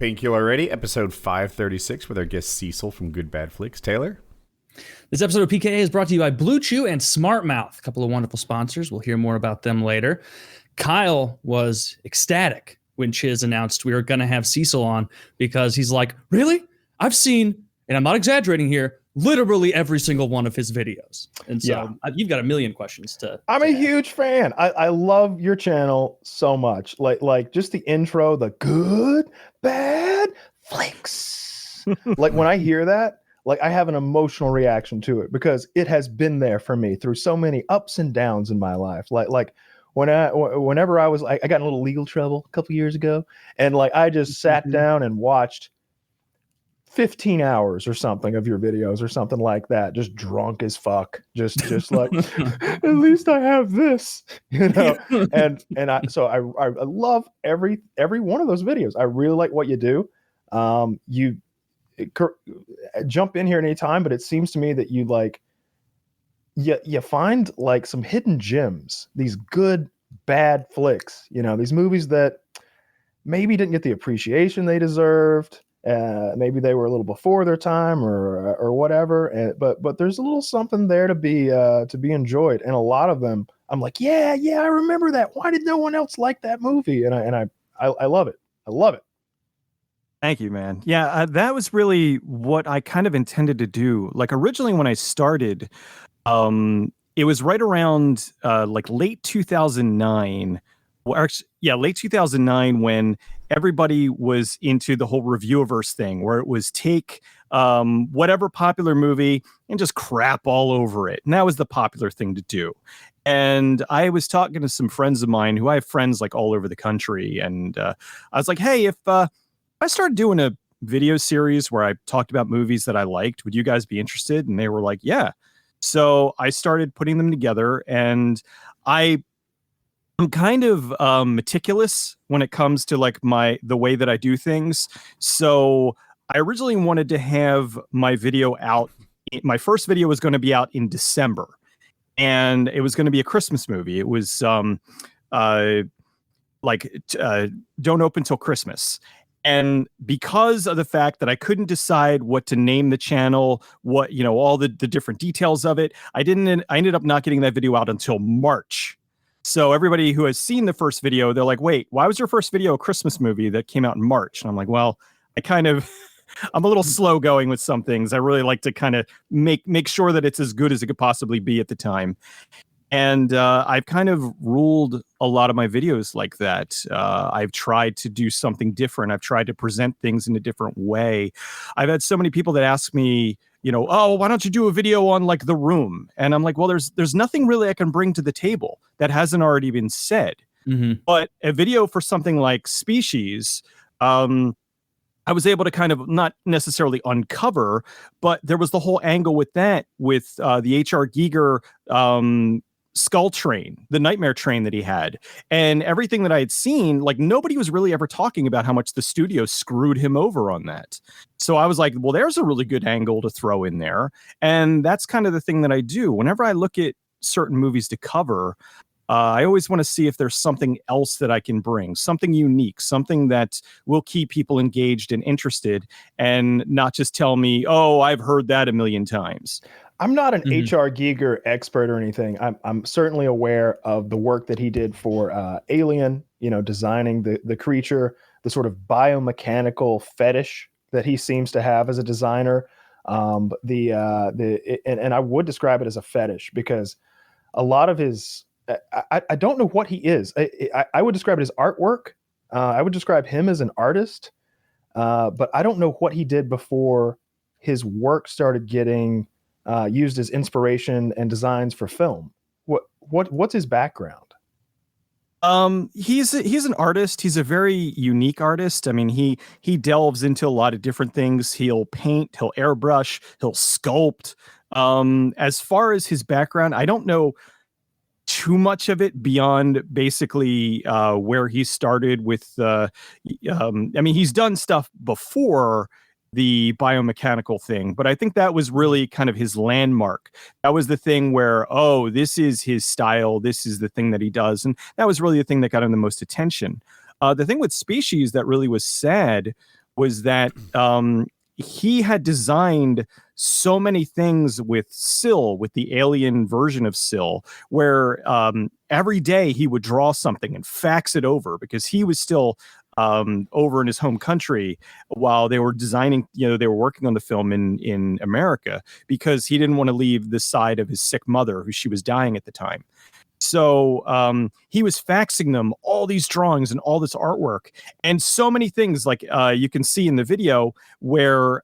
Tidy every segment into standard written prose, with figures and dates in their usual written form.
Painkiller Ready, episode 536 with our guest Cecil from GoodBadFlicks. Taylor? This episode of PKA is brought to you by Blue Chew and SmartMouth, a couple of wonderful sponsors. We'll hear more about them later. Kyle was ecstatic when Chiz announced we were going to have Cecil on because he's like, really? I've seen, and I'm not exaggerating here, literally every single one of his videos. And so you've got a million questions to I'm a add. huge fan. I love your channel so much. Like just the intro, the good, bad flicks. Like when I hear that, like I have an emotional reaction to it because it has been there for me through so many ups and downs in my life. Like whenever I got in a little legal trouble a couple years ago, and like I just sat down and watched 15 hours or something of your videos or something like that, just drunk as fuck, just like at least I have this, you know. and I love every one of those videos. I really like what you do. Jump in here anytime, but it seems to me that you find like some hidden gems, these good bad flicks, you know, these movies that maybe didn't get the appreciation they deserved. Maybe they were a little before their time or whatever, but there's a little something there to be enjoyed, and a lot of them I'm like, yeah, I remember that. Why did no one else like that movie? And I love it. I love it. Thank you, man. Yeah, that was really what I kind of intended to do. Like originally when I started, it was right around like late 2009. Well, actually, yeah, late 2009 when everybody was into the whole Reviewiverse thing, where it was take whatever popular movie and just crap all over it. And that was the popular thing to do. And I was talking to some friends of mine who I have friends like all over the country. And I was like, hey, if I started doing a video series where I talked about movies that I liked, would you guys be interested? And they were like, yeah. So I started putting them together, and I'm kind of meticulous when it comes to like the way that I do things. So I originally wanted to have my video out. My first video was going to be out in December, and it was going to be a Christmas movie. It was Don't Open Till Christmas. And because of the fact that I couldn't decide what to name the channel, what, you know, all the different details of it, I ended up not getting that video out until March. So everybody who has seen the first video, they're like, wait, why was your first video a Christmas movie that came out in March? And I'm like, well, I'm a little slow going with some things. I really like to kind of make sure that it's as good as it could possibly be at the time. And I've kind of ruled a lot of my videos like that. I've tried to do something different. I've tried to present things in a different way. I've had so many people that ask me, you know, oh, why don't you do a video on like The Room? And I'm like, well, there's nothing really I can bring to the table that hasn't already been said. Mm-hmm. But a video for something like Species, I was able to kind of not necessarily uncover, but there was the whole angle with that, with the H.R. Giger skull train, the nightmare train that he had, and everything that I had seen. Like nobody was really ever talking about how much the studio screwed him over on that. So I was like, well, there's a really good angle to throw in there. And that's kind of the thing that I do whenever I look at certain movies to cover. I always want to see if there's something else that I can bring, something unique, something that will keep people engaged and interested, and not just tell me, oh, I've heard that a million times. I'm not an H.R. Giger expert or anything. I'm certainly aware of the work that he did for Alien, you know, designing the creature, the sort of biomechanical fetish that he seems to have as a designer. And I would describe it as a fetish because a lot of his, I don't know what he is. I would describe it as artwork. I would describe him as an artist, but I don't know what he did before his work started getting used as inspiration and designs for film. What's his background? He's an artist. He's a very unique artist. I mean, he delves into a lot of different things. He'll paint, he'll airbrush, he'll sculpt. As far as his background, I don't know too much of it beyond basically where he started with. I mean, he's done stuff before the biomechanical thing, but I think that was really kind of his landmark. That was the thing where, oh, this is his style. This is the thing that he does. And that was really the thing that got him the most attention. The thing with Species that really was sad was that he had designed so many things with Sil, with the alien version of Sil, where every day he would draw something and fax it over because he was still over in his home country while they were designing, they were working on the film in America, because he didn't want to leave the side of his sick mother, who she was dying at the time. So he was faxing them all these drawings and all this artwork and so many things, like you can see in the video where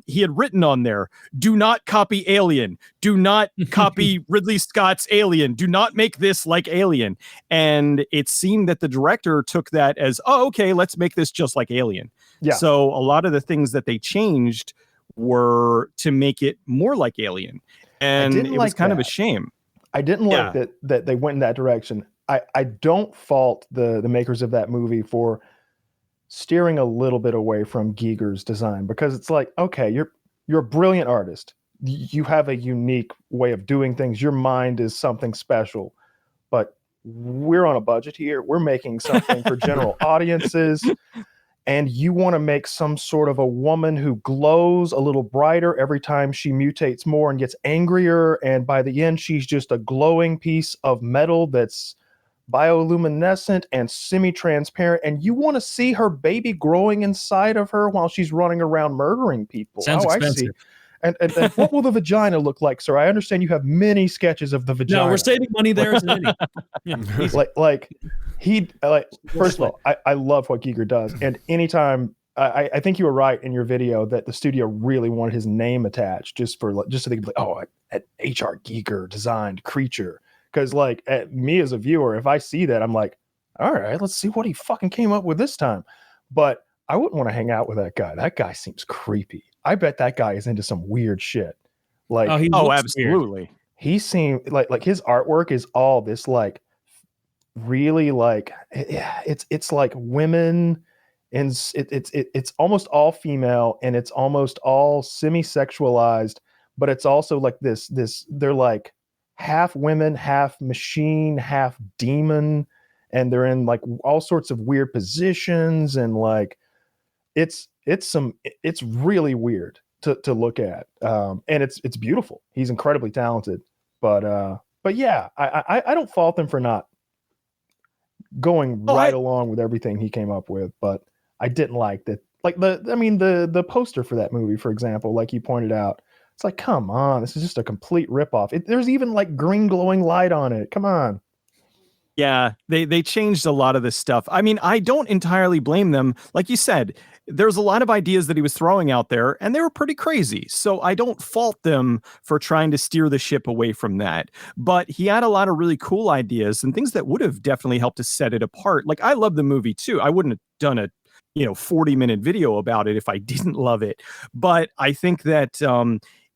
he had written on there, "Do not copy Alien. Do not copy Ridley Scott's Alien. Do not make this like Alien." And it seemed that the director took that as, oh, okay, let's make this just like Alien. Yeah. So a lot of the things that they changed were to make it more like Alien. And it was kind of a shame. I didn't like that they went in that direction. I don't fault the makers of that movie for steering a little bit away from Giger's design, because it's like, okay, you're a brilliant artist. You have a unique way of doing things. Your mind is something special, but we're on a budget here. We're making something for general audiences. And you want to make some sort of a woman who glows a little brighter every time she mutates more and gets angrier. And by the end, she's just a glowing piece of metal that's bioluminescent and semi-transparent. And you want to see her baby growing inside of her while she's running around murdering people. Sounds expensive. I see. And what will the vagina look like, sir? I understand you have many sketches of the vagina. No, we're saving money there. First of all, I love what Giger does. And anytime, I think you were right in your video that the studio really wanted his name attached just so they could be like, oh, at H.R. Giger designed creature. Because me as a viewer, if I see that, I'm like, all right, let's see what he fucking came up with this time. But I wouldn't want to hang out with that guy. That guy seems creepy. I bet that guy is into some weird shit. Absolutely. Weird. He seemed like his artwork is all this really it's like women, and it's almost all female, and it's almost all semi-sexualized, but it's also like this they're like half women, half machine, half demon, and they're in like all sorts of weird positions, and like it's really weird to look at, and it's beautiful. He's incredibly talented, but yeah, I don't fault him for not going along with everything he came up with, but I didn't like that. Like the poster for that movie, for example, like you pointed out, it's like, come on, this is just a complete ripoff. There's even like green glowing light on it. Come on. Yeah, they changed a lot of this stuff. I mean, I don't entirely blame them. Like you said, there's a lot of ideas that he was throwing out there, and they were pretty crazy. So I don't fault them for trying to steer the ship away from that. But he had a lot of really cool ideas and things that would have definitely helped to set it apart. Like, I love the movie too. I wouldn't have done a 40-minute video about it if I didn't love it. But I think that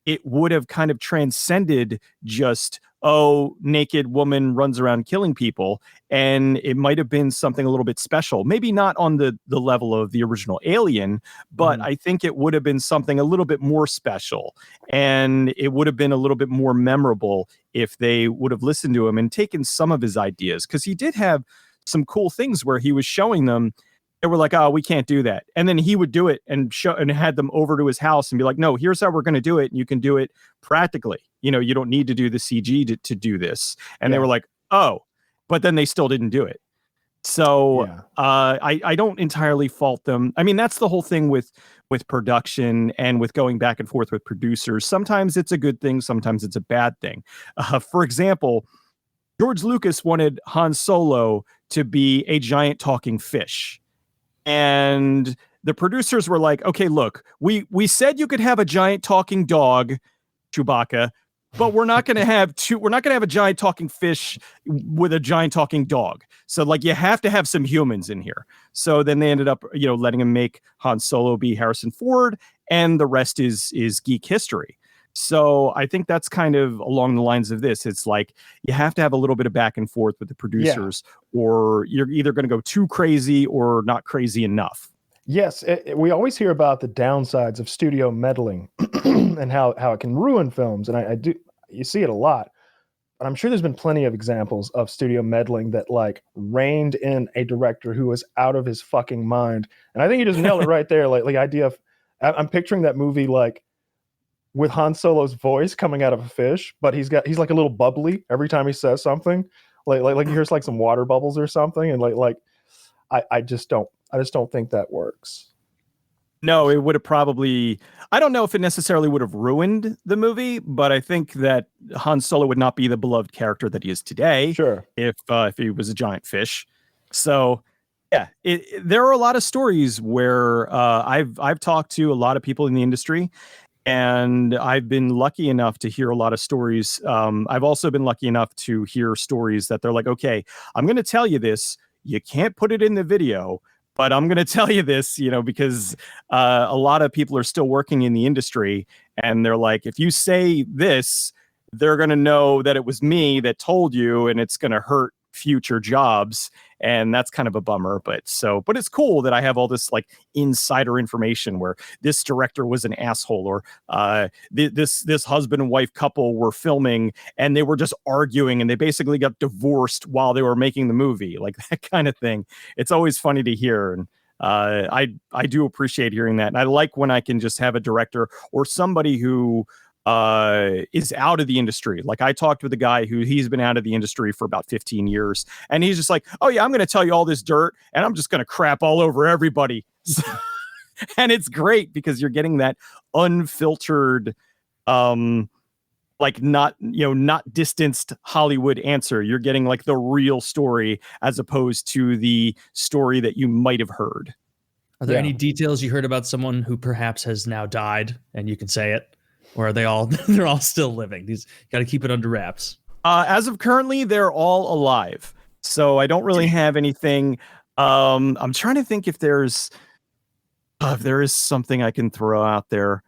it would have kind of transcended just, oh, naked woman runs around killing people. And it might have been something a little bit special. Maybe not on the level of the original Alien, but I think it would have been something a little bit more special. And it would have been a little bit more memorable if they would have listened to him and taken some of his ideas. Because he did have some cool things where he was showing them. They were like, oh, we can't do that. And then he would do it and had them over to his house and be like, no, here's how we're going to do it. And you can do it practically. You don't need to do the CG to do this. And they were like, oh, but then they still didn't do it. So I don't entirely fault them. I mean, that's the whole thing with production and with going back and forth with producers. Sometimes it's a good thing. Sometimes it's a bad thing. For example, George Lucas wanted Han Solo to be a giant talking fish. And the producers were like, okay, look, we said you could have a giant talking dog, Chewbacca, but we're not going to have a giant talking fish with a giant talking dog. So like, you have to have some humans in here. So then they ended up, letting him make Han Solo be Harrison Ford, and the rest is geek history. So I think that's kind of along the lines of this. It's like, you have to have a little bit of back and forth with the producers, or you're either going to go too crazy or not crazy enough. Yes, we always hear about the downsides of studio meddling and how it can ruin films, and I do. You see it a lot. But I'm sure there's been plenty of examples of studio meddling that like reined in a director who was out of his fucking mind. And I think you just nailed it right there. Like the idea of, I'm picturing that movie like with Han Solo's voice coming out of a fish, but he's like a little bubbly every time he says something. Like you hear like some water bubbles or something, and I just don't think that works. No, it would have probably, I don't know if it necessarily would have ruined the movie, but I think that Han Solo would not be the beloved character that he is today. Sure. If he was a giant fish. So yeah, there are a lot of stories where I've talked to a lot of people in the industry, and I've been lucky enough to hear a lot of stories. I've also been lucky enough to hear stories that they're like, okay, I'm going to tell you this. You can't put it in the video, but I'm going to tell you this, because a lot of people are still working in the industry, and they're like, if you say this, they're going to know that it was me that told you, and it's going to hurt future jobs. And that's kind of a bummer, but it's cool that I have all this like insider information where this director was an asshole, or this husband and wife couple were filming and they were just arguing and they basically got divorced while they were making the movie, like that kind of thing. It's always funny to hear. And I do appreciate hearing that. And I like when I can just have a director or somebody who is out of the industry. Like I talked with a guy he's been out of the industry for about 15 years, and he's just like, oh yeah, I'm going to tell you all this dirt and I'm just going to crap all over everybody. And it's great because you're getting that unfiltered, like not distanced Hollywood answer. You're getting like the real story as opposed to the story that you might have heard. Are there any details you heard about someone who perhaps has now died and you can say it? Or are they all they're all still living? These got to keep it under wraps. As of currently, they're all alive. So I don't really have anything. I'm trying to think if there is something I can throw out there.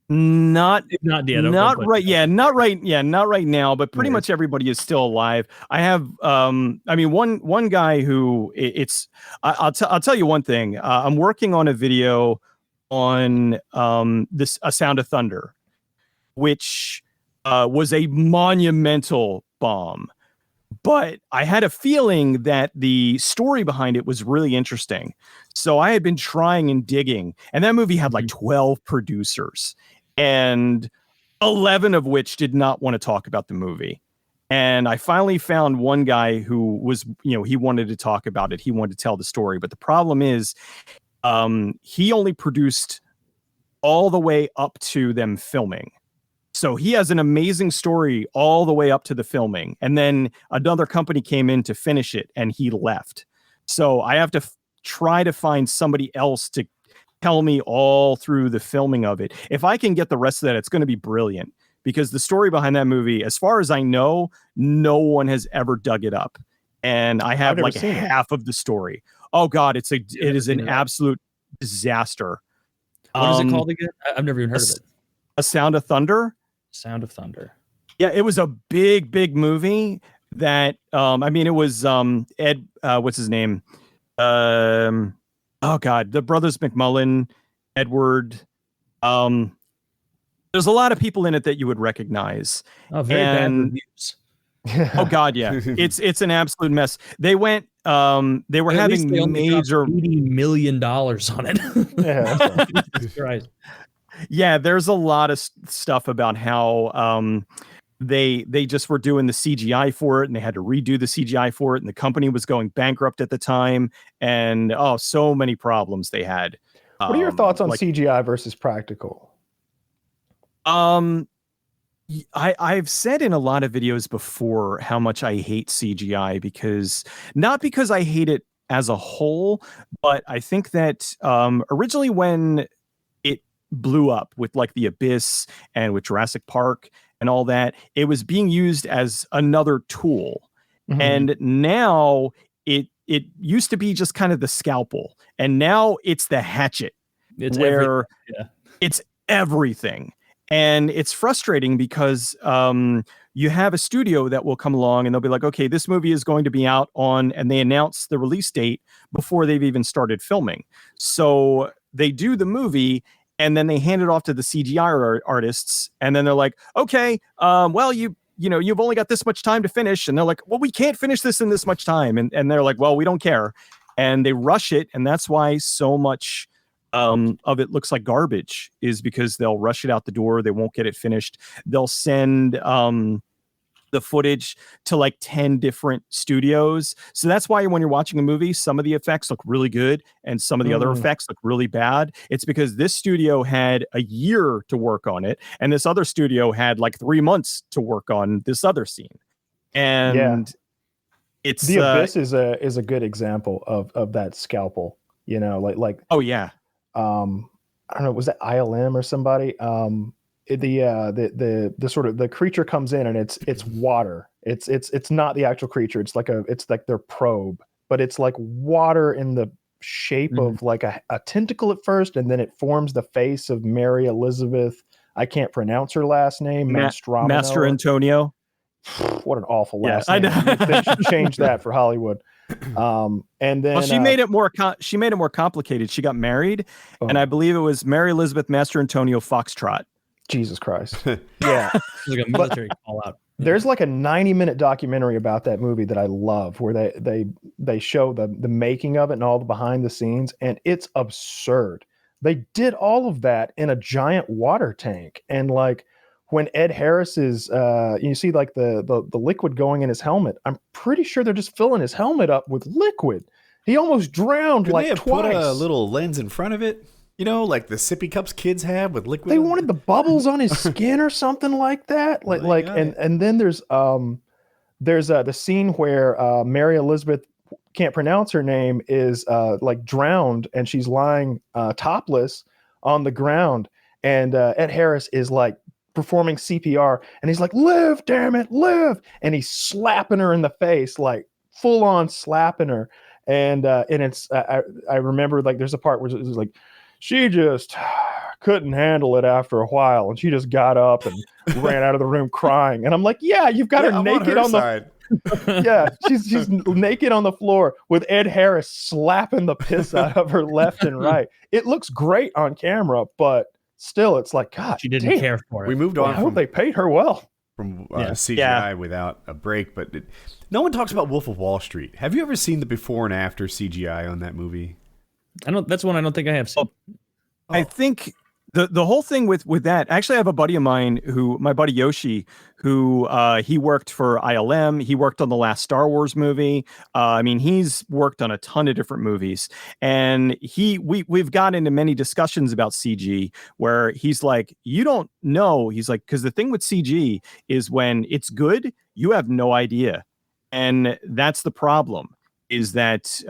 Not yet. Not right. Yeah, not right. Yeah, not right now. But pretty much everybody is still alive. I have. One guy who I'll tell you one thing. I'm working on a video on A Sound of Thunder, which was a monumental bomb. But I had a feeling that the story behind it was really interesting. So I had been trying and digging, and that movie had like 12 producers, and 11 of which did not want to talk about the movie. And I finally found one guy who was, he wanted to talk about it. He wanted to tell the story. But the problem is, he only produced all the way up to them filming. So he has an amazing story all the way up to the filming. And then another company came in to finish it and he left. So I have to try to find somebody else to tell me all through the filming of it. If I can get the rest of that, it's going to be brilliant, because the story behind that movie, as far as I know, no one has ever dug it up. And I have like half of the story. Oh God, it is an absolute disaster. What is it called again? I've never even heard of it. A Sound of Thunder. Sound of Thunder. Yeah, it was a big movie that it was Ed, what's his name? Oh God, the brothers McMullen, Edward. There's a lot of people in it that you would recognize. Oh, very bad reviews. Oh God, yeah. It's an absolute mess. They went they were having major $80 million on it. Yeah. Right. Yeah, there's a lot of stuff about how they just were doing the CGI for it, and they had to redo the CGI for it, and the company was going bankrupt at the time, and so many problems they had. What are your thoughts on CGI versus practical? I've said in a lot of videos before how much I hate CGI, not because I hate it as a whole, but I think that originally when it blew up with like The Abyss and with Jurassic Park and all that, it was being used as another tool. Mm-hmm. And now it used to be just kind of the scalpel, and now it's the hatchet. It's everything. And it's frustrating because you have a studio that will come along and they'll be like, okay, this movie is going to be out on, and they announce the release date before they've even started filming. So they do the movie, and then they hand it off to the CGI artists, and then they're like, okay, well, you've only got this much time to finish, and they're like, well, we can't finish this in this much time, and they're like, well, we don't care, and they rush it, and that's why so much of it looks like garbage, is because they'll rush it out the door, they won't get it finished, they'll send the footage to like 10 different studios. So that's why when you're watching a movie, some of the effects look really good and some of the other effects look really bad. It's because this studio had a year to work on it, and this other studio had like 3 months to work on this other scene. And it's The Abyss is a good example of that scalpel, like oh yeah. I don't know, was that ILM or somebody? The sort of the creature comes in and it's water. It's not the actual creature. It's like their probe, but it's like water in the shape of like a tentacle at first, and then it forms the face of Mary Elizabeth. I can't pronounce her last name. Master Antonio. What an awful last name. They should change that for Hollywood. And then she made it more complicated. She got married, and I believe it was Mary Elizabeth Master Antonio Foxtrot. Jesus Christ. Yeah. Like a military call out. There's like a 90-minute documentary about that movie that I love, where they show the making of it and all the behind the scenes, and it's absurd. They did all of that in a giant water tank, and like when Ed Harris is you see like the liquid going in his helmet, I'm pretty sure they're just filling his helmet up with liquid. He almost drowned. Could like they have twice. Put a little lens in front of it? Like the sippy cups kids have with liquid. They wanted the bubbles on his skin or something like that. And then there's the scene where Mary Elizabeth, can't pronounce her name, is like drowned, and she's lying topless on the ground, and Ed Harris is like performing CPR, and he's like, "Live, damn it, live!" And he's slapping her in the face, like full on slapping her. And it's I remember like there's a part where it was like, she just couldn't handle it after a while, and she just got up and ran out of the room crying. And I'm like, yeah, you've got her naked on the yeah, she's naked on the floor with Ed Harris slapping the piss out of her left and right. It looks great on camera, but still, it's like, God, she didn't care for it. We moved on. I hope they paid her well from CGI without a break, but no one talks about Wolf of Wall Street. Have you ever seen the before and after CGI on that movie? That's one I don't think I have seen. I think the whole thing with that, actually I have a buddy of mine my buddy Yoshi, who he worked for ILM. He worked on the last Star Wars movie. He's worked on a ton of different movies, and we've got into many discussions about CG where he's like, you don't know. He's like, because the thing with CG is when it's good, you have no idea. And that's the problem, is that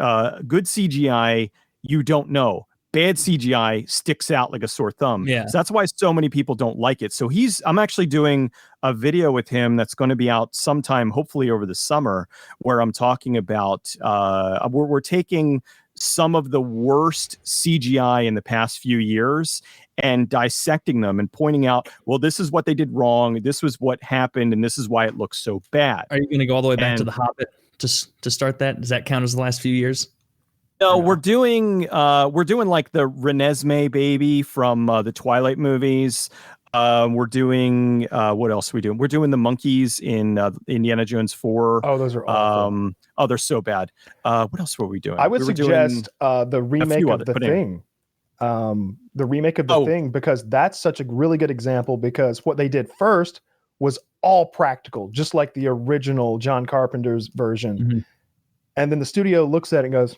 good CGI, you don't know. Bad CGI sticks out like a sore thumb. Yeah. So that's why so many people don't like it. So I'm actually doing a video with him that's going to be out sometime, hopefully over the summer, where I'm talking about, we're taking some of the worst CGI in the past few years and dissecting them and pointing out, well, this is what they did wrong. This was what happened, and this is why it looks so bad. Are you going to go all the way back to The Hobbit to start that? Does that count as the last few years? No, we're doing like the Renesmee baby from the Twilight movies. We're doing what else are we doing? We're doing the monkeys in Indiana Jones 4. Oh, those are awful. They're so bad. What else were we doing? I would suggest the remake of The Thing. The remake of The Thing, because that's such a really good example, because what they did first was all practical, just like the original John Carpenter's version. Mm-hmm. And then the studio looks at it and goes,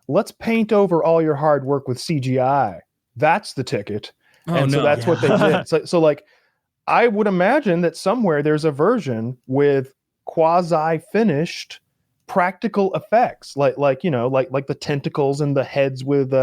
let's paint over all your hard work with CGI. That's the ticket. So that's what they did. So like, I would imagine that somewhere there's a version with quasi-finished practical effects, like the tentacles and the heads with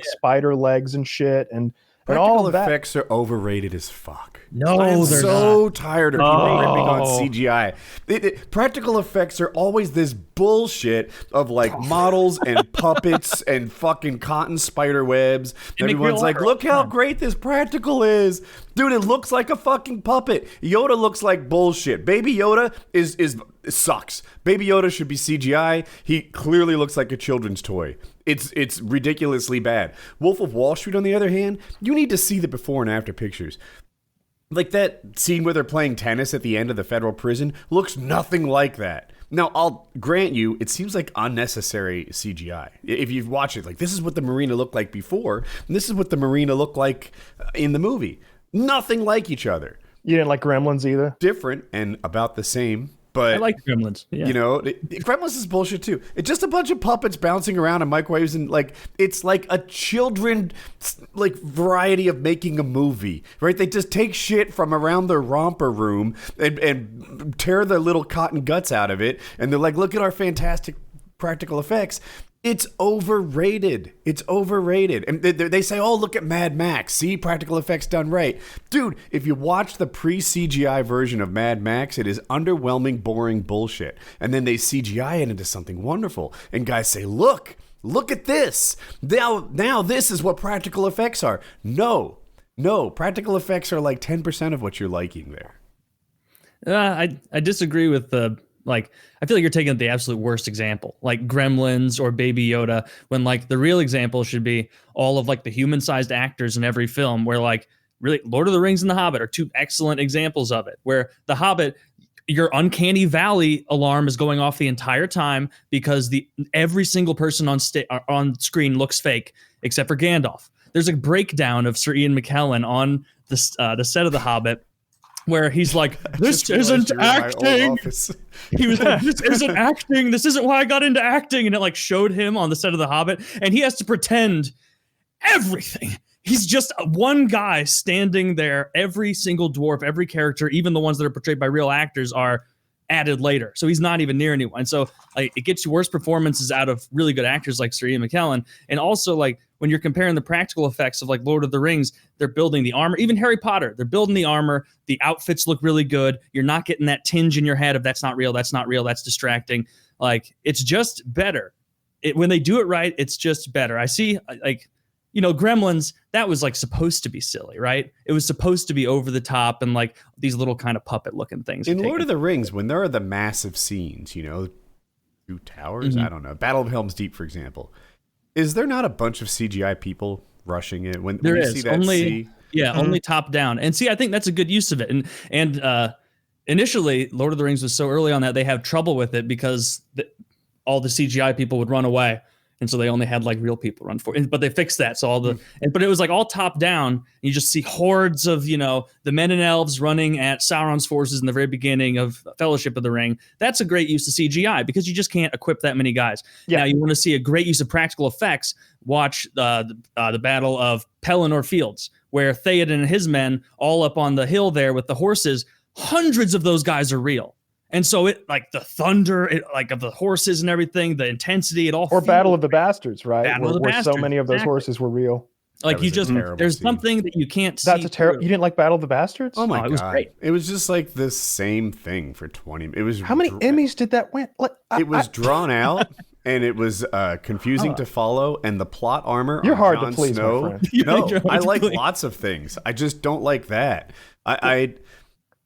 spider legs and shit, and all of that. Practical effects are overrated as fuck. No, I'm they're so not. tired of people ripping on CGI. Practical effects are always this bullshit of like models and puppets and fucking cotton spider webs. Everyone's like, look how great this practical is. Dude, it looks like a fucking puppet. Yoda looks like bullshit. Baby Yoda is sucks. Baby Yoda should be CGI. He clearly looks like a children's toy. It's ridiculously bad. Wolf of Wall Street, on the other hand, you need to see the before and after pictures. Like that scene where they're playing tennis at the end of the federal prison looks nothing like that. Now, I'll grant you, it seems like unnecessary CGI. If you've watched it, like, this is what the marina looked like before, and this is what the marina looked like in the movie. Nothing like each other. You didn't like Gremlins either? Different and about the same, but... I like Gremlins. Yeah. You know, Gremlins is bullshit, too. It's just a bunch of puppets bouncing around and microwaves, and, like, it's like a children, like, variety of making a movie, right? They just take shit from around their romper room and tear their little cotton guts out of it, and they're like, look at our fantastic practical effects. It's overrated. It's overrated. And they say, oh, look at Mad Max. See, practical effects done right. Dude, if you watch the pre-CGI version of Mad Max, it is underwhelming, boring bullshit. And then they CGI it into something wonderful. And guys say, look at this. Now this is what practical effects are. No, practical effects are like 10% of what you're liking there. I disagree with the... Like, I feel like you're taking the absolute worst example, like Gremlins or Baby Yoda, when like the real example should be all of like the human-sized actors in every film, where like really Lord of the Rings and The Hobbit are two excellent examples of it, where The Hobbit, your uncanny valley alarm is going off the entire time because every single person on screen looks fake except for Gandalf. There's a breakdown of Sir Ian McKellen on the set of The Hobbit, where he's like, this isn't acting. He was like, this isn't acting. This isn't why I got into acting. And it like showed him on the set of The Hobbit, and he has to pretend everything. He's just one guy standing there. Every single dwarf, every character, even the ones that are portrayed by real actors, are added later. So he's not even near anyone. So like, it gets you worse performances out of really good actors like Sir Ian McKellen. And also like when you're comparing the practical effects of like Lord of the Rings, they're building the armor. Even Harry Potter, they're building the armor. The outfits look really good. You're not getting that tinge in your head of that's not real, that's distracting. Like, it's just better. When they do it right, it's just better. I see like, you know, Gremlins, that was like supposed to be silly, right? It was supposed to be over the top and like these little kind of puppet looking things. In Lord of the Rings, when there are the massive scenes, you know, 2 towers, I don't know, Battle of Helm's Deep, for example, is there not a bunch of CGI people rushing it? When there you is see that only, only top down. And see, I think that's a good use of it. And initially, Lord of the Rings was so early on that they have trouble with it because all the CGI people would run away. And so they only had like real people run for it, but they fixed that. So but it was like all top down. And you just see hordes of, you know, the men and elves running at Sauron's forces in the very beginning of Fellowship of the Ring. That's a great use of CGI because you just can't equip that many guys. Yeah. Now you want to see a great use of practical effects. Watch the Battle of Pelennor Fields, where Theoden and his men all up on the hill there with the horses. Hundreds of those guys are real. And so it like the thunder, like of the horses and everything, the intensity, it all. Or Battle of the Bastards, right? Battle of the where Bastards, so many of those horses were real. Like there's something that you can't see. That's a terrible. You didn't like Battle of the Bastards? Oh my God. It was great. It was just like the same thing for 20. It was how many Emmys did that win? Like, it was drawn out. And it was confusing to follow, and the plot armor. You're hard Jon to please, Snow, my friend. No, I like lots of things. I just don't like that.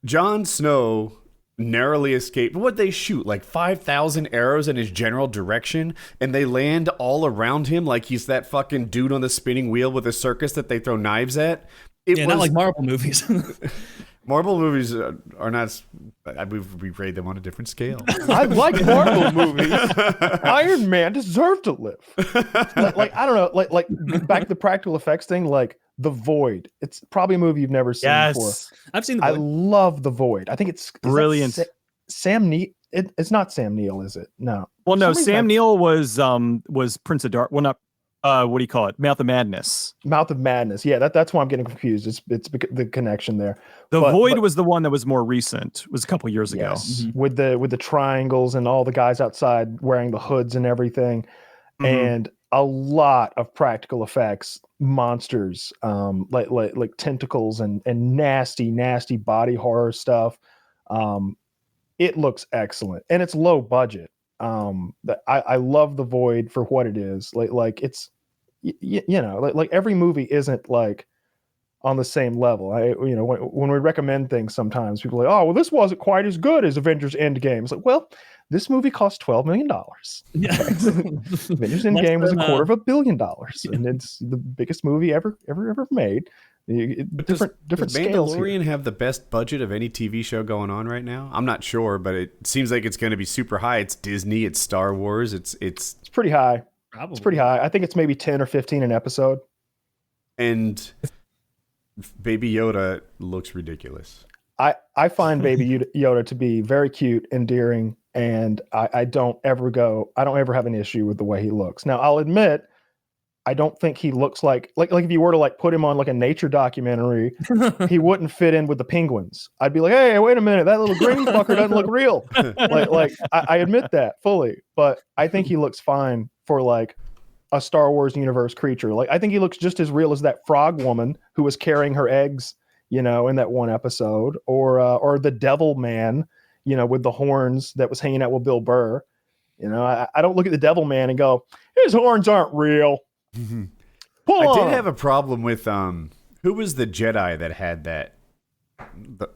Jon Snow narrowly escaped. What'd they shoot? Like 5,000 arrows in his general direction, and they land all around him like he's that fucking dude on the spinning wheel with a circus that they throw knives at. Not like Marvel movies. Marvel movies are not. We rate them on a different scale. I like Marvel movies. Iron Man deserved to live. Like I don't know. Like back to the practical effects thing. Like The Void. It's probably a movie you've never seen before. I've seen The Void. I love The Void. I think it's brilliant. Sam Neill. It's not Sam Neill, is it? No. Well, no. Sam Neill was Prince of Dark. Well, not. What do you call it? Mouth of Madness. Mouth of Madness. Yeah, that's why I'm getting confused. It's the connection there. The Void was the one that was more recent. It was a couple years ago. Mm-hmm. With the triangles and all the guys outside wearing the hoods and everything, and a lot of practical effects, monsters, like tentacles and nasty body horror stuff. It looks excellent, and it's low budget. I love The Void for what it is. Like it's. You know, like every movie isn't like on the same level. When we recommend things, sometimes people are like, oh, well, this wasn't quite as good as Avengers Endgame. It's like, well, this movie cost $12 million. Yeah. Avengers Endgame was $250 million, and it's the biggest movie ever made. Different does scales Mandalorian here. have the best budget of any TV show going on right now? I'm not sure, but it seems like it's going to be super high. It's Disney, it's Star Wars, it's pretty high. Probably. It's pretty high. I think it's maybe 10 or 15 an episode. And Baby Yoda looks ridiculous. I find Baby Yoda to be very cute, endearing, and I don't ever have an issue with the way he looks. Now, I'll admit, I don't think he looks like if you were to like put him on like a nature documentary, he wouldn't fit in with the penguins. I'd be like, hey, wait a minute, that little green fucker doesn't look real. I admit that fully, but I think he looks fine for like a Star Wars universe creature. Like I think he looks just as real as that frog woman who was carrying her eggs, in that one episode, or the Devil Man, with the horns that was hanging out with Bill Burr. I don't look at the Devil Man and go, his horns aren't real. I did have a problem with who was the Jedi that had that?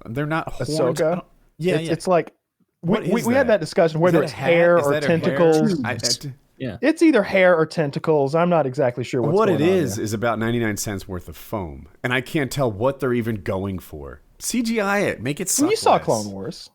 They're not horns. Ahsoka? It's like we had that discussion whether it's hair or tentacles. Yeah, it's either hair or tentacles. I'm not exactly sure what it is about 99 cents worth of foam, and I can't tell what they're even going for. CGI it, make it suck. You saw less. Clone Wars.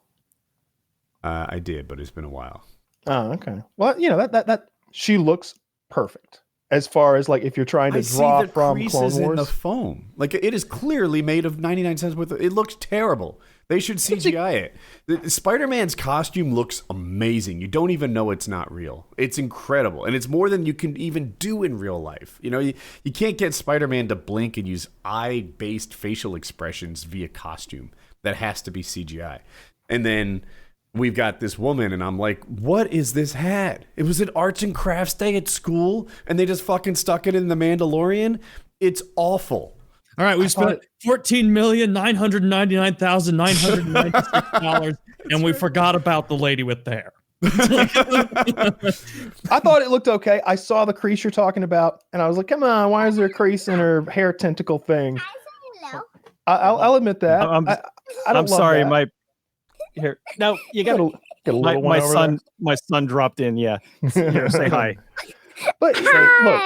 I did, but it's been a while. Oh, okay. Well, that she looks perfect. As far as like if you're trying to draw from Clone Wars, in the foam, like it is clearly made of 99 cents worth. It looks terrible. They should CGI it. Spider-Man's costume looks amazing. You don't even know it's not real. It's incredible, and it's more than you can even do in real life. You can't get Spider-Man to blink and use eye-based facial expressions via costume. That has to be CGI. And then we've got this woman, and I'm like, what is this hat? It was an arts and crafts day at school, and they just fucking stuck it in The Mandalorian. It's awful. All right, we spent $14,999,996, and we forgot about the lady with the hair. I thought it looked okay. I saw the crease you're talking about, and I was like, come on, why is there a crease in her hair tentacle thing? I'll admit that. I'm sorry, my here. No, you got get a little one over there. My son dropped in. Yeah, here, say hi. But look,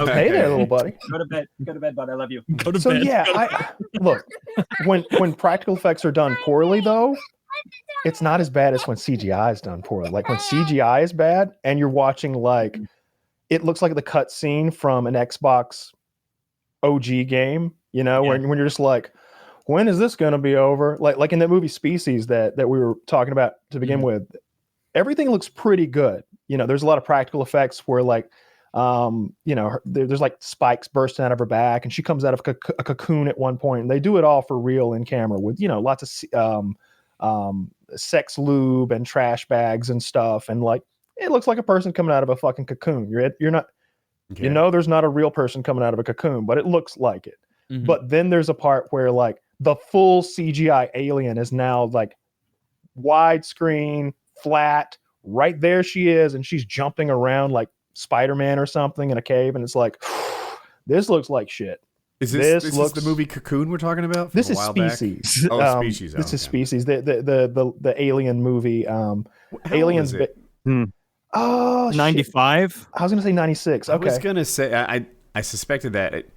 hey there, little buddy. Go to bed, bud. I love you. Go to bed. Yeah, look. When practical effects are done poorly, though, it's not as bad as when CGI is done poorly. Like when CGI is bad, and you're watching like it looks like the cut scene from an Xbox OG game. When you're just like, when is this going to be over? Like in that movie Species that we were talking about to begin with, everything looks pretty good. There's a lot of practical effects where like, there's like spikes bursting out of her back, and she comes out of a cocoon at one point. And they do it all for real in camera with, lots of sex lube and trash bags and stuff. And like, it looks like a person coming out of a fucking cocoon. You're not, there's not a real person coming out of a cocoon, but it looks like it. Mm-hmm. But then there's a part where like the full CGI alien is now like widescreen, flat. Right there she is, and she's jumping around like Spider-Man or something in a cave, and it's like, this looks like shit. Is this the movie Cocoon we're talking about? This is Species. Oh, Species. This is Species. The alien movie. Aliens. Oh, 95. I was gonna say 96. Okay. I was gonna say I suspected that.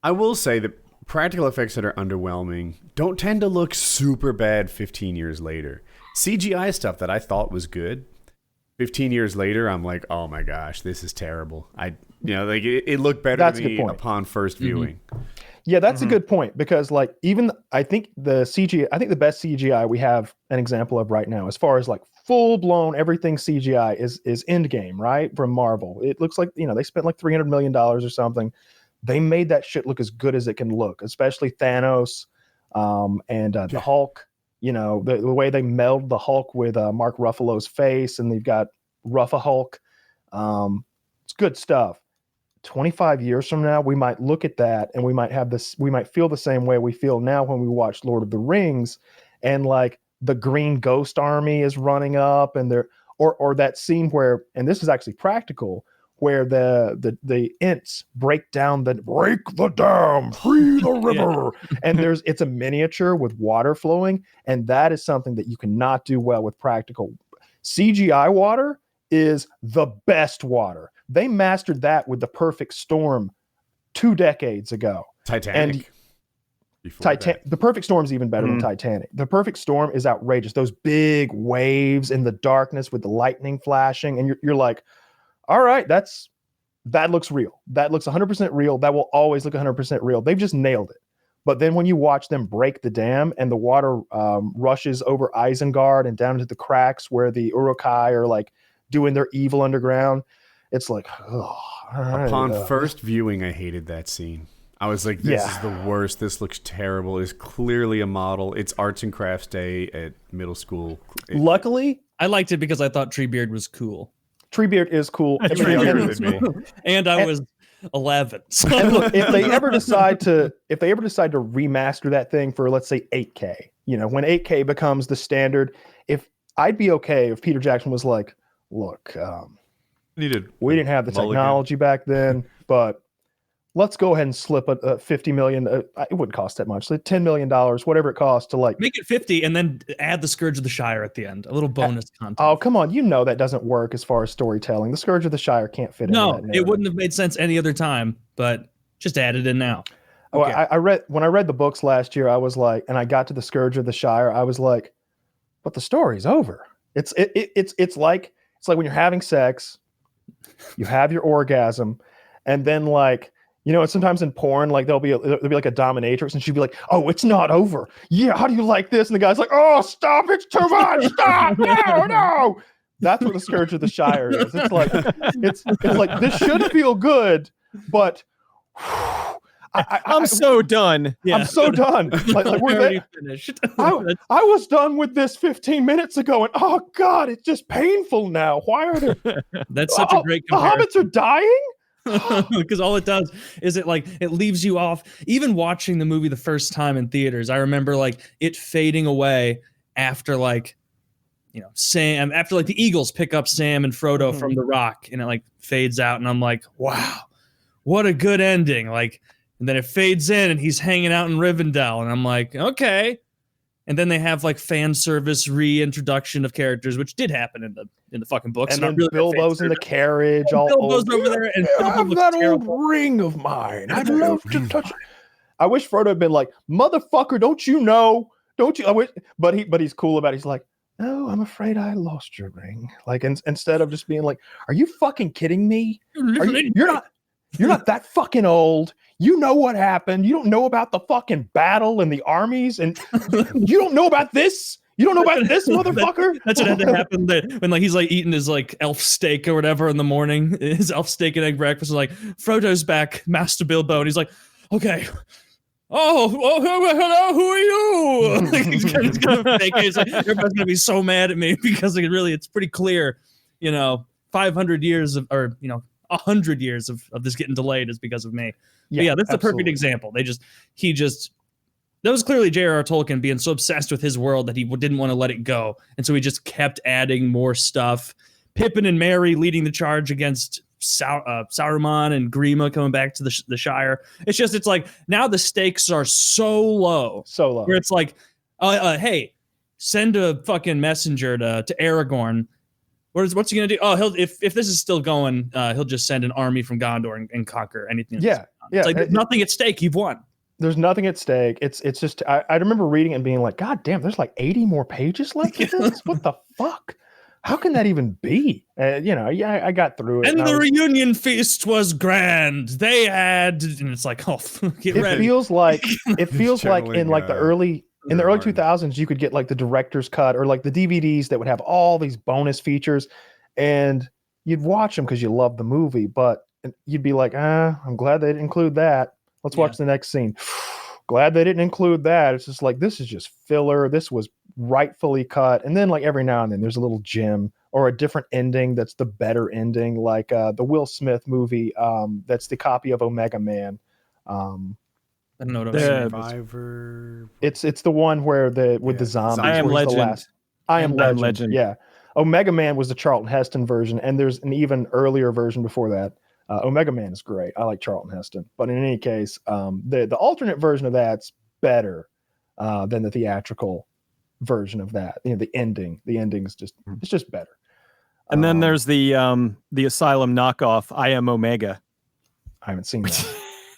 I will say that practical effects that are underwhelming don't tend to look super bad 15 years later. CGI stuff that I thought was good, 15 years later, I'm like, oh my gosh, this is terrible. It looked better to me upon first viewing. Mm-hmm. Yeah, that's a good point, because like I think the best CGI we have an example of right now, as far as like full blown everything CGI is Endgame, right? From Marvel. It looks like, they spent like $300 million or something. They made that shit look as good as it can look, especially Thanos and the Hulk. The way they meld the Hulk with Mark Ruffalo's face, and they've got Ruffa-Hulk. It's good stuff. 25 years from now, we might look at that and we might feel the same way we feel now when we watch Lord of the Rings, and like the Green Ghost Army is running up, and or that scene where, and this is actually practical, where the Ents break the dam, free the river, and it's a miniature with water flowing, and that is something that you cannot do well with practical. CGI water is the best water. They mastered that with The Perfect Storm 2 decades ago. Titanic. The Perfect Storm is even better than Titanic. The Perfect Storm is outrageous. Those big waves in the darkness with the lightning flashing, and you're like, all right, that looks real. That looks 100% real. That will always look 100% real. They've just nailed it. But then when you watch them break the dam and the water rushes over Isengard and down into the cracks where the Uruk-hai are like doing their evil underground, it's like, oh, all right. Upon first viewing, I hated that scene. I was like, this is the worst. This looks terrible. It's clearly a model. It's arts and crafts day at middle school. Luckily, I liked it because I thought Treebeard was cool. Treebeard is cool. Treebeard than me. And I was 11. So. And look, if they ever decide to remaster that thing for, let's say, 8K, when 8K becomes the standard, I'd be okay if Peter Jackson was like, look, we didn't have the technology back then, but let's go ahead and slip a $50 million. It wouldn't cost that much. Like $10 million, whatever it costs to make it 50 and then add the Scourge of the Shire at the end. A little bonus content. Oh, come on. That doesn't work as far as storytelling. The Scourge of the Shire can't fit in. No, it wouldn't have made sense any other time, but just add it in now. Okay. When I read the books last year, I was like, and I got to the Scourge of the Shire, I was like, but the story's over. It's like when you're having sex, you have your orgasm, and then like, sometimes in porn, like there'll be like a dominatrix, and she'd be like, "Oh, it's not over. Yeah, how do you like this?" And the guy's like, "Oh, stop! It's too much. Stop! No!" That's what the Scourge of the Shire is. It's like this should feel good, but I'm so done. Yeah. I'm so done. Like we're already finished. I was done with this 15 minutes ago, and oh god, it's just painful now. Why are there? That's such a great comparison. The hobbits are dying. Because all it does is it leaves you off. Even watching the movie the first time in theaters, I remember like it fading away after Sam, after like the Eagles pick up Sam and Frodo from the rock, and it like fades out, and I'm like, wow, what a good ending. Like, and then it fades in and he's hanging out in Rivendell, and I'm like, okay. And then they have like fan service reintroduction of characters, which did happen in the fucking books. And then really Bilbo's in the carriage, all Bilbo's over there, and have that old ring of mine. I'd love to touch it. I wish Frodo had been like, motherfucker, don't you know? Don't you? I wish, but he's cool about it. He's like, no, I'm afraid I lost your ring. Like, instead of just being like, are you fucking kidding me? You're not that fucking old. You know what happened. You don't know about the fucking battle and the armies, and you don't know about this. You don't know about this, motherfucker. That's what had to happen when like he's like eating his like elf steak or whatever in the morning. His elf steak and egg breakfast is like, Frodo's back, Master Bilbo, and he's like, okay. Oh, hello, who are you? Like, he's gonna fake it. He's like, everybody's gonna be so mad at me because it's pretty clear, 500 years of, or 100 years of this getting delayed is because of me. Yeah, that's the perfect example. That was clearly J.R.R. Tolkien being so obsessed with his world that he didn't want to let it go. And so he just kept adding more stuff. Pippin and Merry leading the charge against Saruman, and Grima coming back to the Shire. It's like now the stakes are so low. Where it's like, hey, send a fucking messenger to Aragorn. What's he gonna do? Oh, if this is still going, he'll just send an army from Gondor and conquer anything. Yeah. It's like there's nothing at stake. You've won. There's nothing at stake. It's just I remember reading it and being like, God damn, there's like 80 more pages left of this. What the fuck? How can that even be? I got through it. And the reunion feast was grand. They had, and it's like, oh, get ready. It feels like in like the early 2000s, you could get like the director's cut or like the DVDs that would have all these bonus features, and you'd watch them because you love the movie, but you'd be like, I'm glad they didn't include that. Let's watch the next scene. Glad they didn't include that. It's just like, this is just filler. This was rightfully cut. And then like every now and then there's a little gem or a different ending that's the better ending, like the Will Smith movie that's the copy of Omega Man. I don't know what Survivor. It's the one where the zombies. I Am Legend. I Am Legend. Yeah. Omega Man was the Charlton Heston version, and there's an even earlier version before that. Omega Man is great. I like Charlton Heston, but in any case, the alternate version of that's better than the theatrical version of that. You know, the ending is just it's just better. And then there's the Asylum knockoff, I Am Omega. I haven't seen that.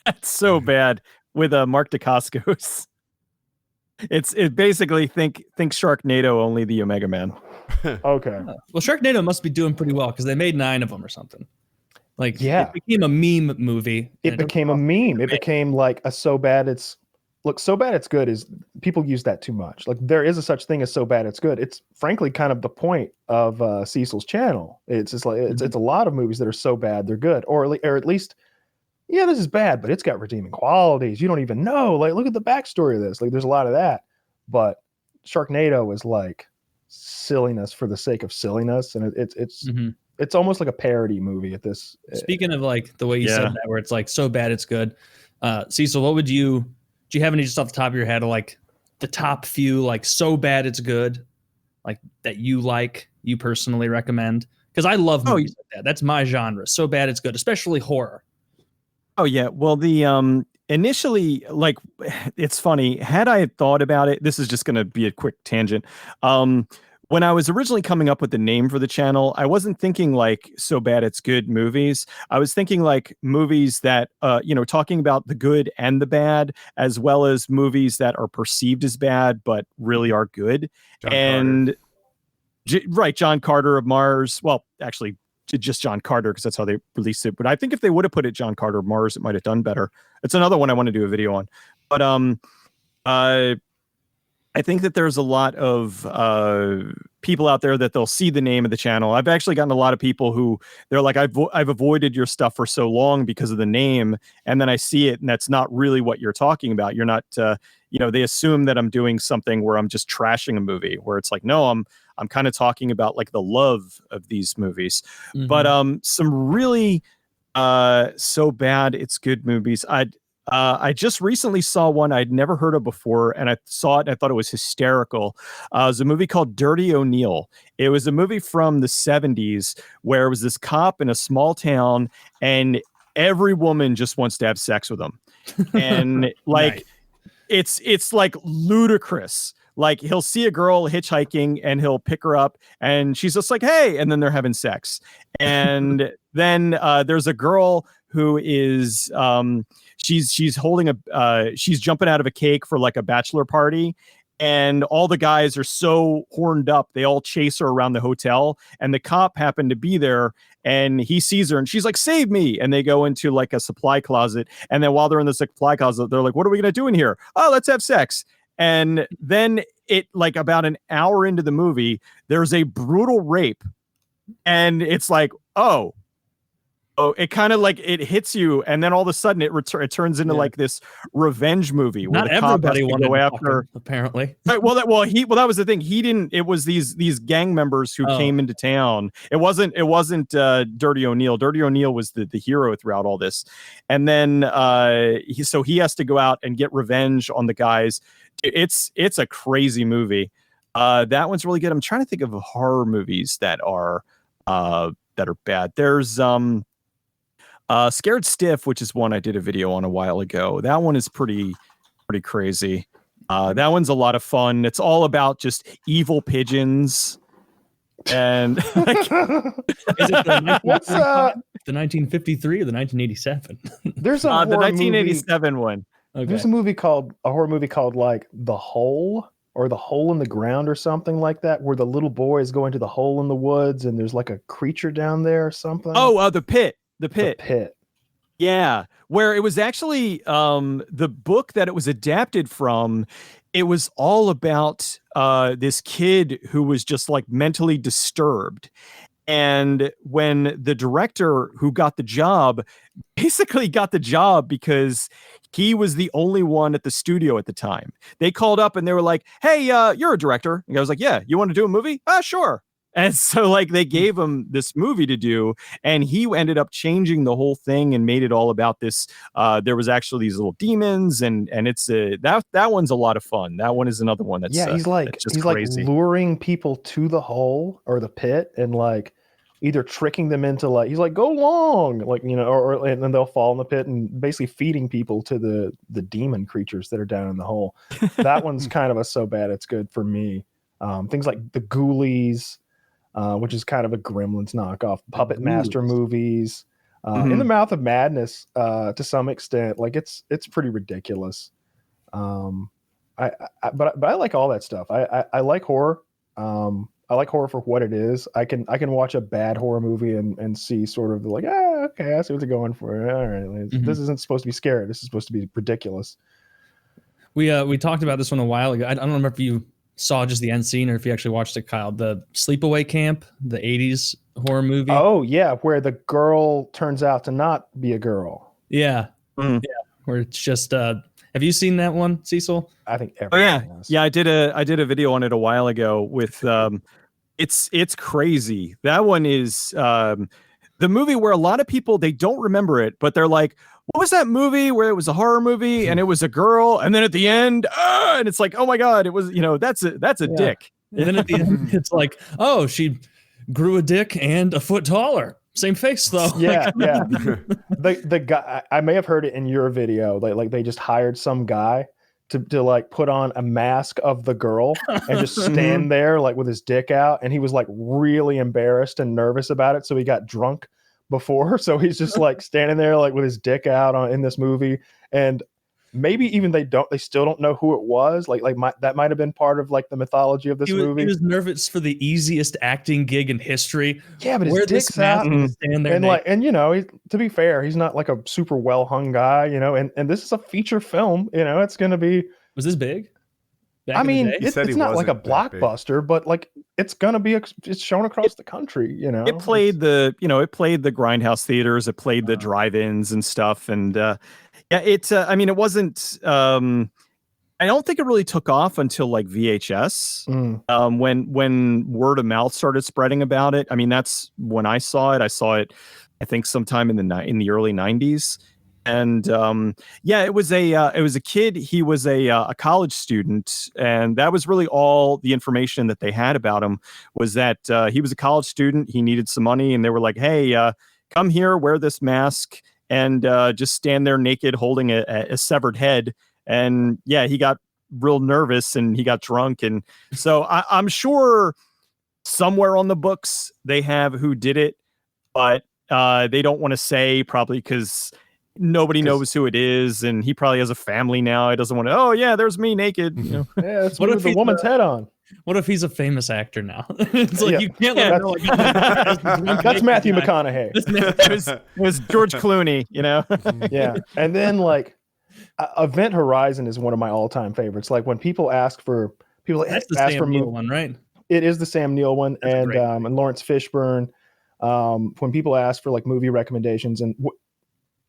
That's so bad with Mark Dacascos. It basically think Sharknado, only the Omega Man. Okay. Well, Sharknado must be doing pretty well because they made 9 of them or something. Like, yeah, it became a meme movie. It became a meme. It became like a so bad it's good is people use that too much. Like there is a such thing as so bad it's good. It's frankly kind of the point of Cecil's channel. It's just like it's a lot of movies that are so bad they're good, or at least yeah, this is bad, but it's got redeeming qualities. You don't even know. Like look at the backstory of this. Like there's a lot of that. But Sharknado is like silliness for the sake of silliness, and it's almost like a parody movie at this. Speaking of like the way you said that, where it's like so bad it's good. Cecil, what would do you have any just off the top of your head of like the top few like so bad it's good, like that you personally recommend? Because I love movies like that. That's my genre. So bad it's good, especially horror. Oh yeah. Well, the initially, like, it's funny. Had I thought about it, this is just going to be a quick tangent. When I was originally coming up with the name for the channel, I wasn't thinking like so bad it's good movies. I was thinking like movies that, talking about the good and the bad, as well as movies that are perceived as bad, but really are good. John Carter of Mars. Well, actually, just John Carter, because that's how they released it. But I think if they would have put it John Carter of Mars, it might have done better. It's another one I want to do a video on. But I think that there's a lot of people out there that they'll see the name of the channel. I've actually gotten a lot of people who they're like, I've avoided your stuff for so long because of the name. And then I see it and that's not really what you're talking about. You're not, they assume that I'm doing something where I'm just trashing a movie, where it's like, no, I'm kind of talking about like the love of these movies. Mm-hmm. But some really so bad it's good movies. I just recently saw one I'd never heard of before, and I saw it and I thought it was hysterical. It was a movie called Dirty O'Neill. It was a movie from the 70s where it was this cop in a small town and every woman just wants to have sex with him. And like, nice. It's like ludicrous. Like he'll see a girl hitchhiking and he'll pick her up and she's just like, hey, and then they're having sex. And then there's a girl who is she's holding she's jumping out of a cake for like a bachelor party, and all the guys are so horned up they all chase her around the hotel, and the cop happened to be there and he sees her and she's like, save me, and they go into like a supply closet, and then while they're in the supply closet they're like, what are we gonna do in here? Oh, let's have sex. And then it, like about an hour into the movie, there's a brutal rape, and it's like, oh, it kind of like it hits you, and then all of a sudden it turns into like this revenge movie where not the cop everybody has to wanted go to after him, apparently. Right, that was the thing. He didn't. It was these gang members who came into town. It wasn't Dirty O'Neill. Dirty O'Neill was the hero throughout all this, and then he has to go out and get revenge on the guys. It's a crazy movie. That one's really good. I'm trying to think of horror movies that are bad. There's Scared Stiff, which is one I did a video on a while ago. That one is pretty crazy. That one's a lot of fun. It's all about just evil pigeons. And like, is it the 1953 or the 1987? There's a the 1987 movie. One. Okay. There's a horror movie called like The Hole, or The Hole in the Ground, or something like that, where the little boy is going to the hole in the woods and there's like a creature down there or something. Oh, The Pit. The Pit. Yeah, where it was actually the book that it was adapted from. It was all about this kid who was just like mentally disturbed. And when the director who got the job basically got the job because he was the only one at the studio at the time. They called up and they were like, hey, you're a director. And I was like, yeah, you want to do a movie? Sure. And so like they gave him this movie to do, and he ended up changing the whole thing and made it all about this. There was actually these little demons, and it's that one's a lot of fun. That one is another one that's he's just crazy. like luring people to the hole or the pit and like either tricking them into like he's like go long, like or and then they'll fall in the pit and basically feeding people to the demon creatures that are down in the hole. That one's kind of a so bad it's good for me. Things like the Ghoulies. Which is kind of a Gremlins knockoff, Puppet Master movies, In the Mouth of Madness, to some extent, like it's pretty ridiculous. But I like all that stuff. I like horror. I like horror for what it is. I can watch a bad horror movie and see sort of like, okay, I see what they're going for. All right, this isn't supposed to be scary. This is supposed to be ridiculous. We talked about this one a while ago. I don't remember if you saw just the end scene or if you actually watched it, Kyle. The Sleepaway Camp, the 80s horror movie. Oh yeah, where the girl turns out to not be a girl. Yeah. Yeah. Where it's just have you seen that one, Cecil? I think everyone has. Yeah, I did a video on it a while ago with it's crazy. That one is the movie where a lot of people, they don't remember it, but they're like, what was that movie where it was a horror movie and it was a girl, and then at the end, and it's like, oh my god, it was, that's a dick. And then at the end, it's like, oh, she grew a dick and a foot taller. Same face though. Yeah, yeah. The guy, I may have heard it in your video. Like they just hired some guy to like put on a mask of the girl and just stand there like with his dick out, and he was like really embarrassed and nervous about it, so he got drunk before, so he's just like standing there like with his dick out in this movie, and maybe even they still don't know who it was. That might have been part of like the mythology of this movie. He was nervous for the easiest acting gig in history. Yeah, but his dick's out, stand there and to be fair, he's not like a super well hung guy, and this is a feature film. It's gonna be. Was this big? I mean, it's not like a blockbuster, but like it's gonna be. It's shown across the country. It played the grindhouse theaters. It played the drive-ins and stuff, and I mean, it wasn't. I don't think it really took off until like VHS. When word of mouth started spreading about it. I mean, that's when I saw it. I saw it, I think, sometime in the early 90s. And it was a kid. He was a college student, and that was really all the information that they had about him, was that he was a college student. He needed some money, and they were like, "Hey, come here, wear this mask, and just stand there naked, holding a severed head." And he got real nervous, and he got drunk, and so I'm sure somewhere on the books they have who did it, but they don't want to say, probably because nobody knows who it is, and he probably has a family now. He doesn't want to. Oh yeah, there's me naked. Yeah, that's what if the woman's head on. What if he's a famous actor now? It's like you can't let him know. That's Matthew McConaughey. It was George Clooney. Yeah, and then like Event Horizon is one of my all-time favorites. Like when people ask for that's the Sam Neill one, right? It is the Sam Neill one, and Lawrence Fishburne. When people ask for like movie recommendations and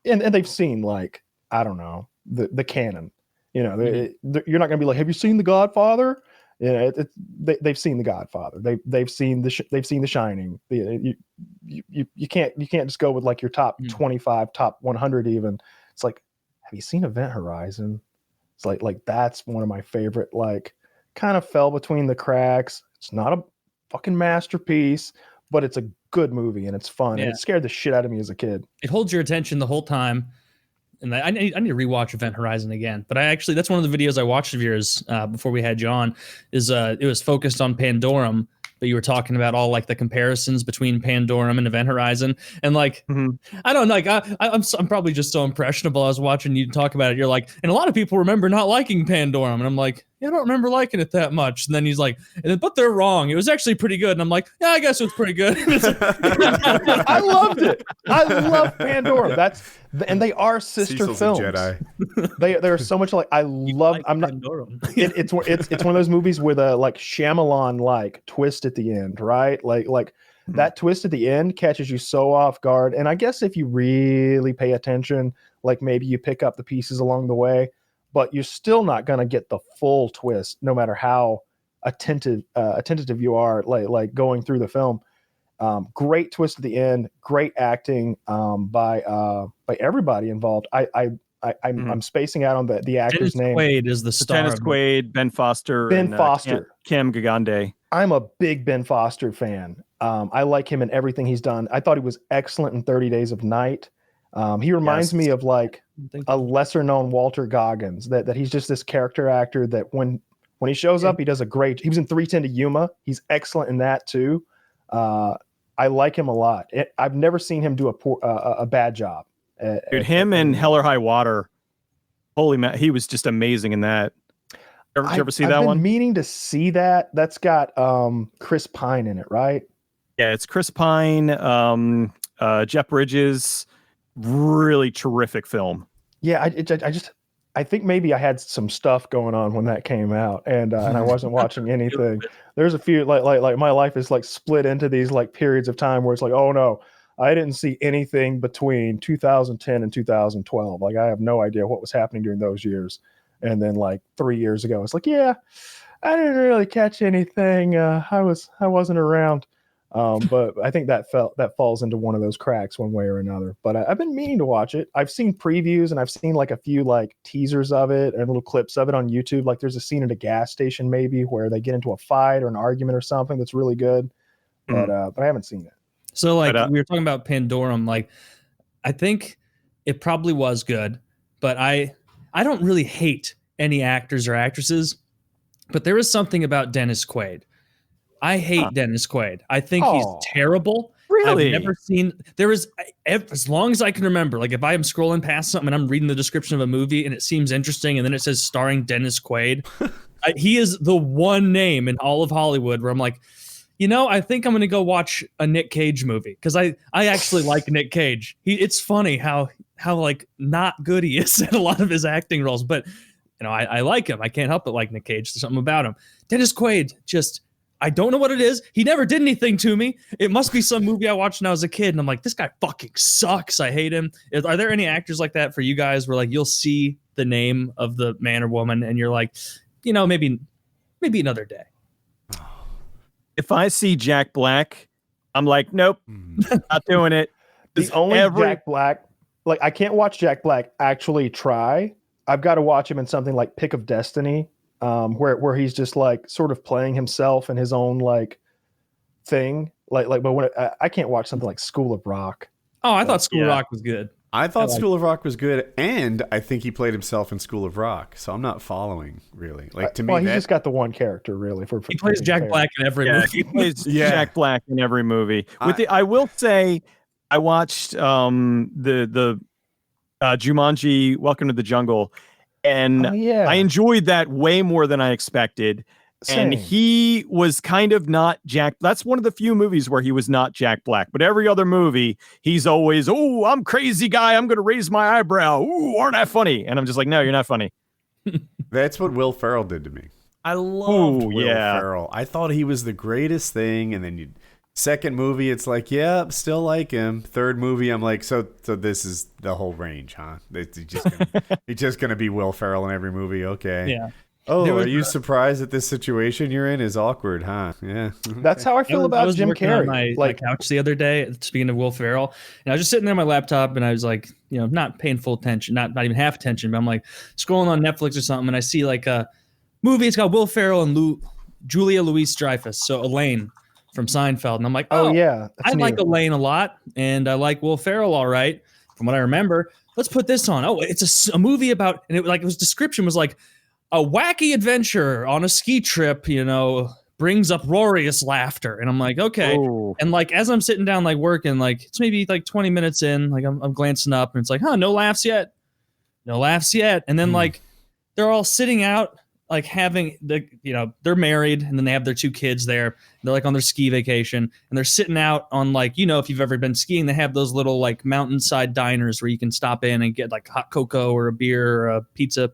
they've seen like, I don't know, the canon, you're not going to be like, have you seen The Godfather? They've seen The Godfather. They've seen The Shining. You can't just go with like your top 25, top 100 even. It's like, have you seen Event Horizon? It's like that's one of my favorite, like kind of fell between the cracks. It's not a fucking masterpiece, but it's a good movie and it's fun. And it scared the shit out of me as a kid. It holds your attention the whole time. And I need to rewatch Event Horizon again. But that's one of the videos I watched of yours before we had you on. It was focused on Pandorum, but you were talking about all like the comparisons between Pandorum and Event Horizon, and like I don't know, like I'm probably just so impressionable. I was watching you talk about it. You're like, and a lot of people remember not liking Pandorum, and I'm like, I don't remember liking it that much. And then he's like, but they're wrong. It was actually pretty good. And I'm like, yeah, I guess it was pretty good. I loved it. I love Pandorum. And they are sister Cecil's films. A Jedi. They're so much like, I love. I'm not. It's one of those movies with a like Shyamalan like twist at the end, right? Like that twist at the end catches you so off guard. And I guess if you really pay attention, like maybe you pick up the pieces along the way. But you're still not going to get the full twist, no matter how attentive you are, like going through the film. Great twist at the end, great acting by everybody involved. I'm spacing out on the actor's name. Quaid is the star. Dennis Quaid, Ben Foster, and Cam Gagande. I'm a big Ben Foster fan. I like him in everything he's done. I thought he was excellent in 30 Days of Night. He reminds me of like a lesser known Walter Goggins, that he's just this character actor that when he shows up, he does he was in 3:10 to Yuma. He's excellent in that too. I like him a lot. I've never seen him do a bad job. Dude, him and Hell or High Water. Holy man, he was just amazing in that. Did you ever see that one? I've been meaning to see that. That's got Chris Pine in it, right? Yeah, it's Chris Pine, Jeff Bridges. Really terrific film. Yeah, I think maybe I had some stuff going on when that came out, and I wasn't watching anything. There's a few like my life is like split into these like periods of time where it's like, oh no, I didn't see anything between 2010 and 2012. Like I have no idea what was happening during those years. And then like 3 years ago, it's like, yeah, I didn't really catch anything. I wasn't around. But I think that falls into one of those cracks one way or another. But I've been meaning to watch it. I've seen previews and I've seen like a few like teasers of it and little clips of it on YouTube. Like there's a scene at a gas station maybe where they get into a fight or an argument or something that's really good. But I haven't seen it. So like we were talking about Pandorum. Like I think it probably was good, but I don't really hate any actors or actresses. But there is something about Dennis Quaid. I hate Dennis Quaid. I think he's terrible. Really? I've never seen. There is, as long as I can remember, like if I am scrolling past something and I'm reading the description of a movie and it seems interesting and then it says starring Dennis Quaid, he is the one name in all of Hollywood where I'm like, I think I'm going to go watch a Nick Cage movie because I actually like Nick Cage. It's funny how like not good he is at a lot of his acting roles, but I like him. I can't help but like Nick Cage. There's something about him. Dennis Quaid just. I don't know what it is. He never did anything to me. It must be some movie I watched when I was a kid, and I'm like, this guy fucking sucks. I hate him. Are there any actors like that for you guys where like you'll see the name of the man or woman and you're like, maybe another day? If I see Jack Black, I'm like, nope, not doing it. The only Jack Black, like I can't watch Jack Black actually try. I've got to watch him in something like Pick of Destiny. Where he's just like sort of playing himself in his own like thing, but when I can't watch something like School of Rock. Oh, I thought School of Rock was good. I thought School of Rock was good, and I think he played himself in School of Rock. So I'm not following really. Like to me, he's just got the one character really. He plays Jack Black in every movie. He plays Jack Black in every movie. I will say, I watched the Jumanji: Welcome to the Jungle. And I enjoyed that way more than I expected. Same. And he was kind of not Jack. That's one of the few movies where he was not Jack Black. But every other movie, he's always, oh, I'm crazy guy. I'm going to raise my eyebrow. Ooh, aren't I funny? And I'm just like, no, you're not funny. That's what Will Ferrell did to me. I loved Will Ferrell. I thought he was the greatest thing. And then second movie, it's like, yeah, still like him. Third movie, I'm like, so this is the whole range, huh? He's just gonna be Will Ferrell in every movie, okay? Yeah. Oh, are you surprised that this situation you're in is awkward, huh? Yeah. That's how I feel about Jim Carrey. On my couch the other day, speaking of Will Ferrell, and I was just sitting there on my laptop, and I was like, not paying full attention, not even half attention, but I'm like scrolling on Netflix or something, and I see like a movie. It's got Will Ferrell and Julia Louis-Dreyfus, so Elaine from Seinfeld, and I'm like, I like Elaine a lot, and I like Will Ferrell all right, from what I remember. Let's put this on. Oh, it's a movie about, and his description was like a wacky adventure on a ski trip, brings uproarious laughter, and I'm like, okay. Ooh. And like as I'm sitting down like working, like it's maybe like 20 minutes in, like I'm glancing up, and it's like, no laughs yet, and then like they're all sitting out. Like having they're married and then they have their two kids there. They're like on their ski vacation and they're sitting out on like, if you've ever been skiing, they have those little like mountainside diners where you can stop in and get like hot cocoa or a beer or a pizza.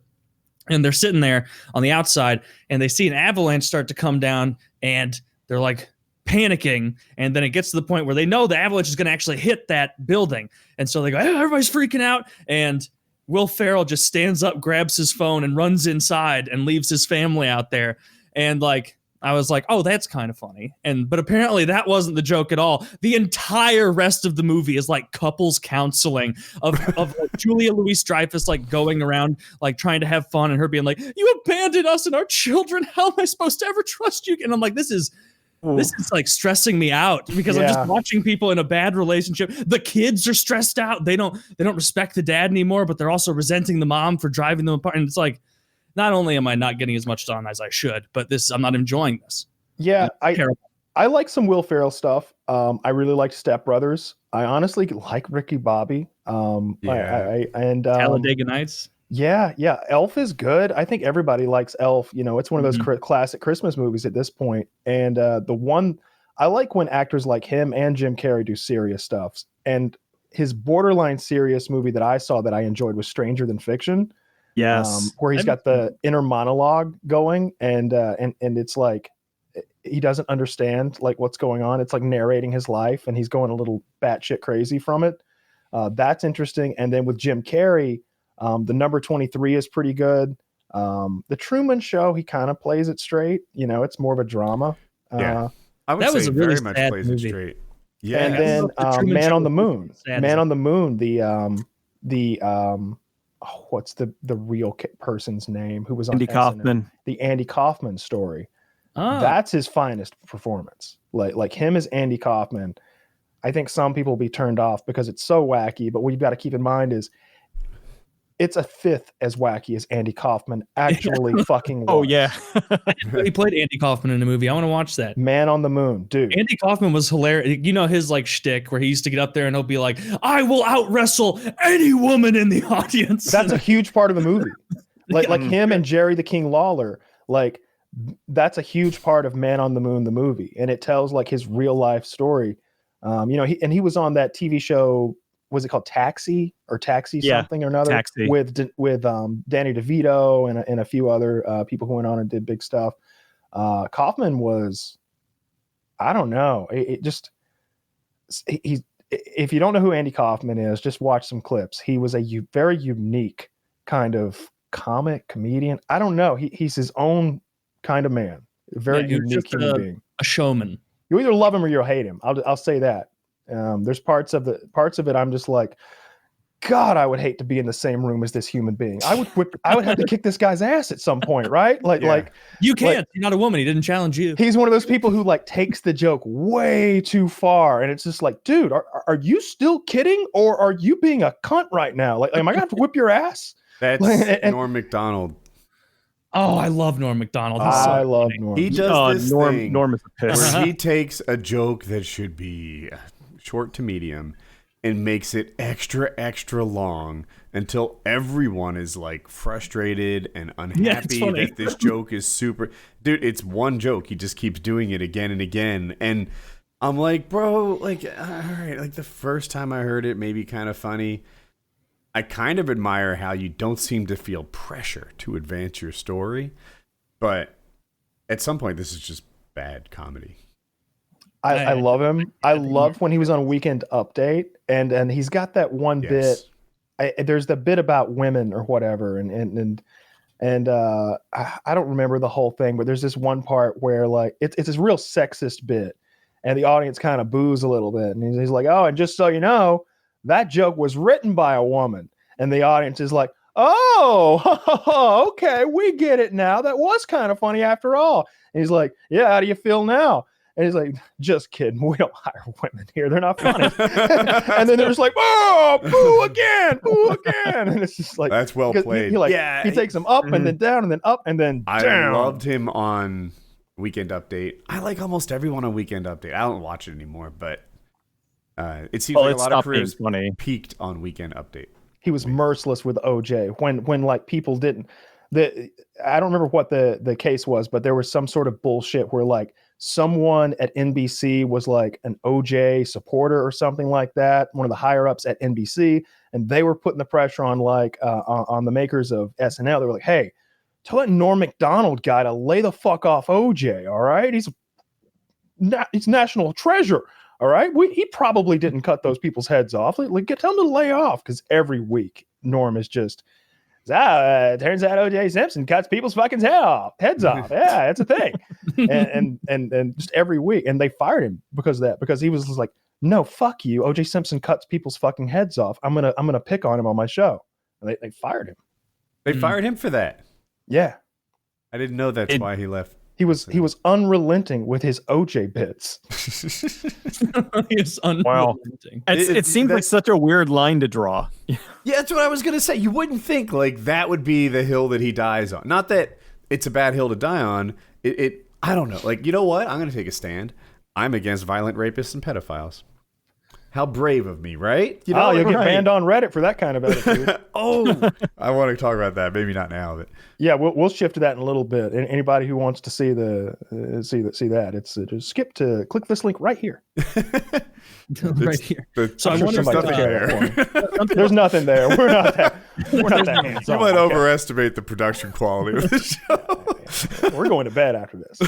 And they're sitting there on the outside and they see an avalanche start to come down and they're like panicking. And then it gets to the point where they know the avalanche is going to actually hit that building. And so they go, everybody's freaking out. And Will Ferrell just stands up, grabs his phone, and runs inside and leaves his family out there. And like I was like, oh, that's kind of funny. But apparently that wasn't the joke at all. The entire rest of the movie is like couples counseling of like Julia Louis-Dreyfus like going around like trying to have fun and her being like, you abandoned us and our children. How am I supposed to ever trust you? And I'm like, this is like stressing me out because I'm just watching people in a bad relationship. The kids are stressed out. They don't respect the dad anymore, but they're also resenting the mom for driving them apart. And it's like, not only am I not getting as much done as I should, but I'm not enjoying this. Yeah, I like some Will Ferrell stuff. I really like Step Brothers. I honestly like Ricky Bobby. Talladega Nights. Yeah. Elf is good. I think everybody likes Elf. You know, it's one of those classic Christmas movies at this point. And the one I like when actors like him and Jim Carrey do serious stuff. And his borderline serious movie that I saw that I enjoyed was Stranger Than Fiction. Yes. Where he's got the inner monologue going and it's like he doesn't understand like what's going on. It's like narrating his life and he's going a little batshit crazy from it. That's interesting. And then with Jim Carrey, the Number 23 is pretty good. The Truman Show, he kind of plays it straight. You know, it's more of a drama. I would that say was a really very much sad plays movie. it straight. Yeah. And then Man on the Moon. Man on the Moon, what's the real person's name who was on Andy SNL? Kaufman. The Andy Kaufman story. Oh. That's his finest performance. Like him as Andy Kaufman. I think some people will be turned off because it's so wacky, but what you've got to keep in mind is it's a fifth as wacky as Andy Kaufman actually fucking was. Oh yeah. He played Andy Kaufman in a movie. I want to watch that. Man on the Moon, dude. Andy Kaufman was hilarious. You know his like shtick where he used to get up there and he'll be like, "I will out wrestle any woman in the audience." That's a huge part of the movie. Like him and Jerry the King Lawler. Like that's a huge part of Man on the Moon, the movie, and it tells like his real life story. You know, he was on that TV show. Was it called Taxi or Taxi something or another? Taxi. With Danny DeVito and a few other people who went on and did big stuff. Kaufman was, I don't know. He's if you don't know who Andy Kaufman is, just watch some clips. He was a very unique kind of comedian. I don't know. He's his own kind of man. Very unique human being. A showman. You either love him or you'll hate him. I'll say that. There's parts of it I'm just like, God, I would hate to be in the same room as this human being. I would have to kick this guy's ass at some point, right? Like you can't. You're not a woman. He didn't challenge you. He's one of those people who like takes the joke way too far, and it's just like, dude, are you still kidding, or are you being a cunt right now? Like, am I gonna have to whip your ass? That's Norm Macdonald. Oh, I love Norm Macdonald. I love Norm. He does this thing Norm is a piss. where he takes a joke that should be short to medium and makes it extra long until everyone is like frustrated and unhappy that this joke is super. Dude, it's one joke. He just keeps doing it again and again. And I'm like, bro, like, all right, like the first time I heard it, maybe kind of funny. I kind of admire how you don't seem to feel pressure to advance your story. But at some point, this is just bad comedy. I love him. I loved when he was on Weekend Update, and he's got that one bit. There's the bit about women or whatever, and I don't remember the whole thing, but there's this one part where like it's this real sexist bit, and the audience kind of boos a little bit, and he's like, "Oh, and just so you know, that joke was written by a woman," and the audience is like, "Oh, okay, we get it now. That was kind of funny after all." And he's like, "Yeah, how do you feel now?" And he's like, "Just kidding. We don't hire women here. They're not funny." And then they're just like, "Oh, boo again. And it's just like, that's well played. He takes them up and then down and then up and then down. I loved him on Weekend Update. I like almost everyone on Weekend Update. I don't watch it anymore, but it seems like a lot of careers peaked on Weekend Update. He was merciless with OJ when like people didn't. I don't remember what the case was, but there was some sort of bullshit where like someone at NBC was like an OJ supporter or something like that, one of the higher ups at NBC, and they were putting the pressure on like on the makers of SNL. They were like, "Hey, tell that Norm Macdonald guy to lay the fuck off OJ. All right, he's national treasure. All right, he probably didn't cut those people's heads off. Like tell him to lay off," because every week Norm is just Turns out O.J. Simpson cuts people's fucking heads off. Yeah, it's a thing. and just every week, and they fired him because of that, because he was just like, no, fuck you. O.J. Simpson cuts people's fucking heads off. I'm gonna pick on him on my show. And they fired him. They fired him for that. Yeah, I didn't know that's why he left. he was unrelenting with his OJ bits. He's Wow. unrelenting. It seems like such a weird line to draw. Yeah, that's what I was gonna say. You wouldn't think like that would be the hill that he dies on. Not that it's a bad hill to die on. I don't know. Like, you know what? I'm gonna take a stand. I'm against violent rapists and pedophiles. How brave of me, right? You know, you'll get banned on Reddit for that kind of attitude. I want to talk about that. Maybe not now, but yeah, we'll shift to that in a little bit. And anybody who wants to see that, it's just click this link right here. Right here. So I wonder if there's nothing there. We're not that hands-on. You might overestimate the production quality of the show. We're going to bed after this.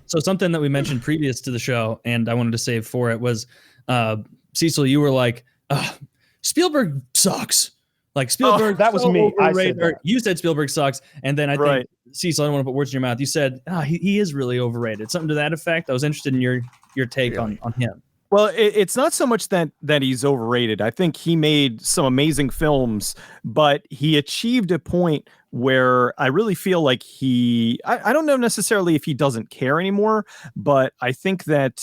So something that we mentioned previous to the show, and I wanted to save for it, was Cecil, you were like, Spielberg sucks. Like, Spielberg. That was me. I said that. You said Spielberg sucks. And then I think, Cecil, I don't want to put words in your mouth. You said, he is really overrated. Something to that effect. I was interested in your take on him. Well, it's not so much that he's overrated. I think he made some amazing films, but he achieved a point where I really feel like I don't know necessarily if he doesn't care anymore, but I think that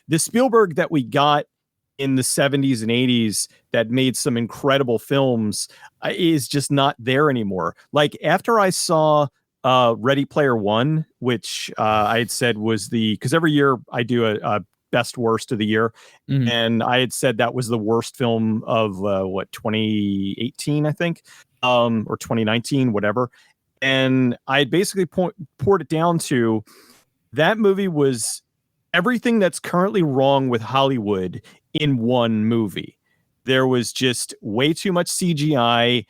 the Spielberg that we got in the 70s and 80s that made some incredible films is just not there anymore. Like, after I saw Ready Player One, which I had said was because every year I do a best worst of the year, and I had said that was the worst film of 2018, I think, or 2019, whatever. And I had basically poured it down to that movie was everything that's currently wrong with Hollywood in one movie. There was just way too much CGI.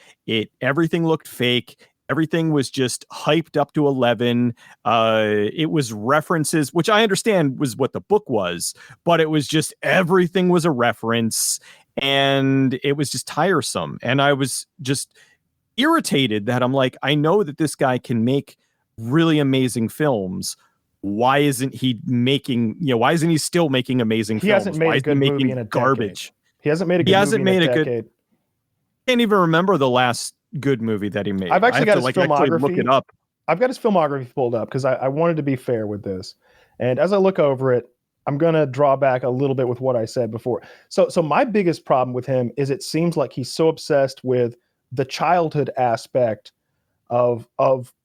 Everything looked fake. Everything was just hyped up to 11. It was references, which I understand was what the book was, but it was just everything was a reference, and it was just tiresome. And I was just irritated that I'm like, I know that this guy can make really amazing films. Why isn't he making? Why isn't he still making amazing films? He hasn't made a good movie in a garbage. Decade. He hasn't made a good movie in a decade. I can't even remember the last good movie that he made. I've actually got his filmography. Actually look it up. I've got his filmography pulled up because I wanted to be fair with this. And as I look over it, I'm going to draw back a little bit with what I said before. So my biggest problem with him is it seems like he's so obsessed with the childhood aspect of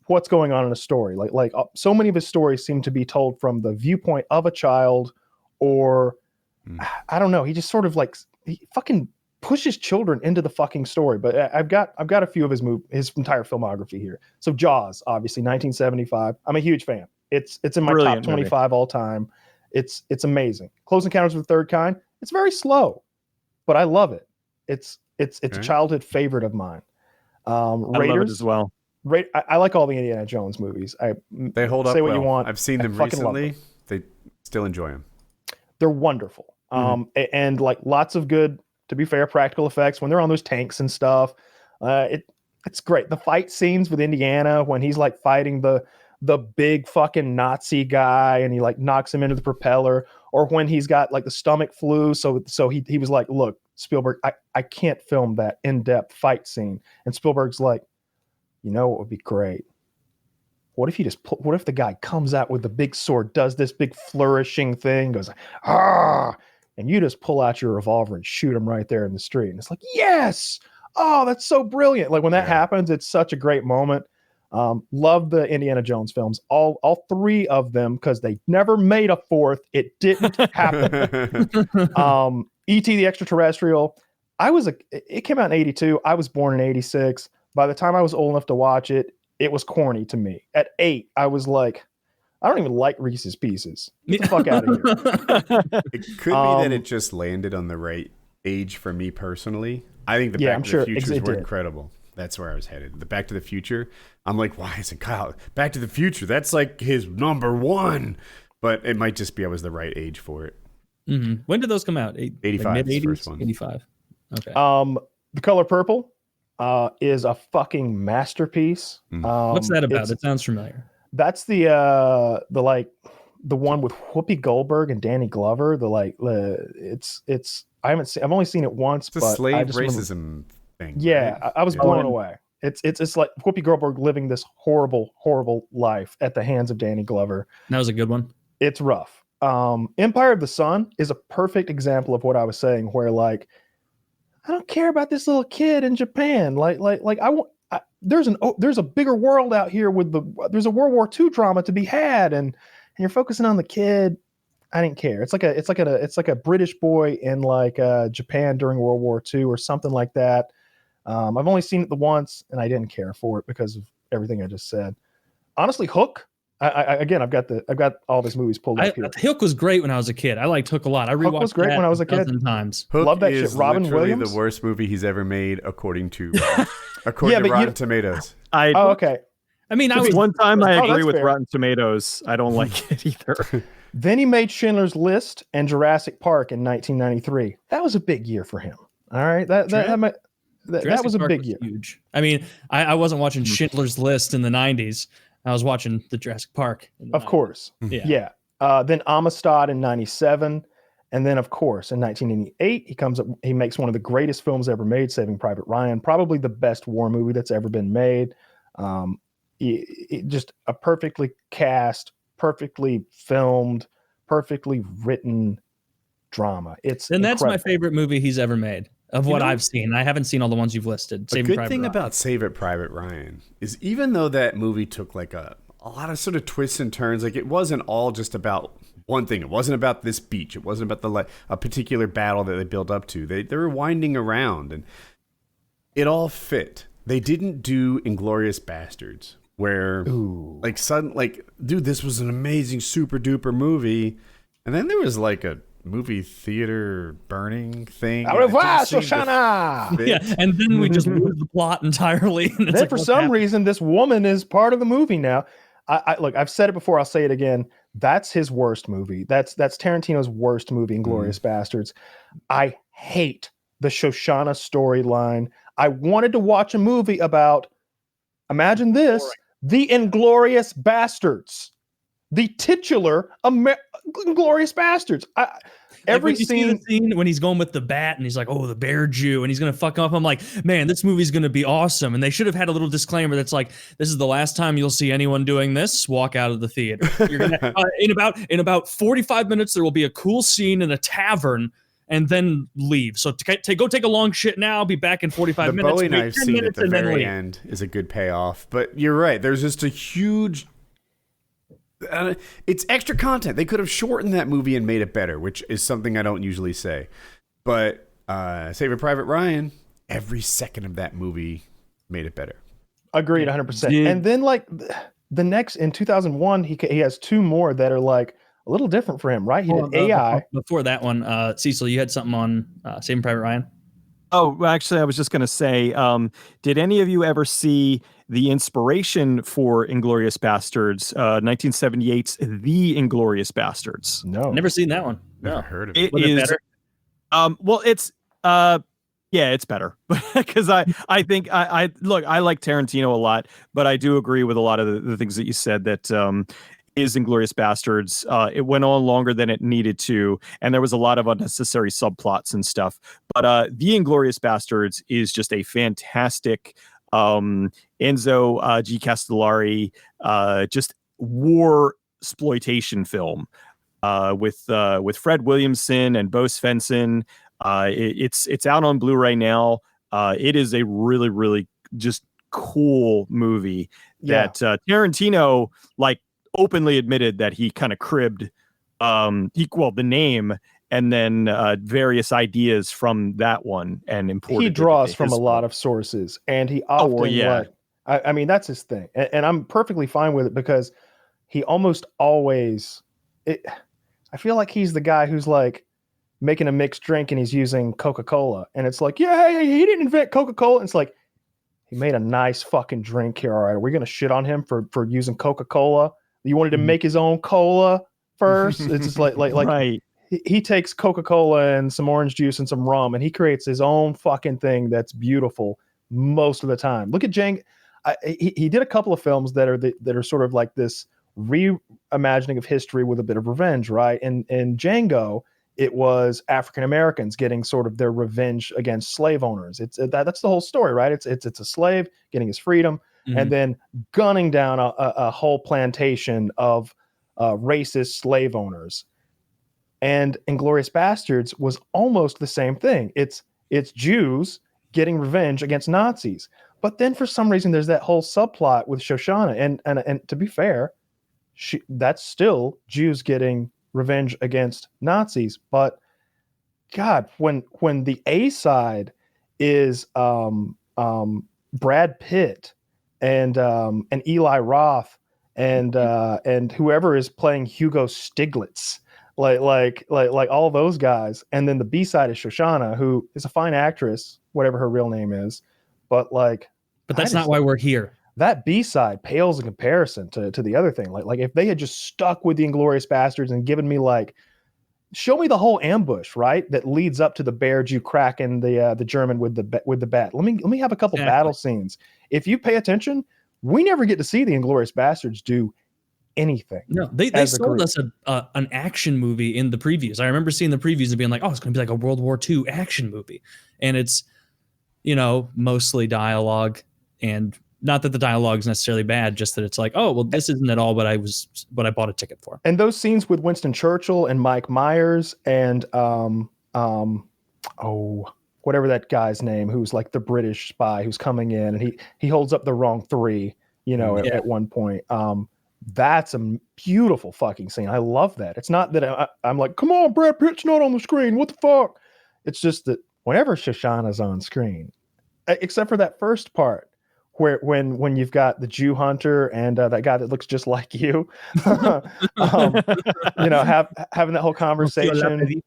what's going on in a story. Like so many of his stories seem to be told from the viewpoint of a child, or I don't know. He just sort of he fucking pushes children into the fucking story. But I've got a few of his entire filmography here. So Jaws, obviously 1975. I'm a huge fan. It's in my top 25 all time. It's amazing. Close Encounters of the Third Kind. It's very slow, but I love it. It's a childhood favorite of mine. Raiders, I love it as well. I like all the Indiana Jones movies. They hold up. Say what well. you want. I've seen them recently. They still enjoy them. They're wonderful. And like lots of good, to be fair, practical effects when they're on those tanks and stuff. It's great. The fight scenes with Indiana when he's like fighting the big fucking Nazi guy and he like knocks him into the propeller, or when he's got like the stomach flu. So he was like, look, Spielberg, I can't film that in-depth fight scene. And Spielberg's like, you know what would be great? What if what if the guy comes out with the big sword, does this big flourishing thing, goes, and you just pull out your revolver and shoot him right there in the street. And it's like, yes! Oh, that's so brilliant. Like when that happens, it's such a great moment. Love the Indiana Jones films, all three of them, because they never made a fourth. It didn't happen. E.T. the Extraterrestrial. It came out in 82. I was born in 86. By the time I was old enough to watch it, it was corny to me. At 8, I was like, I don't even like Reese's Pieces. Get the fuck out of here. It could be that it just landed on the right age for me personally. I think the Back to the Futures were incredible. That's where I was headed. The Back to the Future. I'm like, why isn't Kyle Back to the Future? That's like his number one. But it might just be I was the right age for it. Mm-hmm. When did those come out? 85. Like mid-80s? First one. 85. Okay. The Color Purple. is a fucking masterpiece. What's that about? It sounds familiar. That's the one with Whoopi Goldberg and Danny Glover. I've only seen it once. It's a but slave I just racism thing. Yeah, right? I was blown away. It's like Whoopi Goldberg living this horrible life at the hands of Danny Glover. That was a good one. It's rough. Empire of the Sun is a perfect example of what I was saying, where like I don't care about this little kid in Japan. There's a bigger world out here there's a World War II drama to be had, and you're focusing on the kid. I didn't care. It's like a British boy in like Japan during World War II or something like that. I've only seen it the once, and I didn't care for it because of everything I just said. Honestly, Hook. I've got all these movies pulled up here. Hook was great when I was a kid. I liked Hook a lot. I rewatched Hook was great when I was a kid. Times. Hook Love that is shit. Robin literally Williams? the worst movie he's ever made, according to Rotten Tomatoes. Okay. I mean, one time I agree that's with fair. Rotten Tomatoes. I don't like it either. Then he made Schindler's List and Jurassic Park in 1993. That was a big year for him. All right, that was a Park big year. Huge. I mean, I wasn't watching Schindler's List in the 90s. I was watching the Jurassic Park. Of course. Yeah. Then Amistad in 97. And then, of course, in 1988, he makes one of the greatest films ever made, Saving Private Ryan, probably the best war movie that's ever been made. Just a perfectly cast, perfectly filmed, perfectly written drama. That's my favorite movie he's ever made. Of what I've seen. I haven't seen all the ones you've listed. The good thing about Saving Private Ryan is even though that movie took like a lot of sort of twists and turns, like it wasn't all just about one thing. It wasn't about this beach. It wasn't about a particular battle that they built up to. They were winding around and it all fit. They didn't do Inglourious Bastards where dude, this was an amazing super duper movie. And then there was like a movie theater burning thing. Au revoir, Shoshana! Yeah, and then we just lose the plot entirely. And then for some reason, this woman is part of the movie now. Look, I've said it before. I'll say it again. That's his worst movie. That's Tarantino's worst movie, Inglourious Bastards. I hate the Shoshana storyline. I wanted to watch a movie about, imagine this, the Inglourious Bastards. The titular Inglourious Bastards. Every scene when he's going with the bat and he's like, "Oh, the bear Jew," and he's gonna fuck up. I'm like, man, this movie's gonna be awesome. And they should have had a little disclaimer that's like, "This is the last time you'll see anyone doing this. Walk out of the theater." You're gonna in about 45 minutes there will be a cool scene in a tavern. And then leave. So go take a long shit now. Be back in 45 minutes. The Bowie knife scene at the very end is a good payoff. But you're right. There's just a huge. It's extra content. They could have shortened that movie and made it better, which is something I don't usually say. But Saving Private Ryan, every second of that movie made it better. Agreed, 100%. And then like the next in 2001, he has two more that are like a little different for him, right? He did AI. Before that one, Cecil, you had something on Saving Private Ryan? Oh, actually, I was just going to say, did any of you ever see the inspiration for Inglourious Bastards, 1978's The Inglourious Bastards? No. Never seen that one. Never heard of it. It is better? Well, it's yeah, it's better because I think I like Tarantino a lot, but I do agree with a lot of the things that you said that is Inglourious Bastards. It went on longer than it needed to, and there was a lot of unnecessary subplots and stuff. But The Inglourious Bastards is just a fantastic Enzo G. Castellari just war exploitation film with Fred Williamson and Bo Svensson. It's out on Blu-ray now. It is a really, really just cool movie that Tarantino openly admitted that he kind of cribbed the name and then various ideas from that one and imported. He draws from a lot of sources, and he often I mean that's his thing, and I'm perfectly fine with it because he almost always. I feel like he's the guy who's like making a mixed drink and he's using Coca-Cola, and it's like, yeah, he didn't invent Coca-Cola. And it's like he made a nice fucking drink here. All right, are we gonna shit on him for using Coca-Cola? You wanted to make his own cola first. It's just like right. He takes Coca-Cola and some orange juice and some rum, and he creates his own fucking thing that's beautiful. most of the time. Look at Django. He did a couple of films that are sort of like this reimagining of history with a bit of revenge, right? And in Django, it was African Americans getting sort of their revenge against slave owners. That's the whole story, right? It's a slave getting his freedom and then gunning down a whole plantation of racist slave owners. And Inglourious Bastards was almost the same thing. It's Jews getting revenge against Nazis. But then for some reason there's that whole subplot with Shoshana, and to be fair, that's still Jews getting revenge against Nazis. But God, when the A side is Brad Pitt and Eli Roth and whoever is playing Hugo Stiglitz, like all those guys, and then the B side is Shoshana, who is a fine actress, whatever her real name is, but that's not why we're here. That B side pales in comparison to the other thing. Like if they had just stuck with the Inglourious Bastards and given me show me the whole ambush, right, that leads up to the bear Jew cracking the German with the bat. Let me have a couple battle scenes. If you pay attention, we never get to see the Inglourious Bastards do anything. No, they sold us an action movie in the previews. I remember seeing the previews and being like, oh, it's going to be like a World War II action movie, and it's mostly dialogue, and not that the dialogue is necessarily bad, just that it's like, oh, well, this isn't at all what I bought a ticket for. And those scenes with Winston Churchill and Mike Myers and whatever that guy's name, who's like the British spy who's coming in, and he holds up the wrong three, at one point. That's a beautiful fucking scene. I love that. It's not that I'm like, come on, Brad Pitt's not on the screen. What the fuck? It's just that whenever Shoshana's on screen, except for that first part, when you've got the Jew hunter and that guy that looks just like you, having that whole conversation.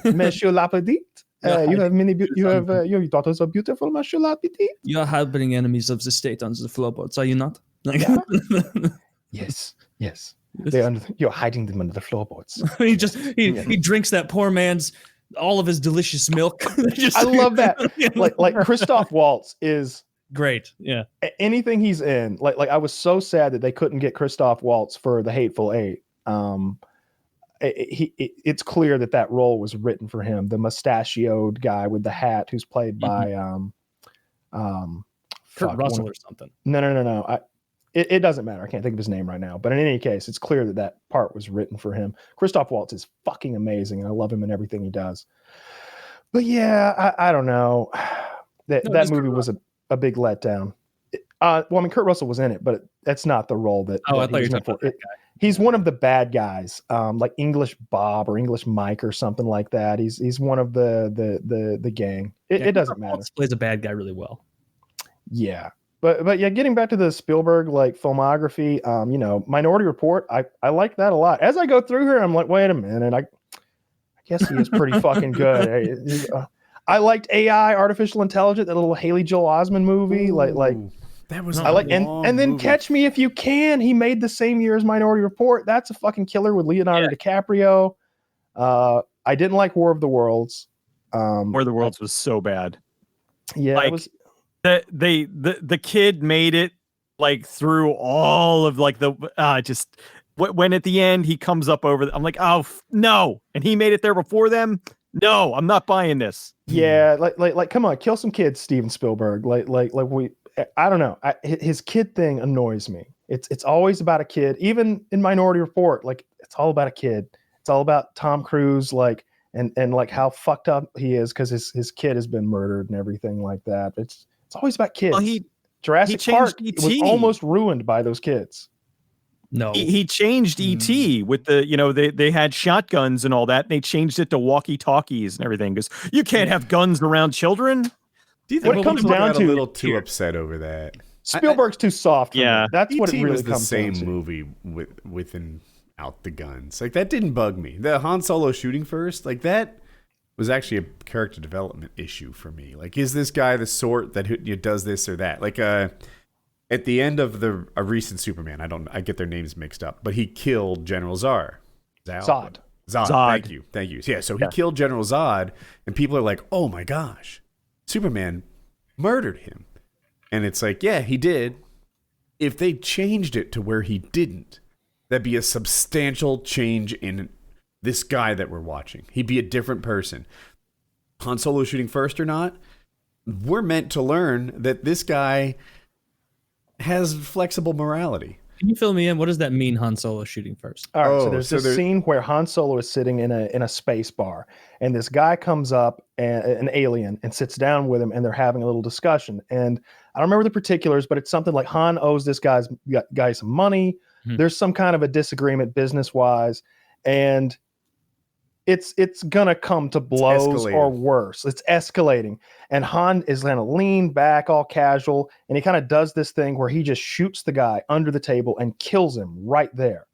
Monsieur Lapidite, your daughters are beautiful, Monsieur Lapidite. You're harboring enemies of the state on the floorboards, are you not? Yes. You're hiding them under the floorboards. he drinks that poor man's all of his delicious milk. I love that. Like Christoph Waltz is great. Yeah. Anything he's in, like I was so sad that they couldn't get Christoph Waltz for The Hateful Eight. It's clear that role was written for him. The mustachioed guy with the hat, who's played by Kurt Russell or something. No. It doesn't matter. I can't think of his name right now. But in any case, it's clear that part was written for him. Christoph Waltz is fucking amazing, and I love him in everything he does. But yeah, I don't know. That movie was a big letdown. Kurt Russell was in it, but that's not the role that. Oh, I thought you were talking about that guy. He's one of the bad guys, like English Bob or English Mike or something like that. He's one of the gang. It doesn't matter. Waltz plays a bad guy really well. Yeah. But yeah, getting back to the Spielberg filmography, Minority Report, I like that a lot. As I go through here, I'm like, wait a minute, I guess he is pretty fucking good. I liked AI, Artificial Intelligence, that little Haley Joel Osment movie. Ooh, that was and then Catch Me If You Can. He made the same year as Minority Report. That's a fucking killer with Leonardo DiCaprio. I didn't like War of the Worlds. War of the Worlds was so bad. Yeah, it was. The kid made it through all of when at the end he comes up over I'm like, oh no, and he made it there before them. No, I'm not buying this. Yeah, like come on, kill some kids, Steven Spielberg. I don't know. His kid thing annoys me. It's always about a kid. Even in Minority Report, it's all about a kid. It's all about Tom Cruise, and how fucked up he is because his kid has been murdered and everything like that. It's always about kids. Well, Jurassic Park was almost ruined by those kids. No, he changed ET with the they had shotguns and all that. And they changed it to walkie-talkies and everything because you can't have guns around children. Do you think what it comes down to a little too upset over that? Spielberg's too soft. Yeah, that's what it really was the comes same down to. movie within out the guns. That didn't bug me. The Han Solo shooting first, that was actually a character development issue for me. Is this guy the sort that does this or that? At the end of a recent Superman, I get their names mixed up, but he killed General Zod. Thank you. Yeah, so he killed General Zod, and people are like, "Oh my gosh, Superman murdered him." And it's like, yeah, he did. If they changed it to where he didn't, that'd be a substantial change in this guy that we're watching. He'd be a different person. Han Solo shooting first or not, we're meant to learn that this guy has flexible morality. Can you fill me in? What does that mean, Han Solo shooting first? All right, so there's this scene where Han Solo is sitting in a space bar, and this guy comes up, an alien, and sits down with him, and they're having a little discussion. And I don't remember the particulars, but it's something like Han owes this guy some money. There's some kind of a disagreement business-wise, and it's gonna come to blows or worse. It's escalating, and Han is gonna lean back all casual, and he kind of does this thing where he just shoots the guy under the table and kills him right there,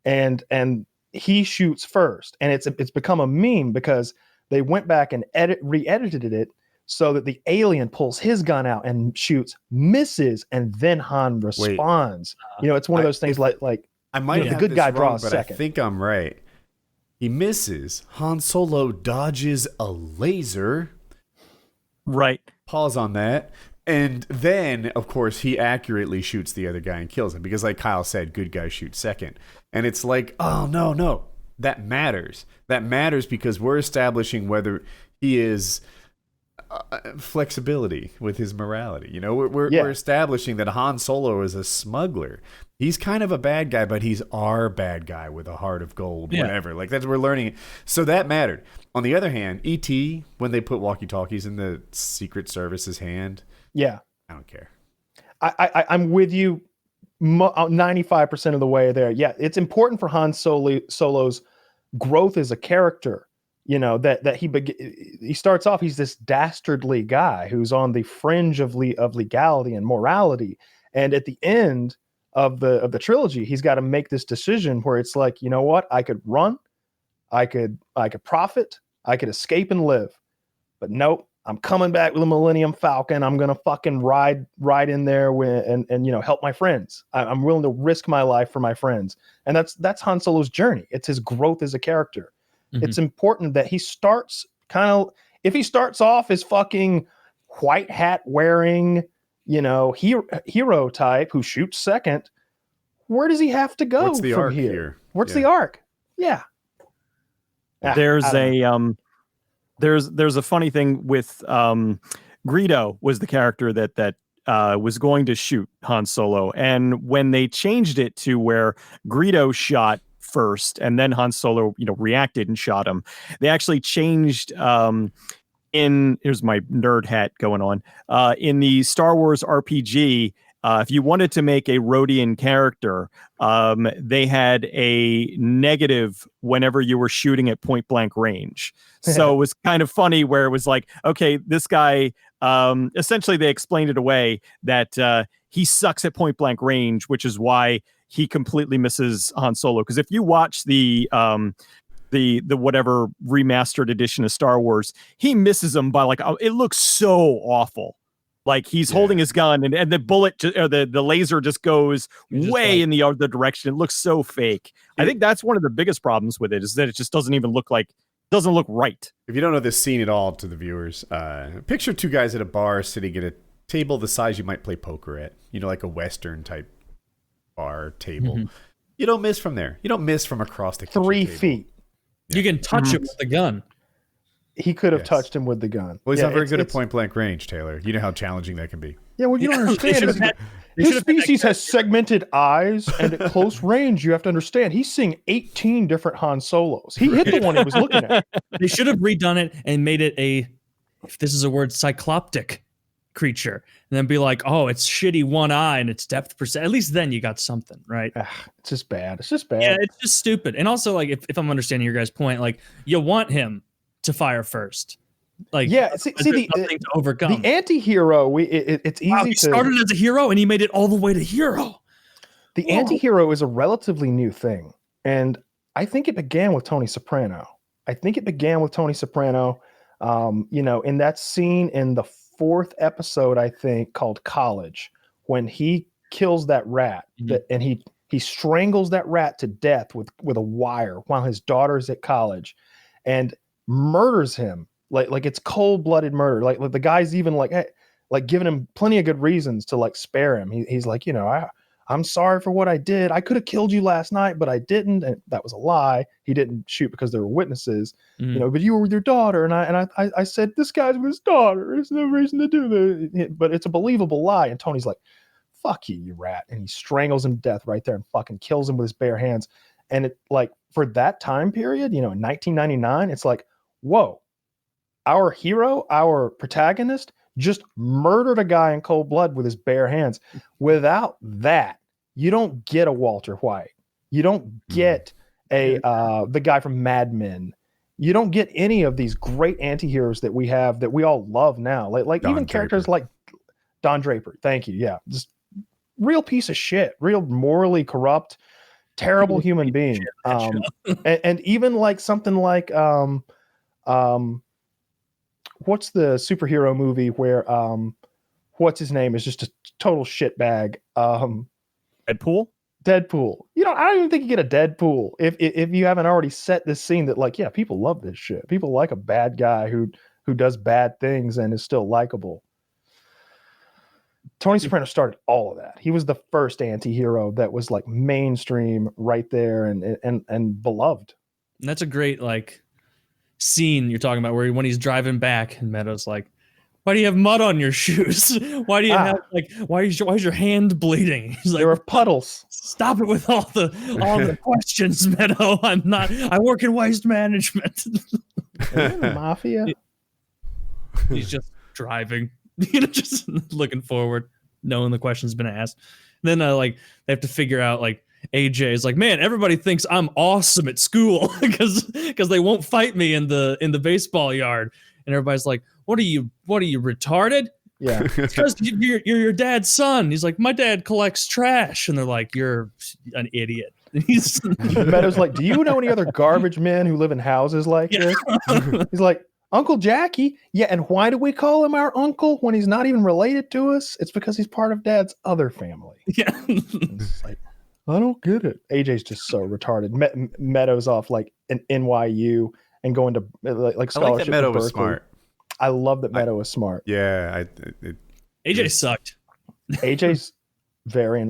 and he shoots first, and it's become a meme because they went back and re-edited it so that the alien pulls his gun out and shoots, misses, and then Han responds. It's one of those things like I might have the good guy this wrong, draws but second. I think I'm right. He misses. Han Solo dodges a laser. Right. Pause on that. And then, of course, he accurately shoots the other guy and kills him. Because like Kyle said, good guys shoot second. And it's like, oh, no. That matters. That matters because we're establishing whether he is flexibility with his morality. We're establishing that Han Solo is a smuggler. He's kind of a bad guy, but he's our bad guy with a heart of gold, whatever. Like that's what we're learning. So that mattered. On the other hand, E.T., when they put walkie-talkies in the Secret Service's hand, I don't care. I'm with you 95% of the way there. Yeah, it's important for Han Solo's growth as a character. That he starts off, he's this dastardly guy who's on the fringe of legality and morality, and at the end of the trilogy, he's got to make this decision where it's like, you know what, I could run, I could profit, I could escape and live, but nope, I'm coming back with a Millennium Falcon. I'm gonna fucking ride in there and help my friends. I'm willing to risk my life for my friends, and that's Han Solo's journey. It's his growth as a character. It's important that he starts if he starts off as fucking white hat wearing, hero type who shoots second, where does he have to go What's the from arc here? What's the arc? Yeah. There's a funny thing with Greedo was the character that was going to shoot Han Solo, and when they changed it to where Greedo shot first and then Han Solo reacted and shot him, they actually changed here's my nerd hat going on in the Star Wars RPG. If you wanted to make a Rhodian character, they had a negative whenever you were shooting at point blank range. So it was kind of funny where it was like, okay, this guy, essentially they explained it away that he sucks at point blank range, which is why he completely misses Han Solo. Because if you watch the whatever remastered edition of Star Wars, he misses him by it looks so awful. Like he's holding his gun and the bullet or the laser just goes way in the other direction. It looks so fake. I think that's one of the biggest problems with it is that it just doesn't look right. If you don't know this scene at all, to the viewers, picture two guys at a bar sitting at a table the size you might play poker at. Like a Western type bar table. You don't miss from there. You don't miss from across the 3 table. feet. You can touch it with the gun. He could have touched him with the gun. Well, he's not very good at point blank range, Taylor. You know how challenging that can be. Yeah, well, you don't understand. His species has segmented eyes, and at close range, you have to understand, he's seeing 18 different Han Solos. He hit the one he was looking at. They should have redone it and made it if this is a word, cycloptic creature, and then be like, oh, it's shitty one eye and it's depth percent. At least then you got something, right? It's just bad. Yeah, it's just stupid. And also, if I'm understanding your guys' point, you want him to fire first. See the nothing to overcome. The anti-hero, it's easy he started as a hero and he made it all the way to hero. The anti-hero is a relatively new thing, and I think it began with Tony Soprano. In that scene in the 4th episode, I think, called College, when he kills that rat and he strangles that rat to death with a wire while his daughter's at college and murders him like it's cold-blooded murder. Like the guy's even like, hey, like giving him plenty of good reasons to like spare him. He's like, I'm sorry for what I did. I could have killed you last night, but I didn't. And that was a lie. He didn't shoot because there were witnesses, but you were with your daughter. And I said, this guy's with his daughter. There's no reason to do this. But it's a believable lie. And Tony's like, fuck you, you rat. And he strangles him to death right there and fucking kills him with his bare hands. And it, like, for that time period, in 1999, it's like, whoa, our hero, our protagonist just murdered a guy in cold blood with his bare hands. Without that, you don't get a Walter White. You don't get the guy from Mad Men. You don't get any of these great anti-heroes that we have that we all love now. Like Don even Draper. Characters like Don Draper. Thank you. Yeah. Just real piece of shit, real morally corrupt, terrible human being. And even like something like what's the superhero movie where what's his name is just a total shitbag? Deadpool. I don't even think you get a Deadpool if you haven't already set this scene that like, yeah, people love this shit. People like a bad guy who does bad things and is still likable. Tony Soprano started all of that. He was the first anti-hero that was like mainstream right there and beloved. And that's a great like scene you're talking about where when he's driving back and Meadow's like, why do you have mud on your shoes? Why do you have like why is your hand bleeding? He's like, there were puddles. Stop it with all the questions, Meadow. I work in waste management. The mafia. He's just driving, just looking forward, knowing the question's been asked. And then like they have to figure out like AJ is like, man, everybody thinks I'm awesome at school because they won't fight me in the baseball yard. And everybody's like, what are you retarded? Yeah. It's because you're your dad's son. He's like, my dad collects trash. And they're like, you're an idiot. Meadow's like, do you know any other garbage men who live in houses like this? He's like, Uncle Jackie. Yeah, and why do we call him our uncle when he's not even related to us? It's because he's part of Dad's other family. Yeah. It's like, I don't get it. AJ's just so retarded. Meadows off like an NYU and going to like scholarship. I like that Meadow to was Berkeley. smart. I love that Meadow was smart. Yeah, AJ sucked. AJ's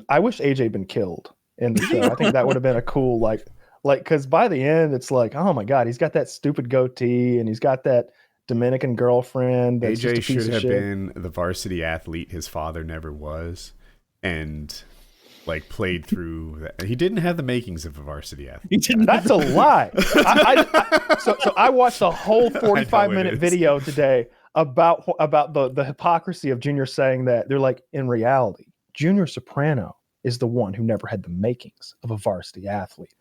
I wish AJ had been killed in the show. I think that would have been a cool like because by the end it's like, oh my god, he's got that stupid goatee and he's got that Dominican girlfriend. That's AJ just a piece should of have shit. been the varsity athlete his father never was, and like played through that. He didn't have the makings of a varsity athlete. He didn't. That's a lie. So I watched a whole 45-minute video today about the hypocrisy of Junior saying that. They're like, in reality, Junior Soprano is the one who never had the makings of a varsity athlete.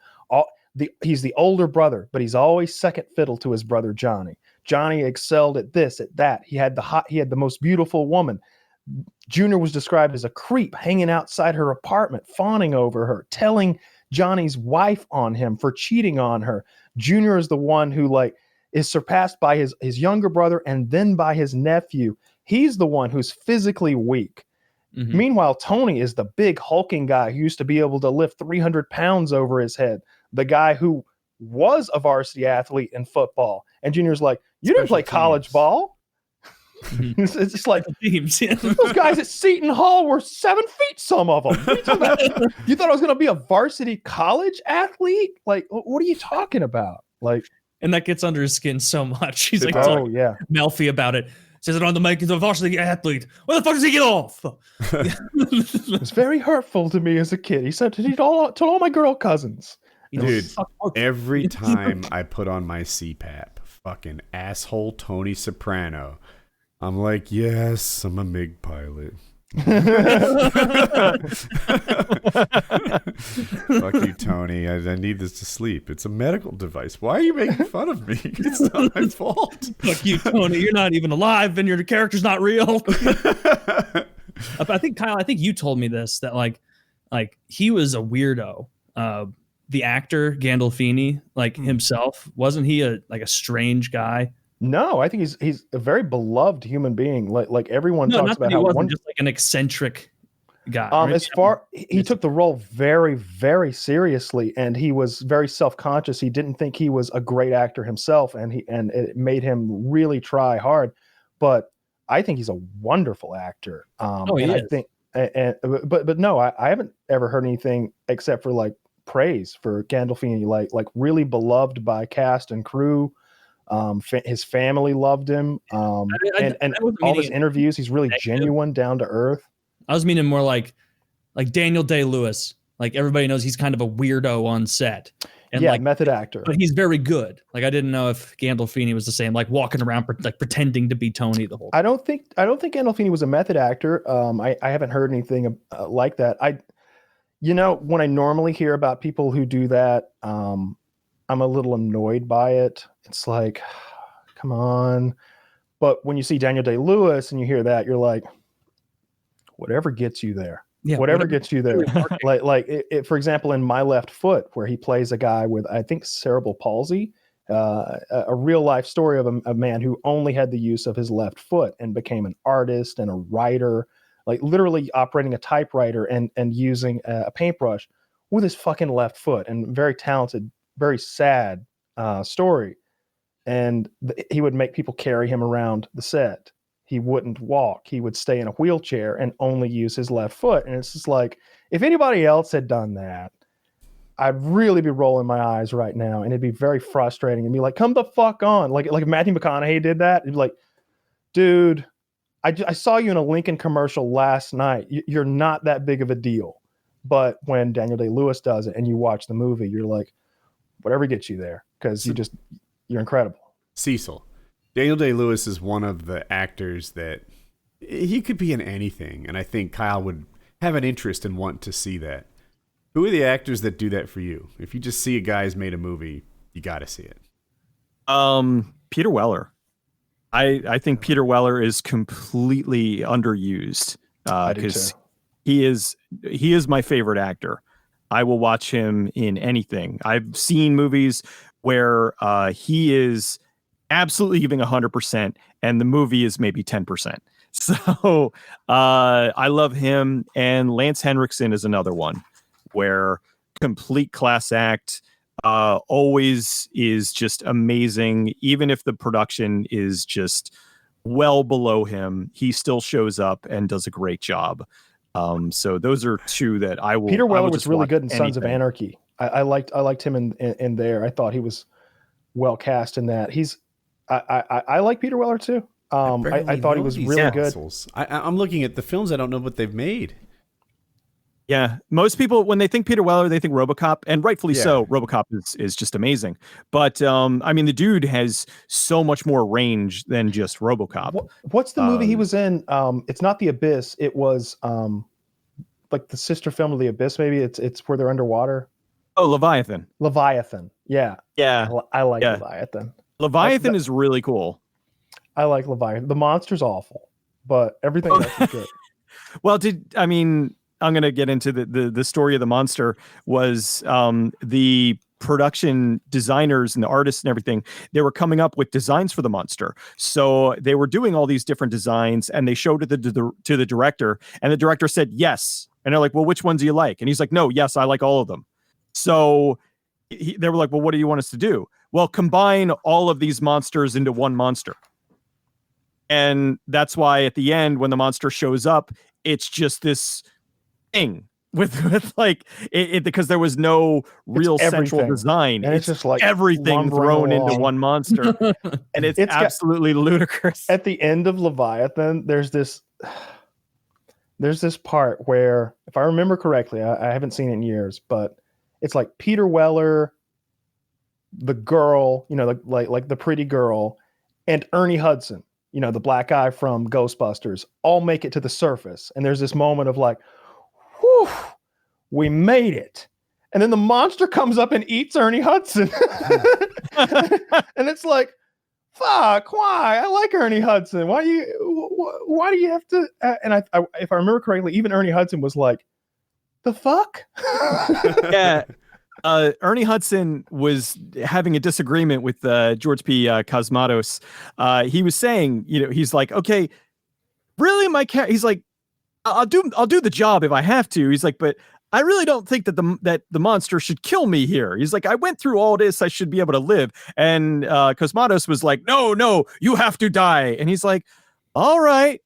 He's the older brother, but he's always second fiddle to his brother Johnny. Johnny excelled at this, at that. He had the most beautiful woman. Junior was described as a creep hanging outside her apartment, fawning over her, telling Johnny's wife on him for cheating on her. Junior is the one who like is surpassed by his younger brother and then by his nephew. He's the one who's physically weak. Mm-hmm. Meanwhile, Tony is the big hulking guy who used to be able to lift 300 pounds over his head. The guy who was a varsity athlete in football. And Junior's like, you didn't play college ball. Mm-hmm. It's just like teams, yeah. Those guys at Seton Hall were 7 feet, some of them. You thought I was going to be a varsity college athlete? Like, what are you talking about? Like, and that gets under his skin so much. He's like, oh yeah, Melfi about it. Says it on the makings of a varsity athlete. Where the fuck does he get off? It's very hurtful to me as a kid. He said to all my girl cousins. Dude, every time I put on my CPAP, fucking asshole Tony Soprano, I'm like, yes, I'm a MiG pilot. Fuck you, Tony. I need this to sleep. It's a medical device. Why are you making fun of me? It's not my fault. Fuck you, Tony. You're not even alive and your character's not real. I think, Kyle, you told me this, that like he was a weirdo. The actor Gandolfini, like himself, wasn't he a strange guy? No, I think he's a very beloved human being. Like everyone talks about how wasn't just like an eccentric guy. He took the role very, very seriously, and he was very self-conscious. He didn't think he was a great actor himself, and it made him really try hard. But I think he's a wonderful actor. He and I is. think, but no, I haven't ever heard anything except for like praise for Gandolfini, like really beloved by cast and crew. His family loved him. And all his interviews, he's really genuine, down to earth. I was meaning more like Daniel Day-Lewis. Like everybody knows he's kind of a weirdo on set. And yeah, like method actor. But he's very good. Like I didn't know if Gandolfini was the same, like walking around like pretending to be Tony the whole time. I don't think Gandolfini was a method actor. I haven't heard anything like that. When I normally hear about people who do that, I'm a little annoyed by it. It's like, come on. But when you see Daniel Day-Lewis and you hear that, you're like, whatever gets you there. Yeah, whatever gets you there. For example, in My Left Foot, where he plays a guy with, I think, cerebral palsy, a real life story of a man who only had the use of his left foot and became an artist and a writer, like literally operating a typewriter and using a paintbrush with his fucking left foot, and very talented, very sad story. And he would make people carry him around the set. He wouldn't walk. He would stay in a wheelchair and only use his left foot. And it's just like, if anybody else had done that, I'd really be rolling my eyes right now. And it'd be very frustrating and be like, come the fuck on. Like if Matthew McConaughey did that, it'd be like, dude, I saw you in a Lincoln commercial last night. You're not that big of a deal. But when Daniel Day-Lewis does it and you watch the movie, you're like, whatever gets you there, because you're incredible. Cecil. Daniel Day-Lewis is one of the actors that he could be in anything, and I think Kyle would have an interest in wanting to see that. Who are the actors that do that for you? If you just see a guy who's made a movie, you got to see it. Peter Weller. I think Peter Weller is completely underused because he is my favorite actor. I will watch him in anything. I've seen movies where he is absolutely giving 100% and the movie is maybe 10%. So I love him. And Lance Henriksen is another one where complete class act, always is just amazing. Even if the production is just well below him, he still shows up and does a great job. So those are two that I will. Peter Weller was really good in Sons of Anarchy. I liked him in there. I thought he was well cast in that. I like Peter Weller too. I thought he was really good. I'm looking at the films. I don't know what they've made. Yeah, most people, when they think Peter Weller, they think RoboCop, and rightfully so. RoboCop is just amazing. But I mean, the dude has so much more range than just RoboCop. What's the movie he was in? It's not The Abyss. It was like the sister film of The Abyss. Maybe it's where they're underwater. Oh, Leviathan. Leviathan. Yeah. Yeah. I like Leviathan. Leviathan is really cool. I like Leviathan. The monster's awful, but everything else is good. Well, I'm going to get into the story of the monster. Was the production designers and the artists and everything, they were coming up with designs for the monster. So they were doing all these different designs and they showed it to the director, and the director said yes. And they're like, well, which ones do you like? And he's like, no, yes, I like all of them. So they were like, well, what do you want us to do? Well, combine all of these monsters into one monster. And that's why at the end, when the monster shows up, it's just this thing with like it because there was no real central design. And it's just like everything thrown into one monster. And it's absolutely ludicrous. At the end of Leviathan, there's this part where, if I remember correctly, I haven't seen it in years, but it's like Peter Weller, the girl, like the pretty girl, and Ernie Hudson, the black guy from Ghostbusters, all make it to the surface. And there's this moment of like, whew, we made it. And then the monster comes up and eats Ernie Hudson. And it's like, fuck, why? I like Ernie Hudson. Why do you have to? And if I remember correctly, even Ernie Hudson was like, the fuck? Yeah. Ernie Hudson was having a disagreement with George P. Cosmatos. He was saying, he's like, okay, really, he's like, I'll do the job if I have to. He's like, but I really don't think that the monster should kill me here. He's like, I went through all this. I should be able to live. And Cosmatos was like, no, you have to die. And he's like, All right.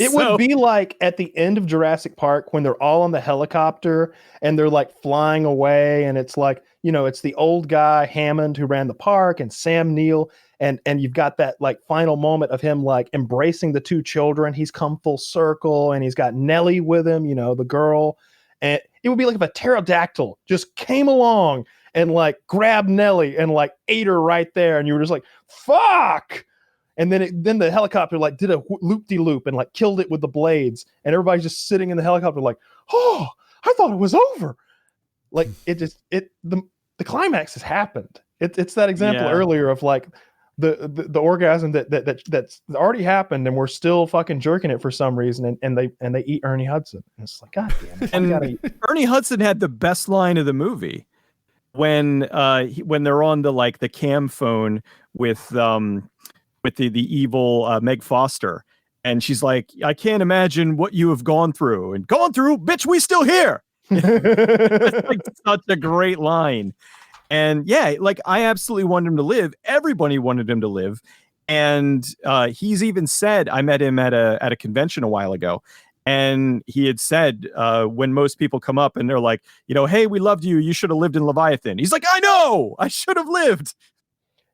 It would be like at the end of Jurassic Park when they're all on the helicopter and they're like flying away, and it's like, you know, it's the old guy Hammond who ran the park and Sam Neill, and you've got that like final moment of him like embracing the two children. He's come full circle and he's got Nellie with him, you know, the girl. And it would be like if a pterodactyl just came along and like grabbed Nellie and like ate her right there, and you were just like, fuck. And then the helicopter like did a loop-de-loop and like killed it with the blades, and everybody's just sitting in the helicopter like, oh, I thought it was over. Like the climax has happened. It's that example earlier of like the orgasm that's already happened, and we're still fucking jerking it for some reason, and they eat Ernie Hudson. And it's like, God damn it! And Ernie Hudson had the best line of the movie when they're on the cam phone with the evil Meg Foster, and she's like, I can't imagine what you have gone through, bitch, we still here. It's like such a great line. And yeah, like I absolutely wanted him to live. Everybody wanted him to live. And he's even said, I met him at a convention a while ago, and he had said, when most people come up and they're like, you know, hey, we loved you, you should have lived in Leviathan. He's like, I know, I should have lived.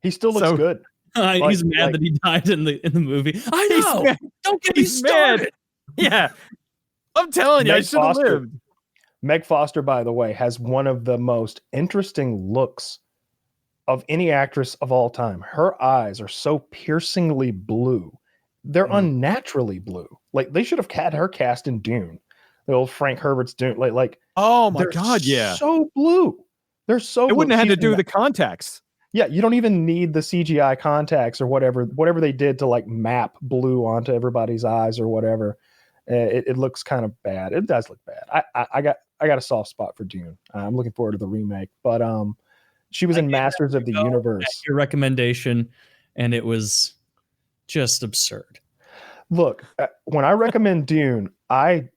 He still looks good. He's mad that he died in the movie. I know. Don't get me started. Yeah, I'm telling you, I should have lived. Meg Foster, by the way, has one of the most interesting looks of any actress of all time. Her eyes are so piercingly blue. They're unnaturally blue. Like they should have had her cast in Dune, the old Frank Herbert's Dune. Like oh my god, yeah, so blue. They're so. It wouldn't have had to do the contacts. Yeah, you don't even need the CGI contacts or whatever they did to like map blue onto everybody's eyes or whatever. It looks kind of bad. It does look bad. I got a soft spot for Dune. I'm looking forward to the remake. But she was in Masters of the Universe. Your recommendation, and it was just absurd. Look, when I recommend Dune, I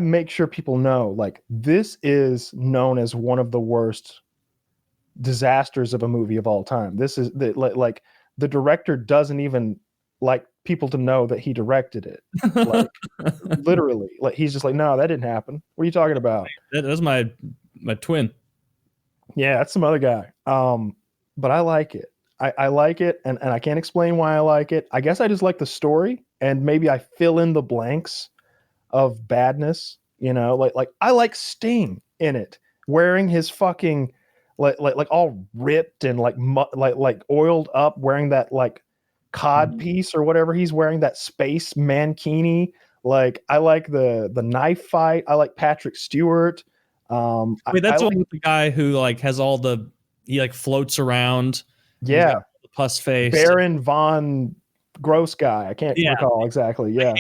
make sure people know like this is known as one of the worst disasters of a movie of all time. This is like the director doesn't even like people to know that he directed it. Like literally, like he's just like, no, that didn't happen. What are you talking about? That was my twin. Yeah, that's some other guy. But I like it. I like it, and I can't explain why I like it. I guess I just like the story, and maybe I fill in the blanks of badness. You know, like I like Sting in it, wearing his fucking like all ripped and like oiled up, wearing that like cod piece or whatever he's wearing, that space mankini. Like I like the knife fight. I like Patrick Stewart. Wait, that's one with the guy who like has all he like floats around. Yeah, the pus face. Baron von Gross guy. I can't recall exactly. Yeah.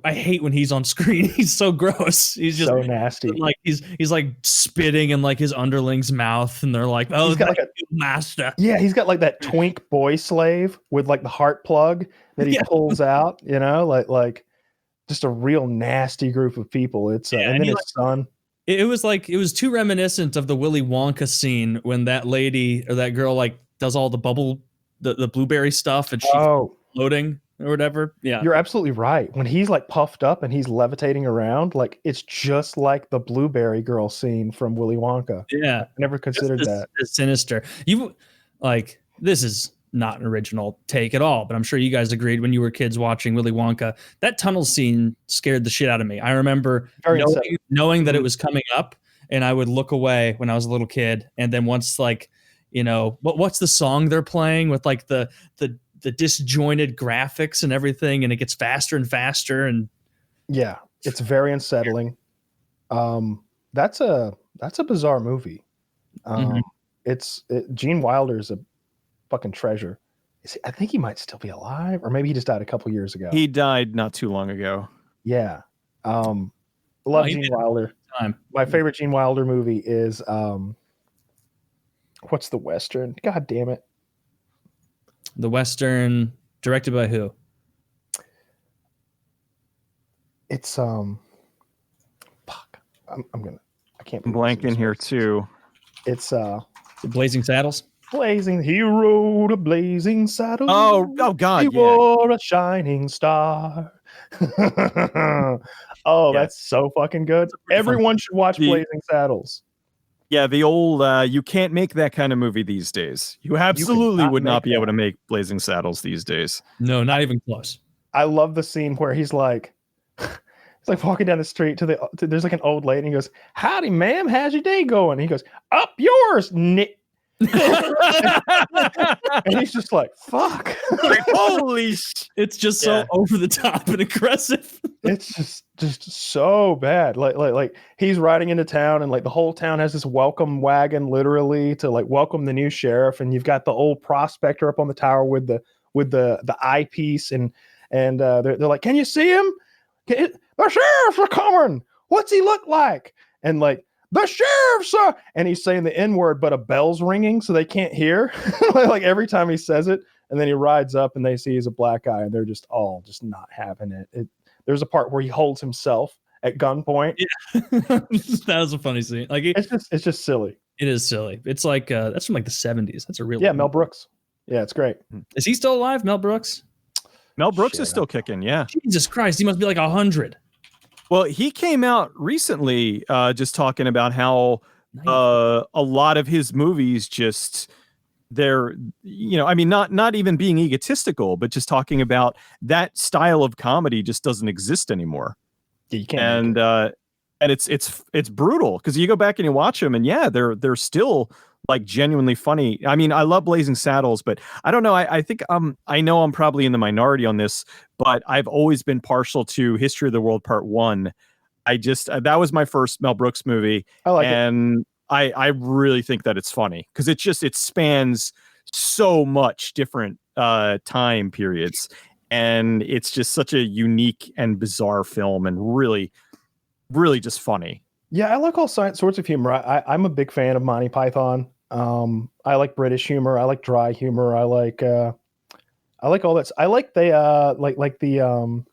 I hate when he's on screen. He's so gross. He's just so nasty. Like he's like spitting in like his underling's mouth, and they're like, "Oh, he's got like a master." Yeah, he's got like that twink boy slave with like the heart plug that he pulls out. You know, like just a real nasty group of people. It's and then his son. It was too reminiscent of the Willy Wonka scene when that lady or that girl like does all the the blueberry stuff, and she's floating or whatever. Yeah, you're absolutely right. When he's like puffed up and he's levitating around, like it's just like the blueberry girl scene from Willy Wonka. Yeah, I never considered that. It's sinister. You like this is not an original take at all, but I'm sure you guys agreed when you were kids watching Willy Wonka. That tunnel scene scared the shit out of me. I remember knowing that it was coming up, and I would look away when I was a little kid. And then once like, you know, what's the song they're playing with like the disjointed graphics and everything, and it gets faster and faster, and yeah, it's very unsettling. That's a bizarre movie. Gene Wilder's a fucking treasure. I think he might still be alive, or maybe he just died a couple years ago. He died not too long ago. Yeah. Love Gene Wilder. My favorite Gene Wilder movie is what's the Western? God damn it. The Western, directed by who? It's fuck. I can't. I'm blanking here too. It's The Blazing Saddles. He rode a blazing saddle. Oh God, He yeah. wore a shining star. Oh, Yeah. that's so fucking good. pretty fun- Everyone should watch The- Blazing Saddles. Yeah, the old you can't make that kind of movie these days. You absolutely not would not make be able that. to make Blazing Saddles these days. No, not even close. I love the scene where he's like walking down the street there's like an old lady and he goes, "Howdy, ma'am, how's your day going?" And he goes, "Up yours, Nick." And he's just like, fuck. Like, holy shit. It's just so over the top and aggressive. It's just so bad. Like he's riding into town and like the whole town has this welcome wagon literally to like welcome the new sheriff, and you've got the old prospector up on the tower with the eyepiece and they're like, "Can you see him? The sheriff's are coming. What's he look like?" And like, "The sheriff's and he's saying the N-word, but a bell's ringing so they can't hear. Like every time he says it, and then he rides up and they see he's a black guy and they're just all just not having it. There's a part where he holds himself at gunpoint. Yeah. That was a funny scene. Like it's just silly. It is silly. It's like that's from like the 70s. That's a real Mel Brooks. Yeah, it's great. Is he still alive, Mel Brooks? Mel Brooks is still kicking, yeah. Jesus Christ, he must be like 100. Well, he came out recently just talking about how a lot of his movies just they're, I mean, not even being egotistical, but just talking about that style of comedy just doesn't exist anymore. Yeah, you can't. And it's brutal because you go back and you watch them and they're still like genuinely funny. I mean, I love Blazing Saddles, but I don't know. I think I know I'm probably in the minority on this, but I've always been partial to History of the World Part 1. That was my first Mel Brooks movie. I like it. I really think that it's funny because it spans so much different time periods, and it's just such a unique and bizarre film and really, really just funny. Yeah, I like all sorts of humor. I'm a big fan of Monty Python. I like British humor. I like dry humor. I like all that. I like the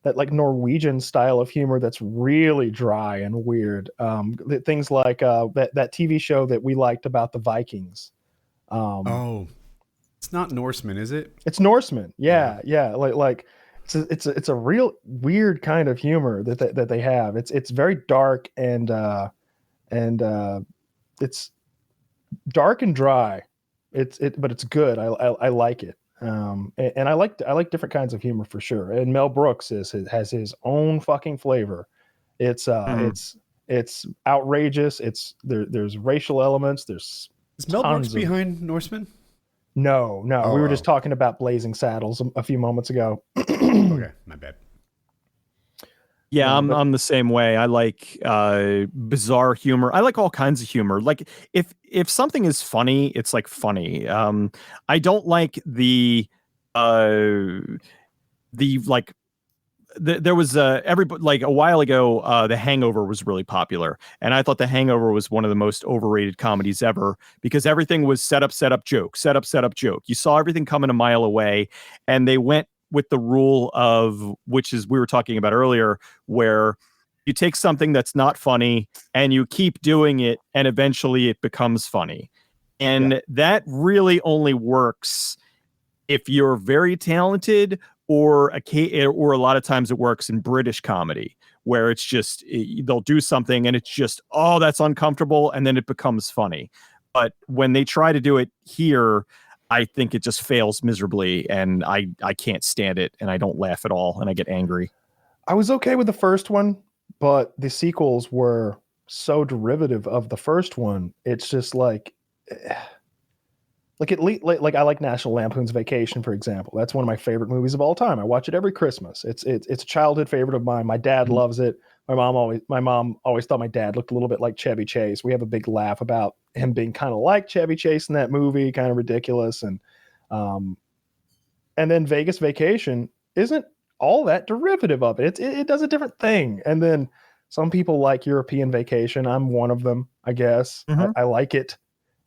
that like Norwegian style of humor that's really dry and weird. Things like that TV show that we liked about the Vikings. It's not Norseman, is it? It's Norseman. Yeah. Like it's a real weird kind of humor that they have. It's very dark and it's dark and dry. But it's good. I like it. And I like different kinds of humor for sure. And Mel Brooks has his own fucking flavor. It's outrageous. There's racial elements. There's is Mel Brooks behind Norseman? No. We were just talking about Blazing Saddles a few moments ago. Okay, my bad. Yeah, I'm the same way. I like bizarre humor. I like all kinds of humor. Like if something is funny, it's like funny. I don't like the like there was everybody like a while ago The Hangover was really popular, and I thought The Hangover was one of the most overrated comedies ever because everything was set up joke. You saw everything coming a mile away, and they went with the rule of, which is we were talking about earlier, where you take something that's not funny and you keep doing it and eventually it becomes funny. And that really only works if you're very talented, or a lot of times it works in British comedy where it's just, they'll do something and it's just, oh, that's uncomfortable. And then it becomes funny. But when they try to do it here, I think it just fails miserably, and I can't stand it, and I don't laugh at all, and I get angry. I was okay with the first one, but the sequels were so derivative of the first one. It's just like I like National Lampoon's Vacation, for example. That's one of my favorite movies of all time. I watch it every Christmas. It's a childhood favorite of mine. My dad loves it. My mom always thought my dad looked a little bit like Chevy Chase. We have a big laugh about him being kind of like Chevy Chase in that movie, kind of ridiculous. And then Vegas Vacation isn't all that derivative of it. It does a different thing. And then some people like European Vacation. I'm one of them, I guess. Mm-hmm. I like it.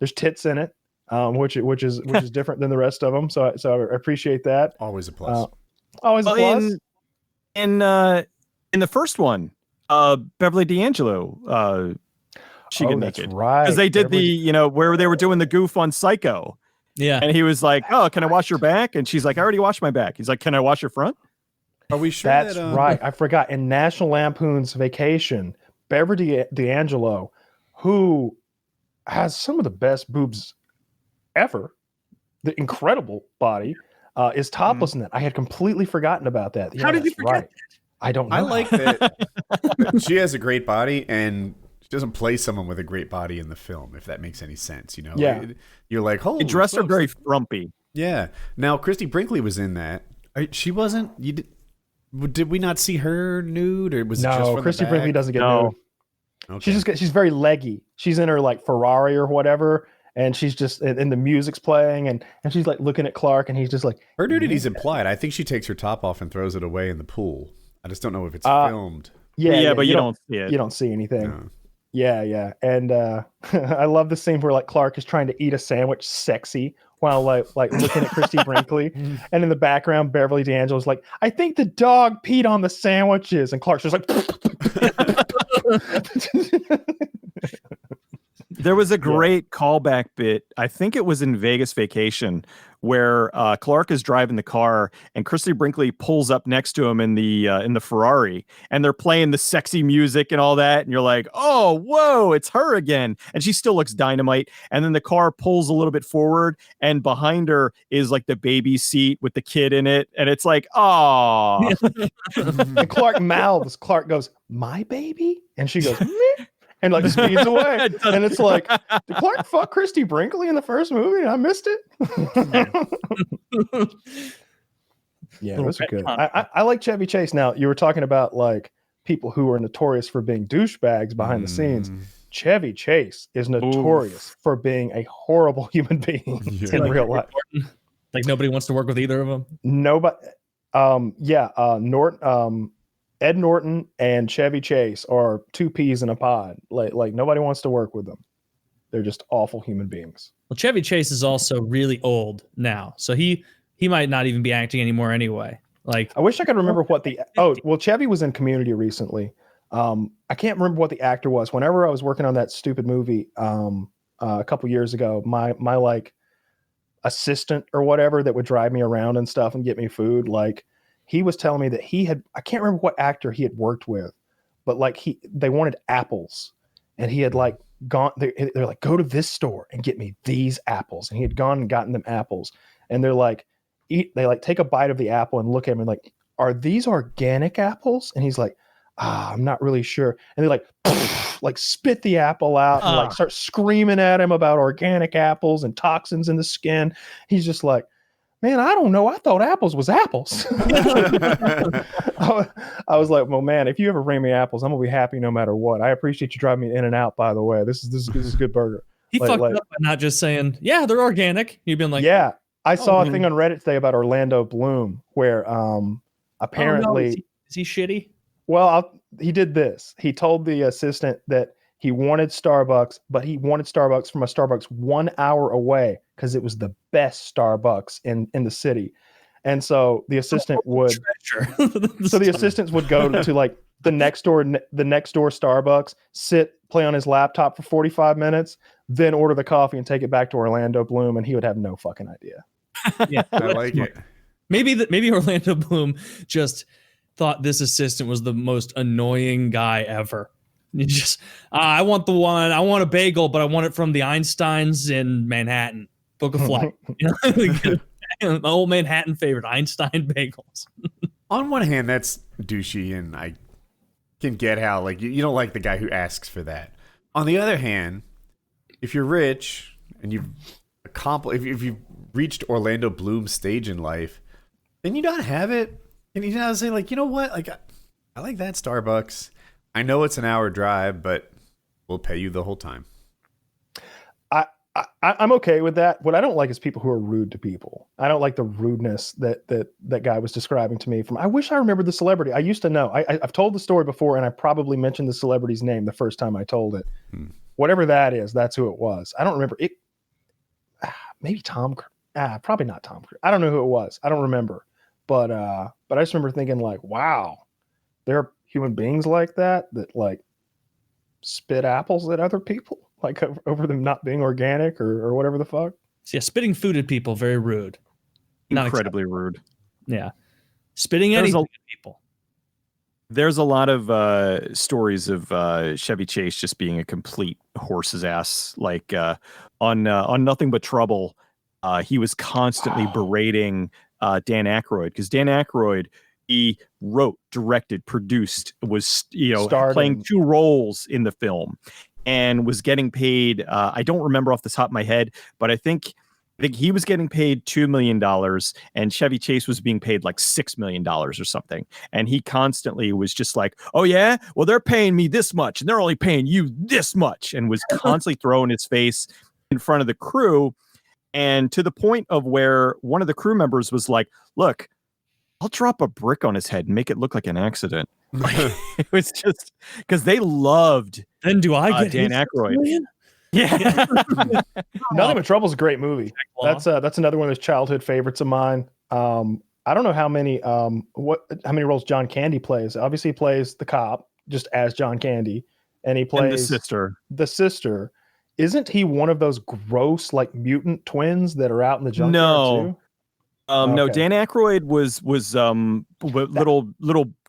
There's tits in it, which is different than the rest of them. So I appreciate that. Always a plus. Always a plus. In the first one, Beverly D'Angelo. She get that's naked. right. Because they did where they were doing the goof on Psycho. Yeah. And he was like, "Oh, can I wash your back?" And she's like, "I already washed my back." He's like, "Can I wash your front?" Are we sure That's that, right. I forgot. In National Lampoon's Vacation, Beverly D'Angelo, who has some of the best boobs ever, the incredible body, is topless in that. I had completely forgotten about that. How did you forget that? I don't know. I like that she has a great body and she doesn't play someone with a great body in the film, if that makes any sense, Yeah. You're like, holy He dressed her smokes. very frumpy. Yeah. Now, Christy Brinkley was in that. She wasn't. Did we not see her nude, or was it just No, from Christy the Brinkley back? doesn't get No. nude. Okay. She's very leggy. She's in her like Ferrari or whatever, and she's just and the music's playing, and she's like looking at Clark, and he's just like, Her nudity's implied. I think she takes her top off and throws it away in the pool. I just don't know if it's Uh, filmed. yeah, But you don't see it. You don't see anything. No. Yeah. And I love the scene where like Clark is trying to eat a sandwich sexy while like looking at Christy Brinkley. And in the background, Beverly D'Angelo's like, I think the dog peed on the sandwiches. And Clark's just like There was a great callback bit. I think it was in Vegas Vacation where Clark is driving the car and Christy Brinkley pulls up next to him in the Ferrari, and they're playing the sexy music and all that. And you're like, oh, whoa, it's her again. And she still looks dynamite. And then the car pulls a little bit forward, and behind her is like the baby seat with the kid in it. And it's like, oh, and Clark mouths. Clark goes, my baby? And she goes, meh. And like speeds away. And it's like, did Clark fuck Christy Brinkley in the first movie and I missed it? Yeah, those are good. I like Chevy Chase. Now, you were talking about like people who are notorious for being douchebags behind the scenes. Chevy Chase is notorious for being a horrible human being in real life. Like nobody wants to work with either of them. Nobody. Ed Norton and Chevy Chase are two peas in a pod. Like nobody wants to work with them. They're just awful human beings. Well, Chevy Chase is also really old now, so he might not even be acting anymore anyway. Like, I wish I could remember what Chevy was in Community recently. I can't remember what the actor was. Whenever I was working on that stupid movie a couple years ago, my like assistant or whatever that would drive me around and stuff and get me food, like he was telling me that I can't remember what actor he had worked with, but like they wanted apples, and he had like gone, they're like, go to this store and get me these apples. And he had gone and gotten them apples, and they're like, they like take a bite of the apple and look at him and like, are these organic apples? And he's like, I'm not really sure. And they like spit the apple out and like start screaming at him about organic apples and toxins in the skin. He's just like, man, I don't know. I thought apples was apples. I was like, well, man, if you ever bring me apples, I'm gonna be happy no matter what. I appreciate you driving me in and out. By the way, this is a good burger. He fucked up by not just saying, yeah, they're organic. You've been like, yeah. I saw a thing on Reddit today about Orlando Bloom where apparently is he shitty? Well, he did this. He told the assistant that he wanted Starbucks, but he wanted Starbucks from a Starbucks 1 hour away because it was the best Starbucks in the city. And so the assistant would the assistants would go to like the next door Starbucks, play on his laptop for 45 minutes, then order the coffee and take it back to Orlando Bloom, and he would have no fucking idea. Yeah, I like it. Maybe Orlando Bloom just thought this assistant was the most annoying guy ever. You just, I want a bagel, but I want it from the Einsteins in Manhattan. Book a flight. The old Manhattan favorite, Einstein bagels. On one hand, that's douchey, and I can get how like you don't like the guy who asks for that. On the other hand, if you're rich and you've if you've reached Orlando Bloom's stage in life, then you don't have it, and you know say like, you know what, like I like that Starbucks. I know it's an hour drive, but we'll pay you the whole time. I'm okay with that. What I don't like is people who are rude to people. I don't like the rudeness that guy was describing to me. I wish I remembered the celebrity. I used to know. I've told the story before, and I probably mentioned the celebrity's name the first time I told it. Whatever that is, that's who it was. I don't remember it. Maybe Tom. Probably not Tom Cruise. I don't know who it was. I don't remember. But I just remember thinking like, wow, there are human beings like that like spit apples at other people, like over them not being organic or whatever the fuck. So yeah, spitting food at people, very rude. Not Incredibly rude. Yeah. Spitting anything at people. There's a lot of stories of Chevy Chase just being a complete horse's ass. Like on Nothing But Trouble, he was constantly berating Dan Aykroyd, because Dan Aykroyd, he wrote, directed, produced, was playing 2 roles in the film, and was getting paid. I don't remember off the top of my head, but I think he was getting paid $2 million, and Chevy Chase was being paid like $6 million or something. And he constantly was just like, "Oh yeah, well they're paying me this much, and they're only paying you this much," and was constantly throwing his face in front of the crew. And to the point of where one of the crew members was like, "Look, I'll drop a brick on his head and make it look like an accident." It was just because they loved. Then do I get Dan Aykroyd? Yeah. Nothing But Trouble's a great movie. That's another one of those childhood favorites of mine. I don't know how many roles John Candy plays. Obviously, he plays the cop just as John Candy, and he plays the sister. Isn't he one of those gross like mutant twins that are out in the junkyard too? No. Dan Aykroyd was little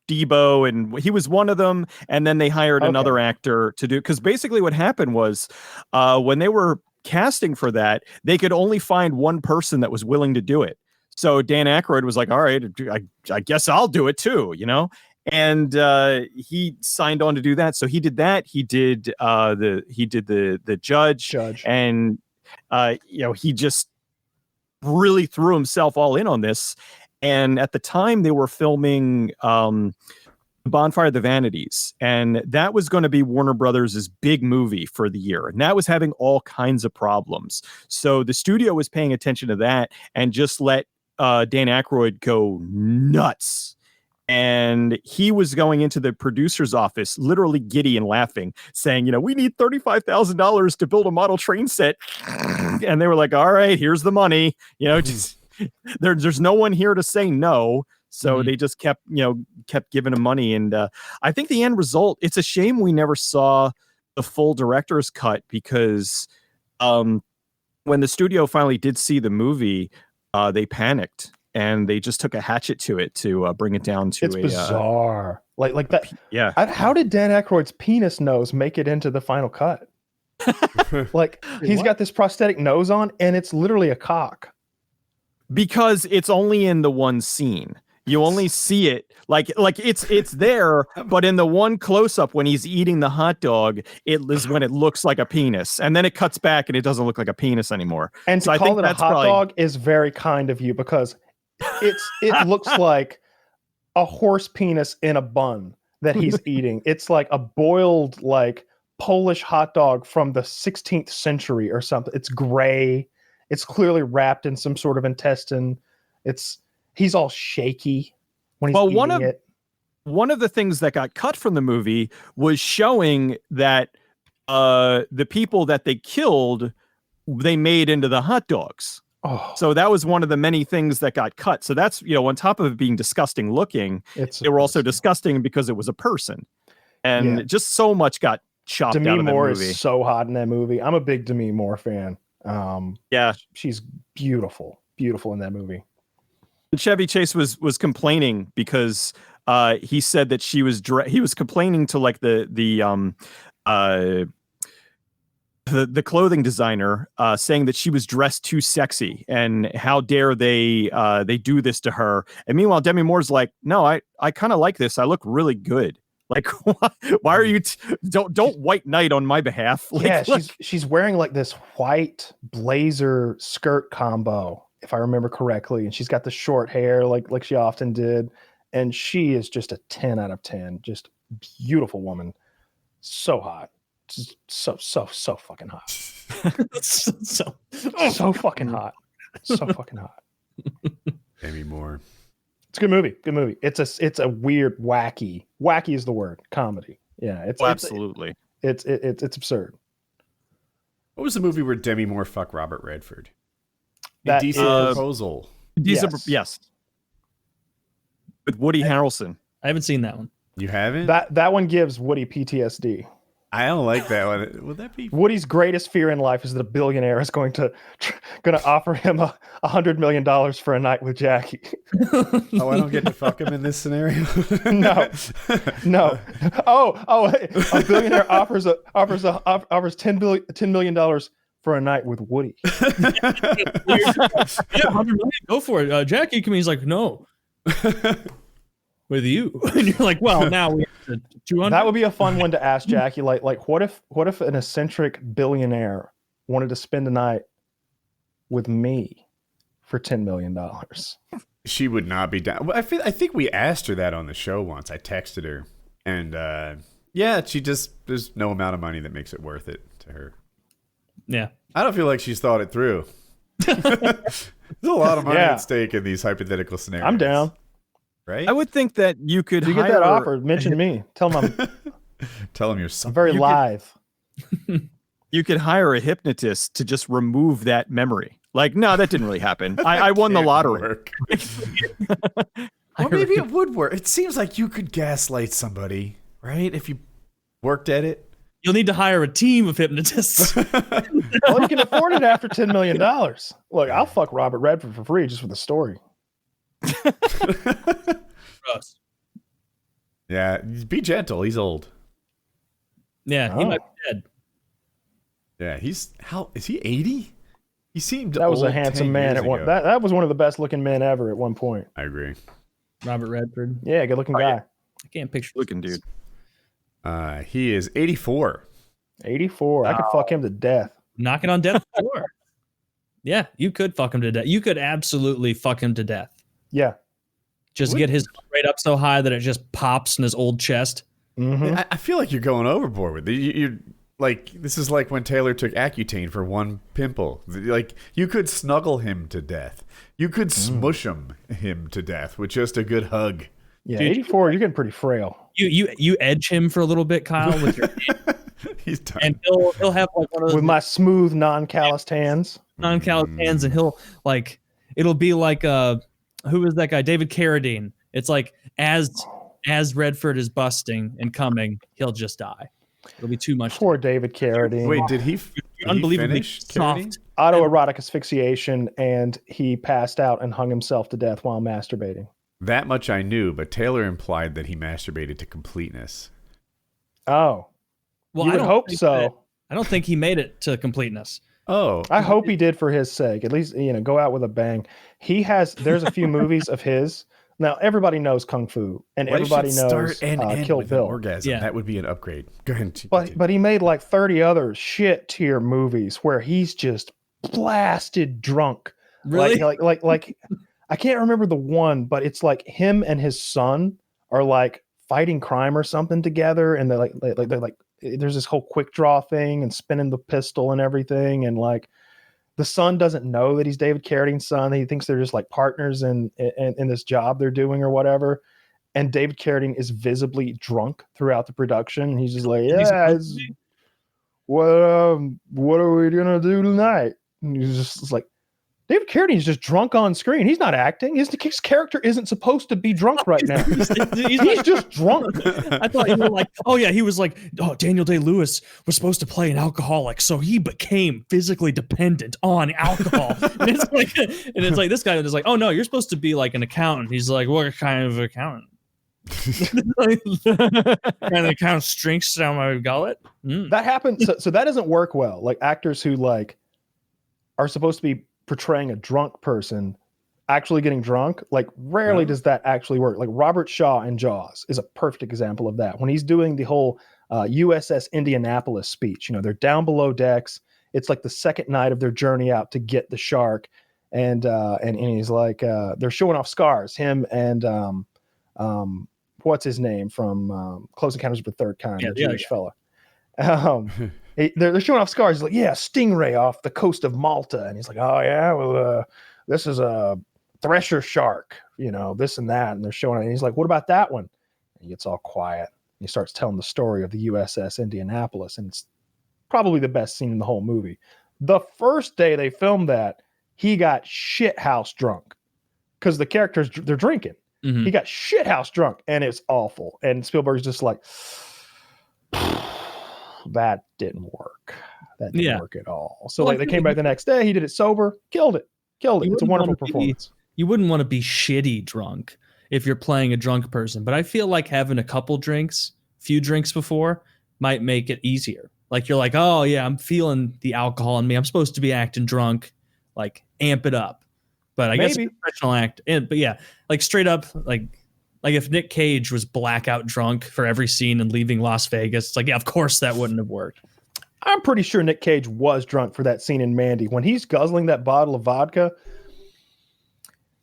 Debo, and he was one of them, and then they hired another actor to do, because basically what happened was when they were casting for that, they could only find one person that was willing to do it. So Dan Aykroyd was like, "All right, I guess I'll do it too," and he signed on to do that. So he did that. He did the judge, and he just really threw himself all in on this. And at the time, they were filming Bonfire of the Vanities, and that was going to be Warner Brothers' big movie for the year, and that was having all kinds of problems. So the studio was paying attention to that and just let Dan Aykroyd go nuts. And he was going into the producer's office, literally giddy and laughing, saying, "We need $35,000 to build a model train set." And they were like, "All right, here's the money." Just there's no one here to say no. So they just kept giving him money. And I think the end result, it's a shame we never saw the full director's cut, because when the studio finally did see the movie, they panicked and they just took a hatchet to it to bring it down to it's bizarre. Like that. Yeah. How did Dan Aykroyd's penis nose make it into the final cut? Like he's got this prosthetic nose on, and it's literally a cock. Because it's only in the one scene. You only see it like it's there, but in the one close up when he's eating the hot dog, it is when it looks like a penis, and then it cuts back and it doesn't look like a penis anymore. And so to call it a hot dog is very kind of you, because it looks like a horse penis in a bun that he's eating. It's like a boiled like Polish hot dog from the 16th century or something. It's gray. It's clearly wrapped in some sort of intestine. He's all shaky when he's eating it. One of the things that got cut from the movie was showing that the people that they killed, they made into the hot dogs. Oh. So that was one of the many things that got cut. So that's, on top of it being disgusting looking, they were also disgusting because it was a person. And just so much got chopped out of that movie. Demi Moore is so hot in that movie. I'm a big Demi Moore fan. She's beautiful in that movie. Chevy Chase was complaining because he said that he was complaining to like the clothing designer, saying that she was dressed too sexy, and how dare they do this to her. And meanwhile, Demi Moore's like, "No, I kind of like this. I look really good. Like, why are you don't white knight on my behalf?" Like, she's wearing like this white blazer skirt combo, if I remember correctly, and she's got the short hair like she often did, and she is just a 10 out of 10. Just beautiful woman, so hot, just so fucking hot, so fucking hot, so fucking hot. Maybe more. It's a good movie. Good movie. It's a weird, wacky is the word, comedy. Yeah, it's absolutely. It's absurd. What was the movie where Demi Moore fucked Robert Redford? That Decent Proposal. Yes. With Woody Harrelson. I haven't seen that one. You haven't? That one gives Woody PTSD. I don't like that one. Would that be? Woody's greatest fear in life is that a billionaire is going to offer him $100 million for a night with Jackie. Oh, I don't get to fuck him in this scenario. No. A billionaire offers $10 million for a night with Woody. Yeah, 100 million, go for it. Jackie, he's like, no. With you. And you're like, well, now we have to 200. That would be a fun one to ask Jackie. Like what if an eccentric billionaire wanted to spend a night with me for $10 million? She would not be down. Well, I think we asked her that on the show once. I texted her, and there's no amount of money that makes it worth it to her. Yeah. I don't feel like she's thought it through. There's a lot of money at stake in these hypothetical scenarios. I'm down. Right? I would think that you could get that offer, mention me. Tell them you're I'm very live. You could hire a hypnotist to just remove that memory. Like, no, that didn't really happen. I won the lottery. Or maybe it would work. It seems like you could gaslight somebody, right? If you worked at it. You'll need to hire a team of hypnotists. Well, you can afford it after $10 million. Look, I'll fuck Robert Redford for free just for the story. Yeah, be gentle. He's old. Yeah, he might be dead. Yeah, how is he 80? He seemed that was old a handsome man at one. ago. That was one of the best looking men ever at one point. I agree. Robert Redford. Yeah, good looking guy. I can't picture looking dude. He is 84. 84. I could fuck him to death. Knocking on death's door. Yeah, you could fuck him to death. You could absolutely fuck him to death. Yeah. Just get his rate up so high that it just pops in his old chest. Mm-hmm. I feel like you're going overboard with it. You're like, this is like when Taylor took Accutane for one pimple. Like, you could snuggle him to death. You could smush him to death with just a good hug. Yeah, 84, you're getting pretty frail. You edge him for a little bit, Kyle, with your hand. He's done. And he'll have like one of those with my smooth, non-calloused hands. Non-calloused hands, and it'll be like who is that guy? David Carradine. It's like as Redford is busting and coming, he'll just die. It'll be too much. Poor David Carradine. Wait, did he unbelievably finish, soft? Autoerotic asphyxiation, and he passed out and hung himself to death while masturbating. That much I knew, but Taylor implied that he masturbated to completeness. Oh. Well, you would hope so. I don't think he made it to completeness. Oh. I hope he did for his sake. At least, go out with a bang. There's a few movies of his. Now, everybody knows Kung Fu, and everybody knows Kill Bill. Orgasm. Yeah. That would be an upgrade. Go ahead. But he made like 30 other shit tier movies where he's just blasted drunk. Really? Like I can't remember the one, but it's like him and his son are like fighting crime or something together, and they're like there's this whole quick draw thing and spinning the pistol and everything, and like the son doesn't know that he's David Carradine's son. He thinks they're just like partners in this job they're doing or whatever. And David Carradine is visibly drunk throughout the production. He's just like, what are we gonna do tonight? And he's just like, David Carradine is just drunk on screen. He's not acting. His character isn't supposed to be drunk right now. he's just drunk. I thought you were like, oh yeah, he was like, oh, Daniel Day-Lewis was supposed to play an alcoholic, so he became physically dependent on alcohol. and it's like this guy is like, oh no, you're supposed to be like an accountant. He's like, what kind of accountant? And the count drinks down my gullet. That happens. So that doesn't work well. Like actors who like are supposed to be portraying a drunk person actually getting drunk, like rarely does that actually work. Like Robert Shaw in Jaws is a perfect example of that. When he's doing the whole USS Indianapolis speech, they're down below decks. It's like the second night of their journey out to get the shark, and he's like they're showing off scars. Him and what's his name from Close Encounters of the Third Kind, the Jewish fella. They're showing off scars. He's like, yeah, stingray off the coast of Malta. And he's like, oh, yeah, well, this is a thresher shark, this and that. And they're showing it. And he's like, what about that one? And he gets all quiet. And he starts telling the story of the USS Indianapolis. And it's probably the best scene in the whole movie. The first day they filmed that, he got shithouse drunk because the characters, they're drinking. Mm-hmm. He got shithouse drunk, and it's awful. And Spielberg's just like, that didn't work. That didn't work at all. So Well, like they came back the next day, he did it sober, killed it. It's a wonderful performance. You wouldn't want to be shitty drunk if you're playing a drunk person, but I feel like having a few drinks before might make it easier. Like you're like, oh yeah, I'm feeling the alcohol in me. I'm supposed to be acting drunk, like amp it up. But I guess it's a professional act. But yeah, like straight up, like if Nick Cage was blackout drunk for every scene and leaving Las Vegas, it's like, yeah, of course that wouldn't have worked. I'm pretty sure Nick Cage was drunk for that scene in Mandy. When he's guzzling that bottle of vodka,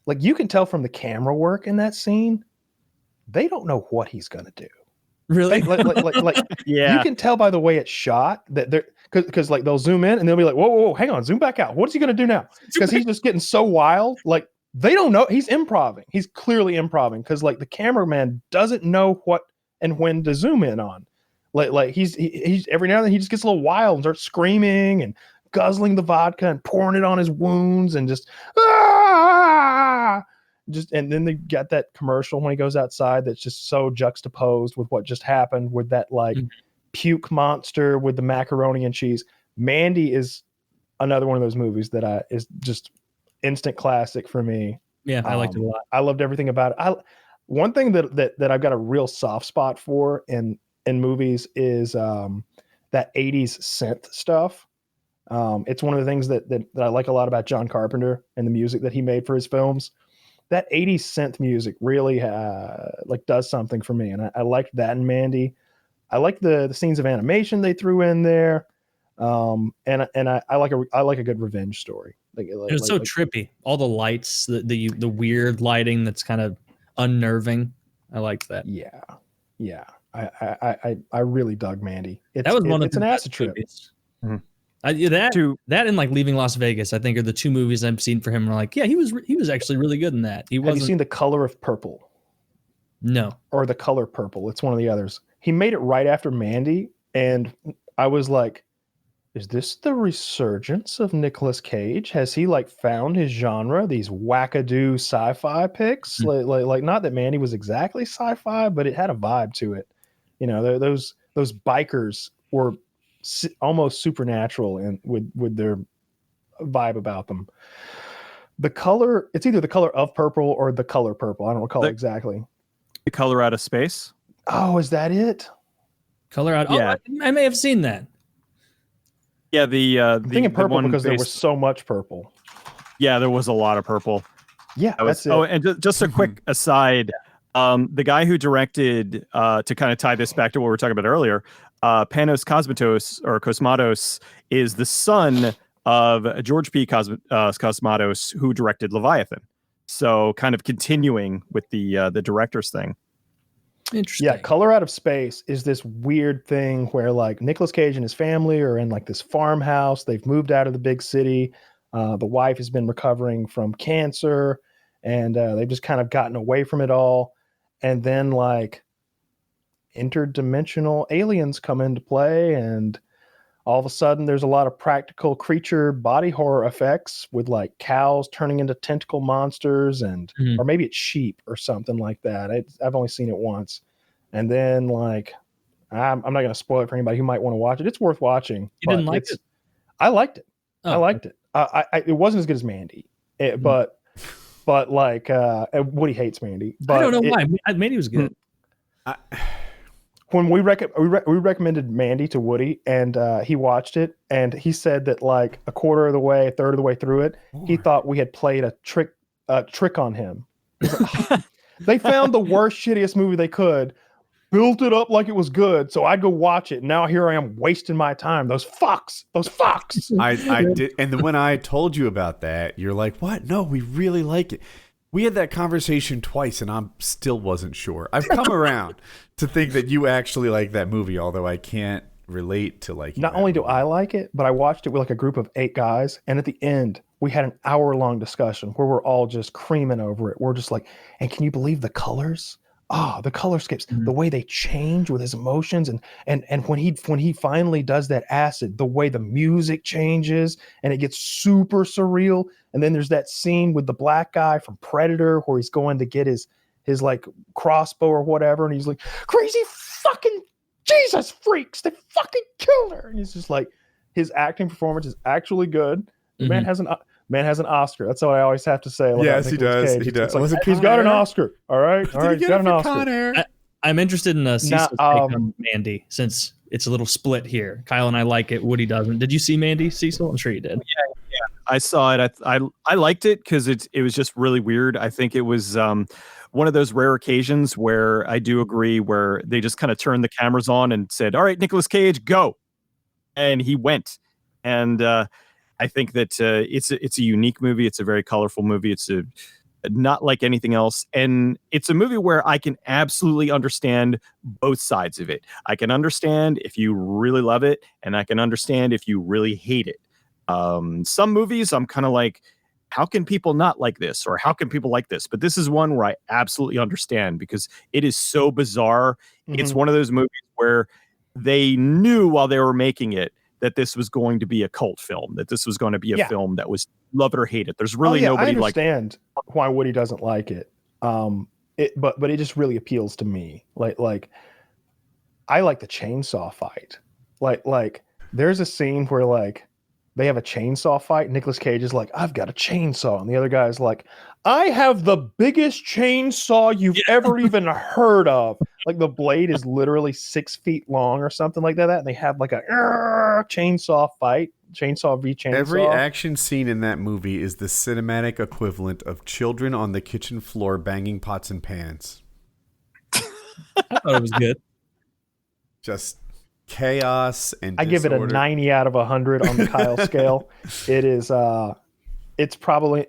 like you can tell from the camera work in that scene, they don't know what he's going to do. Really? Like Yeah. You can tell by the way it's shot that they're because like they'll zoom in and they'll be like, whoa, hang on, zoom back out. What is he going to do now? Because he's just getting so wild. Like they don't know. He's improvising. He's clearly improvising because like the cameraman doesn't know what and when to zoom in on. Like he's every now and then he just gets a little wild and starts screaming and guzzling the vodka and pouring it on his wounds and just and then they got that commercial when he goes outside that's just so juxtaposed with what just happened with that like puke monster with the macaroni and cheese. Mandy is another one of those movies that is just instant classic for me. Yeah, I liked it a lot. I loved everything about it. One thing that I've got a real soft spot for in movies is that 80s synth stuff. It's one of the things that I like a lot about John Carpenter and the music that he made for his films. That 80s synth music really like does something for me, and I liked that in Mandy. I like the scenes of animation they threw in there, and I like a good revenge story. It's so trippy. All the lights, the weird lighting that's kind of unnerving. I liked that. Yeah. I really dug Mandy. It's an acid trip. Mm-hmm. That and like Leaving Las Vegas, I think are the two movies I've seen for him. Where like, yeah, he was actually really good in that. Have you seen The Color of Purple? No. Or The Color Purple. It's one of the others. He made it right after Mandy, and I was like, is this the resurgence of Nicolas Cage? Has he like found his genre? These wackadoo sci-fi picks, like not that Mandy was exactly sci-fi, but it had a vibe to it. You know, those bikers were almost supernatural and with their vibe about them. The color, it's either The Color of Purple or The Color Purple. I don't recall exactly. The Color Out of Space. Oh, is that it? Color Out. Yeah. Oh, I may have seen that. Yeah, I'm thinking purple because there was so much purple. Yeah, there was a lot of purple. Yeah, that's it. Oh, and just a quick aside. The guy who directed, to kind of tie this back to what we were talking about earlier, Panos Cosmatos is the son of George P. Cosmatos, who directed Leviathan. So kind of continuing with the director's thing. Interesting. Yeah, Color Out of Space is this weird thing where like Nicolas Cage and his family are in like this farmhouse. They've moved out of the big city. The wife has been recovering from cancer, and they've just kind of gotten away from it all. And then like interdimensional aliens come into play, and all of a sudden there's a lot of practical creature body horror effects with like cows turning into tentacle monsters or maybe it's sheep or something like that. I've only seen it once. And then like, I'm not going to spoil it for anybody who might want to watch it. It's worth watching. You didn't like it? I liked it. Oh. I liked it. It wasn't as good as Mandy, but like Woody hates Mandy. But I don't know why. Mandy was good. When we recommended Mandy to Woody, and he watched it, and he said that like a third of the way through it, he thought we had played a trick on him. They found the worst, shittiest movie they could, built it up like it was good, so I'd go watch it. Now here I am wasting my time. Those fucks. I did, and then when I told you about that, you're like, "What? No, we really like it." We had that conversation twice, and I still wasn't sure. I've come around to think that you actually like that movie, although I can't relate to like. Not only do I like it, but I watched it with like a group of 8 guys, and at the end, we had an hour-long discussion where we're all just creaming over it. We're just like, and can you believe the colors? The colorscapes, the way they change with his emotions, and when he finally does that acid, the way the music changes and it gets super surreal. And then there's that scene with the black guy from Predator where he's going to get his like crossbow or whatever, and he's like, crazy fucking Jesus freaks, they fucking Challenor, and he's just like, his acting performance is actually good. The man has an Oscar. That's what I always have to say. Yes, he does. Cage. He does. It's like, he's got an Oscar. All right. He's got an Oscar. I'm interested in Cecil's take on Mandy, since it's a little split here. Kyle and I like it. Woody doesn't. Did you see Mandy, Cecil? I'm sure you did. Yeah. I saw it. I liked it because it was just really weird. I think it was one of those rare occasions where I do agree, where they just kind of turned the cameras on and said, "All right, Nicolas Cage, go," and he went. And I think that it's a unique movie. It's a very colorful movie. It's not like anything else. And it's a movie where I can absolutely understand both sides of it. I can understand if you really love it, and I can understand if you really hate it. Some movies I'm kind of like, how can people not like this? Or how can people like this? But this is one where I absolutely understand, because it is so bizarre. It's one of those movies where they knew while they were making it that this was going to be a cult film, that this was going to be a film that was love it or hate it. There's really nobody like. I understand why Woody doesn't like it. But it just really appeals to me. Like I like the chainsaw fight. Like there's a scene where like they have a chainsaw fight. Nicolas Cage is like, I've got a chainsaw. And the other guy's like, I have the biggest chainsaw you've ever even heard of. Like the blade is literally 6 feet long or something like that. And they have like a chainsaw fight, chainsaw v chainsaw. Every action scene in that movie is the cinematic equivalent of children on the kitchen floor banging pots and pans. I thought it was good. Just chaos and I give it a 90 out of 100 on the Kyle scale. It is it's probably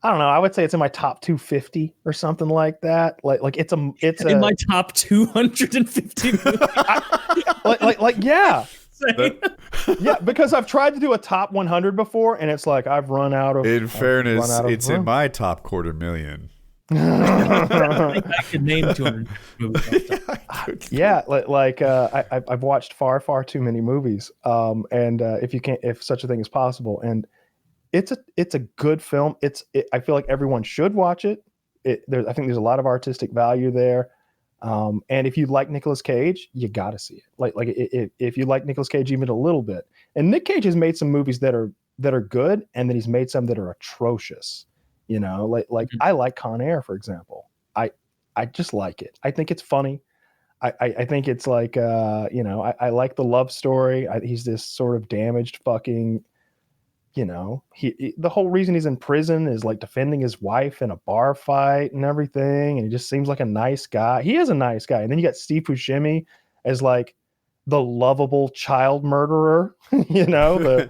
I don't know, I would say it's in my top 250 or something like that. Like it's in my top 250 like yeah. Yeah, because I've tried to do a top 100 before, and it's like I've run out of. In fairness, it's in my top 250,000. I could name 200 movies. Yeah, I've watched far too many movies. And if such a thing is possible, and it's a good film. I feel like everyone should watch it. I think there's a lot of artistic value there. And if you like Nicolas Cage, you got to see it. If you like Nicolas Cage even a little bit, and Nick Cage has made some movies that are good, and then he's made some that are atrocious. You know, like I like Con Air, for example. I just like it. I think it's funny. I think it's like I like the love story. He's this sort of damaged fucking. You know, the whole reason he's in prison is like defending his wife in a bar fight and everything. And he just seems like a nice guy. He is a nice guy. And then you got Steve Buscemi as like the lovable child murderer, you know,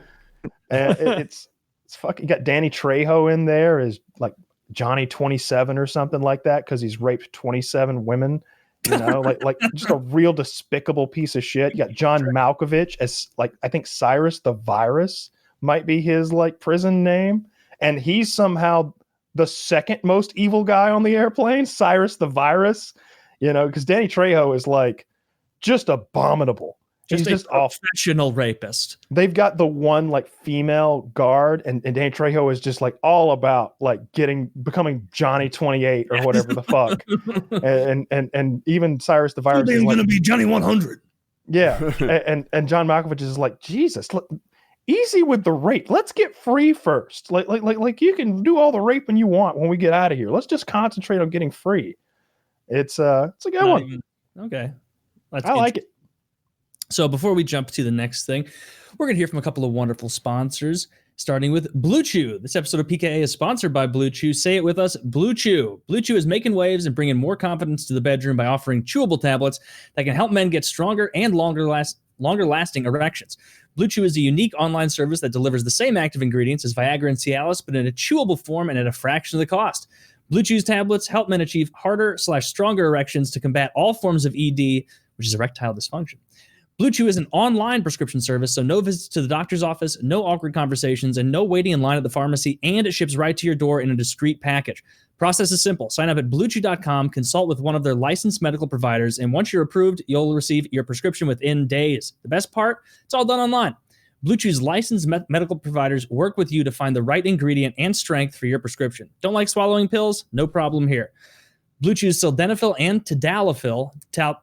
it's fucking, you got Danny Trejo in there as like Johnny 27 or something like that. Cause he's raped 27 women, you know, like just a real despicable piece of shit. You got John Malkovich as like, I think Cyrus the Virus might be his like prison name, and he's somehow the second most evil guy on the airplane, Cyrus the Virus, you know, because Danny Trejo is like just abominable. He's just a professional rapist. They've got the one like female guard, and Danny Trejo is just like all about like becoming Johnny 28 or whatever the fuck, and even Cyrus the Virus is gonna be Johnny 100. Yeah, and John Malkovich is like, Jesus, look, easy with the rape. Let's get free first. Like you can do all the raping you want when we get out of here. Let's just concentrate on getting free. It's a good one. Okay. I like it. So before we jump to the next thing, we're going to hear from a couple of wonderful sponsors, starting with Blue Chew. This episode of PKA is sponsored by Blue Chew. Say it with us, Blue Chew. Blue Chew is making waves and bringing more confidence to the bedroom by offering chewable tablets that can help men get stronger and longer lasting erections. Blue Chew is a unique online service that delivers the same active ingredients as Viagra and Cialis, but in a chewable form and at a fraction of the cost. Blue Chew's tablets help men achieve harder/stronger erections to combat all forms of ED, which is erectile dysfunction. Blue Chew is an online prescription service, so no visits to the doctor's office, no awkward conversations, and no waiting in line at the pharmacy, and it ships right to your door in a discreet package. Process is simple. Sign up at BlueChew.com, consult with one of their licensed medical providers, and once you're approved, you'll receive your prescription within days. The best part? It's all done online. Blue Chew's licensed medical providers work with you to find the right ingredient and strength for your prescription. Don't like swallowing pills? No problem here. Blue Chew's sildenafil and tadalafil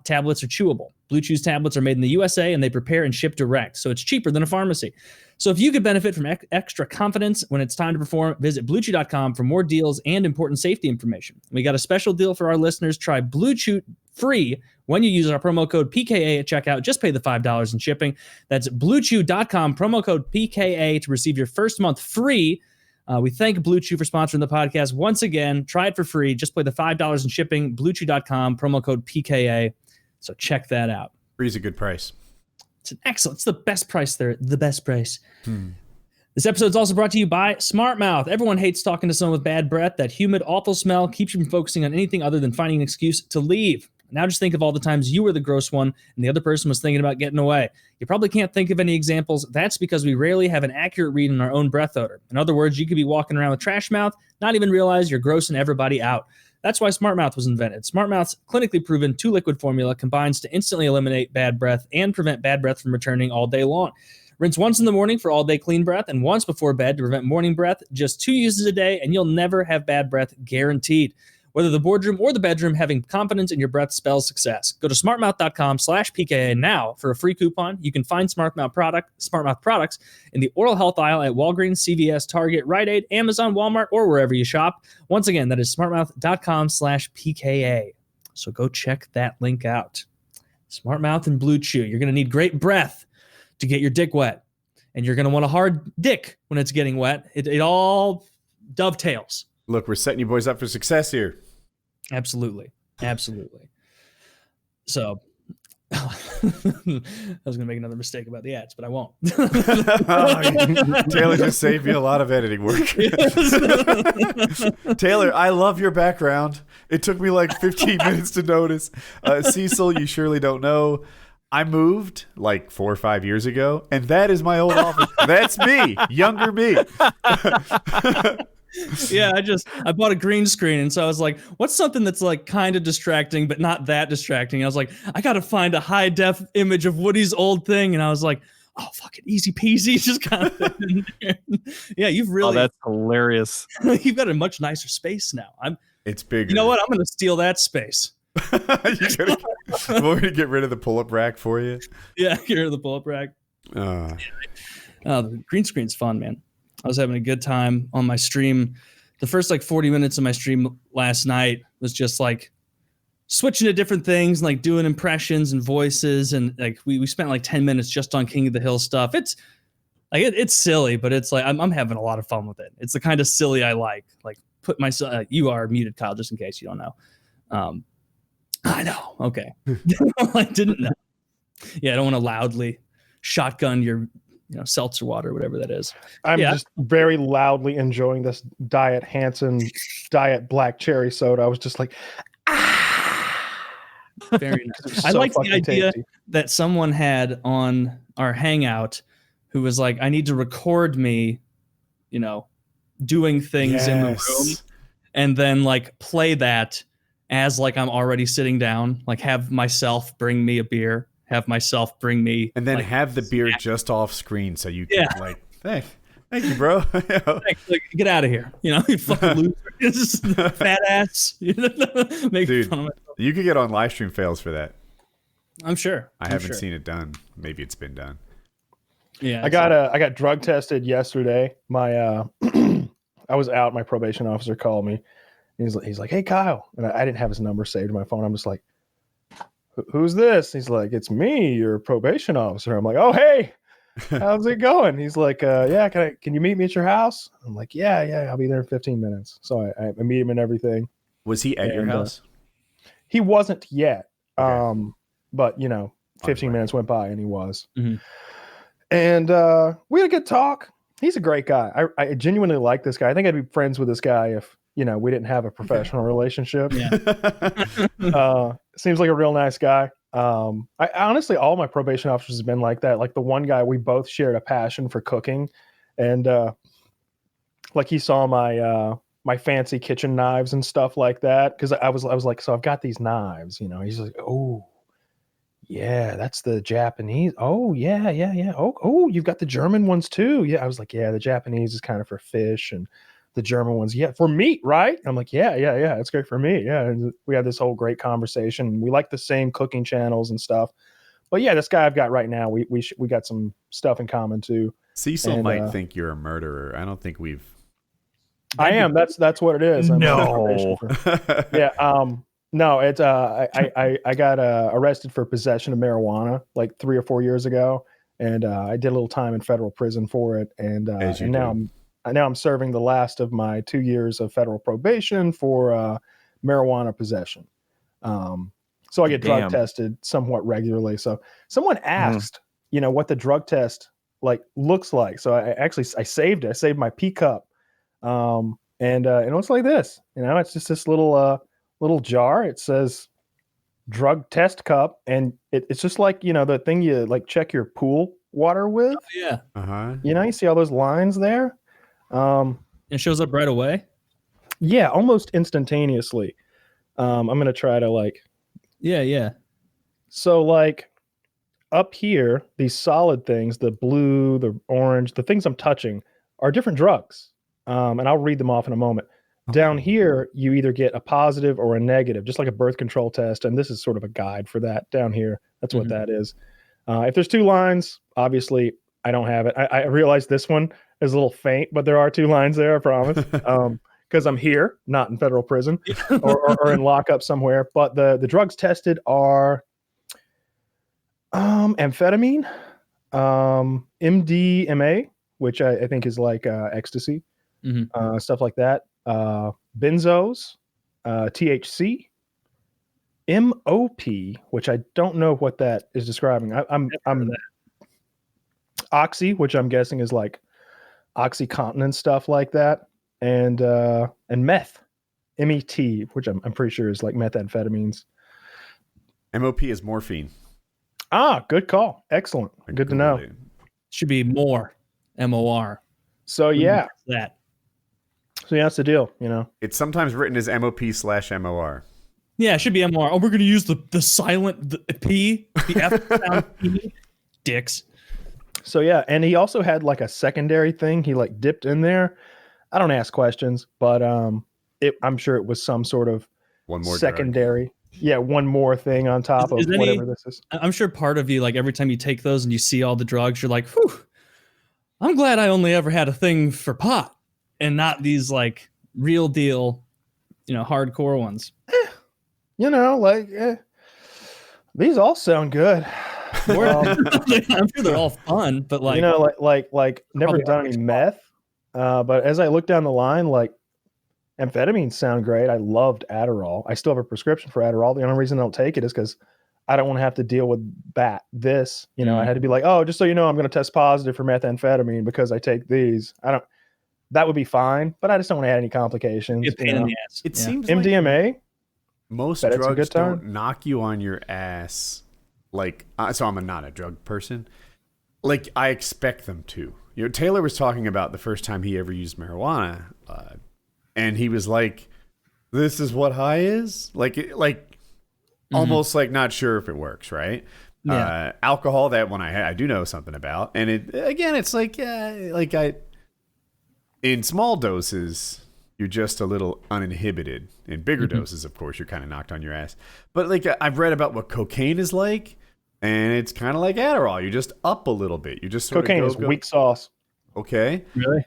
tablets are chewable. Blue Chew's tablets are made in the USA and they prepare and ship direct, so it's cheaper than a pharmacy. So if you could benefit from extra confidence when it's time to perform, visit BlueChew.com for more deals and important safety information. We got a special deal for our listeners. Try Blue Chew free when you use our promo code PKA at checkout. Just pay the $5 in shipping. That's BlueChew.com, promo code PKA to receive your first month free. We thank Blue Chew for sponsoring the podcast. Once again, try it for free. Just pay the $5 in shipping. BlueChew.com, promo code PKA. So check that out. Free's a good price. It's the best price there. The best price. This episode is also brought to you by SmartMouth. Everyone hates talking to someone with bad breath. That humid, awful smell keeps you from focusing on anything other than finding an excuse to leave. Now just think of all the times you were the gross one and the other person was thinking about getting away. You probably can't think of any examples. That's because we rarely have an accurate read on our own breath odor. In other words, you could be walking around with trash mouth, not even realize you're grossing everybody out. That's why SmartMouth was invented. SmartMouth's clinically proven 2-liquid formula combines to instantly eliminate bad breath and prevent bad breath from returning all day long. Rinse once in the morning for all-day clean breath and once before bed to prevent morning breath. Just 2 uses a day, and you'll never have bad breath, guaranteed. Whether the boardroom or the bedroom, having confidence in your breath spells success. Go to smartmouth.com/PKA now for a free coupon. You can find SmartMouth products in the oral health aisle at Walgreens, CVS, Target, Rite Aid, Amazon, Walmart, or wherever you shop. Once again, that is smartmouth.com/PKA. So go check that link out. SmartMouth and Blue Chew. You're going to need great breath to get your dick wet. And you're going to want a hard dick when it's getting wet. It all dovetails. Look, we're setting you boys up for success here. Absolutely. So I was going to make another mistake about the ads, but I won't. Taylor just saved me a lot of editing work. Taylor, I love your background. It took me like 15 minutes to notice. Cecil, you surely don't know. I moved like 4 or 5 years ago, and that is my old office. That's me, younger me. Yeah, I bought a green screen, and so I was like, what's something that's like kind of distracting but not that distracting? And I was like, I gotta find a high def image of Woody's old thing, and I was like, oh, fucking easy peasy, just kind of in there. Yeah, you've really that's hilarious. You've got a much nicer space now. It's bigger. You know what? I'm gonna steal that space. Want me to get rid of the pull-up rack for you? Yeah, get rid of the pull-up rack. The green screen's fun, man. I was having a good time on my stream. The first like 40 minutes of my stream last night was just like switching to different things, like doing impressions and voices. And like we spent like 10 minutes just on King of the Hill stuff. It's like, it's silly, but it's like, I'm having a lot of fun with it. It's the kind of silly I like put myself, you are muted, Kyle, just in case you don't know. I know. Okay. I didn't know. Yeah. I don't want to loudly shotgun your, seltzer water or whatever that is. I'm just very loudly enjoying this Diet Hansen Diet Black Cherry Soda. I was just like, very nice. I like the idea that someone had on our Hangout who was like, I need to record me, doing things in the room and then like play that as like I'm already sitting down, like have myself bring me a beer. Have myself bring me, and then have the beer just off screen so you can thank you, bro. Get out of here, you fucking loser, fat ass. Make Dude, fun of myself. You could get on live stream fails for that. I'm sure. I haven't seen it done. Maybe it's been done. Yeah, I got drug tested yesterday. My I was out. My probation officer called me. He's like, "Hey, Kyle," and I didn't have his number saved in my phone. I'm just like, who's this? He's like, it's me, your probation officer. I'm like, oh, hey, how's it going? He's like, yeah, can you meet me at your house? I'm like, yeah, I'll be there in 15 minutes. So I meet him and everything. Was he at your house? He wasn't yet. Okay. But 15 minutes went by and he was. Mm-hmm. And we had a good talk. He's a great guy. I genuinely like this guy. I think I'd be friends with this guy if we didn't have a professional relationship. Yeah. Seems like a real nice guy. I honestly, all my probation officers have been like that. Like the one guy, we both shared a passion for cooking, and like he saw my fancy kitchen knives and stuff like that. Because I was like, so I've got these knives. He's like, oh, yeah, that's the Japanese. Oh, yeah. Oh, you've got the German ones too. Yeah, I was like, yeah, the Japanese is kind of for fish and the German ones, yeah, for meat, right? I'm like, yeah, it's great for meat. Yeah. And we had this whole great conversation. We like the same cooking channels and stuff. But yeah, this guy I've got right now, we got some stuff in common too. Cecil might think you're a murderer. I don't think we've. I am. That's what it is. No. Yeah. No. It's I got arrested for possession of marijuana like 3 or 4 years ago, and I did a little time in federal prison for it, and now I'm serving the last of my 2 years of federal probation for marijuana possession. So I get drug tested somewhat regularly. So someone asked, what the drug test like looks like. So I saved it. I saved my P cup. And it looks like this, it's just this little jar. It says drug test cup. And it's just like, the thing you like check your pool water with. Oh, yeah. Uh-huh. You see all those lines there. It shows up right away. Yeah. Almost instantaneously. I'm going to try to like, yeah. So like up here, these solid things, the blue, the orange, the things I'm touching are different drugs. And I'll read them off in a moment. Down here, you either get a positive or a negative, just like a birth control test. And this is sort of a guide for that down here. That's what that is. If there's 2 lines, obviously I don't have it. I realize this one is a little faint, but there are 2 lines there, I promise. Because I'm here, not in federal prison or in lockup somewhere. But the drugs tested are amphetamine, MDMA, which I think is like ecstasy, stuff like that. Benzos, THC, MOP, which I don't know what that is describing. I'm Oxy, which I'm guessing is like OxyContin and stuff like that. And meth, MET, which I'm pretty sure is like methamphetamines. MOP is morphine. Good call. Excellent. Good to know. Should be more MOR. So yeah, that. So yeah, that's the deal. It's sometimes written as MOP/MOR. Yeah, it should be MOR. Oh, we're going to use the silent P, the F sound P. Dicks. So yeah, and he also had like a secondary thing he like dipped in there. I don't ask questions, but I'm sure it was some sort of one more secondary. Drug. Yeah, one more thing on top of whatever this is. I'm sure part of you, like every time you take those and you see all the drugs, you're like, whew, I'm glad I only ever had a thing for pot and not these like real deal, hardcore ones. These all sound good. I'm sure they're all fun, but like never done any meth. But as I look down the line, like amphetamines sound great. I loved Adderall. I still have a prescription for Adderall. The only reason I don't take it is because I don't want to have to deal with this. I had to be like, oh, just so you know, I'm going to test positive for methamphetamine because I take these. That would be fine, but I just don't want to add any complications. It's a pain in the ass. It seems MDMA. Like most drugs don't knock you on your ass. Like, so I'm not a drug person. Like, I expect them to. Taylor was talking about the first time he ever used marijuana, and he was like, "This is what high is." Almost like not sure if it works, right? Yeah. Alcohol, that one I do know something about, and it's like in small doses you're just a little uninhibited. In bigger doses, of course, you're kind of knocked on your ass. But like I've read about what cocaine is like. And it's kind of like Adderall. You're just up a little bit. You just sort cocaine of is weak sauce. Okay. Really?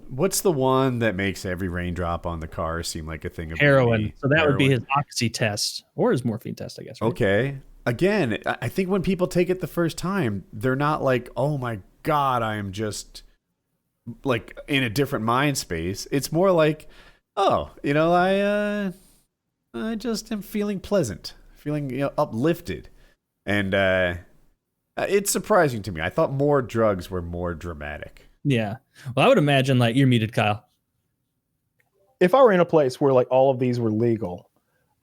What's the one that makes every raindrop on the car seem like a thing of heroin? beauty? So that would be his oxy test or his morphine test, I guess. Right? Okay. Again, I think when people take it the first time, they're not like, "Oh my God, I am just like in a different mind space." It's more like, "Oh, I just am feeling pleasant." Feeling uplifted, and it's surprising to me. I thought more drugs were more dramatic. Yeah, well, I would imagine like you're muted, Kyle. If I were in a place where like all of these were legal,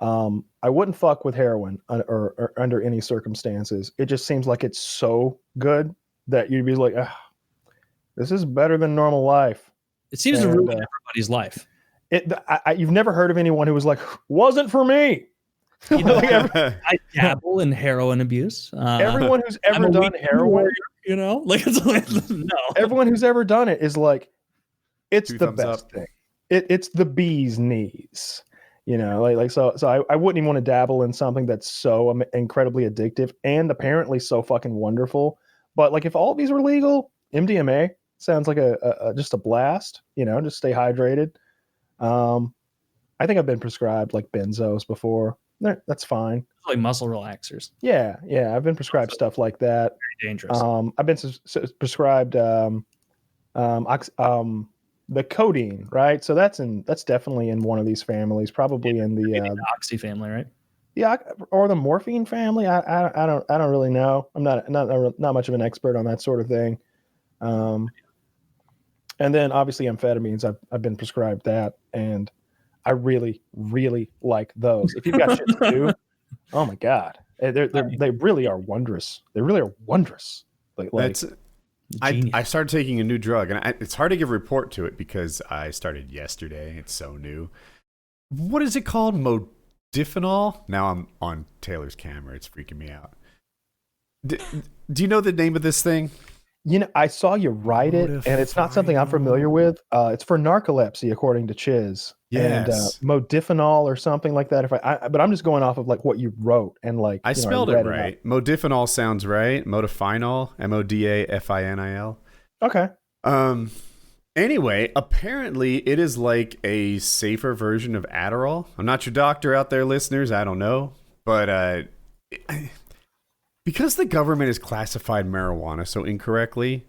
I wouldn't fuck with heroin or under any circumstances. It just seems like it's so good that you'd be like, this is better than normal life. It seems to ruin everybody's life. You've never heard of anyone who was like, wasn't for me. I dabble in heroin abuse. Everyone who's ever done heroin, no. Everyone who's ever done it is like, It's Two the thumbs best up. thing. It's the bee's knees. So I wouldn't even want to dabble in something that's so incredibly addictive and apparently so fucking wonderful. But like, if all of these were legal, MDMA sounds like a just a blast. Just stay hydrated. I think I've been prescribed like benzos before. That's fine. Like muscle relaxers. Yeah, I've been prescribed stuff like that. Very dangerous. I've been prescribed the codeine, right? So that's definitely in one of these families, probably in the Oxy family, right? yeah, or the morphine family. I don't really know. I'm not much of an expert on that sort of thing. And then obviously amphetamines, I've been prescribed that, and I really, really like those. If you've got shit to do, oh my god, they really are wondrous. They really are wondrous. I started taking a new drug, and it's hard to give a report to it because I started yesterday. It's so new. What is it called? Modafinil? Now I'm on Taylor's camera. It's freaking me out. Do you know the name of this thing? I saw you write it, and it's not something I'm familiar with. It's for narcolepsy, according to Chiz. Yes. And modafinil or something like that. But I'm just going off of like what you wrote, and like I spelled it right. Modafinil sounds right. Modafinil, Modafinil. Okay. Anyway, apparently it is like a safer version of Adderall. I'm not your doctor out there, listeners. I don't know, but because the government has classified marijuana so incorrectly,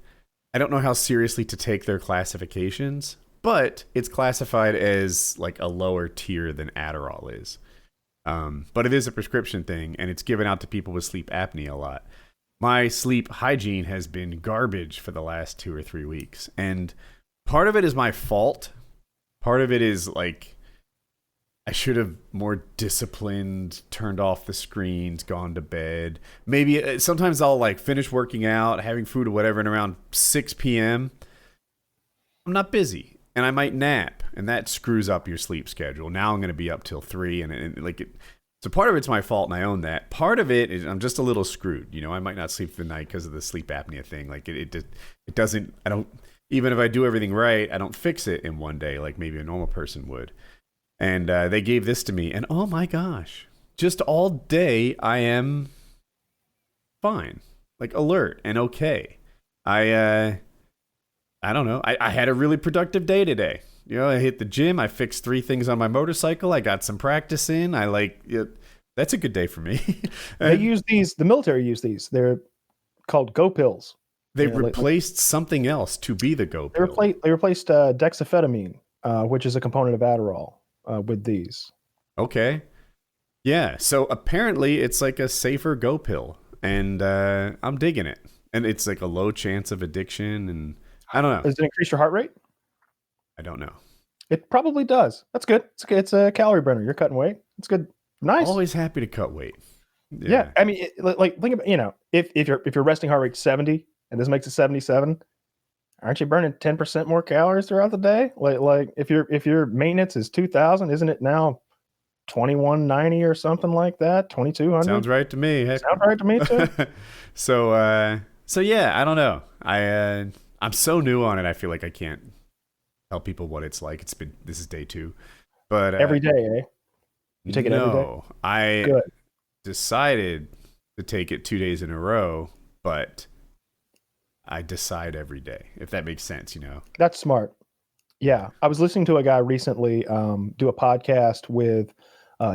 I don't know how seriously to take their classifications, but it's classified as like a lower tier than Adderall is. But it is a prescription thing, and it's given out to people with sleep apnea a lot. My sleep hygiene has been garbage for the last 2 or 3 weeks, and part of it is my fault. Part of it is like, I should have more disciplined, turned off the screens, gone to bed. Maybe sometimes I'll like finish working out, having food or whatever, and around 6 p.m. I'm not busy, and I might nap, and that screws up your sleep schedule. Now I'm going to be up till 3, so part of it's my fault, and I own that. Part of it is I'm just a little screwed. I might not sleep the night because of the sleep apnea thing. Like it doesn't. I don't. Even if I do everything right, I don't fix it in one day like maybe a normal person would. And they gave this to me, and oh my gosh, just all day I am fine, like alert and okay. I don't know. I had a really productive day today. I hit the gym. I fixed 3 things on my motorcycle. I got some practice in. That's a good day for me. They use these. The military use these. They're called Go pills. They replaced something else to be the Go pill. They replaced dexamphetamine, which is a component of Adderall. With these. Okay. Yeah. So apparently it's like a safer Go pill, and I'm digging it. And it's like a low chance of addiction, and I don't know. Does it increase your heart rate? I don't know. It probably does. That's good. It's a calorie burner. You're cutting weight. It's good. Nice. Always happy to cut weight. Yeah. I mean, think about, if your resting heart rate's 70 and this makes it 77, aren't you burning 10% more calories throughout the day? Like if your maintenance is 2,000, isn't it now 2,190 or something like that? 2,200. Sounds right to me. Heck. Sounds right to me too. So yeah, I don't know. I'm so new on it. I feel like I can't tell people what it's like. This is day 2, but every day, eh? You take it every day? No, I decided to take it 2 days in a row, but I decide every day, if that makes sense, That's smart. Yeah. I was listening to a guy recently do a podcast with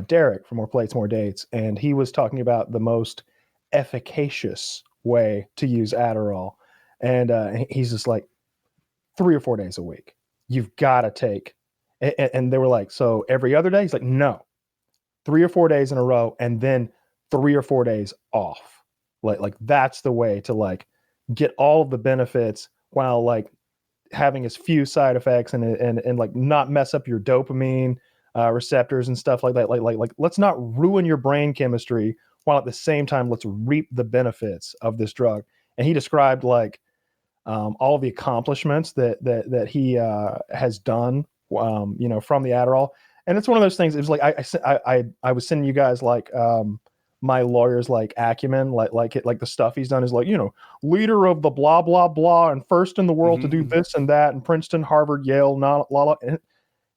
Derek from More Plates, More Dates, and he was talking about the most efficacious way to use Adderall. And he's just like 3 or 4 days a week. You've got to take. And they were like, so every other day? He's like, no, 3 or 4 days in a row, and then 3 or 4 days off. Like that's the way to like get all of the benefits while like having as few side effects and like not mess up your dopamine receptors and stuff like that. Like let's not ruin your brain chemistry while at the same time let's reap the benefits of this drug. And he described like all the accomplishments that he has done, from the Adderall. And it's one of those things. It was like I was sending you guys like my lawyer's like acumen, like the stuff he's done is like, leader of the blah blah blah and first in the world to do this and that, and Princeton, Harvard, Yale, not la la. And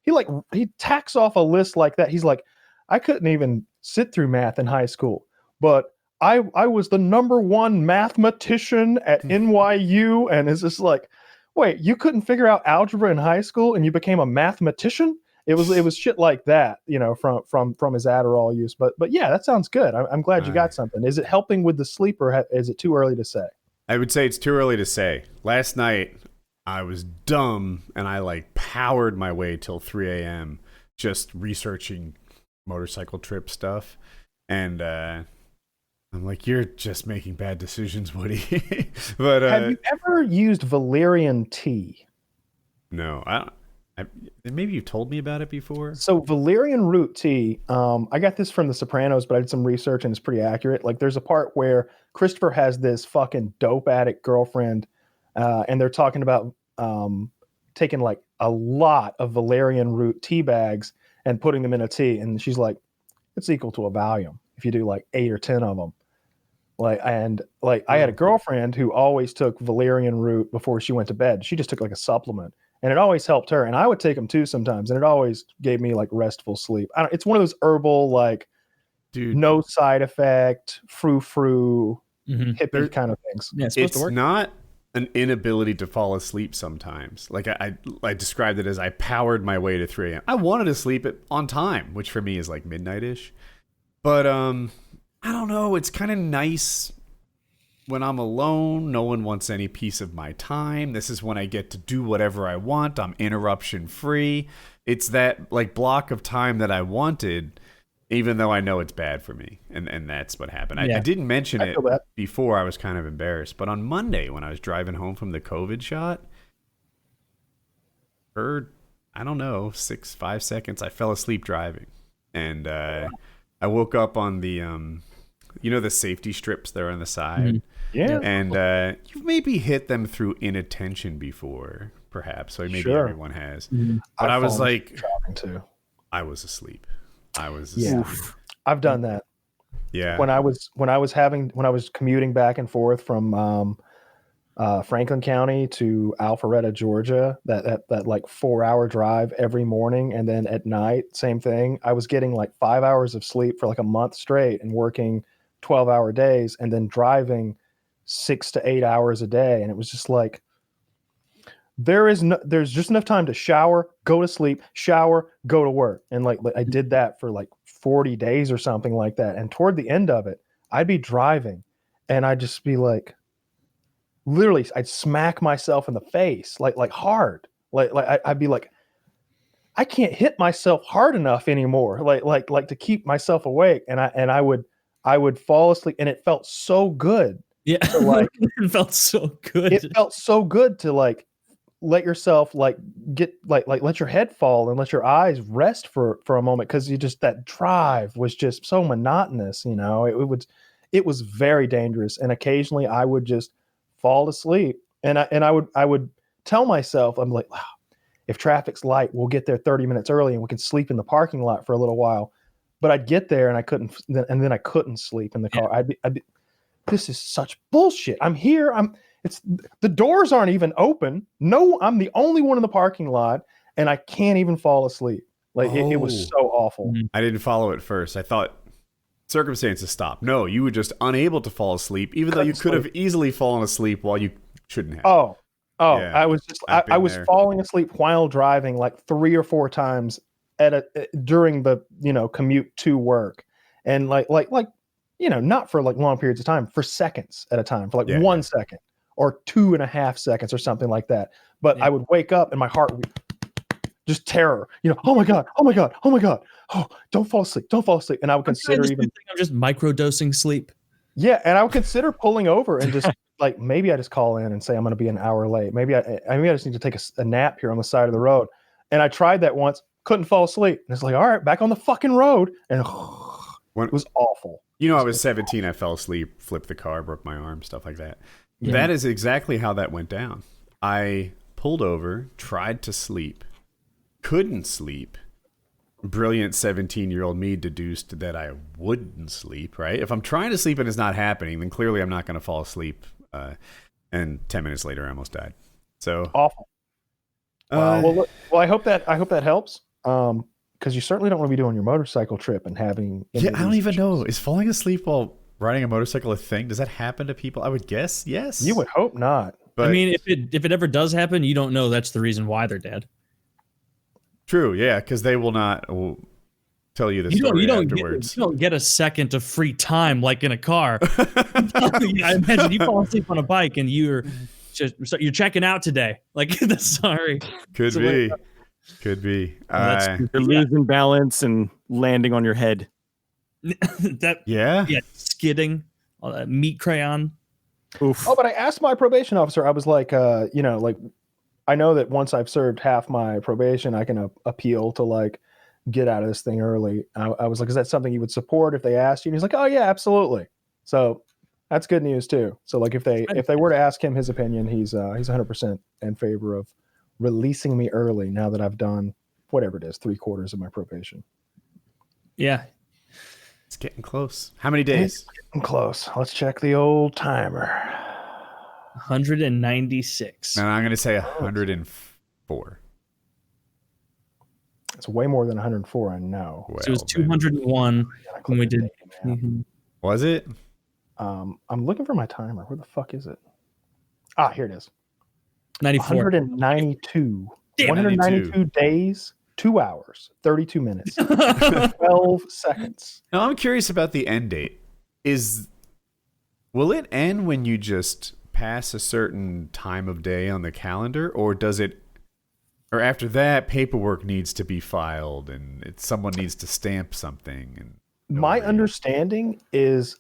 he tacks off a list like that. He's like, I couldn't even sit through math in high school, but I was the #1 mathematician at NYU, and it's just like, wait, you couldn't figure out algebra in high school and you became a mathematician? It was shit like that, from his Adderall use. But yeah, that sounds good. I'm glad you got something. Is it helping with the sleep, or is it too early to say? I would say it's too early to say. Last night I was dumb and I like powered my way till 3 a.m. just researching motorcycle trip stuff, and I'm like, you're just making bad decisions, Woody. But have you ever used valerian tea? No, I don't. Maybe you told me about it before. So valerian root tea, I got this from The Sopranos, but I did some research and it's pretty accurate. Like, there's a part where Christopher has this fucking dope addict girlfriend, and they're talking about taking like a lot of valerian root tea bags and putting them in a tea, and she's like, it's equal to a Valium if you do like 8 or 10 of them. I had a girlfriend who always took valerian root before she went to bed. She just took like a supplement, and it always helped her. And I would take them too sometimes, and it always gave me like restful sleep. It's one of those herbal, like, dude, no side effect, frou-frou, hippie kind of things. Yeah, it's not an inability to fall asleep sometimes. Like I described it as I powered my way to 3 a.m. I wanted to sleep on time, which for me is like midnight-ish. But I don't know. It's kind of nice when I'm alone. No one wants any piece of my time. This is when I get to do whatever I want. I'm interruption free. It's that like block of time that I wanted, even though I know it's bad for me. And that's what happened. I didn't mention it before. I was kind of embarrassed. But on Monday, when I was driving home from the COVID shot, for, I don't know, 5 seconds, I fell asleep driving. And I woke up on the the safety strips there on the side. Yeah. And you've maybe hit them through inattention before, perhaps. So maybe everyone has. But I was like, too. I was asleep. I've done that. Yeah. When I was commuting back and forth from Franklin County to Alpharetta, Georgia, that like 4-hour drive every morning, and then at night, same thing. I was getting like 5 hours of sleep for like a month straight and working 12-hour days, and then driving 6 to 8 hours a day. And it was just like, there's just enough time to shower, go to sleep, shower, go to work. And like I did that for like 40 days or something like that. And toward the end of it, I'd be driving and I'd just be like, literally, I'd smack myself in the face, like hard. I'd be like, I can't hit myself hard enough anymore, like to keep myself awake. And I would fall asleep, and it felt so good. Yeah, to, it felt so good. It felt so good to like let yourself like get like let your head fall and let your eyes rest for a moment, because that drive was just so monotonous. It was very dangerous, and occasionally I would just fall asleep, and I would tell myself, I'm like, wow, if traffic's light, we'll get there 30 minutes early and we can sleep in the parking lot for a little while. But I'd get there and I couldn't, and then I couldn't sleep in the car. I'd be, this is such bullshit. I'm here. The doors aren't even open. No, I'm the only one in the parking lot, and I can't even fall asleep. It was so awful. I didn't follow it first. I thought circumstances stopped. No, you were just unable to fall asleep, even though you could have easily fallen asleep while you shouldn't have. Oh, yeah. I was falling asleep while driving like 3 or 4 times during the commute to work, and like not for like long periods of time, for seconds at a time, for like 1 second or 2.5 seconds or something like that. But I would wake up and my heart would be just terror. Oh my god, oh my god, oh my god. Oh, don't fall asleep, and I would consider I'm just microdosing sleep. Yeah, and I would consider pulling over and just like, maybe I just call in and say I'm going to be an hour late. Maybe I just need to take a nap here on the side of the road. And I tried that once, couldn't fall asleep. And it's like, all right, back on the fucking road. And it was awful. I was 17. I fell asleep, flipped the car, broke my arm, stuff like that. Yeah. That is exactly how that went down. I pulled over, tried to sleep, couldn't sleep, brilliant 17-year-old me deduced that I wouldn't sleep, right? If I'm trying to sleep and it's not happening, then clearly I'm not going to fall asleep. And 10 minutes later, I almost died. So awful. Well, I hope that helps. Because you certainly don't want to be doing your motorcycle trip and having. Yeah, I don't even know. Is falling asleep while riding a motorcycle a thing? Does that happen to people? I would guess yes. You would hope not. But I mean, if it ever does happen, you don't know that's the reason why they're dead. True, yeah, because they will not tell you the story afterwards. You don't get a second of free time like in a car. I imagine you fall asleep on a bike and you're checking out today. Like, sorry. Could be. You're losing balance and landing on your head. Yeah, skidding, all that meat crayon. Oof. Oh, but I asked my probation officer. I was like, I know that once I've served half my probation, I can appeal to like get out of this thing early. I was like, is that something you would support if they asked you? And he's like, oh yeah, absolutely. So that's good news too. So like if they were to ask him his opinion, he's 100% in favor of releasing me early now that I've done whatever it is, 3/4 of my probation. Yeah. It's getting close. How many days? It's getting close. Let's check the old timer. 196. And I'm going to say 104. It's way more than 104, I know. Well, so it was 201 when we did. Was it? I'm looking for my timer. Where the fuck is it? Here it is. 94. 192. Damn, 192 days, 2 hours, 32 minutes, 12 seconds. Now, I'm curious about the end date. Will it end when you just pass a certain time of day on the calendar, or after that paperwork needs to be filed and someone needs to stamp something? And my understanding is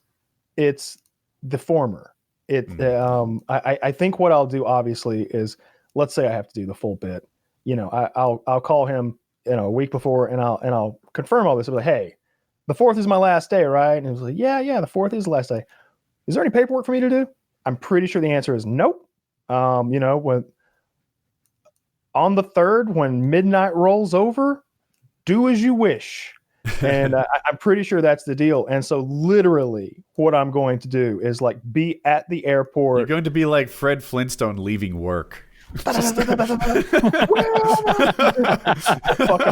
it's the former. I think what I'll do obviously is, let's say I have to do the full bit. I'll call him a week before and I'll confirm all this. I'll be like, hey, the 4th is my last day, right? And he was like, yeah, the 4th is the last day. Is there any paperwork for me to do? I'm pretty sure the answer is nope. When on the 3rd, when midnight rolls over, do as you wish. And I'm pretty sure that's the deal. And so literally what I'm going to do is like be at the airport. You're going to be like Fred Flintstone leaving work. Fucking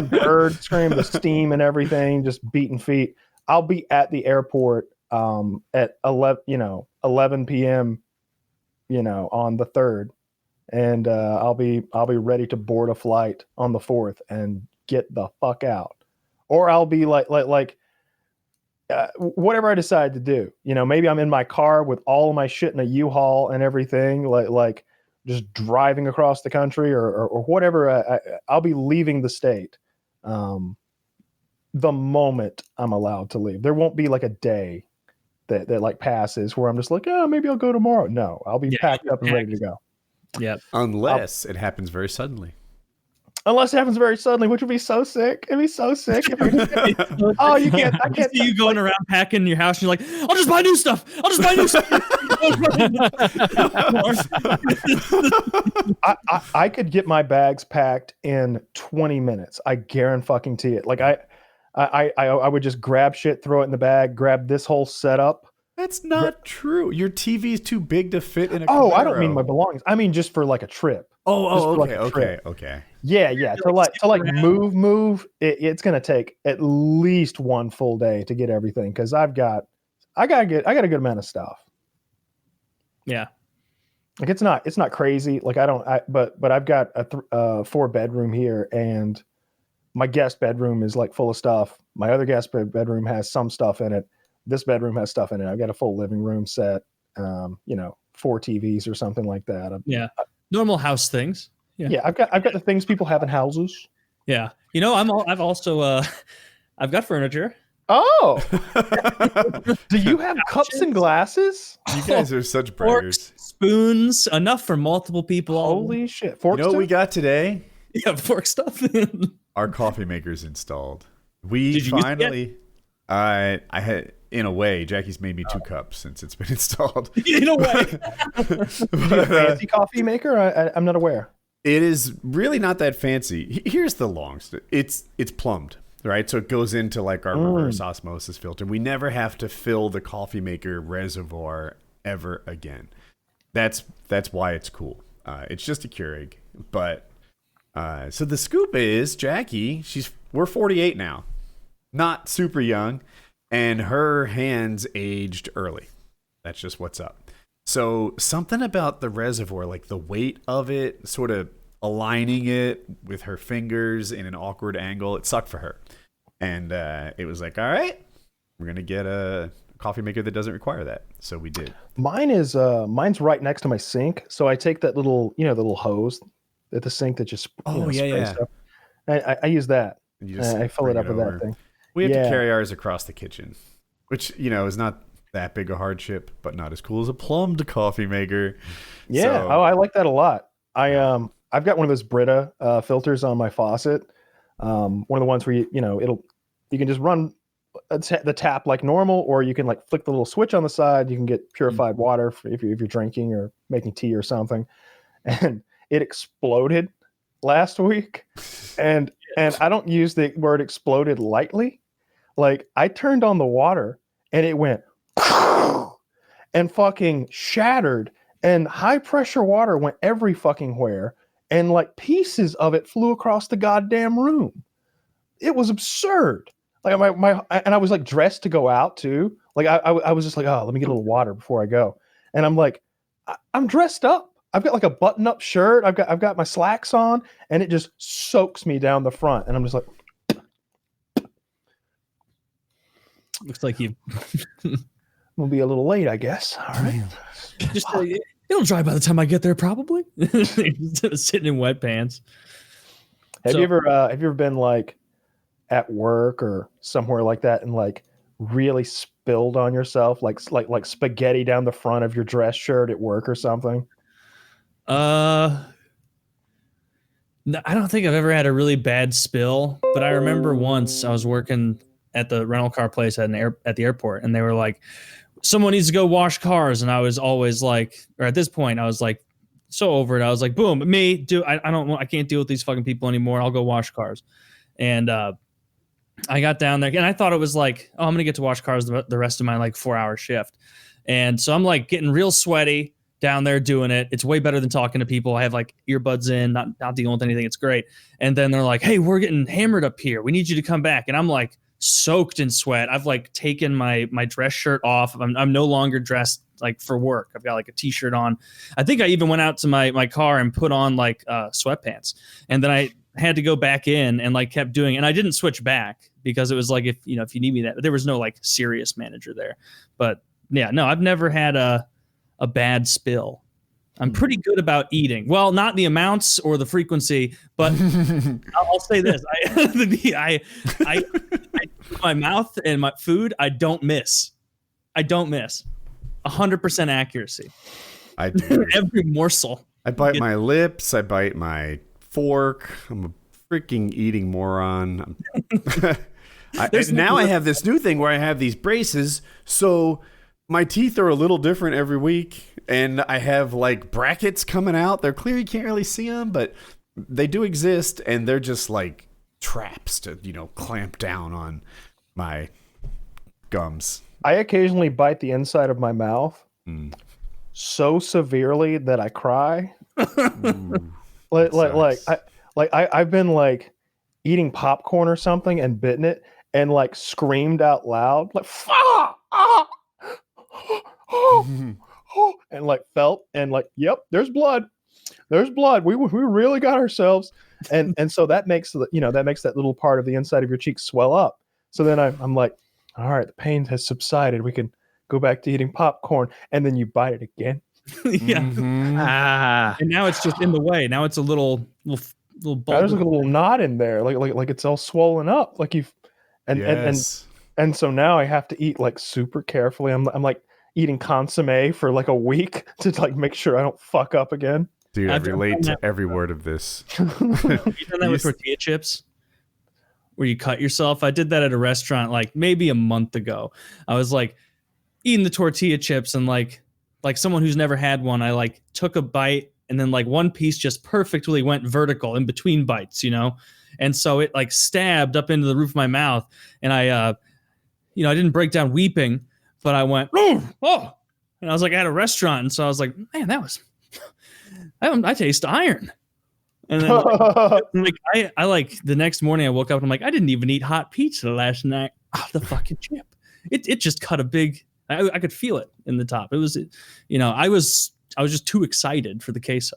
bird scream, the steam and everything, just beating feet. I'll be at the airport at 11 p.m. On the 3rd, and I'll be ready to board a flight on the 4th and get the fuck out. Or I'll be like whatever I decide to do. Maybe I'm in my car with all of my shit in a U-Haul and everything, like just driving across the country or whatever. I'll be leaving the state the moment I'm allowed to leave. There won't be like a day that like passes where I'm just like, oh, maybe I'll go tomorrow. No, I'll be packed up and ready to go. Yeah. Unless it happens very suddenly. Unless it happens very suddenly, which would be so sick. It'd be so sick. Oh, I can't see you going around packing your house and you're like, I'll just buy new stuff. I could get my bags packed in 20 minutes. I guarantee it. Like I would just grab shit, throw it in the bag, grab this whole setup. That's not true. Your TV is too big to fit in a Camaro. I don't mean my belongings. I mean just for like a trip. Okay. Yeah. To move. It's gonna take at least one full day to get everything because I got a good amount of stuff. Yeah. Like it's not crazy. Like but I've got a 4-bedroom here, and my guest bedroom is like full of stuff. My other guest bedroom has some stuff in it. This bedroom has stuff in it. I've got a full living room set. 4 TVs or something like that. Normal house things. Yeah. I've got the things people have in houses. Yeah. I've also I've got furniture. Oh. Do you have cups and glasses? You guys are such braggers. Forks, spoons, enough for multiple people. Holy shit. Forks. You know what we got today? Yeah, fork stuff. Our coffee maker's installed. We finally I had, in a way, Jackie's made me 2 cups since it's been installed. In a way. Fancy coffee maker? I'm not aware. It is really not that fancy. Here's the long story. It's plumbed. right? So it goes into like our reverse osmosis filter. We never have to fill the coffee maker reservoir ever again. That's why it's cool. It's just a Keurig. But so the scoop is Jackie, we're 48 now. Not super young, and her hands aged early. That's just what's up. So something about the reservoir, like the weight of it, sort of aligning it with her fingers in an awkward angle, it sucked for her. And it was like, all right, we're going to get a coffee maker that doesn't require that. So we did. Mine's right next to my sink. So I take that little, the little hose at the sink that just sprays stuff. I use that. I fill it up with that thing. We have to carry ours across the kitchen, which, is not that big a hardship, but not as cool as a plumbed coffee maker. Yeah. So, I like that a lot. I've got one of those Brita filters on my faucet. One of the ones where you can just run the tap like normal, or you can like flick the little switch on the side. You can get purified water if you're drinking or making tea or something. And it exploded last week, and I don't use the word exploded lightly. Like, I turned on the water and it went and fucking shattered, and high pressure water went every fucking where, and like pieces of it flew across the goddamn room. It was absurd. Like and I was like dressed to go out too. Like I was just like, oh, let me get a little water before I go. And I'm like, I'm dressed up. I've got like a button up shirt. I've got my slacks on, and it just soaks me down the front. And I'm just like, looks like you. We'll be a little late, I guess. All right. Just it'll dry by the time I get there, probably. Sitting in wet pants. Have you ever been like at work or somewhere like that and like really spilled on yourself, like spaghetti down the front of your dress shirt at work or something? No, I don't think I've ever had a really bad spill, but I remember once I was working at the rental car place at the airport, and they were like, someone needs to go wash cars. And I was always like, or at this point, I was like so over it. I was like, boom, me, I can't deal with these fucking people anymore. I'll go wash cars. And I got down there, and I thought it was like, oh, I'm going to get to wash cars the rest of my like 4-hour shift. And so I'm like getting real sweaty down there doing it. It's way better than talking to people. I have like earbuds in, not dealing with anything. It's great. And then they're like, hey, we're getting hammered up here. We need you to come back. And I'm like soaked in sweat. I've like taken my dress shirt off. I'm no longer dressed like for work. I've got like a t-shirt on. I think I even went out to my car and put on like sweatpants. And then I had to go back in and like kept doing it. And I didn't switch back because it was like, if you need me, that there was no like serious manager there. But yeah, no, I've never had a bad spill. I'm pretty good about eating. Well, not the amounts or the frequency, but I'll say this: I my mouth and my food, I don't miss. 100% accuracy. I do. Every morsel. I bite my lips. I bite my fork. I'm a freaking eating moron. Now I have this new thing where I have these braces, so my teeth are a little different every week, and I have like brackets coming out. They're clear, you can't really see them, but they do exist, and they're just like traps to clamp down on my gums. I occasionally bite the inside of my mouth so severely that I cry. I've been like eating popcorn or something and bitten it and like screamed out loud like and like felt and like, yep, there's blood. We really got ourselves. And so that makes that little part of the inside of your cheek swell up. So then I'm like, all right, the pain has subsided. We can go back to eating popcorn. And then you bite it again. Yeah. Mm-hmm. And now it's just in the way. Now it's a little ball. There's like a little knot in there, like it's all swollen up, like you've and so now I have to eat like super carefully. I'm like eating consomme for like a week to like make sure I don't fuck up again. Dude, I relate to every word of this. Have you done that with tortilla chips? Where you cut yourself? I did that at a restaurant like maybe a month ago. I was like eating the tortilla chips and like someone who's never had one, I like took a bite and then like one piece just perfectly went vertical in between bites, And so it like stabbed up into the roof of my mouth. And I didn't break down weeping, but I went, oh, and I was like at a restaurant. And so I was like, man, I taste iron. And then I like the next morning I woke up and I'm like, I didn't even eat hot pizza last night. Oh, the fucking chip. It just cut a big, I could feel it in the top. It was, I was just too excited for the queso,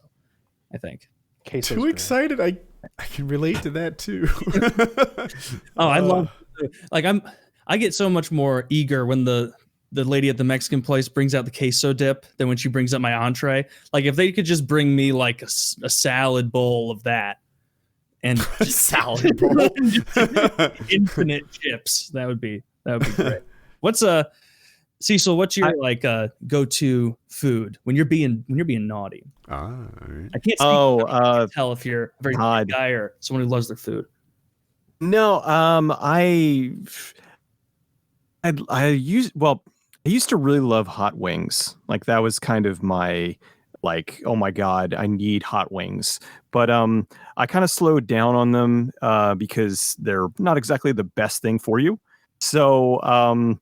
I think. Queso's too great. excited. I can relate to that too. Oh, I love, like I get so much more eager when the lady at the Mexican place brings out the queso dip than when she brings up my entree. Like if they could just bring me like a salad bowl of that and salad bowl, infinite chips, that would be great. What's Cecil? What's your go-to food when you're being naughty? All right. I can't tell if you're a very good guy or someone who loves their food. No, I used to really love hot wings. Like that was kind of my like, oh my God, I need hot wings. But I kind of slowed down on them because they're not exactly the best thing for you. So I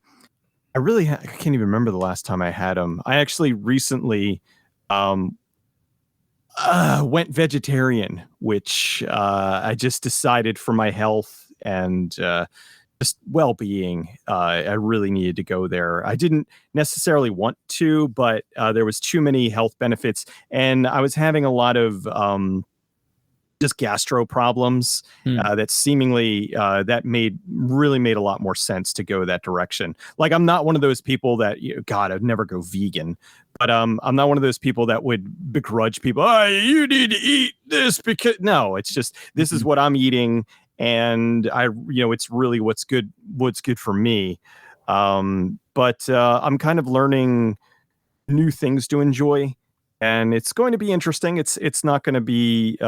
can't even remember the last time I had them. I actually recently went vegetarian, which I just decided for my health and just well-being, I really needed to go there. I didn't necessarily want to, but there was too many health benefits, and I was having a lot of just gastro problems that seemingly that really made a lot more sense to go that direction. Like I'm not one of those people that I'd never go vegan, but I'm not one of those people that would begrudge people. Oh, you need to eat this because no, it's just this is what I'm eating. And it's really what's good for me. But I'm kind of learning new things to enjoy, and it's going to be interesting. It's not going to be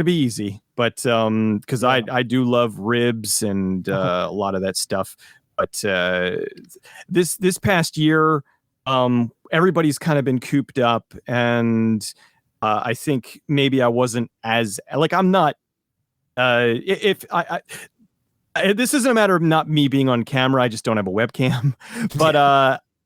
easy, but because I do love ribs and a lot of that stuff. But this past year, everybody's kind of been cooped up, and I think maybe I wasn't as I'm not. If I this isn't a matter of not me being on camera, I just don't have a webcam. But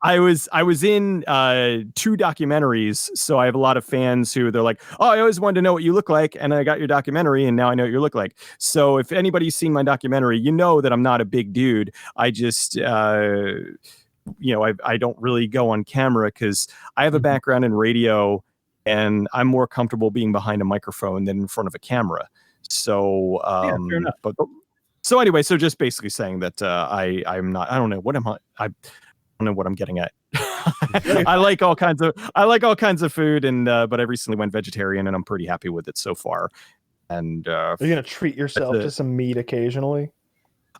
I was in 2 documentaries, so I have a lot of fans who they're like, "Oh, I always wanted to know what you look like, and I got your documentary, and now I know what you look like." So if anybody's seen my documentary, you know that I'm not a big dude. I just I don't really go on camera because I have a background in radio, and I'm more comfortable being behind a microphone than in front of a camera. So, fair enough. But so anyway, so just basically saying that I'm not. I don't know what am I don't know what I'm getting at. I like all kinds of food, and but I recently went vegetarian, and I'm pretty happy with it so far. And are you gonna treat yourself to some meat occasionally?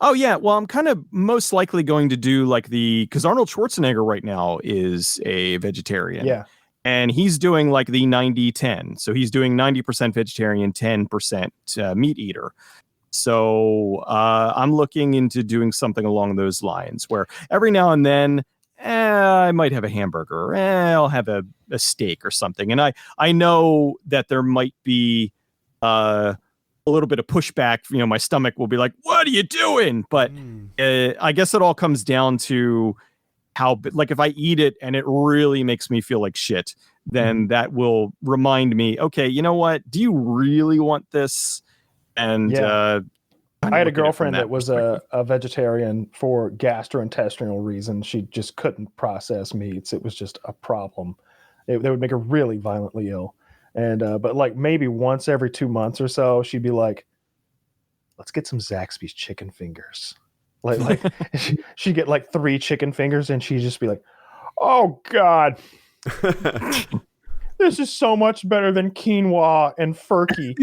Oh yeah, well I'm kind of most likely going to do because Arnold Schwarzenegger right now is a vegetarian. Yeah. And he's doing like the 90-10. So he's doing 90% vegetarian, 10% meat eater. So I'm looking into doing something along those lines where every now and then I might have a hamburger, I'll have a steak or something. And I know that there might be a little bit of pushback. My stomach will be like, what are you doing? But I guess it all comes down to how, if I eat it and it really makes me feel like shit, then that will remind me, okay, you know what? Do you really want this? And I had a girlfriend that was a vegetarian for gastrointestinal reasons. She just couldn't process meats. It was just a problem. They would make her really violently ill. And but maybe once every 2 months or so, she'd be like, let's get some Zaxby's chicken fingers. She'd get 3 chicken fingers, and she'd just be like, oh God, this is so much better than quinoa and furkey.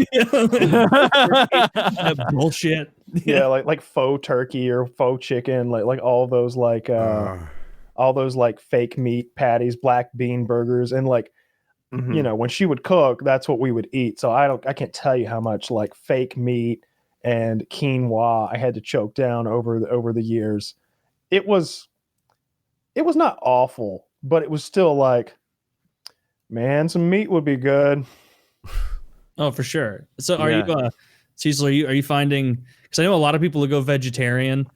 Bullshit. Yeah, like faux turkey or faux chicken, like all those all those fake meat patties, black bean burgers, and when she would cook, that's what we would eat. So I can't tell you how much fake meat and quinoa I had to choke down over the years. It was not awful, but it was still man, some meat would be good. Oh, for sure. So are Yeah. you, Cecil, are you finding, because I know a lot of people who go vegetarian,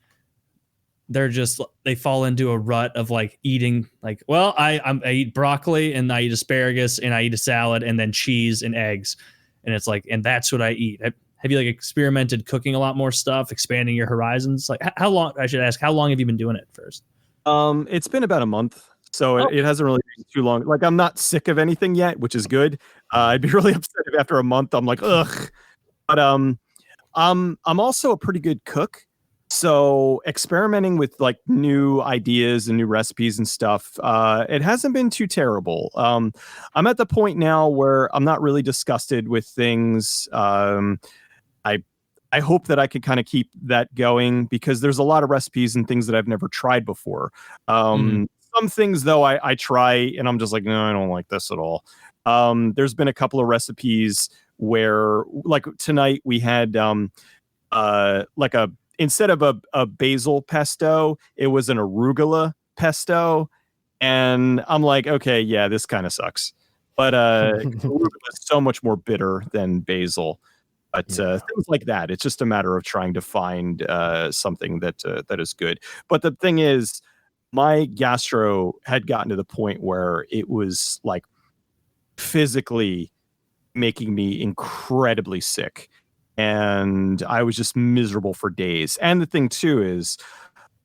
they fall into a rut of like eating like, well, I eat broccoli and I eat asparagus and I eat a salad and then cheese and eggs. And it's like, and that's what I eat. Have you like experimented cooking a lot more stuff, expanding your horizons? Like how long, I should ask, how long have you been doing it first? It's been about a month, so it hasn't really been too long. Like I'm not sick of anything yet, which is good. I'd be really upset if after a month I'm like, ugh. But I'm also a pretty good cook, so experimenting with like new ideas and new recipes and stuff, it hasn't been too terrible. I'm at the point now where I'm not really disgusted with things. I hope that I could kind of keep that going because there's a lot of recipes and things that I've never tried before. Some things though I try and I'm just like, no, I don't like this at all. There's been a couple of recipes where like tonight we had like instead of a basil pesto, it was an arugula pesto. And I'm like, okay, yeah, this kind of sucks. But arugula is so much more bitter than basil. But things like that, it's just a matter of trying to find something that is good. But the thing is, my gastro had gotten to the point where it was like physically making me incredibly sick. And I was just miserable for days. And the thing, too, is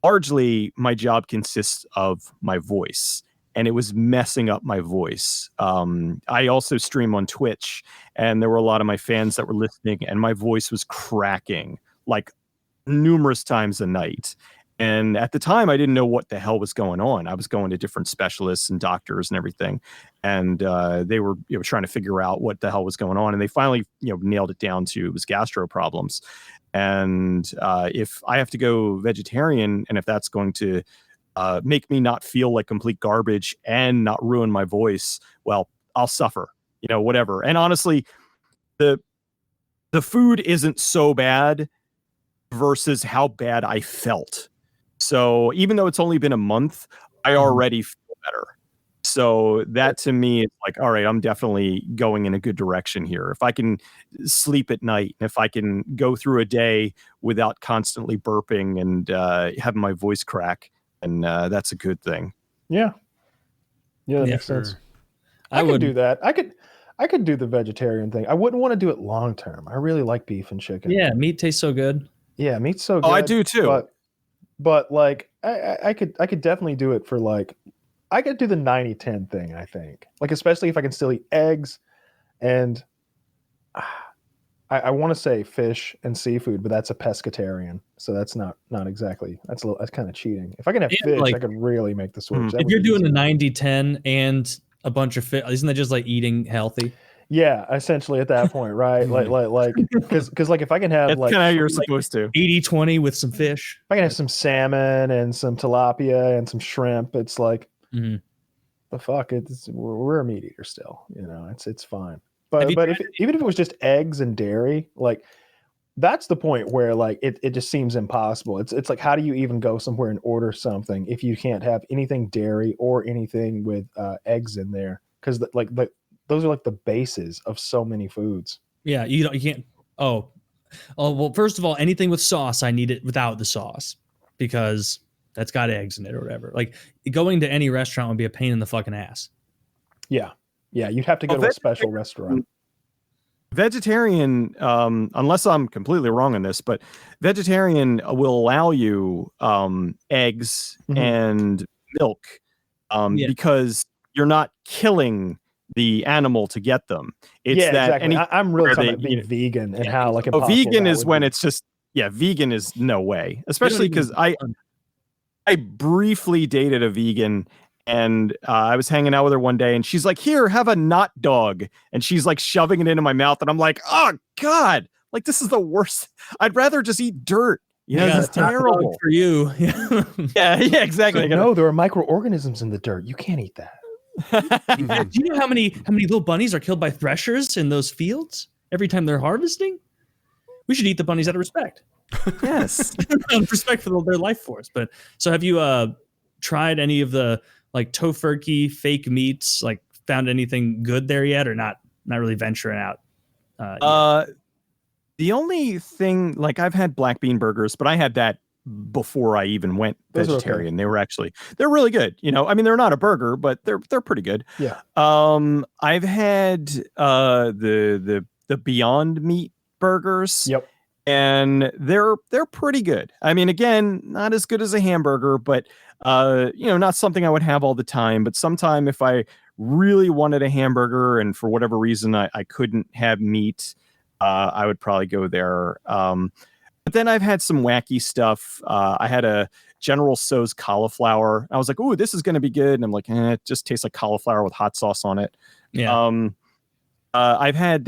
largely my job consists of my voice. And it was messing up my voice. I also stream on Twitch, and there were a lot of my fans that were listening, and my voice was cracking like numerous times a night. And at the time, I didn't know what the hell was going on. I was going to different specialists and doctors and everything, and they were trying to figure out what the hell was going on. And they finally nailed it down to it was gastro problems. And if I have to go vegetarian, and if that's going to make me not feel like complete garbage and not ruin my voice, well, I'll suffer, whatever. And honestly, the food isn't so bad versus how bad I felt. So even though it's only been a month, I already feel better. So that to me is like, all right, I'm definitely going in a good direction here. If I can sleep at night, if I can go through a day without constantly burping and having my voice crack, and that's a good thing. Yeah, that makes sense. I could do that. I could do the vegetarian thing. I wouldn't want to do it long term. I really like beef and chicken. Yeah, meat tastes so good. Yeah, meat's so good. Oh, I do too. But like I could definitely do it for like I could do the 90-10 thing, I think. Like especially if I can still eat eggs and I want to say fish and seafood, but that's a pescatarian. So that's not exactly. That's kind of cheating. If I can have fish, I could really make the switch. If you're doing a 90-10 and a bunch of fish, isn't that just like eating healthy? Yeah, essentially at that point, right? like because like if I can have that's like kind of how you're supposed to 80-20 with some fish. If I can have some salmon and some tilapia and some shrimp, it's like the fuck. We're a meat eater still, it's fine. But even if it was just eggs and dairy, like that's the point where like it just seems impossible. It's like how do you even go somewhere and order something if you can't have anything dairy or anything with eggs in there? Because those are like the bases of so many foods. Yeah, you can't. Oh, well, first of all, anything with sauce, I need it without the sauce because that's got eggs in it or whatever. Like going to any restaurant would be a pain in the fucking ass. Yeah, you'd have to go to a special restaurant. Vegetarian, unless I'm completely wrong on this, but vegetarian will allow you eggs and milk because you're not killing the animal to get them. It's exactly. I'm really talking about being vegan and how like vegan is when it's just vegan is no way, especially because I briefly dated a vegan and I was hanging out with her one day and she's like, here, have a not dog, and she's like shoving it into my mouth and I'm like, oh god, like this is the worst. I'd rather just eat dirt. It's terrible for you. yeah, exactly. So, no, there are microorganisms in the dirt. You can't eat that. Do you know how many little bunnies are killed by threshers in those fields every time they're harvesting? We should eat the bunnies out of respect. Yes, respect for their life force. But so, have you tried any of the like tofurkey fake meats? Like, found anything good there yet, or not? Not really venturing out. The only thing, like I've had black bean burgers, but I had that before I even went vegetarian. They were they're really good. You know, I mean, they're not a burger, but they're pretty good. Yeah. I've had the Beyond Meat burgers. Yep. And they're pretty good. I mean, again, not as good as a hamburger, but you know, not something I would have all the time. But sometime if I really wanted a hamburger and for whatever reason I couldn't have meat, I would probably go there. But then I've had some wacky stuff. I had a General Tso's cauliflower. I was like, "Ooh, this is going to be good." And I'm like, "It just tastes like cauliflower with hot sauce on it." Yeah. I've had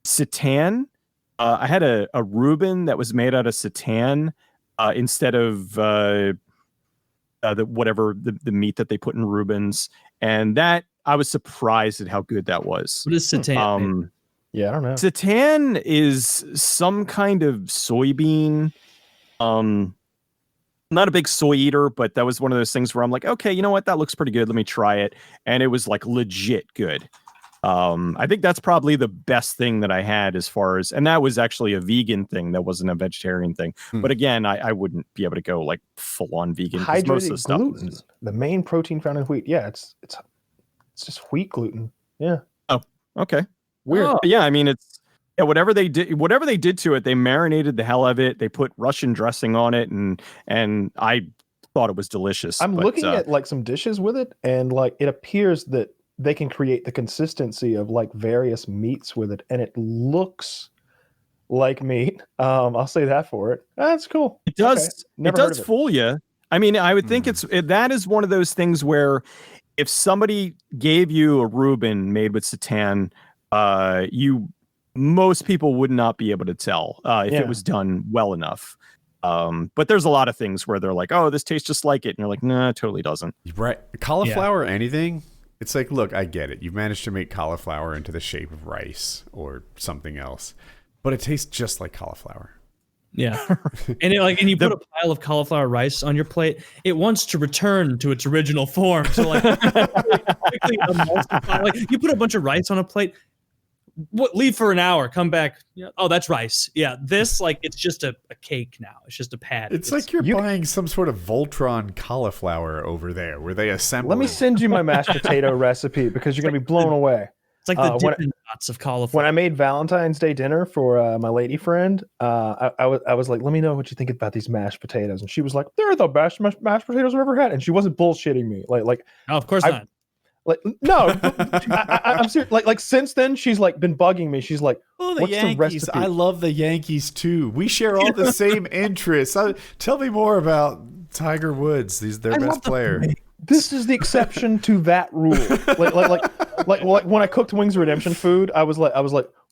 seitan. I had a Reuben that was made out of seitan instead of the meat that they put in Reubens, and that I was surprised at how good that was. What is seitan? Yeah, I don't know. Seitan is some kind of soybean. Not a big soy eater, but that was one of those things where I'm like, okay, you know what? That looks pretty good. Let me try it. And it was like legit good. I think that's probably the best thing that I had as far as, and that was actually a vegan thing. That wasn't a vegetarian thing. But again, I wouldn't be able to go like full on vegan. Hydrated most of the stuff gluten, the main protein found in wheat. Yeah, it's just wheat gluten. Yeah. Oh, okay. Weird. Oh. Yeah, I mean, it's whatever they did to it, they marinated the hell out of it. They put Russian dressing on it, and I thought it was delicious. I'm looking at like some dishes with it, and like it appears that they can create the consistency of like various meats with it, and it looks like meat. I'll say that for it. That's cool. It does. Okay. It does fool you. I mean, I would think that is one of those things where if somebody gave you a Reuben made with seitan, most people would not be able to tell if it was done well enough. But there's a lot of things where they're like, oh, this tastes just like it. And you're like, nah, it totally doesn't. Right. Cauliflower or anything. It's like, look, I get it. You've managed to make cauliflower into the shape of rice or something else, but it tastes just like cauliflower. Yeah. And you put a pile of cauliflower rice on your plate, it wants to return to its original form. So like, quickly emulsify. Like you put a bunch of rice on a plate, leave for an hour, come back. Oh, that's rice. Yeah. This, like, it's just a cake now. It's just a pad. It's like you're buying some sort of Voltron cauliflower over there where they assemble. Let me send you my mashed potato recipe because you're going to be blown away. It's like the Dippin' Dots of cauliflower. When I made Valentine's Day dinner for my lady friend, I was like, let me know what you think about these mashed potatoes. And she was like, they're the best mashed potatoes I've ever had. And she wasn't bullshitting me. Like, oh, of course not. Like, no, I'm serious. Like since then, she's like been bugging me. She's like, "Oh, the what's Yankees! the recipe?" I love the Yankees too. We share all the same interests. Tell me more about Tiger Woods. He's their best player. This is the exception to that rule. Like when I cooked Wings of Redemption food, I was like,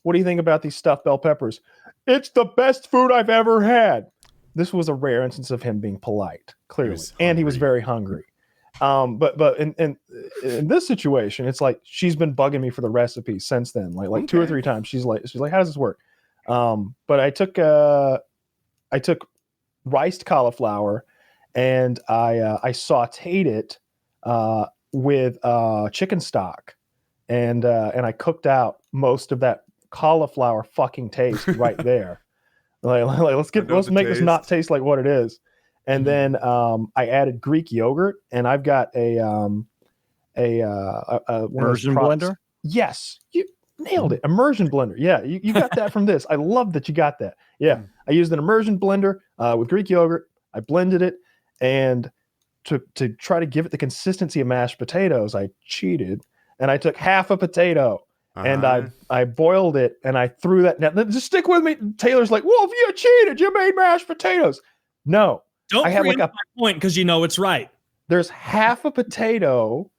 what do you think about these stuffed bell peppers? It's the best food I've ever had. This was a rare instance of him being polite, clearly, and he was very hungry. But in this situation, it's like she's been bugging me for the recipe since then, like 2 or 3 times. She's like, how does this work? But I took riced cauliflower and I sautéed it with chicken stock, and I cooked out most of that cauliflower fucking taste right there. Let's make this not taste like what it is. And then I added Greek yogurt, and I've got a immersion blender. Yes, you nailed it. Immersion blender. Yeah, you got that from this. I love that you got that. Yeah, I used an immersion blender with Greek yogurt. I blended it, and to try to give it the consistency of mashed potatoes, I cheated, and I took half a potato. And I boiled it, and I threw that. Now, just stick with me. Taylor's like, "Wolf, you cheated. You made mashed potatoes." No. Don't preempt my point because you know it's right. There's half a potato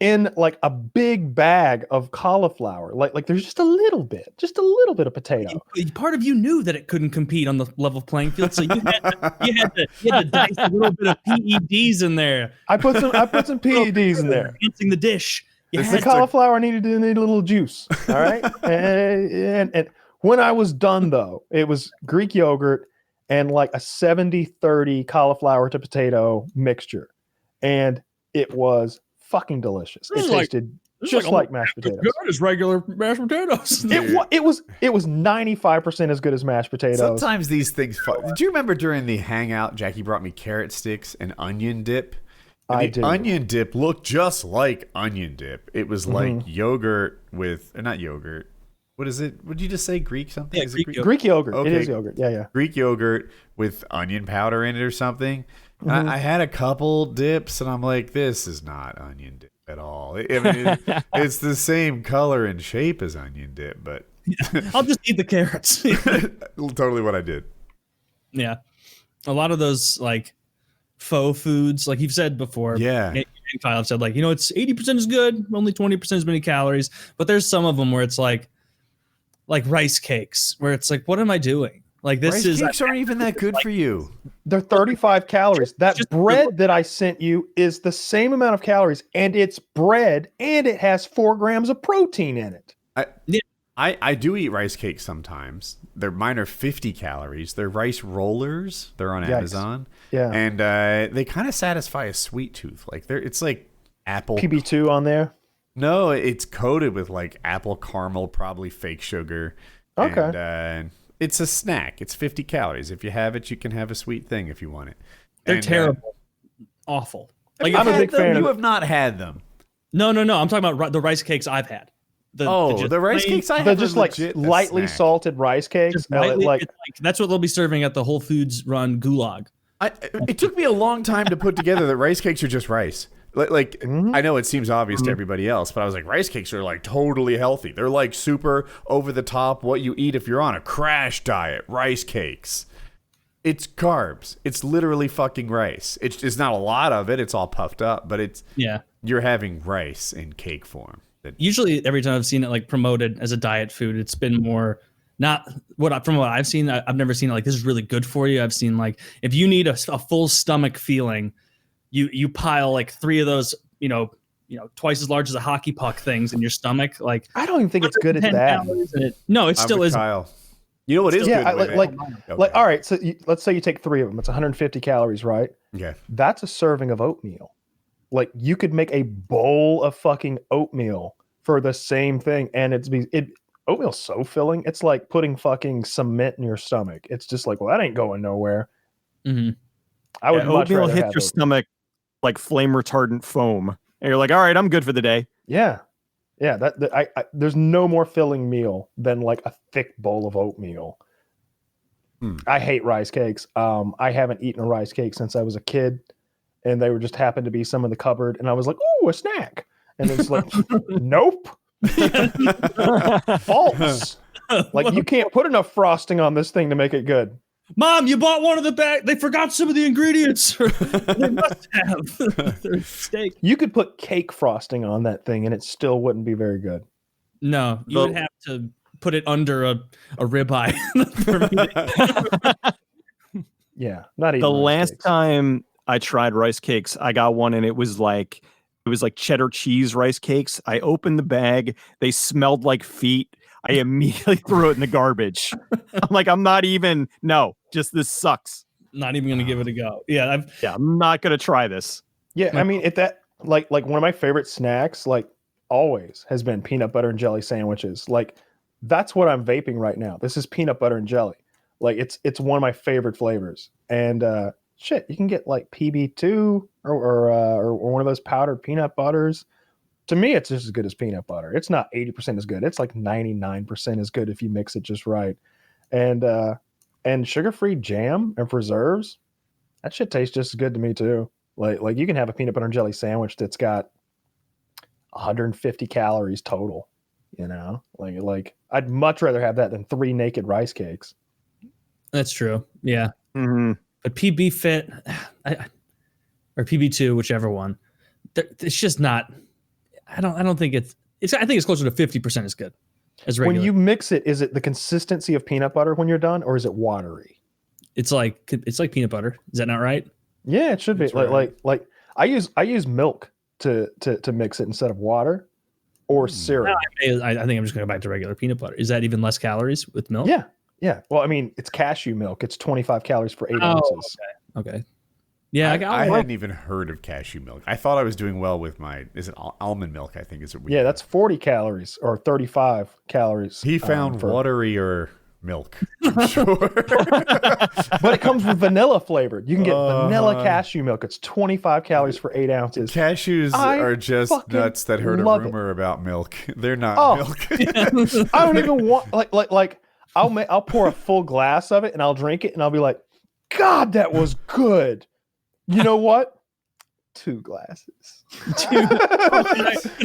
in like a big bag of cauliflower. Like there's just a little bit of potato. Part of you knew that it couldn't compete on the level playing field, so you had to dice a little bit of PEDs in there. I put some PEDs in there. Enhancing the dish. The cauliflower needed a little juice. All right. and when I was done though, it was Greek yogurt and like a 70-30 cauliflower to potato mixture. And it was fucking delicious. It tasted just like mashed potatoes. Good as regular mashed potatoes. It was 95% as good as mashed potatoes. Sometimes these things. Did you remember during the hangout, Jackie brought me carrot sticks and onion dip? And I the did. onion dip looked just like onion dip. It was like yogurt with, not yogurt. What is it? Would you just say Greek something? Yeah, Is it Greek yogurt. Okay. It is yogurt. Yeah. Greek yogurt with onion powder in it or something. And I had a couple dips, and I'm like, this is not onion dip at all. I mean, it's the same color and shape as onion dip, but I'll just eat the carrots. totally what I did. Yeah. A lot of those like faux foods, like you've said before. Yeah. And Kyle have said like, it's 80% is good, only 20% as many calories. But there's some of them where it's like rice cakes, where it's like, what am I doing? Like this Rice cakes aren't even that good for you. They're 35 calories. That just- bread that I sent you is the same amount of calories, and it's bread, and it has 4 grams of protein in it. I do eat rice cakes sometimes. Mine are 50 calories. They're rice rollers. They're on Amazon. Yeah. And they kind of satisfy a sweet tooth. Like it's like apple. PB2 on there. No, it's coated with like apple caramel, probably fake sugar. Okay. And it's a snack. It's 50 calories. If you have it, you can have a sweet thing if you want it. They're And, terrible. Awful. Like I'm a big fan You of have not had them. No. I'm talking about the rice cakes I've had. The rice cakes I have They're are just like legit a lightly snack. salted rice cakes. Just lightly, Like it's like that's what they'll be serving at the Whole Foods run gulag. It took me a long time to put together that rice cakes are just rice. Like I know it seems obvious to everybody else, but I was like, rice cakes are like totally healthy. They're like super over the top what you eat if you're on a crash diet. Rice cakes. It's carbs. It's literally fucking rice. It's not a lot of it. It's all puffed up, but you're having rice in cake form. Usually every time I've seen it like promoted as a diet food, it's been more not from what I've seen. I've never seen it like this is really good for you. I've seen like if you need a full stomach feeling, you pile like 3 of those, twice as large as a hockey puck things in your stomach. Like I don't even think it's good at 10 that. calories in it. No, it still is. Kyle. You know what is Yeah, good? like all right. So let's say you take 3 of them. It's 150 calories, right? Okay. That's a serving of oatmeal. Like you could make a bowl of fucking oatmeal for the same thing, and oatmeal's so filling. It's like putting fucking cement in your stomach. It's just like, well, that ain't going nowhere. Mm-hmm. I would much oatmeal rather hit have your stomach like flame retardant foam, and you're like, all right, I'm good for the day. Yeah. There's no more filling meal than like a thick bowl of oatmeal. I hate rice cakes. I haven't eaten a rice cake since I was a kid, and they were just happened to be some in the cupboard, and I was like, "Ooh, a snack!" And it's like, nope, false. Like you can't put enough frosting on this thing to make it good. Mom, you bought one of the bag. They forgot some of the ingredients. They must have. They're steak. You could put cake frosting on that thing, and it still wouldn't be very good. No, you would have to put it under a ribeye. Yeah, not even The rice last cakes. time I tried rice cakes, I got one, and it was like cheddar cheese rice cakes. I opened the bag; they smelled like feet. I immediately threw it in the garbage. I'm like, this sucks. Not even going to give it a go. Yeah, I'm not gonna try this. Yeah, I mean, if that like one of my favorite snacks, like always, has been peanut butter and jelly sandwiches. Like that's what I'm vaping right now. This is peanut butter and jelly. Like it's one of my favorite flavors. And shit, you can get like PB2 or one of those powdered peanut butters. To me, it's just as good as peanut butter. It's not 80% as good. It's like 99% as good if you mix it just right. And sugar-free jam and preserves, that shit tastes just as good to me too. Like you can have a peanut butter and jelly sandwich that's got 150 calories total. Like I'd much rather have that than 3 naked rice cakes. that's true. Yeah, Mm-hmm. but PB Fit or PB2, whichever one, it's just not. I don't think it's. I think it's closer to 50% as good as regular. When you mix it, is it the consistency of peanut butter when you're done, or is it watery? It's like peanut butter. Is that not right? Yeah, it should be. That's right. Like I use milk to mix it instead of water or syrup. I think I'm just going to go back to regular peanut butter. Is that even less calories with milk? Yeah. Well, I mean, it's cashew milk. It's 25 calories for 8 ounces. Okay. Yeah, I hadn't even heard of cashew milk. I thought I was doing well with is it almond milk? I think is it. Yeah, that's 40 calories or 35 calories. He found waterier milk, I'm sure. But it comes with vanilla flavored. You can get vanilla cashew milk. It's 25 calories for 8 ounces. Cashews are just nuts that heard a rumor about milk. They're not milk. I don't even want like I'll pour a full glass of it and I'll drink it and I'll be like, God, that was good. You know what? 2 glasses. Can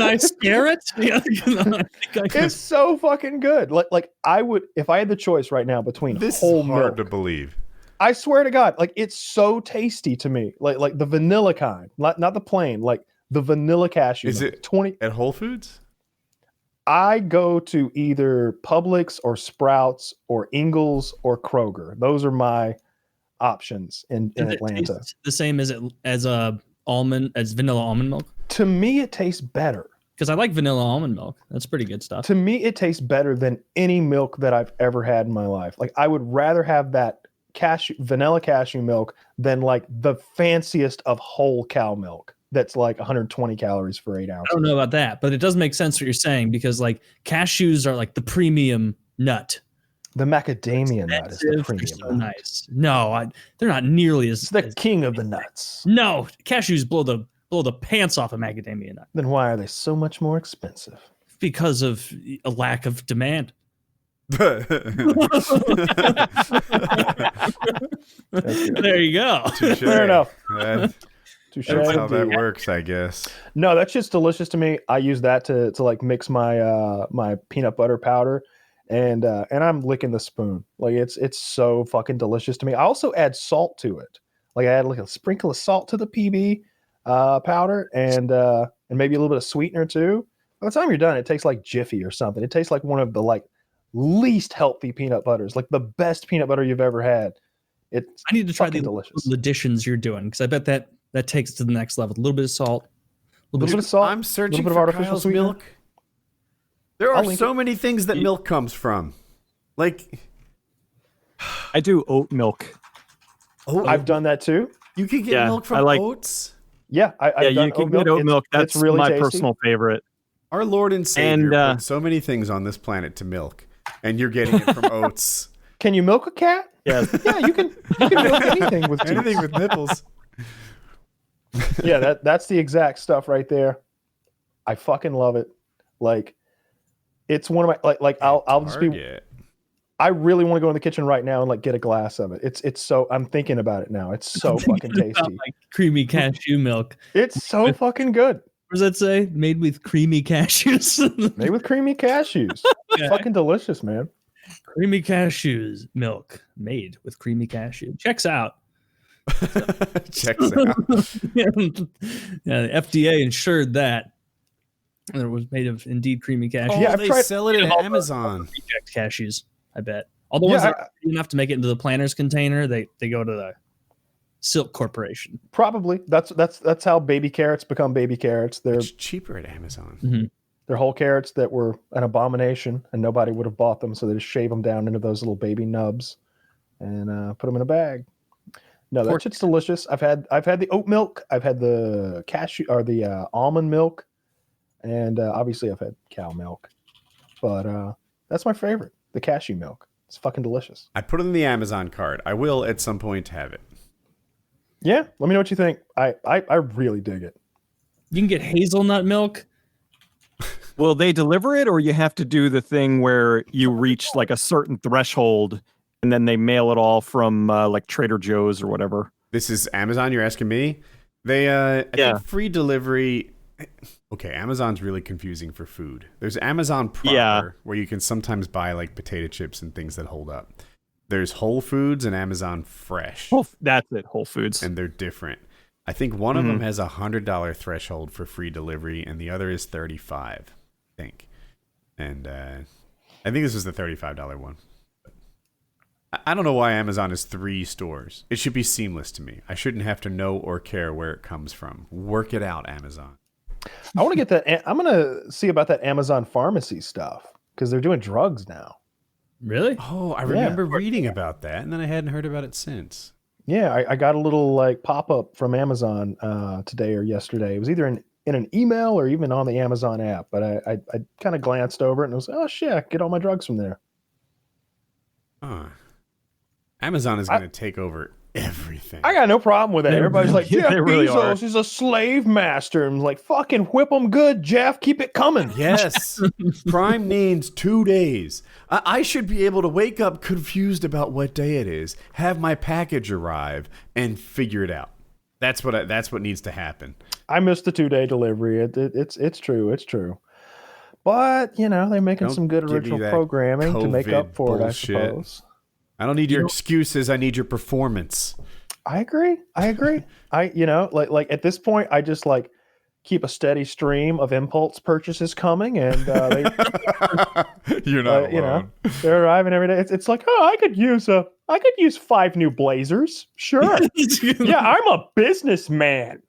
I scare it? Yeah, it's so fucking good. Like I would, if I had the choice right now between this whole is hard milk, to believe. I swear to God, like it's so tasty to me. Like the vanilla kind, not the plain, like the vanilla cashew. Is it 20 at Whole Foods? I go to either Publix or Sprouts or Ingles or Kroger. Those are my options in Atlanta. The same as vanilla almond milk? To me, it tastes better. Because I like vanilla almond milk. That's pretty good stuff. To me, it tastes better than any milk that I've ever had in my life. Like I would rather have that vanilla cashew milk than like the fanciest of whole cow milk. That's like 120 calories for 8 ounces. I don't know about that, but it does make sense what you're saying because like cashews are like the premium nut. The macadamia nut is the premium. So nice. No, they're not nearly as. It's the king of the nuts. No, cashews blow the pants off a macadamia nut. Then why are they so much more expensive? Because of a lack of demand. There you go. Fair enough. That's how that works, I guess. No, that's just delicious to me. I use that to like mix my my peanut butter powder, and I'm licking the spoon. Like it's so fucking delicious to me. I also add salt to it. Like I add like a sprinkle of salt to the PB powder, and maybe a little bit of sweetener too. By the time you're done, it tastes like Jiffy or something. It tastes like one of the like least healthy peanut butters, like the best peanut butter you've ever had. I need to try the delicious additions you're doing because I bet that takes it to the next level. A little bit of salt. A little bit of salt. I'm searching for for artificial Kyle's sweetener. milk. There are so many things that milk comes from. Like, I do oat milk. I've done that too. You can get milk from oats. Yeah, you can get oat milk. That's really my personal favorite. Our Lord and Savior put so many things on this planet to milk, and you're getting it from oats. Can you milk a cat? Yes. Yeah, you can milk anything with teeth. Anything with nipples. Yeah, that's the exact stuff right there. I fucking love it. Like, it's one of my I'll just be. I really want to go in the kitchen right now and like get a glass of it. It's so I'm thinking about it now. It's so fucking tasty. Like creamy cashew milk. It's so fucking good. What does that say? Made with creamy cashews. Made with creamy cashews. Okay. Fucking delicious, man. Creamy cashews milk made with creamy cashew. Checks out. Checks out. Yeah, the FDA ensured that it was made of indeed creamy cashews. Oh, yeah, they sell it at Amazon. Reject cashews, I bet. All the ones that are enough to make it into the planner's container, they go to the Silk Corporation. Probably. That's how baby carrots become baby carrots. They're cheaper at Amazon. Mm-hmm. They're whole carrots that were an abomination and nobody would have bought them, so they just shave them down into those little baby nubs and put them in a bag. No, that shit's delicious. I've had the oat milk, I've had the cashew or the almond milk, and obviously I've had cow milk. But that's my favorite, the cashew milk. It's fucking delicious. I put it in the Amazon cart. I will at some point have it. Yeah, let me know what you think. I really dig it. You can get hazelnut milk. Will they deliver it, or you have to do the thing where you reach like a certain threshold and then they mail it all from like Trader Joe's or whatever? This is Amazon, you're asking me? They I think free delivery. Okay, Amazon's really confusing for food. There's Amazon proper, where you can sometimes buy like potato chips and things that hold up. There's Whole Foods and Amazon Fresh. That's it, Whole Foods. And they're different. I think one of them has a $100 threshold for free delivery, and the other is $35, I think. And I think this is the $35 one. I don't know why Amazon is 3 stores. It should be seamless to me. I shouldn't have to know or care where it comes from. Work it out, Amazon. I want to get that. I'm going to see about that Amazon pharmacy stuff because they're doing drugs now. Really? Oh, I remember reading about that, and then I hadn't heard about it since. Yeah, I got a little like pop up from Amazon today or yesterday. It was either in an email or even on the Amazon app, but I kind of glanced over it and was like, oh shit, I get all my drugs from there. Amazon is going to take over everything. I got no problem with that. Everybody's like, Jeff really Bezos is a slave master. And I'm like, fucking whip them good, Jeff. Keep it coming. Yes. Prime needs 2 days. I should be able to wake up confused about what day it is, have my package arrive, and figure it out. That's what needs to happen. I missed the 2-day delivery. It's true. It's true. But, you know, they're making some good original programming to make up for bullshit. it, I suppose. I don't need your excuses. I need your performance. I agree. Like at this point, I just like keep a steady stream of impulse purchases coming, and you're not alone. They're arriving every day. It's like, oh, I could use 5 new blazers. Sure. Yeah, I'm a businessman.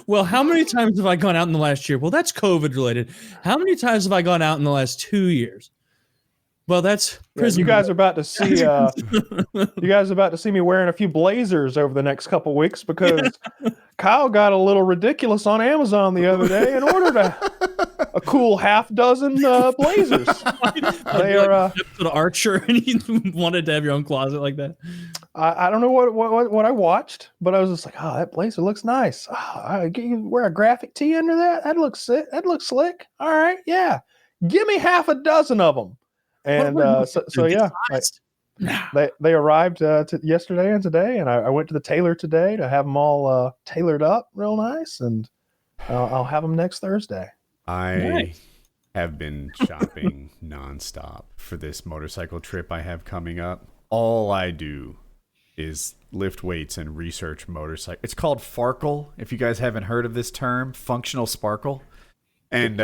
Well, how many times have I gone out in the last year? Well, that's COVID related. How many times have I gone out in the last 2 years? Well, that's you guys are about to see. You guys are about to see me wearing a few blazers over the next couple weeks because Kyle got a little ridiculous on Amazon the other day and ordered a cool half dozen blazers. They are an archer, and you wanted to have your own closet like that. I don't know what I watched, but I was just like, oh, that blazer looks nice. Oh, you wear a graphic tee under that? That looks sick. That looks slick. All right, yeah. Give me half a dozen of them. And yeah, they arrived yesterday and today, and I went to the tailor today to have them all tailored up real nice, and I'll have them next Thursday. I have been shopping nonstop for this motorcycle trip I have coming up. All I do is lift weights and research motorcycle. It's called Farkle, if you guys haven't heard of this term, functional sparkle. And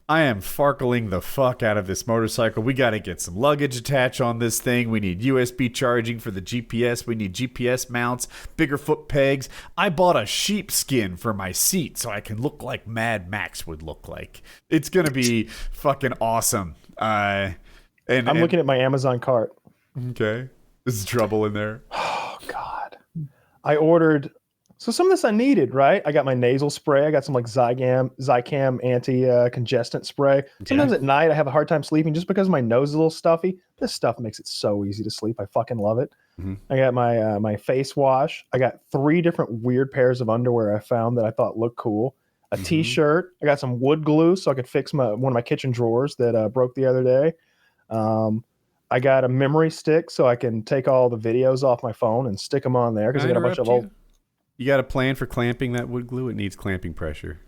I am farkling the fuck out of this motorcycle. We got to get some luggage attached on this thing. We need USB charging for the GPS. We need GPS mounts, bigger foot pegs. I bought a sheepskin for my seat so I can look like Mad Max would look like. It's going to be fucking awesome. I'm looking at my Amazon cart. Okay. There's trouble in there. Oh, God. I ordered... So some of this I needed, right? I got my nasal spray. I got some like Zicam anti-congestant spray. Sometimes at night I have a hard time sleeping just because my nose is a little stuffy. This stuff makes it so easy to sleep. I fucking love it. Mm-hmm. I got my face wash. I got 3 different weird pairs of underwear I found that I thought looked cool. A t-shirt. I got some wood glue so I could fix one of my kitchen drawers that broke the other day. I got a memory stick so I can take all the videos off my phone and stick them on there because I got a bunch of old... You got a plan for clamping that wood glue? It needs clamping pressure.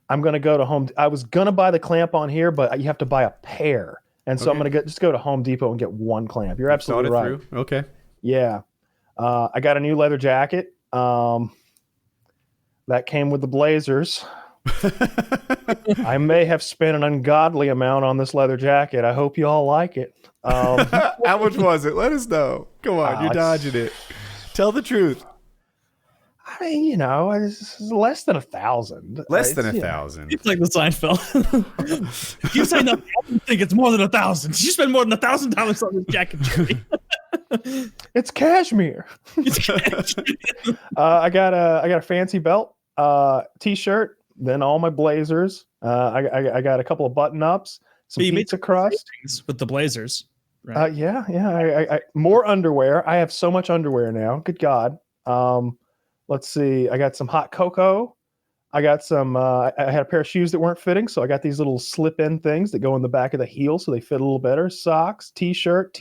I'm going to go to Home... I was going to buy the clamp on here, but you have to buy a pair. And so I'm going to just go to Home Depot and get one clamp. You're absolutely right. Through? Okay. Yeah. I got a new leather jacket. That came with the blazers. I may have spent an ungodly amount on this leather jacket. I hope you all like it. How much was it? Let us know. Come on, you're dodging it. Tell the truth. I mean, you know, it's less than 1,000. Less than 1,000. It's like the Seinfeld. If you say nothing, I think it's more than 1,000. You spend more than $1,000 on this jacket, Jerry. It's cashmere. I got a fancy belt, t-shirt, then all my blazers. I got a couple of button-ups, some pizza crust with the blazers. Right? Yeah. I more underwear. I have so much underwear now. Good God. Let's see. I got some hot cocoa. I got some. I had a pair of shoes that weren't fitting, so I got these little slip-in things that go in the back of the heel, so they fit a little better. Socks, t-shirt,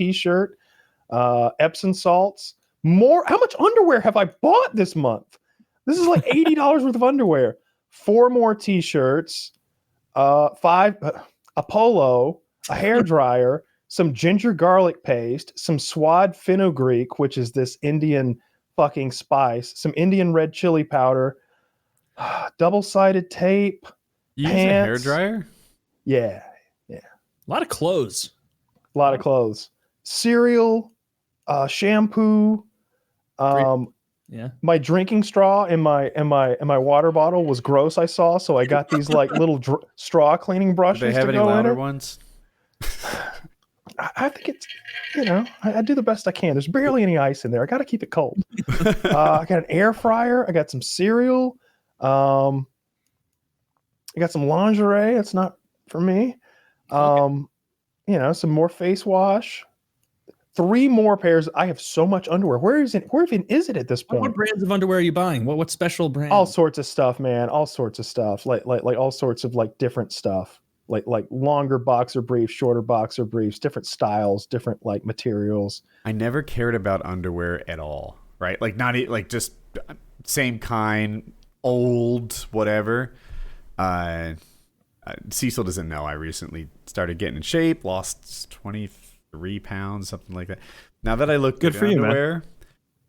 Epsom salts. More. How much underwear have I bought this month? This is like $80 worth of underwear. 4 more t-shirts. 5 a polo, a hair dryer, some ginger garlic paste, some swad fenugreek, which is this Indian fucking spice, some Indian red chili powder, double-sided tape, you pants. Use a hair dryer? Yeah. A lot of clothes. Cereal, shampoo. My drinking straw in my water bottle was gross. I saw, so I got these like little straw cleaning brushes. Do they have to any go louder in it. Ones? I think it's, I do the best I can. There's barely any ice in there. I got to keep it cold. I got an air fryer. I got some cereal. I got some lingerie. It's not for me. Some more face wash. 3 more pairs. I have so much underwear. Where even is it at this point? What brands of underwear are you buying? What special brand? All sorts of stuff, man. All sorts of stuff. Like all sorts of like different stuff. Like longer boxer briefs, shorter boxer briefs, different styles, different like materials. I never cared about underwear at all, right? Like not like just same kind, old, whatever. Cecil doesn't know I recently started getting in shape, lost 23 pounds, something like that. Now that I look good for underwear, you,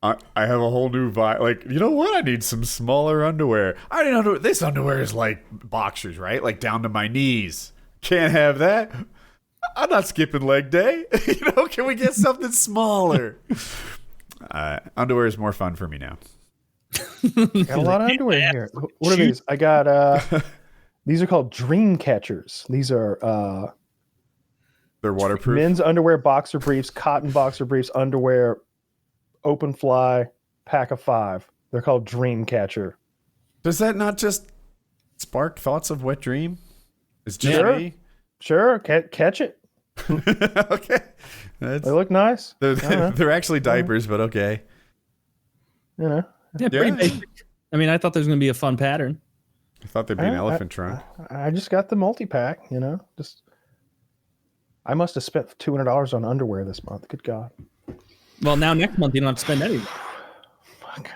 man. I have a whole new vibe. Like, you know what? I need some smaller underwear. I didn't know this underwear is like boxers, right? Like down to my knees. Can't have that. I'm not skipping leg day. Can we get something smaller? Underwear is more fun for me now. Got a lot of underwear here. What are these? I got these are called dream catchers. These are they're waterproof. Men's underwear boxer briefs, cotton boxer briefs, underwear, open fly, pack of 5. They're called dream catcher. Does that not just spark thoughts of wet dream? It's just me. Sure. Catch it. Okay. They look nice. They're actually diapers, but okay. Yeah, pretty basic. I mean, I thought there was going to be a fun pattern. I thought there'd be an elephant trunk. I just got the multi-pack, I must have spent $200 on underwear this month. Good God. Well, now next month you don't have to spend anything. Fuck.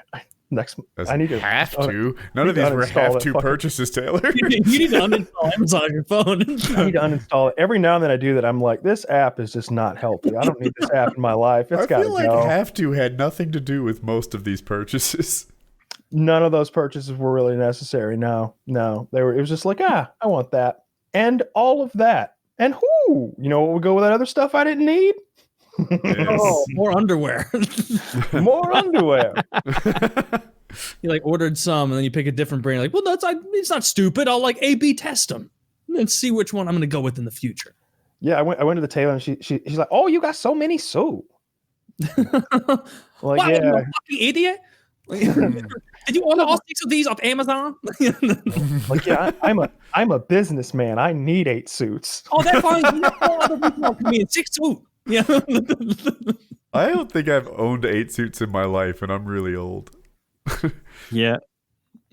I need to have to. None of these were have to purchases, Taylor. You need to uninstall Amazon on your phone. I need to uninstall it. Every now and then I do that. I'm like, this app is just not healthy. I don't need this app in my life. It's got to go. I feel like have to had nothing to do with most of these purchases. None of those purchases were really necessary. No. It was just like, I want that. And all of that. And what would go with that other stuff I didn't need? Yes. More underwear. More underwear. You like ordered some and then you pick a different brand. Like, well, it's not stupid. I'll like A/B test them and then see which one I'm going to go with in the future. Yeah, I went to the tailor and she's like, "Oh, you got so many suits." Like, wow, yeah, you fucking idiot. Did you order all 6 of these off Amazon? Like, yeah, I'm a businessman. I need 8 suits. Oh, that's fine. You know, 4 other people can be in 6 suits. Yeah. I don't think I've owned 8 suits in my life, and I'm really old. Yeah.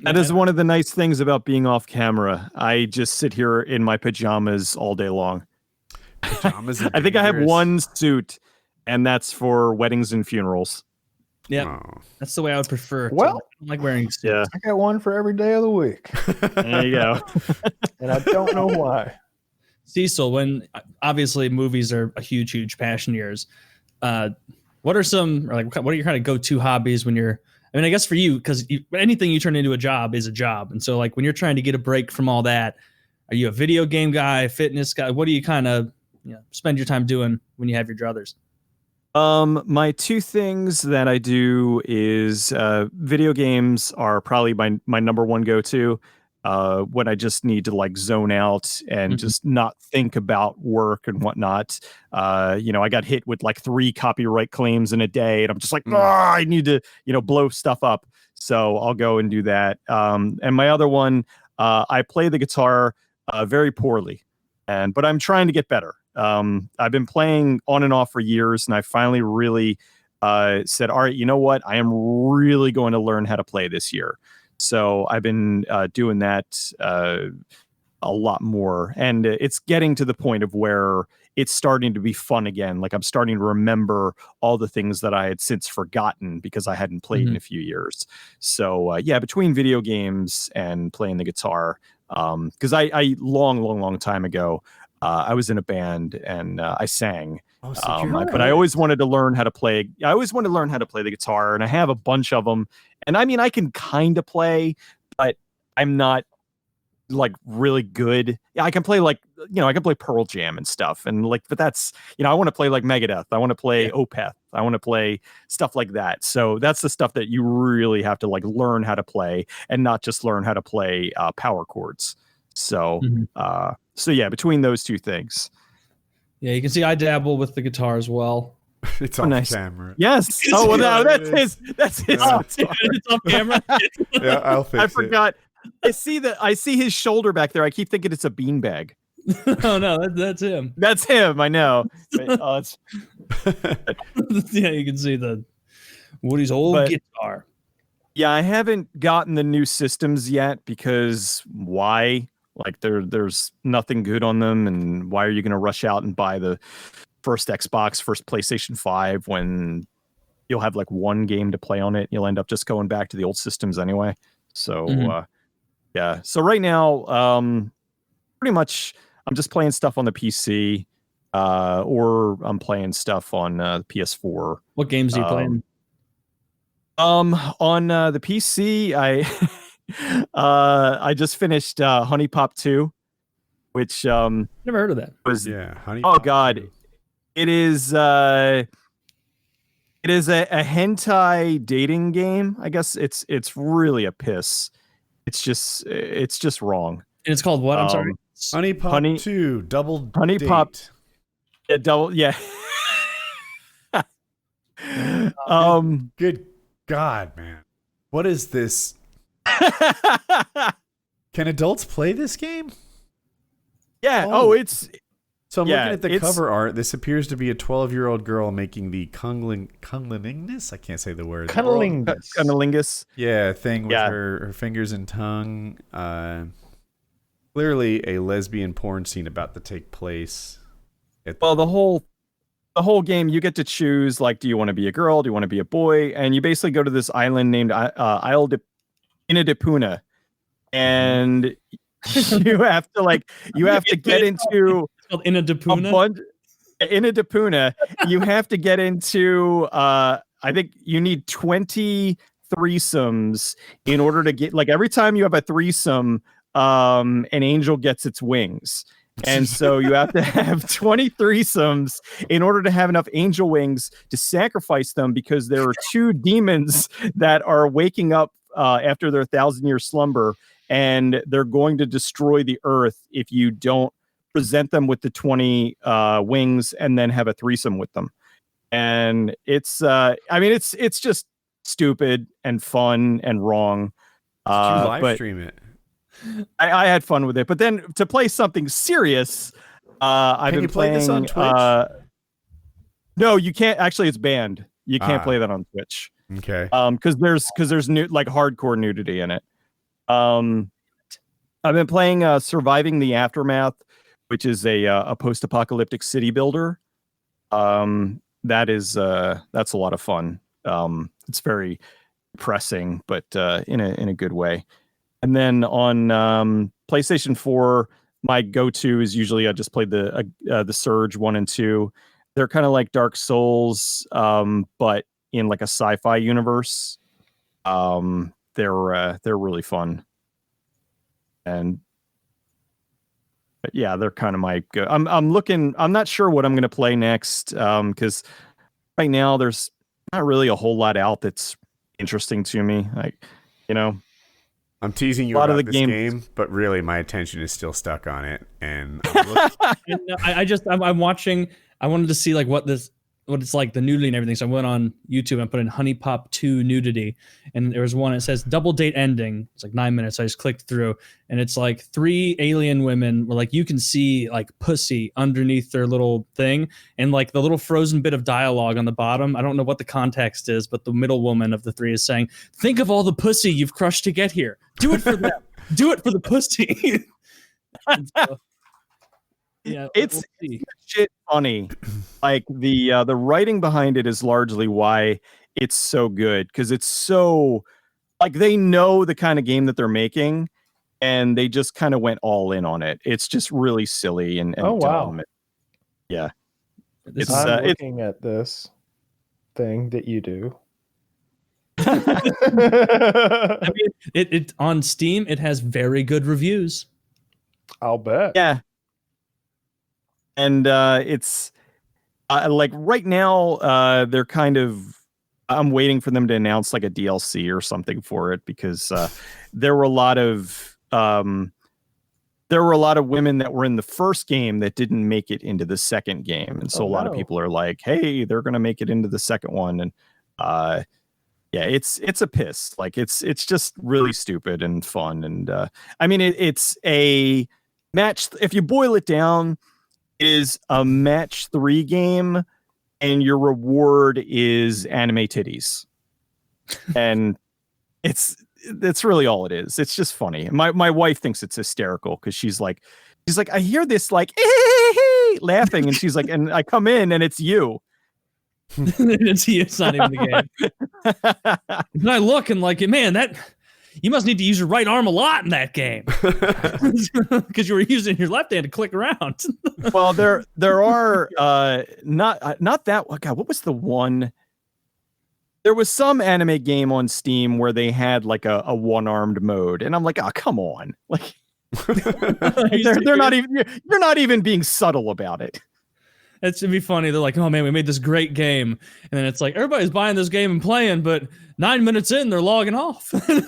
That is one of the nice things about being off camera. I just sit here in my pajamas all day long. Pajamas I think I have 1 suit, and that's for weddings and funerals. Yeah, that's the way I would prefer. Well, I don't like wearing suits. Yeah. I got 1 for every day of the week. There you go. And I don't know why. Cecil, when obviously movies are a huge passion of yours, what are your kind of go-to hobbies when you're, I mean, I guess for you, because anything you turn into a job is a job. And so like when you're trying to get a break from all that, are you a video game guy, fitness guy? What do you kind of spend your time doing when you have your druthers? My 2 things that I do is video games are probably my number 1 go-to. When I just need to like zone out and just not think about work and whatnot. I got hit with like 3 copyright claims in a day and I'm just like, I need to, blow stuff up. So I'll go and do that. And my other one, I play the guitar very poorly, but I'm trying to get better. I've been playing on and off for years and I finally really said, all right, you know what? I am really going to learn how to play this year. So I've been doing that a lot more, and it's getting to the point of where it's starting to be fun again. Like I'm starting to remember all the things that I had since forgotten because I hadn't played in a few years. So between video games and playing the guitar, because I long time ago, I was in a band and I sang. But I always wanted to learn how to play. I always wanted to learn how to play the guitar, and I have a bunch of them. And I mean, I can kind of play, but I'm not like really good. Yeah, I can play I can play Pearl Jam and stuff. And but that's, I want to play like Megadeth. I want to play Opeth. I want to play stuff like that. So that's the stuff that you really have to like learn how to play and not just learn how to play power chords. So, between those 2 things. Yeah, you can see I dabble with the guitar as well. It's off camera. Yes. Oh well, no, that's his. That's his. Yeah. It's off camera. Yeah, I'll fix I it. forgot. I see his shoulder back there. I keep thinking it's a beanbag. Oh no, that's him. That's him. I know. Oh, it's Yeah, you can see Woody's old guitar. Yeah, I haven't gotten the new systems yet because why? Like there's nothing good on them, and why are you going to rush out and buy the first Xbox, first PlayStation 5 when you'll have like one game to play on it? You'll end up just going back to the old systems anyway. So yeah. So right now, pretty much I'm just playing stuff on the PC, or I'm playing stuff on the PS4. What games are you playing? On the PC, I just finished Honey Pop 2, which Never heard of that. was Honey. oh god, it is a hentai dating game. I guess it's really a piss. It's just wrong. And it's called what? I'm sorry. Honey Pop 2 double Honey date. Pop. Yeah, double. Yeah. Good God, man. What is this? Can adults play this game? Yeah. Oh. It's So I'm Yeah, looking at the it's- cover art. This appears to be a 12-year-old girl making the cunnilingus? I can't say the word. Cunnilingus. Yeah, thing with Yeah. her fingers and tongue. Clearly a lesbian porn scene about to take place. well, the whole game, you get to choose, like, do you want to be a girl? Do you want to be a boy? And you basically go to this island named Isle de Inadipuna. And you have to get into It's called Inadipuna. Inadipuna. You have to get into, I think you need 20 threesomes in order to get, like, every time you have a threesome, an angel gets its wings. And so you have to have 20 threesomes in order to have enough angel wings to sacrifice them, because there are two demons that are waking up after their 1,000-year slumber, and they're going to destroy the earth if you don't present them with the 20 wings and then have a threesome with them. And it's it's just stupid and fun and wrong. Did you live But stream it? I had fun with it, but then to play something serious, I've Can been you play playing this on Twitch? No, you can't. Actually, it's banned. You can't play that on Twitch. Okay. Because there's like hardcore nudity in it. I've been playing Surviving the Aftermath, which is a post-apocalyptic city builder. That's a lot of fun. It's very depressing, but in a good way. And then on PlayStation 4, my go-to is usually I just play the Surge 1 and 2. They're kind of like Dark Souls, but in like a sci-fi universe. They're really fun. And but yeah, they're kind of my go. I'm looking. I'm not sure what I'm going to play next, because right now there's not really a whole lot out that's interesting to me. Like, I'm teasing you a lot about of the this games- game, but really my attention is still stuck on it. And I'm I'm watching. I wanted to see like what it's like, the nudity and everything. So I went on YouTube and put in Honey Pop 2 nudity, and there was one that says double date ending. It's like 9 minutes. I just clicked through, and it's like 3 alien women where like you can see like pussy underneath their little thing, and like the little frozen bit of dialogue on the bottom. I don't know what the context is, but the middle woman of the 3 is saying, "Think of all the pussy you've crushed to get here. Do it for them. Do it for the pussy." So, yeah, It's shit funny. Like the writing behind it is largely why it's so good, because it's so like they know the kind of game that they're making, and they just kind of went all in on it. It's just really silly and Oh, wow. dumb. Yeah, This It's, is- I'm it's- looking at this thing that you do. I mean, it on Steam. It has very good reviews. I'll bet. yeah. And it's like right now they're kind of. I'm waiting for them to announce like a DLC or something for it, because there were a lot of there's there were a lot of women that were in the first game that didn't make it into the second game. And so a lot of people are like, hey, they're going to make it into the second one. And yeah, it's a piss. Like it's just really stupid and fun. And I mean, it's a match. If you boil it down, it is a match 3 game, and your reward is anime titties. And it's really all it is. It's just funny. My wife thinks it's hysterical because she's like, I hear this like laughing, and she's like, and I come in and it's you. It's not even the game. And I look and like, man, that you must need to use your right arm a lot in that game because you were using your left hand to click around. Well, there are not that. Oh God, what was the one? There was some anime game on Steam where they had like a one-armed mode, and I'm like, oh, come on! Like, they're not even. You're not even being subtle about it. It should be funny. They're like, oh man, we made this great game, and then it's like everybody's buying this game and playing, but 9 minutes in, they're logging off. They're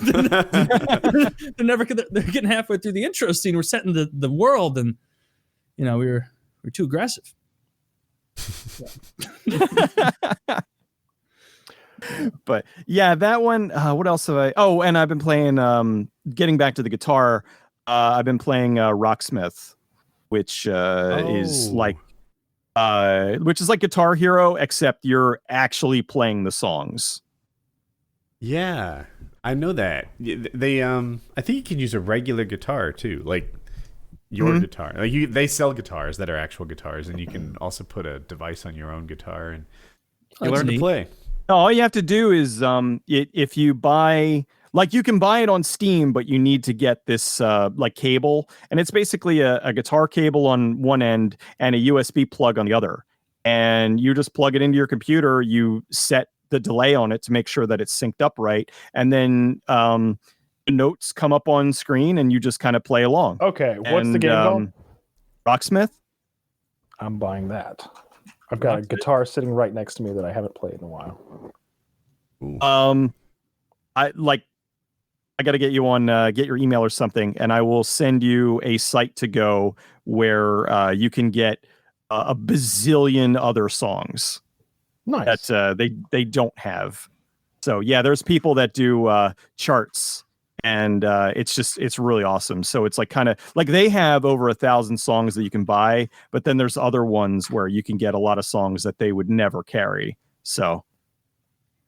getting halfway through the intro scene. We're setting the world, and we're too aggressive. But yeah, that one. What else have I? Oh, and I've been playing. Getting back to the guitar, I've been playing Rocksmith, which is like Guitar Hero, except you're actually playing the songs. Yeah, I know that. They I think you can use a regular guitar too, like your guitar. Like they sell guitars that are actual guitars, and you can also put a device on your own guitar and you learn to play. No, all you have to do is if you buy, like, you can buy it on Steam, but you need to get this like cable, and it's basically a guitar cable on one end and a USB plug on the other, and you just plug it into your computer. You set the delay on it to make sure that it's synced up right, and then the notes come up on screen, and you just kind of play along. Okay, what's the game called? Rocksmith. I'm buying that. I've got a guitar sitting right next to me that I haven't played in a while. Ooh. I got to get you on, get your email or something, and I will send you a site to go where you can get a bazillion other songs. Nice. That they don't have. So yeah, there's people that do charts, and it's really awesome. So it's like kind of like they have over 1,000 songs that you can buy, but then there's other ones where you can get a lot of songs that they would never carry. So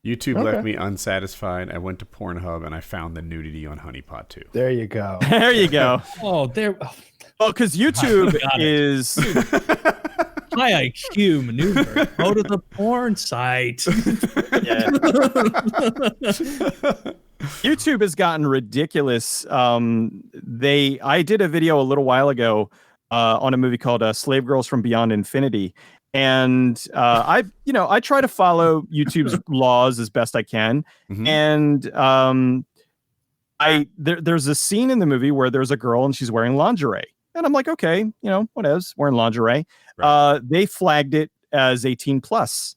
YouTube left me unsatisfied. I went to Pornhub and I found the nudity on Honey Pot 2. There you go. There you go. Oh, there. Well, because YouTube is high IQ maneuver. Go to the porn site. Yeah. YouTube has gotten ridiculous. I did a video a little while ago on a movie called Slave Girls from Beyond Infinity. And I try to follow YouTube's laws as best I can. Mm-hmm. And there's a scene in the movie where there's a girl and she's wearing lingerie. And I'm like, okay, whatever, wearing lingerie. Right. They flagged it as 18 plus.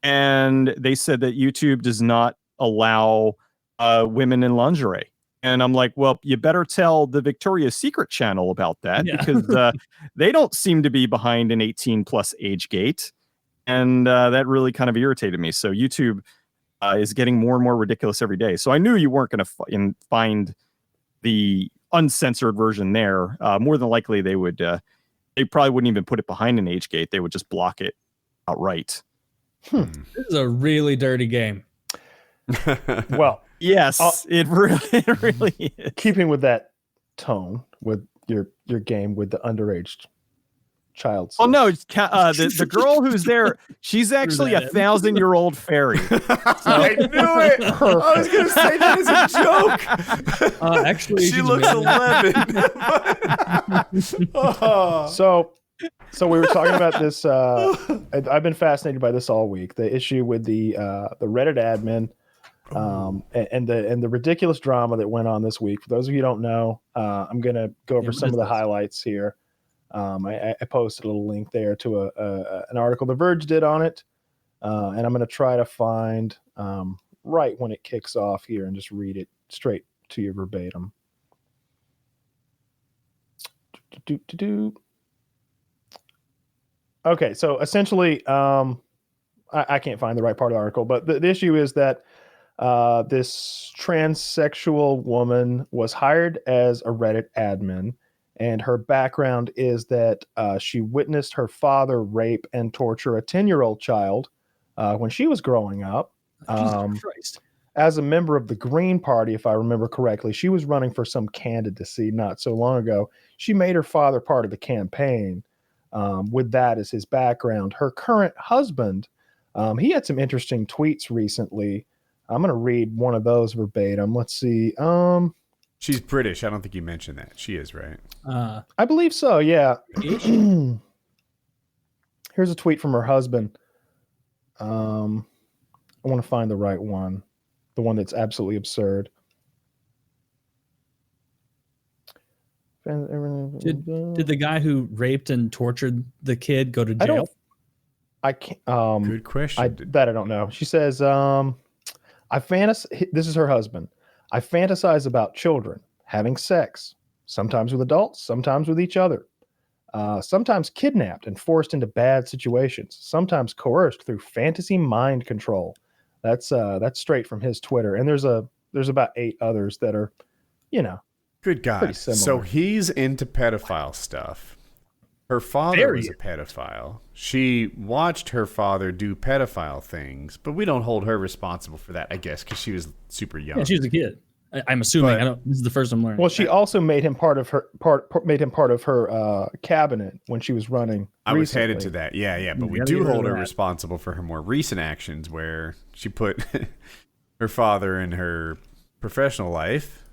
And they said that YouTube does not allow women in lingerie. And I'm like, well, you better tell the Victoria's Secret channel about that, because they don't seem to be behind an 18 plus age gate. And that really kind of irritated me. So YouTube is getting more and more ridiculous every day. So I knew you weren't going to find the uncensored version there. More than likely they would, they probably wouldn't even put it behind an age gate. They would just block it outright. This is a really dirty game. Well, yes, it really is. Keeping with that tone with your game with the underage child. Oh no, the girl who's there, she's actually a 1,000-year-old fairy. So. I knew it. I was going to say that as a joke. Actually, she looks 11. So we were talking about this. I've been fascinated by this all week. The issue with the Reddit admin. And the ridiculous drama that went on this week. For those of you who don't know, I'm going to go over some of the highlights here. I posted a little link there to an article The Verge did on it, and I'm going to try to find right when it kicks off here and just read it straight to you verbatim. Okay, so essentially, I can't find the right part of the article, but the issue is that this transsexual woman was hired as a Reddit admin, and her background is that she witnessed her father rape and torture a 10-year-old child when she was growing up. Jesus Christ. As a member of the Green Party, if I remember correctly, she was running for some candidacy not so long ago. She made her father part of the campaign with that as his background. Her current husband, he had some interesting tweets recently. I'm going to read one of those verbatim. Let's see. She's British. I don't think you mentioned that. She is, right? I believe so, yeah. Here's a tweet from her husband. I want to find the right one. The one that's absolutely absurd. Did the guy who raped and tortured the kid go to jail? I can't. Good question. I don't know. She says, this is her husband. I fantasize about children having sex, sometimes with adults, sometimes with each other, sometimes kidnapped and forced into bad situations, sometimes coerced through fantasy mind control. That's straight from his Twitter. And there's about 8 others that are, Good God. pretty similar. So he's into pedophile stuff. Her father was a pedophile. She watched her father do pedophile things, but we don't hold her responsible for that, I guess, because she was super young. Yeah, she was a kid. I'm assuming. But- This is the first I'm learning. Well, she also made him part of her cabinet when she was running. I was recently. headed to that. Yeah. But we gotta do get rid hold of her that. responsible for her more recent actions where she put her father in her professional life,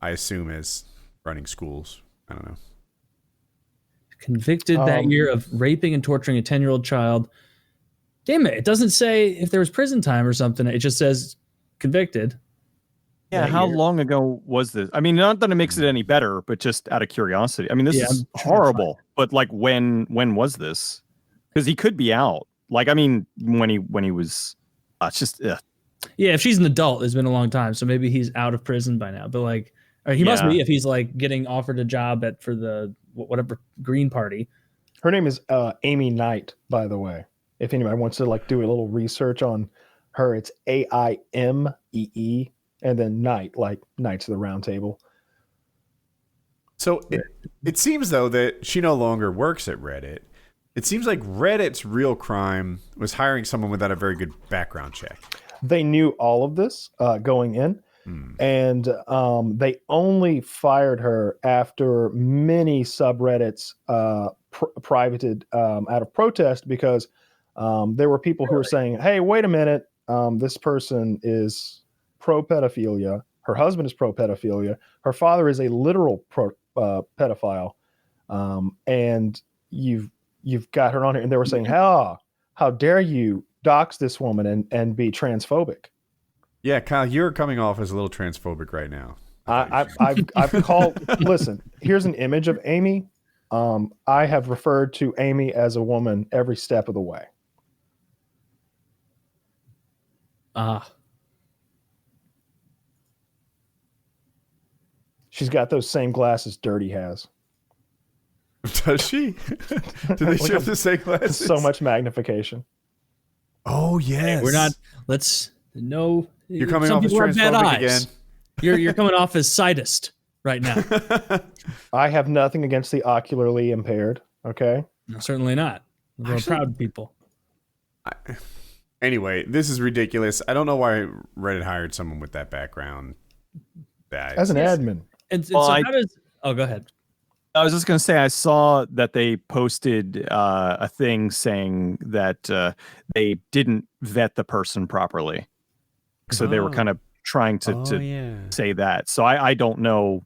I assume, as running schools. I don't know. Convicted that year of raping and torturing a 10-year-old child. Damn it. It doesn't say if there was prison time or something. It just says convicted. Yeah, that how year. long ago was this? I mean, not that it makes it any better, but just out of curiosity. I mean, this Yeah, is I'm trying to horrible. But like, when was this? Because he could be out. Like, I mean, when he was, it's just. Ugh. Yeah, if she's an adult, it's been a long time. So maybe he's out of prison by now. But like, or he must Yeah. be if he's like getting offered a job for the whatever Green Party. Her name is Aimee Knight, by the way. If anybody wants to like do a little research on her, it's AIMEE and then Knight, like Knights of the Round Table. So it seems, though, that she no longer works at Reddit. It seems like Reddit's real crime was hiring someone without a very good background check. They knew all of this going in, and they only fired her after many subreddits privated out of protest because there were people who were saying, hey, wait a minute, this person is pro-pedophilia. Her husband is pro-pedophilia. Her father is a literal pedophile. And you've got her on here. And they were saying, how dare you dox this woman and be transphobic? Yeah, Kyle, you're coming off as a little transphobic right now. I've called. Listen, here's an image of Aimee. I have referred to Aimee as a woman every step of the way. She's got those same glasses Dirty has. Does she? Do they share the same glasses? So much magnification. Oh, yes. We're not. Let's no. You're coming some off as people have bad transphobic eyes. again. You're coming off as sidist right now. I have nothing against the ocularly impaired. Okay. No, certainly not. We're proud people. Anyway, this is ridiculous. I don't know why Reddit hired someone with that background. As an admin. And Well, so how does? Oh, go ahead. I was just going to say, I saw that they posted a thing saying that they didn't vet the person properly. So they were kind of trying to say that. So I don't know.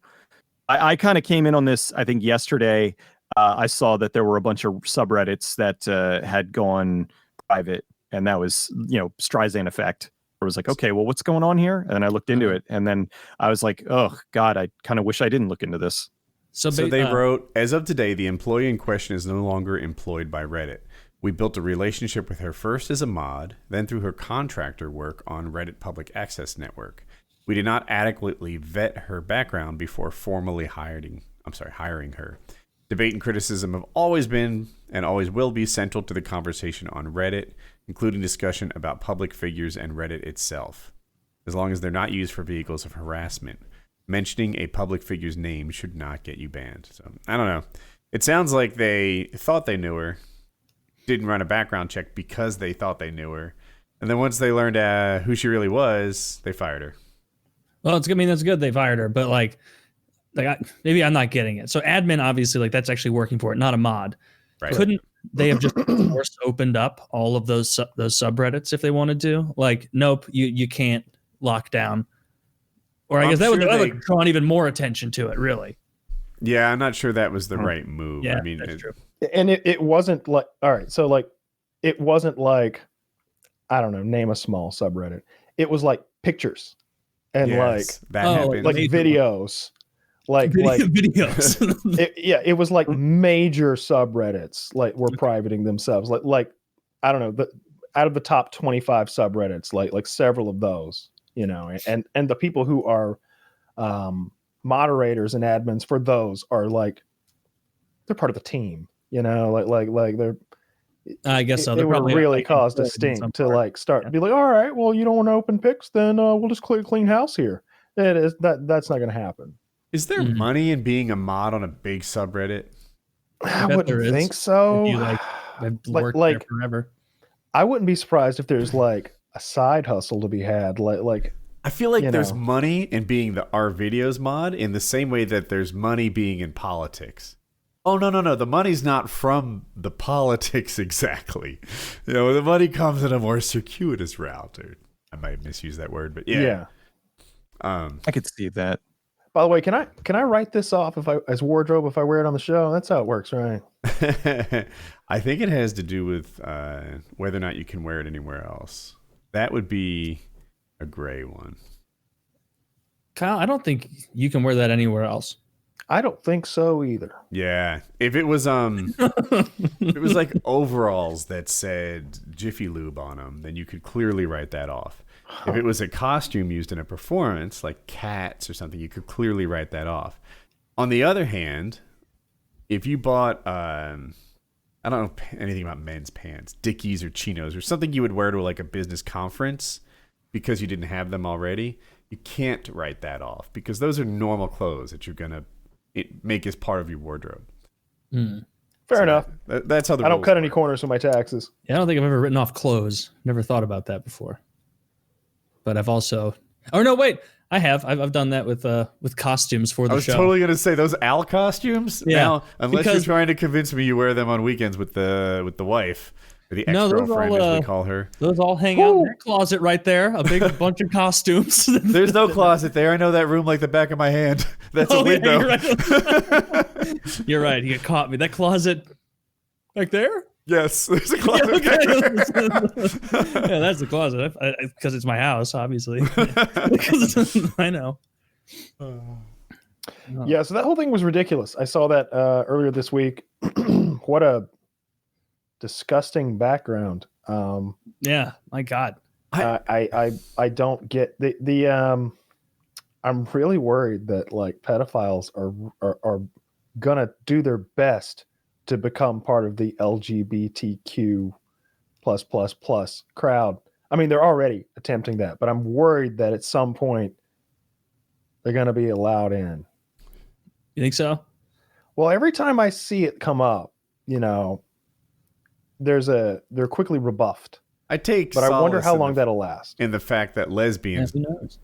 I kind of came in on this, I think, yesterday. I saw that there were a bunch of subreddits that had gone private, and that was, Streisand effect. I was like, okay, well, what's going on here? And I looked into it, and then I was like, oh, God, I kind of wish I didn't look into this. So they wrote, as of today, the employee in question is no longer employed by Reddit. We built a relationship with her first as a mod, then through her contractor work on Reddit Public Access Network. We did not adequately vet her background before formally hiring her. Debate and criticism have always been and always will be central to the conversation on Reddit, including discussion about public figures and Reddit itself, as long as they're not used for vehicles of harassment. Mentioning a public figure's name should not get you banned. So, I don't know. It sounds like they thought they knew her, didn't run a background check because they thought they knew her, and then once they learned who she really was, they fired her. Well, it's, I mean, that's good they fired her, but maybe I'm not getting it. So admin, obviously, like that's actually working for it, not a mod. Right. Couldn't they have just forced opened up all of those subreddits if they wanted to? Like, nope, you can't lock down. Or I guess that would draw even more attention to it, really. Yeah, I'm not sure that was the right move. Yeah, I mean, that's true. And it wasn't like, all right, so like, it wasn't like, I don't know, name a small subreddit. It was like pictures and that happened. like videos. Like videos. It was like major subreddits like were privating themselves. Like I don't know, out of the top 25 subreddits, like several of those, you know, and the people who are moderators and admins for those are like they're part of the team, you know, like they're I guess so. It would really caused a stink to like start be like, all right, well, you don't want to open pics, then we'll just clean house here. It is that's not going to happen. Is there money in being a mod on a big subreddit? I wouldn't think so. If you have worked there forever. I wouldn't be surprised if there's like a side hustle to be had. Like I feel like there's money in being the Our Videos mod in the same way that there's money being in politics. Oh, no. The money's not from the politics exactly. You know, the money comes in a more circuitous route. Or I might misuse that word, but yeah. I could see that. By the way, can I write this off as wardrobe if I wear it on the show? That's how it works, right? I think it has to do with whether or not you can wear it anywhere else. That would be a gray one. Kyle, I don't think you can wear that anywhere else. I don't think so either. Yeah, if it was if it was like overalls that said Jiffy Lube on them, then you could clearly write that off. If it was a costume used in a performance, like Cats or something, you could clearly write that off. On the other hand, if you bought, I don't know anything about men's pants, Dickies or chinos, or something you would wear to like a business conference because you didn't have them already, you can't write that off because those are normal clothes that you're going to make as part of your wardrobe. Fair enough. That's how I don't cut any corners with my taxes. Yeah, I don't think I've ever written off clothes. Never thought about that before. But I've also, I have. I've done that with costumes for the show. I was totally gonna say those Al costumes. Yeah, now, unless you're trying to convince me you wear them on weekends with the wife or the ex-girlfriend, as we call her. Those all hang out in that closet right there. A big bunch of costumes. There's no closet there. I know that room like the back of my hand. That's a window. You're right. You caught me. That closet back there. Yes, there's a closet. Yeah, that's the closet because it's my house, obviously. I know. Yeah, so that whole thing was ridiculous. I saw that earlier this week. What a disgusting background. Yeah, my God. I don't get the I'm really worried that like pedophiles are gonna do their best to become part of the LGBTQ plus crowd. I mean, they're already attempting that, but I'm worried that at some point they're going to be allowed in. You think so? Well, every time I see it come up, you know, they're quickly rebuffed. But I wonder how long that'll last. In the fact that lesbians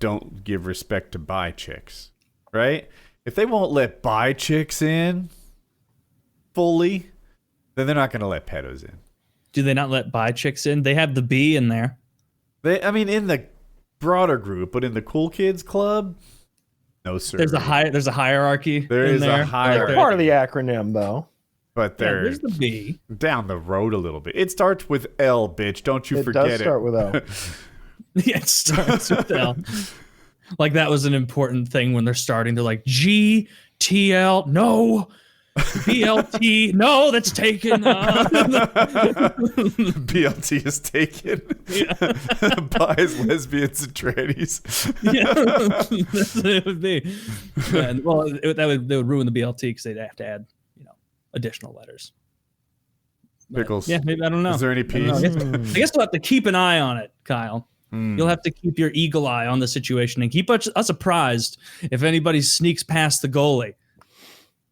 don't give respect to bi chicks, right? If they won't let bi chicks in fully, then they're not going to let pedos in. Do they not let bi chicks in? They have the B in there. In the broader group, but in the cool kids club, no sir. There's a hierarchy. There's a hierarchy. They're part of the acronym, though. But there's the B down the road a little bit. It starts with L, bitch. Don't you forget it. It does start with L. Yeah, it starts with L. Like that was an important thing when they're starting. They're like G T L. No. BLT, no, that's taken. BLT is taken. Yeah. Buys lesbians and trannies. Yeah, that's what it would be. Yeah, well, they would ruin the BLT because they'd have to add, additional letters. Pickles. Yeah, maybe, I don't know. Is there any peace? I guess we'll have to keep an eye on it, Kyle. You'll have to keep your eagle eye on the situation and keep us apprised if anybody sneaks past the goalie.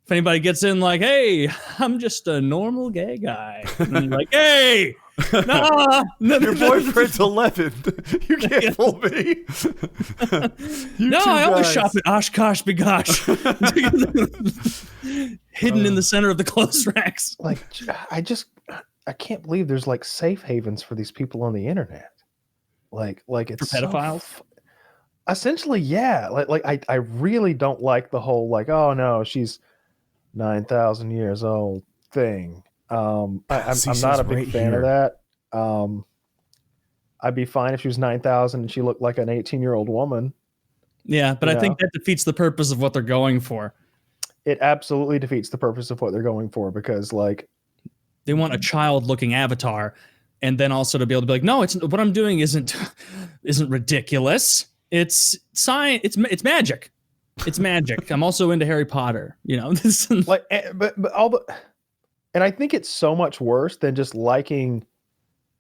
If anybody gets in like, hey, I'm just a normal gay guy. And then you're like, hey, nah. Your boyfriend's 11. You can't fool me. No, I always shop at Oshkosh Bigosh. Hidden in the center of the clothes racks. Like, I can't believe there's like safe havens for these people on the internet. Like it's For pedophiles? Essentially, yeah. Like I really don't like the whole like, oh no, she's 9,000 years old thing. I'm not a big fan of that. I'd be fine if she was 9,000 and she looked like an 18-year-old woman. Yeah, but I think that defeats the purpose of what they're going for. It absolutely defeats the purpose of what they're going for because like they want a child-looking avatar, and then also to be able to be like, no, it's what I'm doing isn't ridiculous. It's science. It's magic. It's magic. I'm also into Harry Potter. You know, like, but all the, and I think it's so much worse than just liking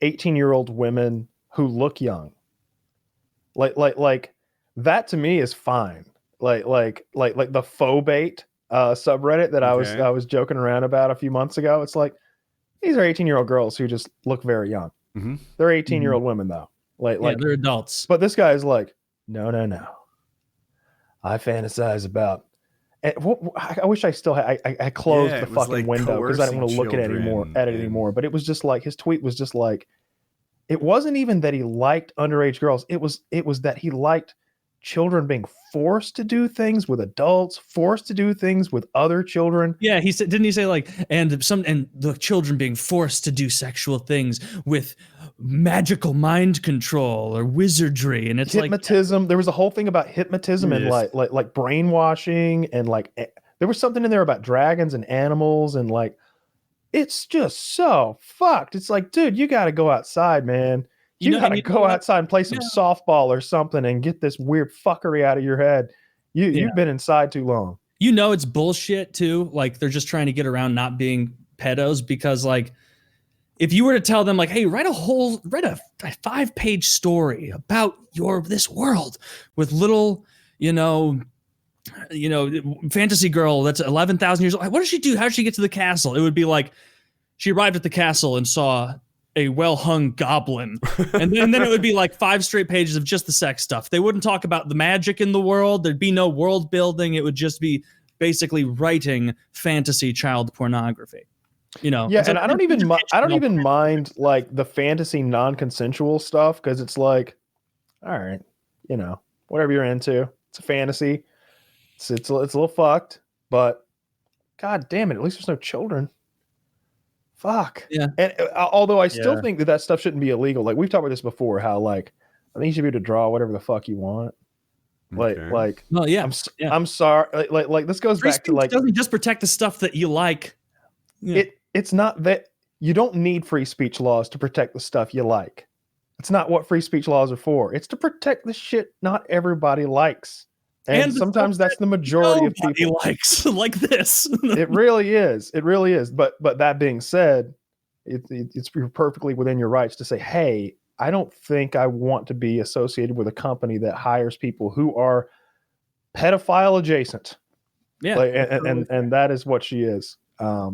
18-year-old women who look young. Like that to me is fine. Like the faux bait subreddit that I was joking around about a few months ago. It's like, these are 18-year-old girls who just look very young. Mm-hmm. They're 18-year-old women though. Like they're adults. But this guy is like, no. I fantasize about. And I wish I still had. I closed the fucking like window because I didn't want to look at it anymore. But it was just like his tweet was just like, it wasn't even that he liked underage girls. It was that he liked children being forced to do things with adults, forced to do things with other children. Yeah, he said, didn't he say like, and the children being forced to do sexual things with magical mind control or wizardry, and it's hypnotism. There was a whole thing about hypnotism and like brainwashing, and like there was something in there about dragons and animals, and like it's just so fucked. It's like, dude, you got to go outside, man. You gotta go outside and play some softball or something and get this weird fuckery out of your head. You've been inside too long. You know it's bullshit too. Like they're just trying to get around not being pedos because like if you were to tell them like, hey, write a 5-page story about this world with little, fantasy girl that's 11,000 years old. What does she do? How does she get to the castle? It would be like she arrived at the castle and saw a well-hung goblin, and then it would be like 5 straight pages of just the sex stuff. They wouldn't talk about the magic in the world. There'd be no world building. It would just be basically writing fantasy child pornography. Yeah, and I don't even mind like the fantasy non-consensual stuff because it's like, all right, whatever you're into, it's a fantasy. It's a little fucked, but god damn it, at least there's no children. Fuck. Yeah. And although I still think that stuff shouldn't be illegal. Like we've talked about this before, how like I think you should be able to draw whatever the fuck you want. Like. Well, yeah. I'm sorry. Like this goes back to like. It doesn't just protect the stuff that you like. Yeah. It's not that you don't need free speech laws to protect the stuff you like. It's not what free speech laws are for. It's to protect the shit not everybody likes. And sometimes that's the majority of people likes like this. It really is. But that being said, it's perfectly within your rights to say, hey, I don't think I want to be associated with a company that hires people who are pedophile adjacent. Yeah. And that is what she is.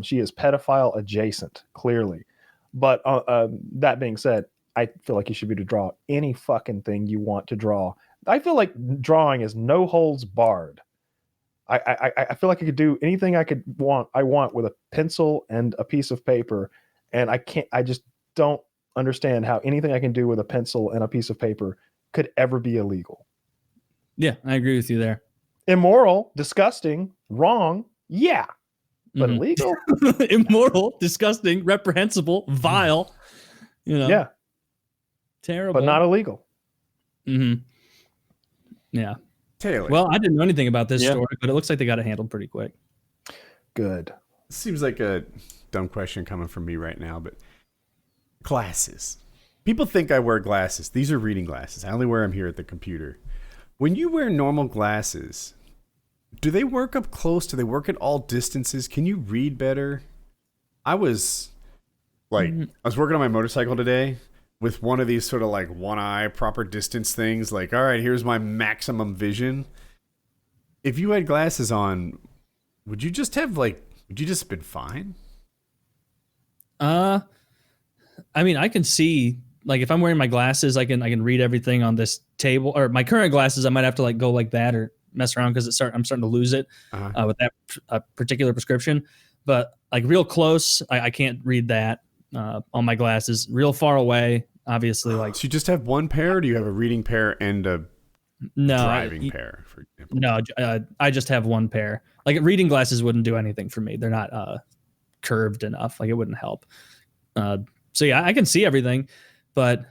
She is pedophile adjacent, clearly. But that being said, I feel like you should be able to draw any fucking thing you want to draw. I feel like drawing is no holds barred. I feel like I could do anything I want with a pencil and a piece of paper, and I just don't understand how anything I can do with a pencil and a piece of paper could ever be illegal. Yeah, I agree with you there. Immoral, disgusting, wrong, yeah. But illegal? Immoral, disgusting, reprehensible, vile. Yeah. Terrible. But not illegal. Mm-hmm. Yeah. Taylor. Well, I didn't know anything about this story, but it looks like they got it handled pretty quick. Good. Seems like a dumb question coming from me right now, but glasses. People think I wear glasses. These are reading glasses. I only wear them here at the computer. When you wear normal glasses, do they work up close? Do they work at all distances? Can you read better? I was like, I was working on my motorcycle today with one of these sort of like one eye proper distance things. Like, all right, here's my maximum vision. If you had glasses on, would you just been fine? I mean, I can see, like, if I'm wearing my glasses, I can read everything on this table. Or my current glasses, I might have to like go like that or mess around because I'm starting to lose it with that particular prescription. But like real close, I can't read that on my glasses. Real far away, obviously. Like, so you just have one pair, or do you have a reading pair and a driving pair, for example? No, I just have one pair. Like reading glasses wouldn't do anything for me. They're not curved enough. Like it wouldn't help. So yeah, I can see everything, but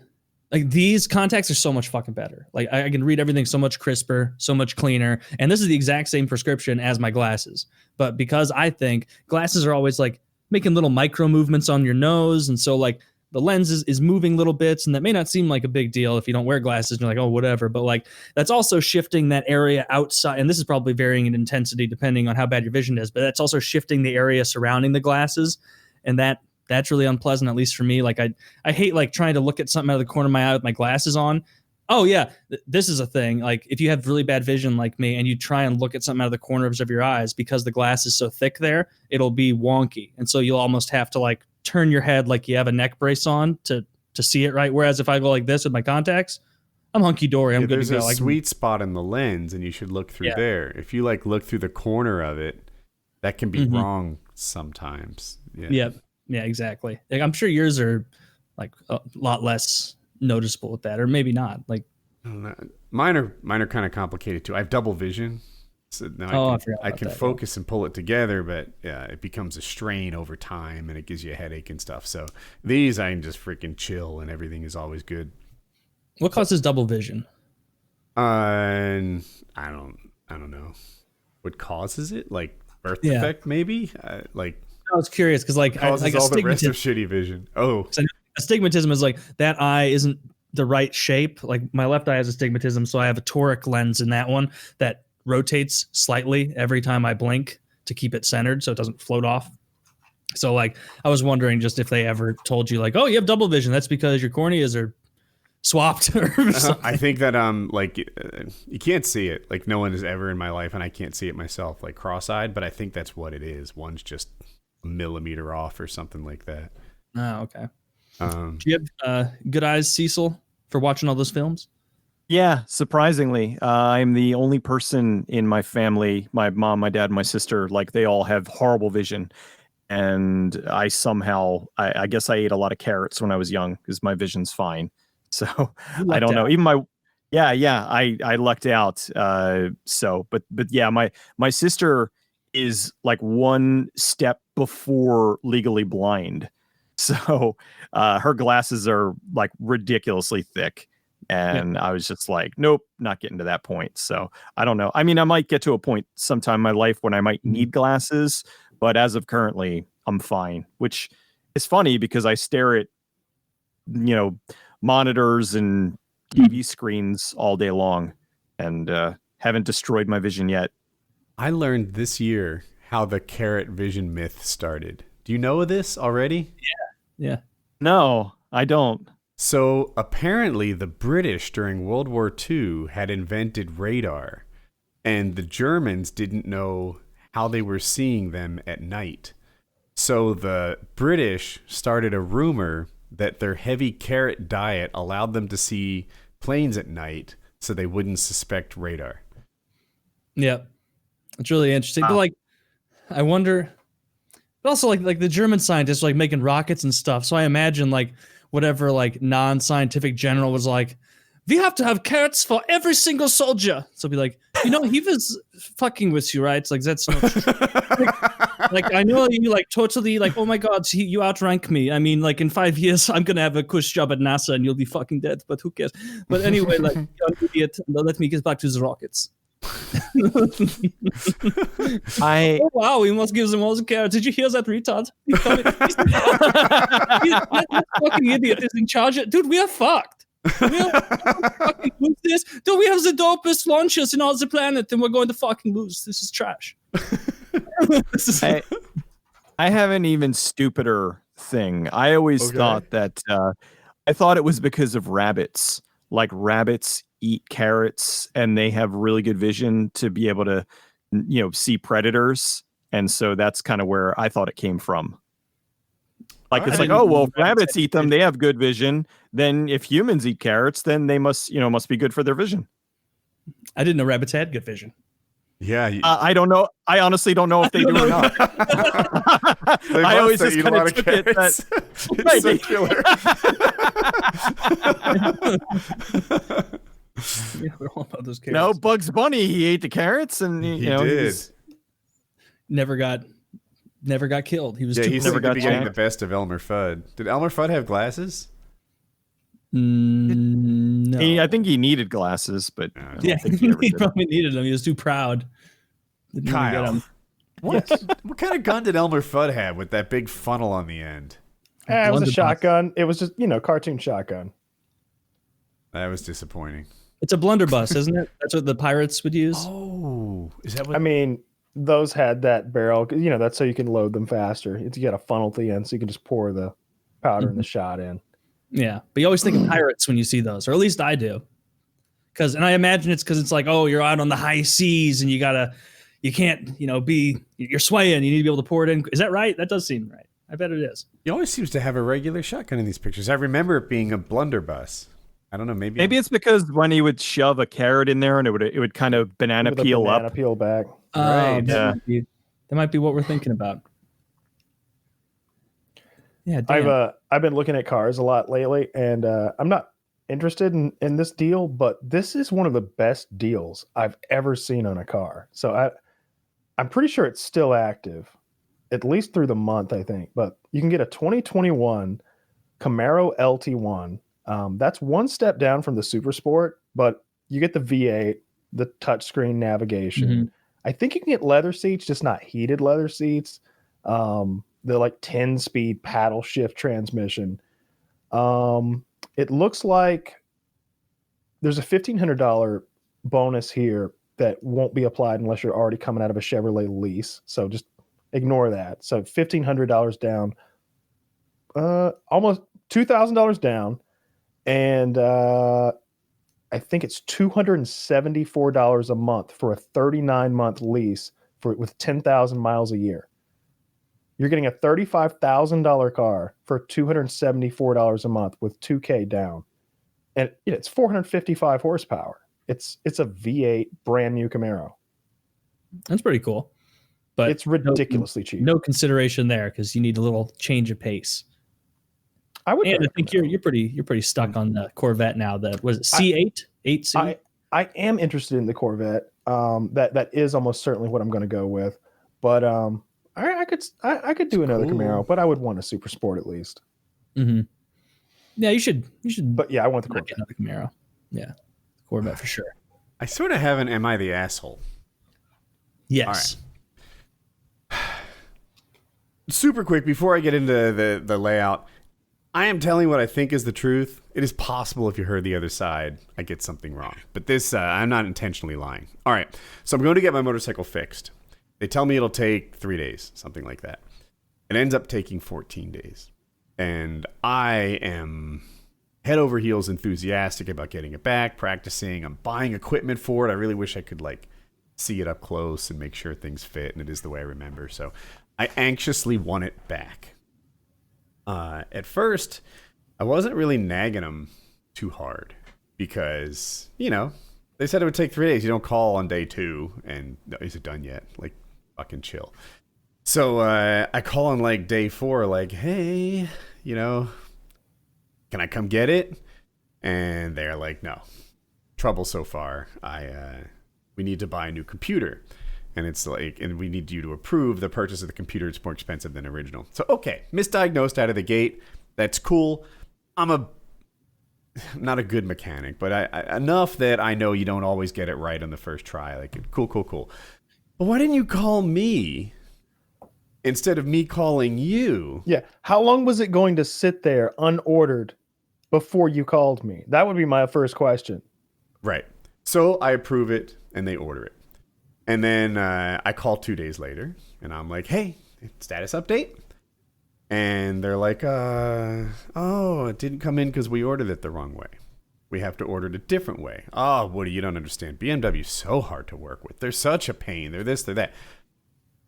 like these contacts are so much fucking better. Like I can read everything so much crisper, so much cleaner. And this is the exact same prescription as my glasses. But because I think glasses are always like making little micro movements on your nose. And so like the lens is moving little bits, and that may not seem like a big deal if you don't wear glasses and you're like, oh, whatever. But like that's also shifting that area outside. And this is probably varying in intensity depending on how bad your vision is, but that's also shifting the area surrounding the glasses. And that's really unpleasant, at least for me. Like I hate like trying to look at something out of the corner of my eye with my glasses on. Oh yeah, this is a thing. Like if you have really bad vision like me and you try and look at something out of the corners of your eyes, because the glass is so thick there, it'll be wonky. And so you'll almost have to like turn your head like you have a neck brace on to see it right. Whereas if I go like this with my contacts, I'm hunky dory. I'm good to go. There's a sweet spot in the lens, and you should look through there. If you like look through the corner of it, that can be wrong sometimes. Yeah, exactly. Like, I'm sure yours are like a lot less noticeable with that, or maybe not. Like mine are kind of complicated too. I have double vision. So now I can focus and pull it together, but yeah, it becomes a strain over time and it gives you a headache and stuff. So these I can just freaking chill and everything is always good. What causes double vision? I don't know. What causes it? Like birth defect, maybe? Like I was curious because like causes all the rest of shitty vision. Oh, astigmatism is like that eye isn't the right shape. Like my left eye has astigmatism, so I have a toric lens in that one that rotates slightly every time I blink to keep it centered so it doesn't float off. So like I was wondering just if they ever told you like, oh, you have double vision. That's because your corneas are swapped or something. I think that you can't see it. Like no one has ever in my life, and I can't see it myself, like cross-eyed, but I think that's what it is. One's just a millimeter off or something like that. Oh, okay. Do you have good eyes, Cecil, for watching all those films? Yeah, surprisingly, I'm the only person in my family, my mom, my dad, and my sister, like they all have horrible vision. And I somehow, I guess I ate a lot of carrots when I was young because my vision's fine. So I don't know. Even I lucked out. But yeah, my sister is like one step before legally blind. So her glasses are like ridiculously thick. And I was just like, nope, not getting to that point. So I don't know. I mean, I might get to a point sometime in my life when I might need glasses, but as of currently, I'm fine, which is funny because I stare at, monitors and TV screens all day long and haven't destroyed my vision yet. I learned this year how the carrot vision myth started. Do you know this already? Yeah. No, I don't. So apparently the British during World War II had invented radar, and the Germans didn't know how they were seeing them at night. So the British started a rumor that their heavy carrot diet allowed them to see planes at night so they wouldn't suspect radar. Yeah. It's really interesting. Wow. But like, I wonder, but also like the German scientists like making rockets and stuff. So I imagine like whatever like non-scientific general was like, we have to have carrots for every single soldier. So be like, he was fucking with you, right? It's like, that's not true. like I know you like totally like, oh my God, you outrank me. I mean, like in 5 years, I'm going to have a cush job at NASA and you'll be fucking dead, but who cares? But anyway, like, you're an idiot. Let me get back to the rockets. Oh wow, we must give them all the carrots. Did you hear that retard? That fucking idiot is in charge. Dude, we are fucked. We are fucking lose this. Dude, we have the dopest launchers in all the planet and we're going to fucking lose. This is trash. I I have an even stupider thing. I always thought that I thought it was because of rabbits. Like rabbits eat carrots and they have really good vision to be able to, see predators. And so that's kind of where I thought it came from. Like, it's like, oh, well, if rabbits eat them, they have good vision. Then if humans eat carrots, then they must be good for their vision. I didn't know rabbits had good vision. Yeah. I don't know. I honestly don't know if they do or not. I always just kind of took it that it's circular. Yeah, we're all about those carrots. No, Bugs Bunny, he ate the carrots and he did. Never got killed. He was he never got getting the best of Elmer Fudd. Did Elmer Fudd have glasses? No. I think he needed glasses, but yeah, he probably needed them. He was too proud. Kyle, what kind of gun did Elmer Fudd have with that big funnel on the end? It was a shotgun. It was just, cartoon shotgun. That was disappointing. It's a blunderbuss, isn't it? That's what the pirates would use. Oh, is that what? I mean, those had that barrel. That's so you can load them faster. You get a funnel at the end, so you can just pour the powder and the shot in. Yeah, but you always think of pirates when you see those, or at least I do. And I imagine it's because it's like, oh, you're out on the high seas and you can't, you're swaying. You need to be able to pour it in. Is that right? That does seem right. I bet it is. He always seems to have a regular shotgun in these pictures. I remember it being a blunderbuss. I don't know. Maybe it's because when he would shove a carrot in there and it would kind of banana peel back. Right. That might be what we're thinking about. Yeah, damn. I've been looking at cars a lot lately, and I'm not interested in this deal, but this is one of the best deals I've ever seen on a car. So I'm pretty sure it's still active, at least through the month, I think. But you can get a 2021 Camaro LT1. That's one step down from the Super Sport, but you get the V8, the touchscreen navigation. Mm-hmm. I think you can get leather seats, just not heated leather seats. The 10-speed paddle shift transmission. It looks like there's a $1,500 bonus here that won't be applied unless you're already coming out of a Chevrolet lease. So just ignore that. So $1,500 down, almost $2,000 down. And I think it's $274 a month for a 39-month lease with 10,000 miles a year. You're getting a $35,000 car for $274 a month with $2,000 down, and it's 455 horsepower. It's a V8 brand new Camaro. That's pretty cool, but it's ridiculously cheap. No consideration there because you need a little change of pace. I think you're pretty stuck on the Corvette now. Was it C8? 8C? I am interested in the Corvette. That is almost certainly what I'm going to go with, but I could do another Camaro, but I would want a Super Sport at least. Mm-hmm. Yeah, you should. But yeah, I want the Corvette. Get another Camaro. Yeah, Corvette for sure. I sort of have an "Am I the asshole?" Yes. All right. Super quick before I get into the layout. I am telling what I think is the truth. It is possible if you heard the other side, I get something wrong. But this, I'm not intentionally lying. All right, so I'm going to get my motorcycle fixed. They tell me it'll take 3 days, something like that. It ends up taking 14 days. And I am head over heels enthusiastic about getting it back, practicing. I'm buying equipment for it. I really wish I could see it up close and make sure things fit, and it is the way I remember. So I anxiously want it back. At first, I wasn't really nagging them too hard because, they said it would take 3 days. You don't call on day 2 and is it done yet? Fucking chill. So I call on day 4, hey, can I come get it? And they're like, no, trouble so far. We need to buy a new computer. And it's and we need you to approve the purchase of the computer. It's more expensive than original. So, okay, misdiagnosed out of the gate. That's cool. I'm not a good mechanic, but I enough that I know you don't always get it right on the first try. Cool. But why didn't you call me instead of me calling you? Yeah. How long was it going to sit there unordered before you called me? That would be my first question. Right. So I approve it and they order it. And then I call 2 days later and I'm like, hey, status update. And they're like, oh, it didn't come in because we ordered it the wrong way. We have to order it a different way. Oh, Woody, you don't understand. BMW's so hard to work with. They're such a pain. They're this, they're that.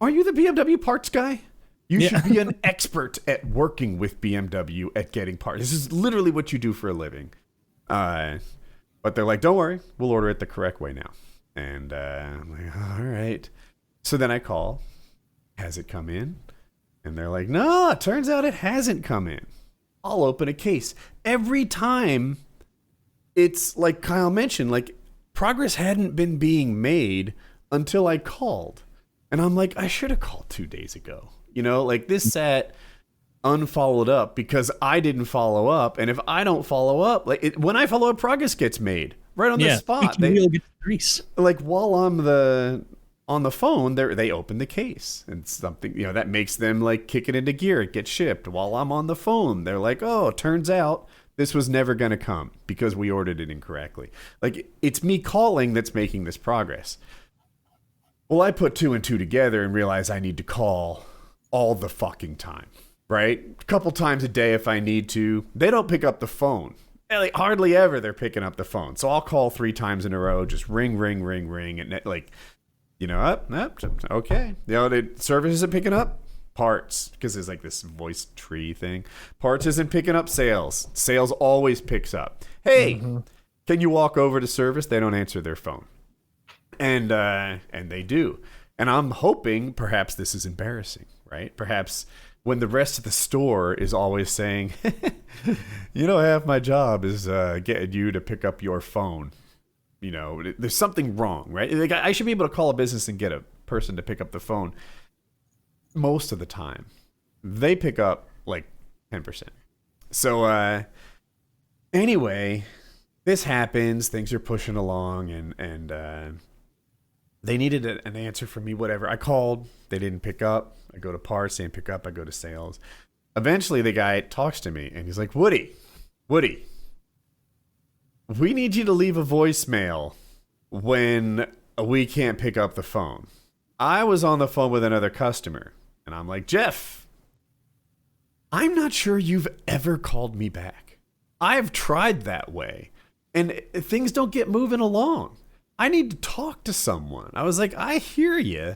Are you the BMW parts guy? You should be an expert at working with BMW at getting parts. This is literally what you do for a living. But they're like, don't worry, we'll order it the correct way now. And I'm like, all right. So then I call. Has it come in? And they're like, no, it turns out it hasn't come in. I'll open a case. Every time, it's like Kyle mentioned, like progress hadn't been being made until I called. And I'm like, I should have called 2 days ago. You know, like this sat unfollowed up because I didn't follow up. And if I don't follow up, like when I follow up, progress gets made right on the spot. They really get grease. Like while I'm on the phone, they open the case and something, you know, that makes them like kick it into gear. It gets shipped. While I'm on the phone, they're like, oh, turns out this was never going to come because we ordered it incorrectly. Like it's me calling that's making this progress. Well, I put 2 and 2 together and realize I need to call all the fucking time, right? A couple times a day if I need to. They don't pick up the phone. Like hardly ever they're picking up the phone. So I'll call 3 times in a row, just ring, ring, ring, ring, and like, you know, up, okay. You know, the service isn't picking up parts because there's like this voice tree thing. Parts isn't picking up sales. Sales always picks up. Hey, can you walk over to service? They don't answer their phone, and they do. And I'm hoping perhaps this is embarrassing, right? Perhaps when the rest of the store is always saying, you know, half my job is getting you to pick up your phone. You know, there's something wrong, right? Like, I should be able to call a business and get a person to pick up the phone. Most of the time, they pick up like 10%. So anyway, this happens. Things are pushing along, and they needed an answer from me. Whatever. I called. They didn't pick up. I go to parts. They didn't pick up. I go to sales. Eventually, the guy talks to me, and he's like, Woody. We need you to leave a voicemail when we can't pick up the phone. I was on the phone with another customer, and I'm like, Jeff, I'm not sure you've ever called me back. I've tried that way, and things don't get moving along. I need to talk to someone. I was like, I hear you,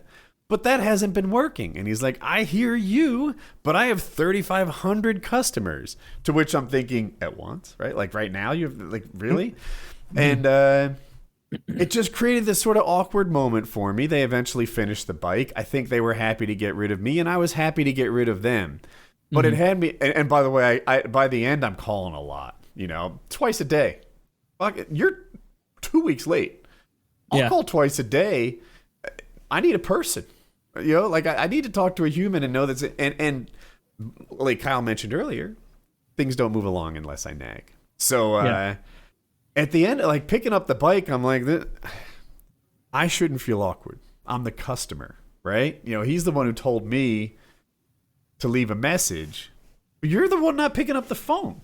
but that hasn't been working. And he's like, I hear you, but I have 3,500 customers. To which I'm thinking, at once, right? Like right now, you have, like, really? And it just created this sort of awkward moment for me. They eventually finished the bike. I think they were happy to get rid of me, and I was happy to get rid of them. But it had me, and by the way, I by the end, I'm calling a lot, you know, twice a day. Fuck it, you're 2 weeks late. I'll call twice a day. I need a person. You know, like I need to talk to a human and know that's it. And like Kyle mentioned earlier, things don't move along unless I nag. So at the end, like picking up the bike, I'm like, I shouldn't feel awkward. I'm the customer, right? You know, he's the one who told me to leave a message. But you're the one not picking up the phone,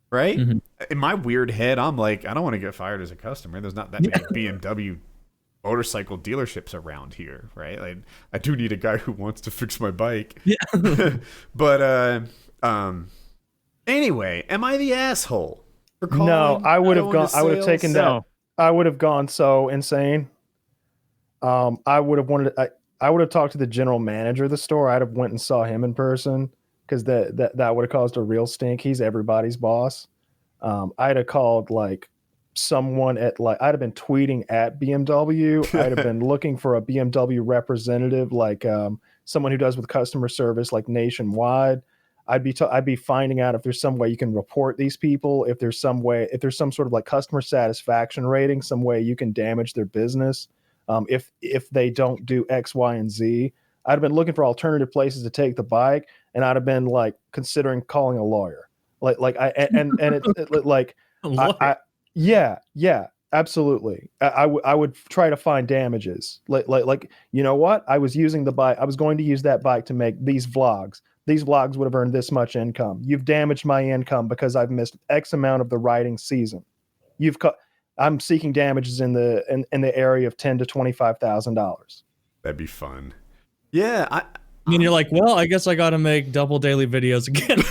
right? Mm-hmm. In my weird head, I'm like, I don't want to get fired as a customer. There's not that many BMW motorcycle dealerships around here, right? Like, I do need a guy who wants to fix my bike. Yeah. But anyway, am I the asshole for calling? No, I would have gone. I would have taken that. I would have gone so insane. I would have wanted. I would have talked to the general manager of the store. I'd have went and saw him in person because that would have caused a real stink. He's everybody's boss. I'd have called like someone at like I'd have been tweeting at BMW. I'd have been looking for a BMW representative, like someone who does with customer service, like nationwide. I'd be finding out if there's some way you can report these people, if there's some sort of like customer satisfaction rating, some way you can damage their business. If they don't do X, Y, and Z. I'd have been looking for alternative places to take the bike, and I'd have been like considering calling a lawyer. Yeah, absolutely. I would try to find damages. Like you know what? I was using the bike. I was going to use that bike to make these vlogs. These vlogs would have earned this much income. You've damaged my income because I've missed X amount of the riding season. I'm seeking damages in the area of $10,000 to $25,000. That'd be fun. Yeah, And you're like, well, I guess I got to make double daily videos again.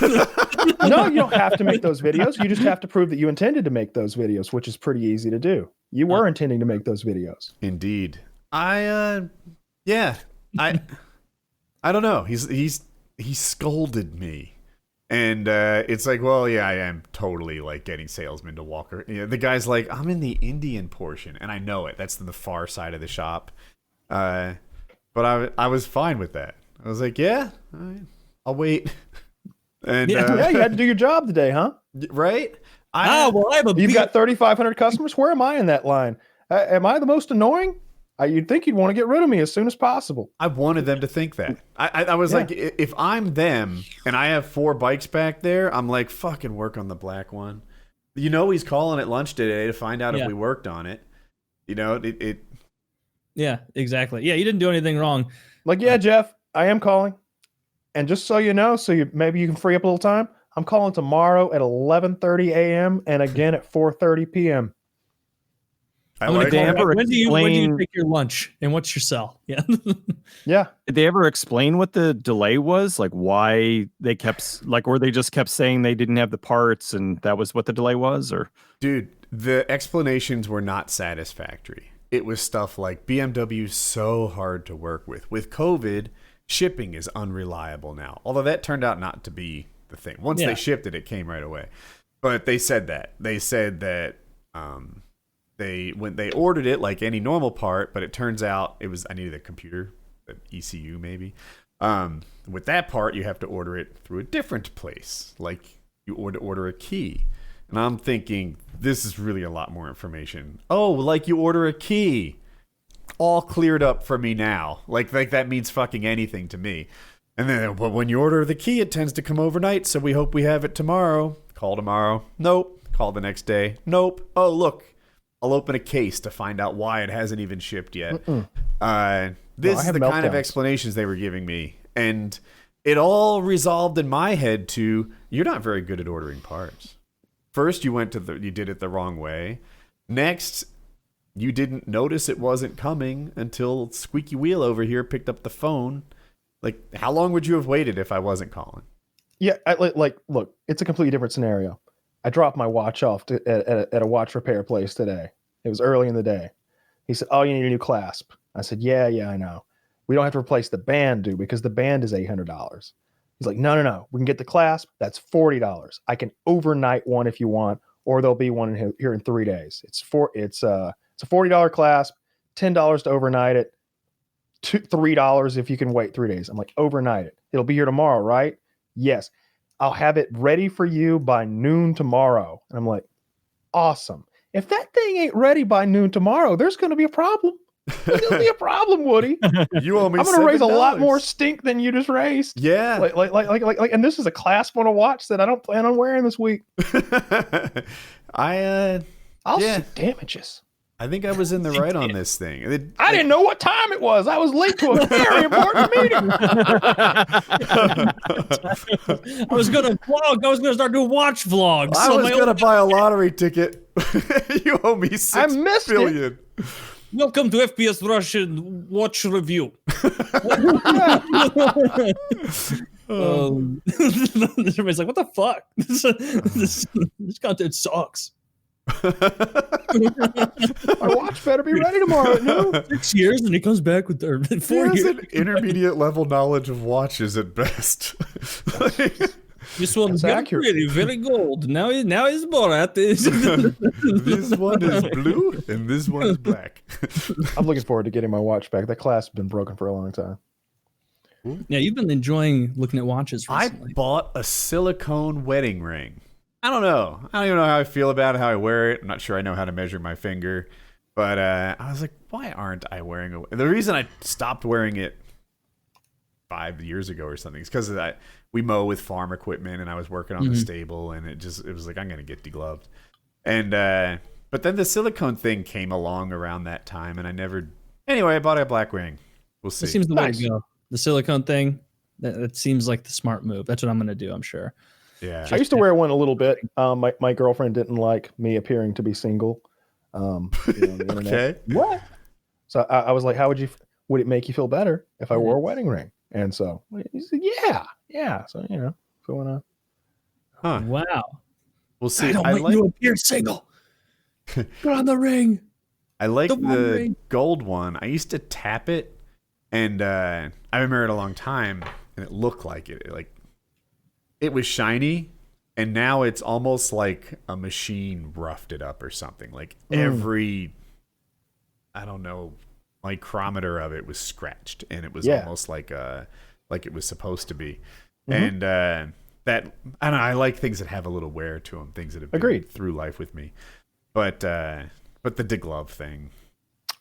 No, you don't have to make those videos. You just have to prove that you intended to make those videos, which is pretty easy to do. You were intending to make those videos. Indeed. I don't know. He scolded me. And it's like, well, yeah, I am totally like getting salesmen to walk. The guy's like, I'm in the Indian portion, and I know it. That's the far side of the shop. But I was fine with that. I was like, yeah, all right, I'll wait. And Yeah, you had to do your job today, huh? Right? You've got 3,500 customers. Where am I in that line? Am I the most annoying? You'd think you'd want to get rid of me as soon as possible. I wanted them to think that. I was like, if I'm them and I have 4 bikes back there, I'm like, fucking work on the black one. You know, he's calling at lunch today to find out if we worked on it. You know, it. Yeah, exactly. Yeah, you didn't do anything wrong. Like, yeah, Jeff, I am calling. And just so you know, maybe you can free up a little time, I'm calling tomorrow at 11:30 a.m. and again at 4:30 p.m. When do you take your lunch and what's your cell? Yeah. Yeah. Did they ever explain what the delay was? Like why they kept or they just kept saying they didn't have the parts and that was what the delay was? Or dude, the explanations were not satisfactory. It was stuff like BMW's so hard to work with. With COVID, shipping is unreliable now. Although that turned out not to be the thing. Once they shipped it, it came right away. But they said that. They said that when they ordered it like any normal part, but it turns out I needed a computer, an ECU maybe. With that part, you have to order it through a different place, like you order a key. And I'm thinking, this is really a lot more information. Oh, like you order a key. All cleared up for me now. Like that means fucking anything to me. And then, but when you order the key, it tends to come overnight, so we hope we have it tomorrow. Call tomorrow. Nope. Call the next day. Nope. Oh, look. I'll open a case to find out why it hasn't even shipped yet. This is the kind of explanations they were giving me. And it all resolved in my head to, you're not very good at ordering parts. First, you did it the wrong way. Next, you didn't notice it wasn't coming until Squeaky Wheel over here picked up the phone. Like, how long would you have waited if I wasn't calling? Yeah, look, it's a completely different scenario. I dropped my watch off at a watch repair place today. It was early in the day. He said, oh, you need a new clasp. I said, yeah, I know. We don't have to replace the band, dude, because the band is $800. He's like, no. We can get the clasp. That's $40. I can overnight one if you want, or there'll be one here in 3 days. It's a $40 clasp, $10 to overnight it, $3 if you can wait 3 days. I'm like, overnight it. It'll be here tomorrow, right? Yes. I'll have it ready for you by noon tomorrow. And I'm like, awesome. If that thing ain't ready by noon tomorrow, there's going to be a problem. There's going to be a problem, Woody. You owe me. I'm going to raise a lot more stink than you just raised. Yeah. Like, and this is a clasp on a watch that I don't plan on wearing this week. I'll seek damages. I think I was in the right on this thing. I didn't know what time it was. I was late to a very important meeting. I was going to vlog. I was going to start doing watch vlogs. I was going to buy a lottery ticket. You owe me $6 billion. Welcome to FPS Russian Watch Review. Everybody's like, what the fuck? This content sucks. My watch better be ready tomorrow at noon. 6 years and he comes back with 4 years. An intermediate level knowledge of watches at best. This one's very, very gold. Now he's Borat. This one is blue and this one is black. I'm looking forward to getting my watch back. That clasp's been broken for a long time. Yeah, you've been enjoying looking at watches recently. I bought a silicone wedding ring. I don't know. I don't even know how I feel about it, how I wear it. I'm not sure I know how to measure my finger. But I was like, why aren't I wearing it? The reason I stopped wearing it 5 years ago or something is because we mow with farm equipment and I was working on the stable and it was like, I'm going to get degloved. And but then the silicone thing came along around that time and anyway, I bought a black ring. We'll see. It seems the way to go. The silicone thing, that seems like the smart move. That's what I'm going to do, I'm sure. Yeah, I used to wear one a little bit. My girlfriend didn't like me appearing to be single. On the internet. Okay. What? So I was like, would it make you feel better if I wore a wedding ring? And so he said, yeah. So, you know, going on. Huh. Wow. We'll see. I want you appear single. Put on the ring. I like The One the Ring. gold one. I used to tap it, and I remember it a long time, and it looked like it. Like it was shiny, and now it's almost like a machine roughed it up or something. Like every, I don't know, micrometer of it was scratched, and it was almost like it was supposed to be. And that, I don't know. I like things that have a little wear to them. Things that have been through life with me. But the deglove thing.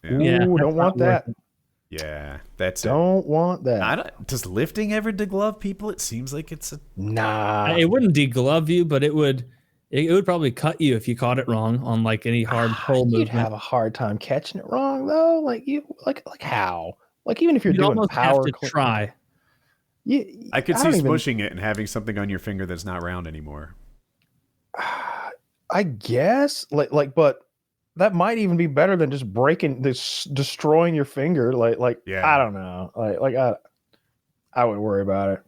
Yeah, Ooh, don't want that. Yeah, that's Don't want that. Does lifting ever deglove people? It seems like it's a Nah. It wouldn't deglove you, but it would probably cut you if you caught it wrong on like any hard pull You'd movement. have a hard time catching it wrong though. Like you, like how? Like even if you're You'd doing almost power, have to try. I could see don't even- smushing it and having something on your finger that's not round anymore. I guess, but that might even be better than just destroying your finger. Yeah. I don't know. I wouldn't worry about it.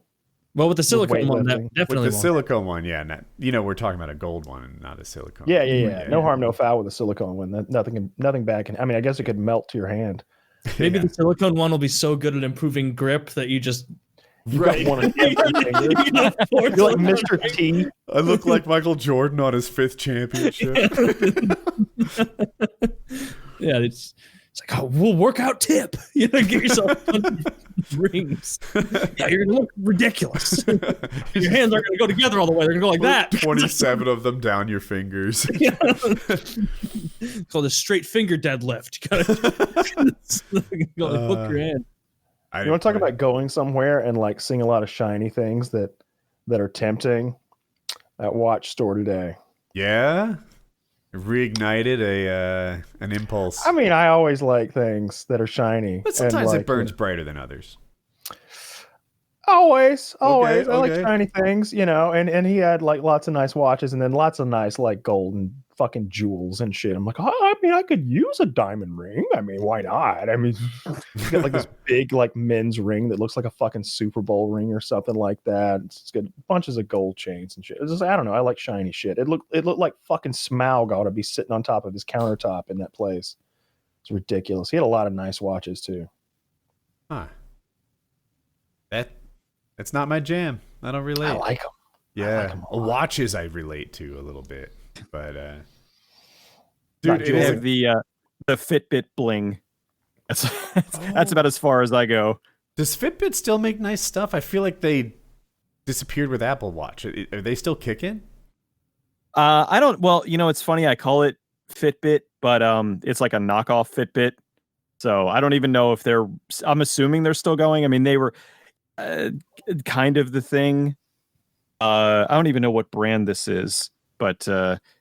Well, with the silicone one, that weightlifting. definitely With the won't. silicone one, yeah, we're talking about a gold one and not a silicone. Yeah. No harm, no foul with a silicone one. Nothing bad can. I mean, I guess it could melt to your hand. Maybe the silicone one will be so good at improving grip that you just You got one on every finger. You're like Mr. T. I look like Michael Jordan on his 5th championship. Yeah, it's like, oh, we'll work out tip. You know, get yourself rings. Yeah, you're gonna look ridiculous. Your hands aren't gonna go together all the way. They're gonna go like that. 27 of them down your fingers. It's called a straight finger deadlift. You gotta hook your hand. You want to talk about going somewhere and like seeing a lot of shiny things that are tempting? That watch store today. Yeah, reignited an impulse. I mean, I always like things that are shiny. But sometimes and, it burns brighter than others. Always. I like okay. shiny things, you know. And he had like lots of nice watches, and then lots of nice like gold and fucking jewels and shit. I'm like, oh, I mean, I could use a diamond ring. I mean, why not? I mean, he's got like this big like men's ring that looks like a fucking Super Bowl ring or something like that. It's got bunches of gold chains and shit. It's just, I don't know. I like shiny shit. It looked like fucking Smaug ought to be sitting on top of his countertop in that place. It's ridiculous. He had a lot of nice watches too. Huh. That's not my jam. I don't relate. I like them. Yeah, a lot. watches I relate to a little bit, but Not dude, They have the Fitbit bling. That's about as far as I go. does Fitbit still make nice stuff? I feel like they disappeared with Apple Watch. Are they still kicking? I don't. Well, you know, it's funny. I call it Fitbit, but it's like a knockoff Fitbit. So I don't even know if they're. I'm assuming they're still going. I mean, they were kind of the thing. I don't even know what brand this is, but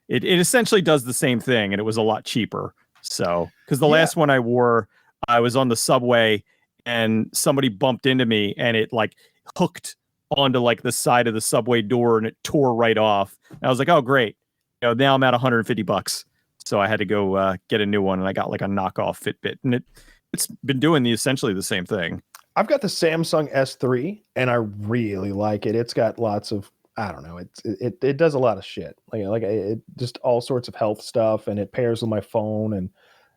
it essentially does the same thing, and it was a lot cheaper. So, because the last one I wore, I was on the subway, and somebody bumped into me, and it like hooked onto like the side of the subway door, and it tore right off. And I was like, oh great, you know, now I'm at $150. So I had to go get a new one, and I got like a knockoff Fitbit, and it's been doing essentially the same thing. I've got the Samsung S3 and I really like it. It's got lots of, I don't know, it does a lot of shit. Like it just all sorts of health stuff, and it pairs with my phone, and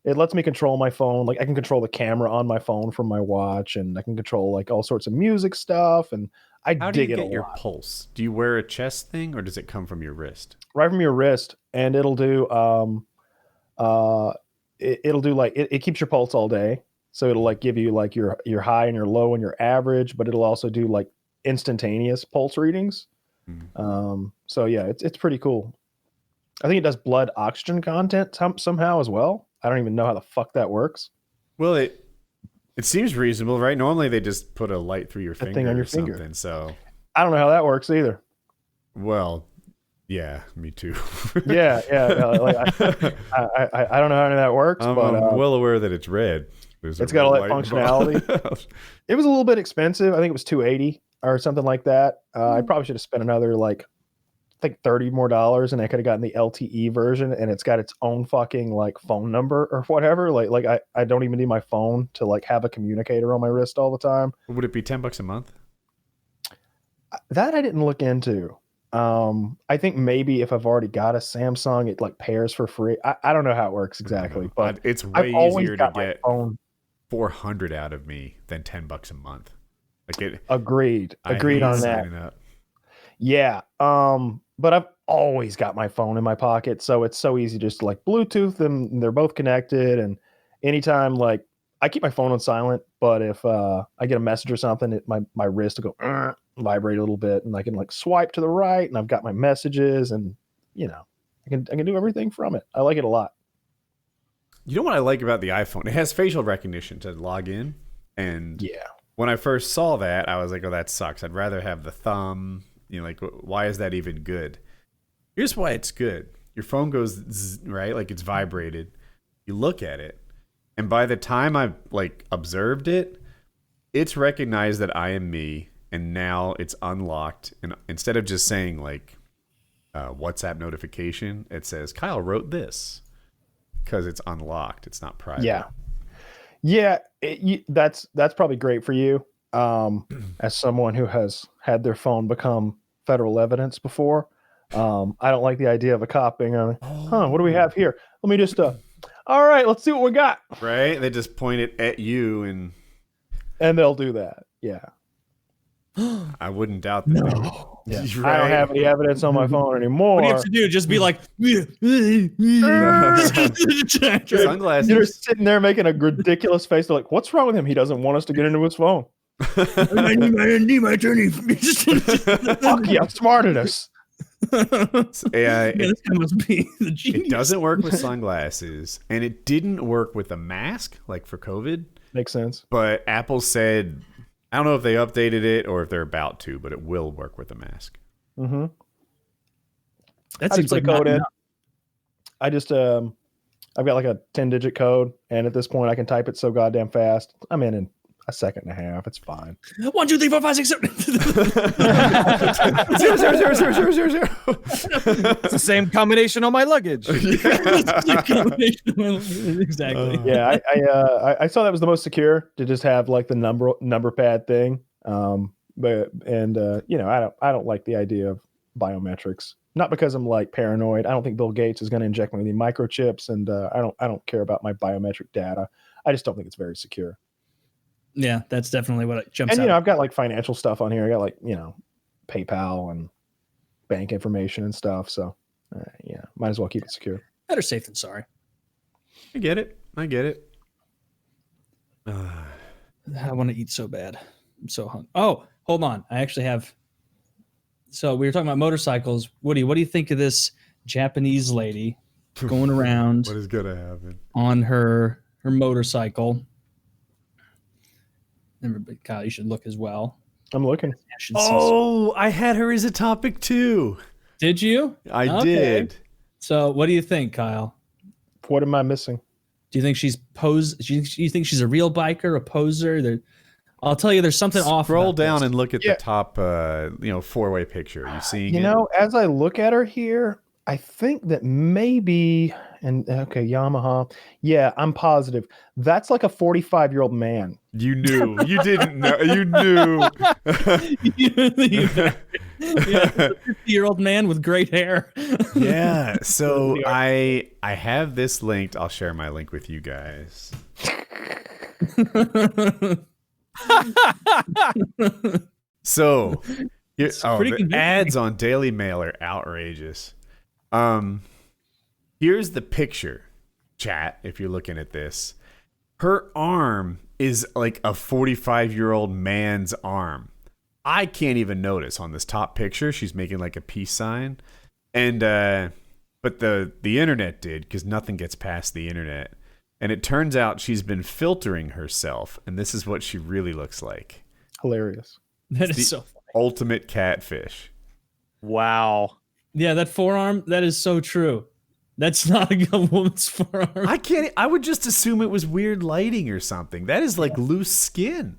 it lets me control my phone. Like I can control the camera on my phone from my watch, and I can control like all sorts of music stuff, and How do you dig it get a your lot. pulse? Do you wear a chest thing, or does it come from your wrist? Right from your wrist, and it'll do it'll do like it keeps your pulse all day. So it'll like give you like your high and your low and your average, but it'll also do like instantaneous pulse readings. So yeah, it's pretty cool. I think it does blood oxygen content somehow as well. I don't even know how the fuck that works. Well, it seems reasonable, right? Normally they just put a light through your finger thing on your or finger. something. So, I don't know how that works either. well, yeah, me too. Yeah. Like, I don't know how any of that works, I'm but well aware that it's red. It's got all that functionality. It was a little bit expensive. I think it was $280 or something like that. I probably should have spent another like think $30 more, and I could have gotten the LTE version, and it's got its own fucking like phone number or whatever. Like I don't even need my phone to like have a communicator on my wrist all the time. Would it be $10 a month? That I didn't look into. I think maybe if I've already got a Samsung, it like pairs for free. I don't know how it works exactly, but it's I've way always easier to got my get phone. 400 out of me than $10 a month. Like it. Agreed I on hate that. signing up. Yeah. But I've always got my phone in my pocket, so it's so easy just to like Bluetooth them. And they're both connected, and anytime like I keep my phone on silent, but if I get a message or something, my wrist will go vibrate a little bit, and I can like swipe to the right, and I've got my messages, and I can do everything from it. I like it a lot. You know what I like about the iPhone? It has facial recognition to log in, and Yeah. when I first saw that, I was like, "Oh, that sucks. I'd rather have the thumb." Like, why is that even good? Here's why it's good. Your phone goes zzz, right, like it's vibrated. You look at it, and by the time I like observed it, it's recognized that I am me, and now it's unlocked. And instead of just saying like WhatsApp notification, it says Kyle wrote this because it's unlocked. It's not private. Yeah. That's probably great for you. As someone who has had their phone become federal evidence before, I don't like the idea of a cop being on, what do we have here? Let me just, all right, let's see what we got. Right? They just point it at you, and they'll do that. Yeah. I wouldn't doubt that. No. Yeah. Right? I don't have any evidence on my phone anymore. What do you have to do? Just be like, sunglasses. You're sitting there making a ridiculous face. They're like, what's wrong with him? He doesn't want us to get into his phone. I need my attorney. Fuck yeah, I'm smart at us. Yeah, this guy must be the genius. It doesn't work with sunglasses, and it didn't work with a mask, like for COVID. Makes sense. But Apple said, I don't know if they updated it or if they're about to, but it will work with a mask. Mm-hmm. That seems like code in. enough. I just I've got like a 10-digit code, and at this point I can type it so goddamn fast. I'm in a second and a half. It's fine. 1, 2, 3, 4, 5, 6, 7. 0, 0, 0, 0, 0, 0, 0. It's the same combination on my luggage. Exactly. Yeah, I saw that was the most secure to just have like the number pad thing. I don't like the idea of biometrics. Not because I'm like paranoid. I don't think Bill Gates is going to inject me with any microchips, and I don't care about my biometric data. I just don't think it's very secure. Yeah, that's definitely what jumps out. And I've got like financial stuff on here. I got like PayPal and bank information and stuff. So might as well keep it secure. Better safe than sorry. I get it. I want to eat so bad. I'm so hungry. Oh, hold on. I actually have. So we were talking about motorcycles. Woody, what do you think of this Japanese lady going around? What is gonna happen on her motorcycle? Everybody, Kyle, you should look as well. I'm looking. Oh, I had her as a topic too. Did you? I did. So what do you think, Kyle? What am I missing? Do you think she's posed? Do you think she's a real biker, a poser? I'll tell you, there's something off. Scroll down and look at the top, 4-way picture. You seeing it? As I look at her here, I think that maybe, Yamaha. Yeah, I'm positive. That's like a 45-year-old man. You knew. You didn't know. You knew. Yeah, a 50-year-old man with great hair. Yeah. So I have this linked. I'll share my link with you guys. So the ads on Daily Mail are outrageous. Here's the picture, chat, if you're looking at this. Her arm is like a 45-year-old man's arm. I can't even notice on this top picture. She's making like a peace sign. And but the internet did, because nothing gets past the internet. And it turns out she's been filtering herself, and this is what she really looks like. Hilarious. That is so funny. Ultimate catfish. Wow. Yeah, that forearm, that is so true. That's not a woman's forearm. I would just assume it was weird lighting or something. That is like loose skin.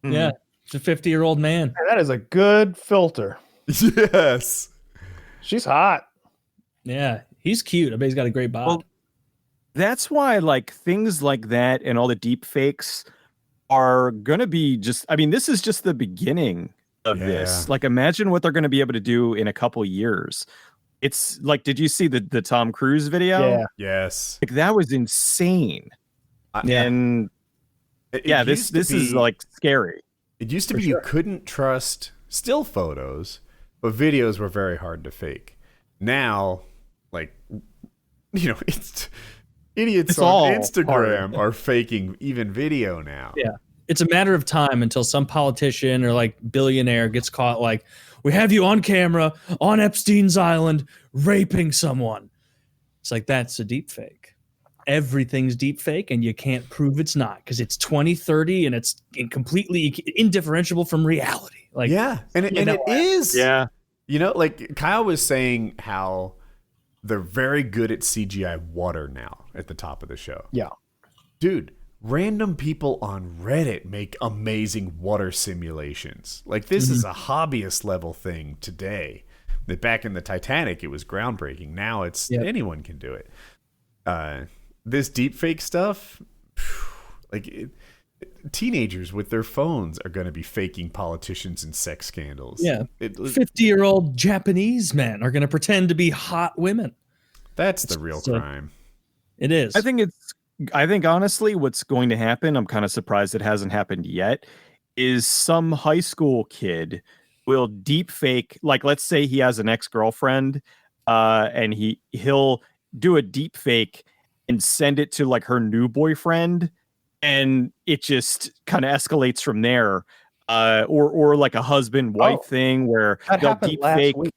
Yeah, it's a 50-year-old man. That is a good filter. Yes. She's hot. Yeah, he's cute. I bet he's got a great bod. Well, that's why like things like that and all the deep fakes are going to be just, I mean, this is just the beginning of this. Like, imagine what they're going to be able to do in a couple years. It's like, did you see the Tom Cruise video? Yeah. Yes. Like, that was insane. And this is like scary. It used to be you couldn't trust still photos, but videos were very hard to fake. Now, like, you know, it's idiots on Instagram are faking even video now. Yeah. It's a matter of time until some politician or like billionaire gets caught like, we have you on camera on Epstein's Island raping someone. It's like, that's a deep fake. Everything's deep fake and you can't prove it's not because it's 2030 and it's completely indifferentiable from reality. Like, and it is. Yeah. You know, like Kyle was saying how they're very good at CGI water now at the top of the show. Yeah. Dude, random people on Reddit make amazing water simulations. Like, this is a hobbyist level thing today. Back in the Titanic, it was groundbreaking. Now it's anyone can do it. This deepfake stuff, like teenagers with their phones are going to be faking politicians and sex scandals. Yeah, 50-year-old Japanese men are going to pretend to be hot women. That's the real crime. It is. I think honestly, what's going to happen, I'm kind of surprised it hasn't happened yet, is some high school kid will deep fake, like let's say he has an ex-girlfriend, and he'll do a deep fake and send it to like her new boyfriend, and it just kind of escalates from there. Or like a husband-wife thing where they'll deep fake. Week.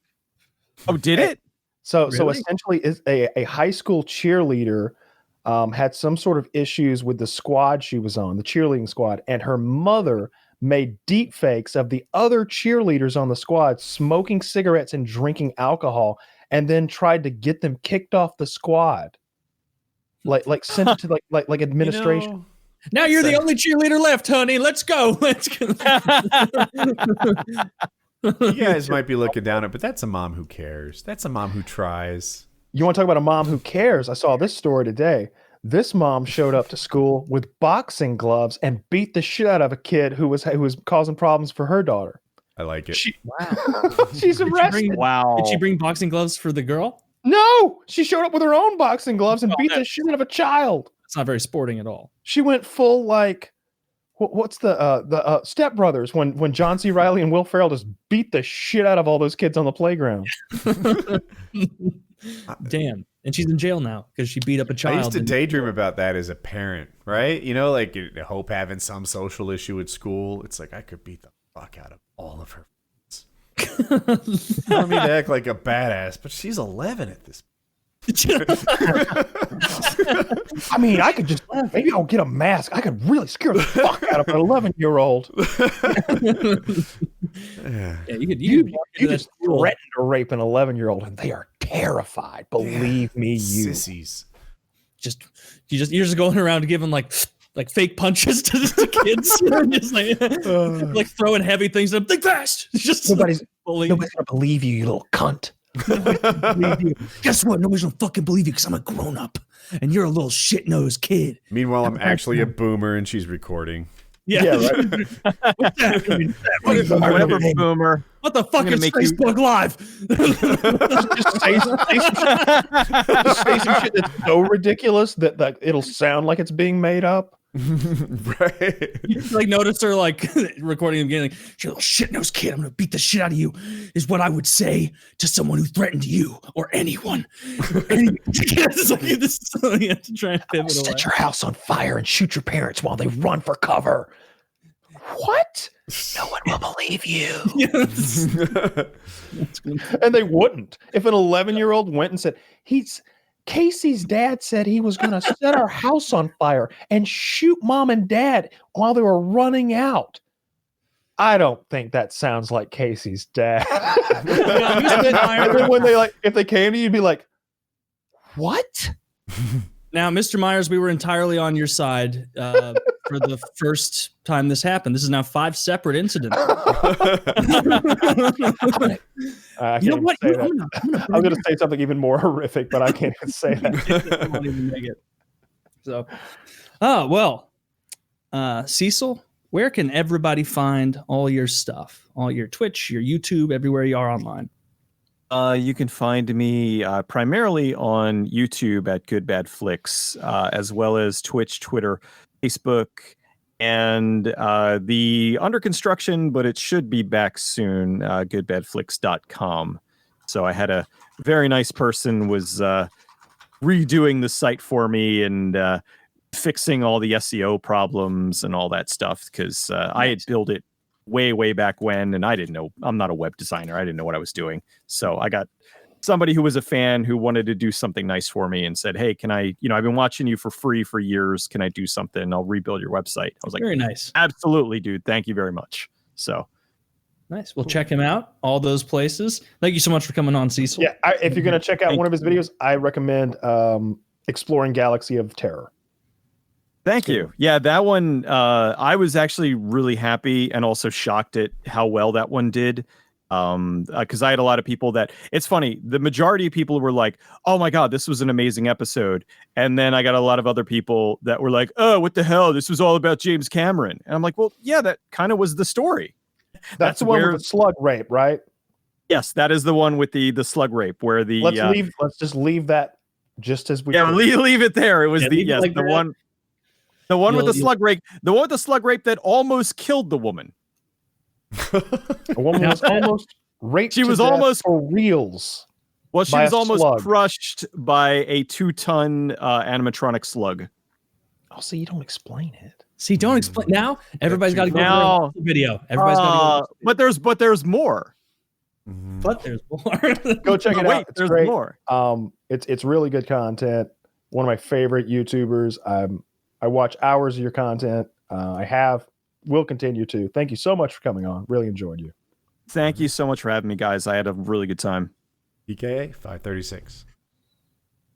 Oh, did it? So essentially, is a high school cheerleader had some sort of issues with the squad she was on, the cheerleading squad, and her mother made deep fakes of the other cheerleaders on the squad smoking cigarettes and drinking alcohol, and then tried to get them kicked off the squad. Like sent it to like administration. You know, now you're the only cheerleader left, honey. Let's go. Let's go. You guys might be looking down it, but that's a mom who cares. That's a mom who tries. You want to talk about a mom who cares? I saw this story today. This mom showed up to school with boxing gloves and beat the shit out of a kid who was causing problems for her daughter. I like it. She's arrested. Did she bring boxing gloves for the girl? No, she showed up with her own boxing gloves and beat the shit out of a child. It's not very sporting at all. She went full like, what's the Step Brothers when John C. Reilly and Will Ferrell just beat the shit out of all those kids on the playground. Damn. And she's in jail now because she beat up a child. I used to daydream about that as a parent, right? You know, like Hope having some social issue at school. It's like I could beat the fuck out of all of her. I don't mean to act like a badass, but she's 11 at this point. I mean, I could just maybe I'll get a mask. I could really scare the fuck out of an 11-year-old. You just threaten to rape an 11-year-old, and they are terrified. Believe me, you sissies. You're just going around giving like fake punches to the kids, just like throwing heavy things at them. Think fast. Just nobody's gonna believe you, you little cunt. Guess what? Nobody's gonna fucking believe you because I'm a grown up and you're a little shit nosed kid. Meanwhile, I'm actually a boomer and she's recording. Yeah, right. What's that? Whatever, boomer. What the fuck is Facebook Live? Just say some shit that's so ridiculous that it'll sound like it's being made up. Right. You like notice her like recording again, like, you're a little shit-nosed kid. I'm gonna beat the shit out of you. Is what I would say to someone who threatened you or anyone. It's like, you have to try and pivot away. Set your house on fire and shoot your parents while they run for cover. What? No one will believe you. And they wouldn't. If an 11-year-old went and said, Casey's dad said he was going to set our house on fire and shoot mom and dad while they were running out. I don't think that sounds like Casey's dad. And then when if they came to you, you'd be like, what? Now, Mr. Myers, we were entirely on your side for the first time this happened. This is now 5 separate incidents. I You know can't what? say I'm that. gonna I was going to say something even more horrific, but I can't even say that. I won't even make it. So, oh well, Cecil, where can everybody find all your stuff, all your Twitch, your YouTube, everywhere you are online? You can find me primarily on YouTube at GoodBadFlicks, as well as Twitch, Twitter, Facebook, and the under construction, but it should be back soon, GoodBadFlicks.com. So I had a very nice person was redoing the site for me and fixing all the SEO problems and all that stuff because I had built it way back when, and I didn't know. I'm not a web designer. I didn't know what I was doing. So I got somebody who was a fan who wanted to do something nice for me and said, "Hey, can I? I've been watching you for free for years. Can I do something? I'll rebuild your website." I was like, Very nice. "Absolutely, dude. Thank you very much." So Nice. Well, check him out. All those places. Thank you so much for coming on, Cecil. Yeah, if you're going to check out one of his videos, I recommend Exploring Galaxy of Terror. thank you. Yeah, that one, I was actually really happy and also shocked at how well that one did. Because I had a lot of people that it's funny. The majority of people were like, "Oh my God, this was an amazing episode." And then I got a lot of other people that were like, "Oh, what the hell? This was all about James Cameron." And I'm like, "Well, yeah, that kind of was the story." That's the one where- with the slug rape, right? Yes, that is the one with the slug rape where the Let's just leave that just as we. yeah, leave it there. It was leave it like the that. one with the slug rape, the one with the slug rape that almost killed the woman. A woman was almost raped. She was to death almost- for reals. Well, she By was a almost slug. crushed by a 2-ton animatronic slug. Oh, so you don't explain it. See, don't explain now. Everybody's got to go Now- watch the video. Everybody's got to But there's more. go. But there's more. Go check it Wait, out. It's there's great. more. It's really good content. One of my favorite YouTubers. I watch hours of your content. Will continue to. Thank you so much for coming on. Really enjoyed you. Thank you so much for having me, guys. I had a really good time. PKA 536.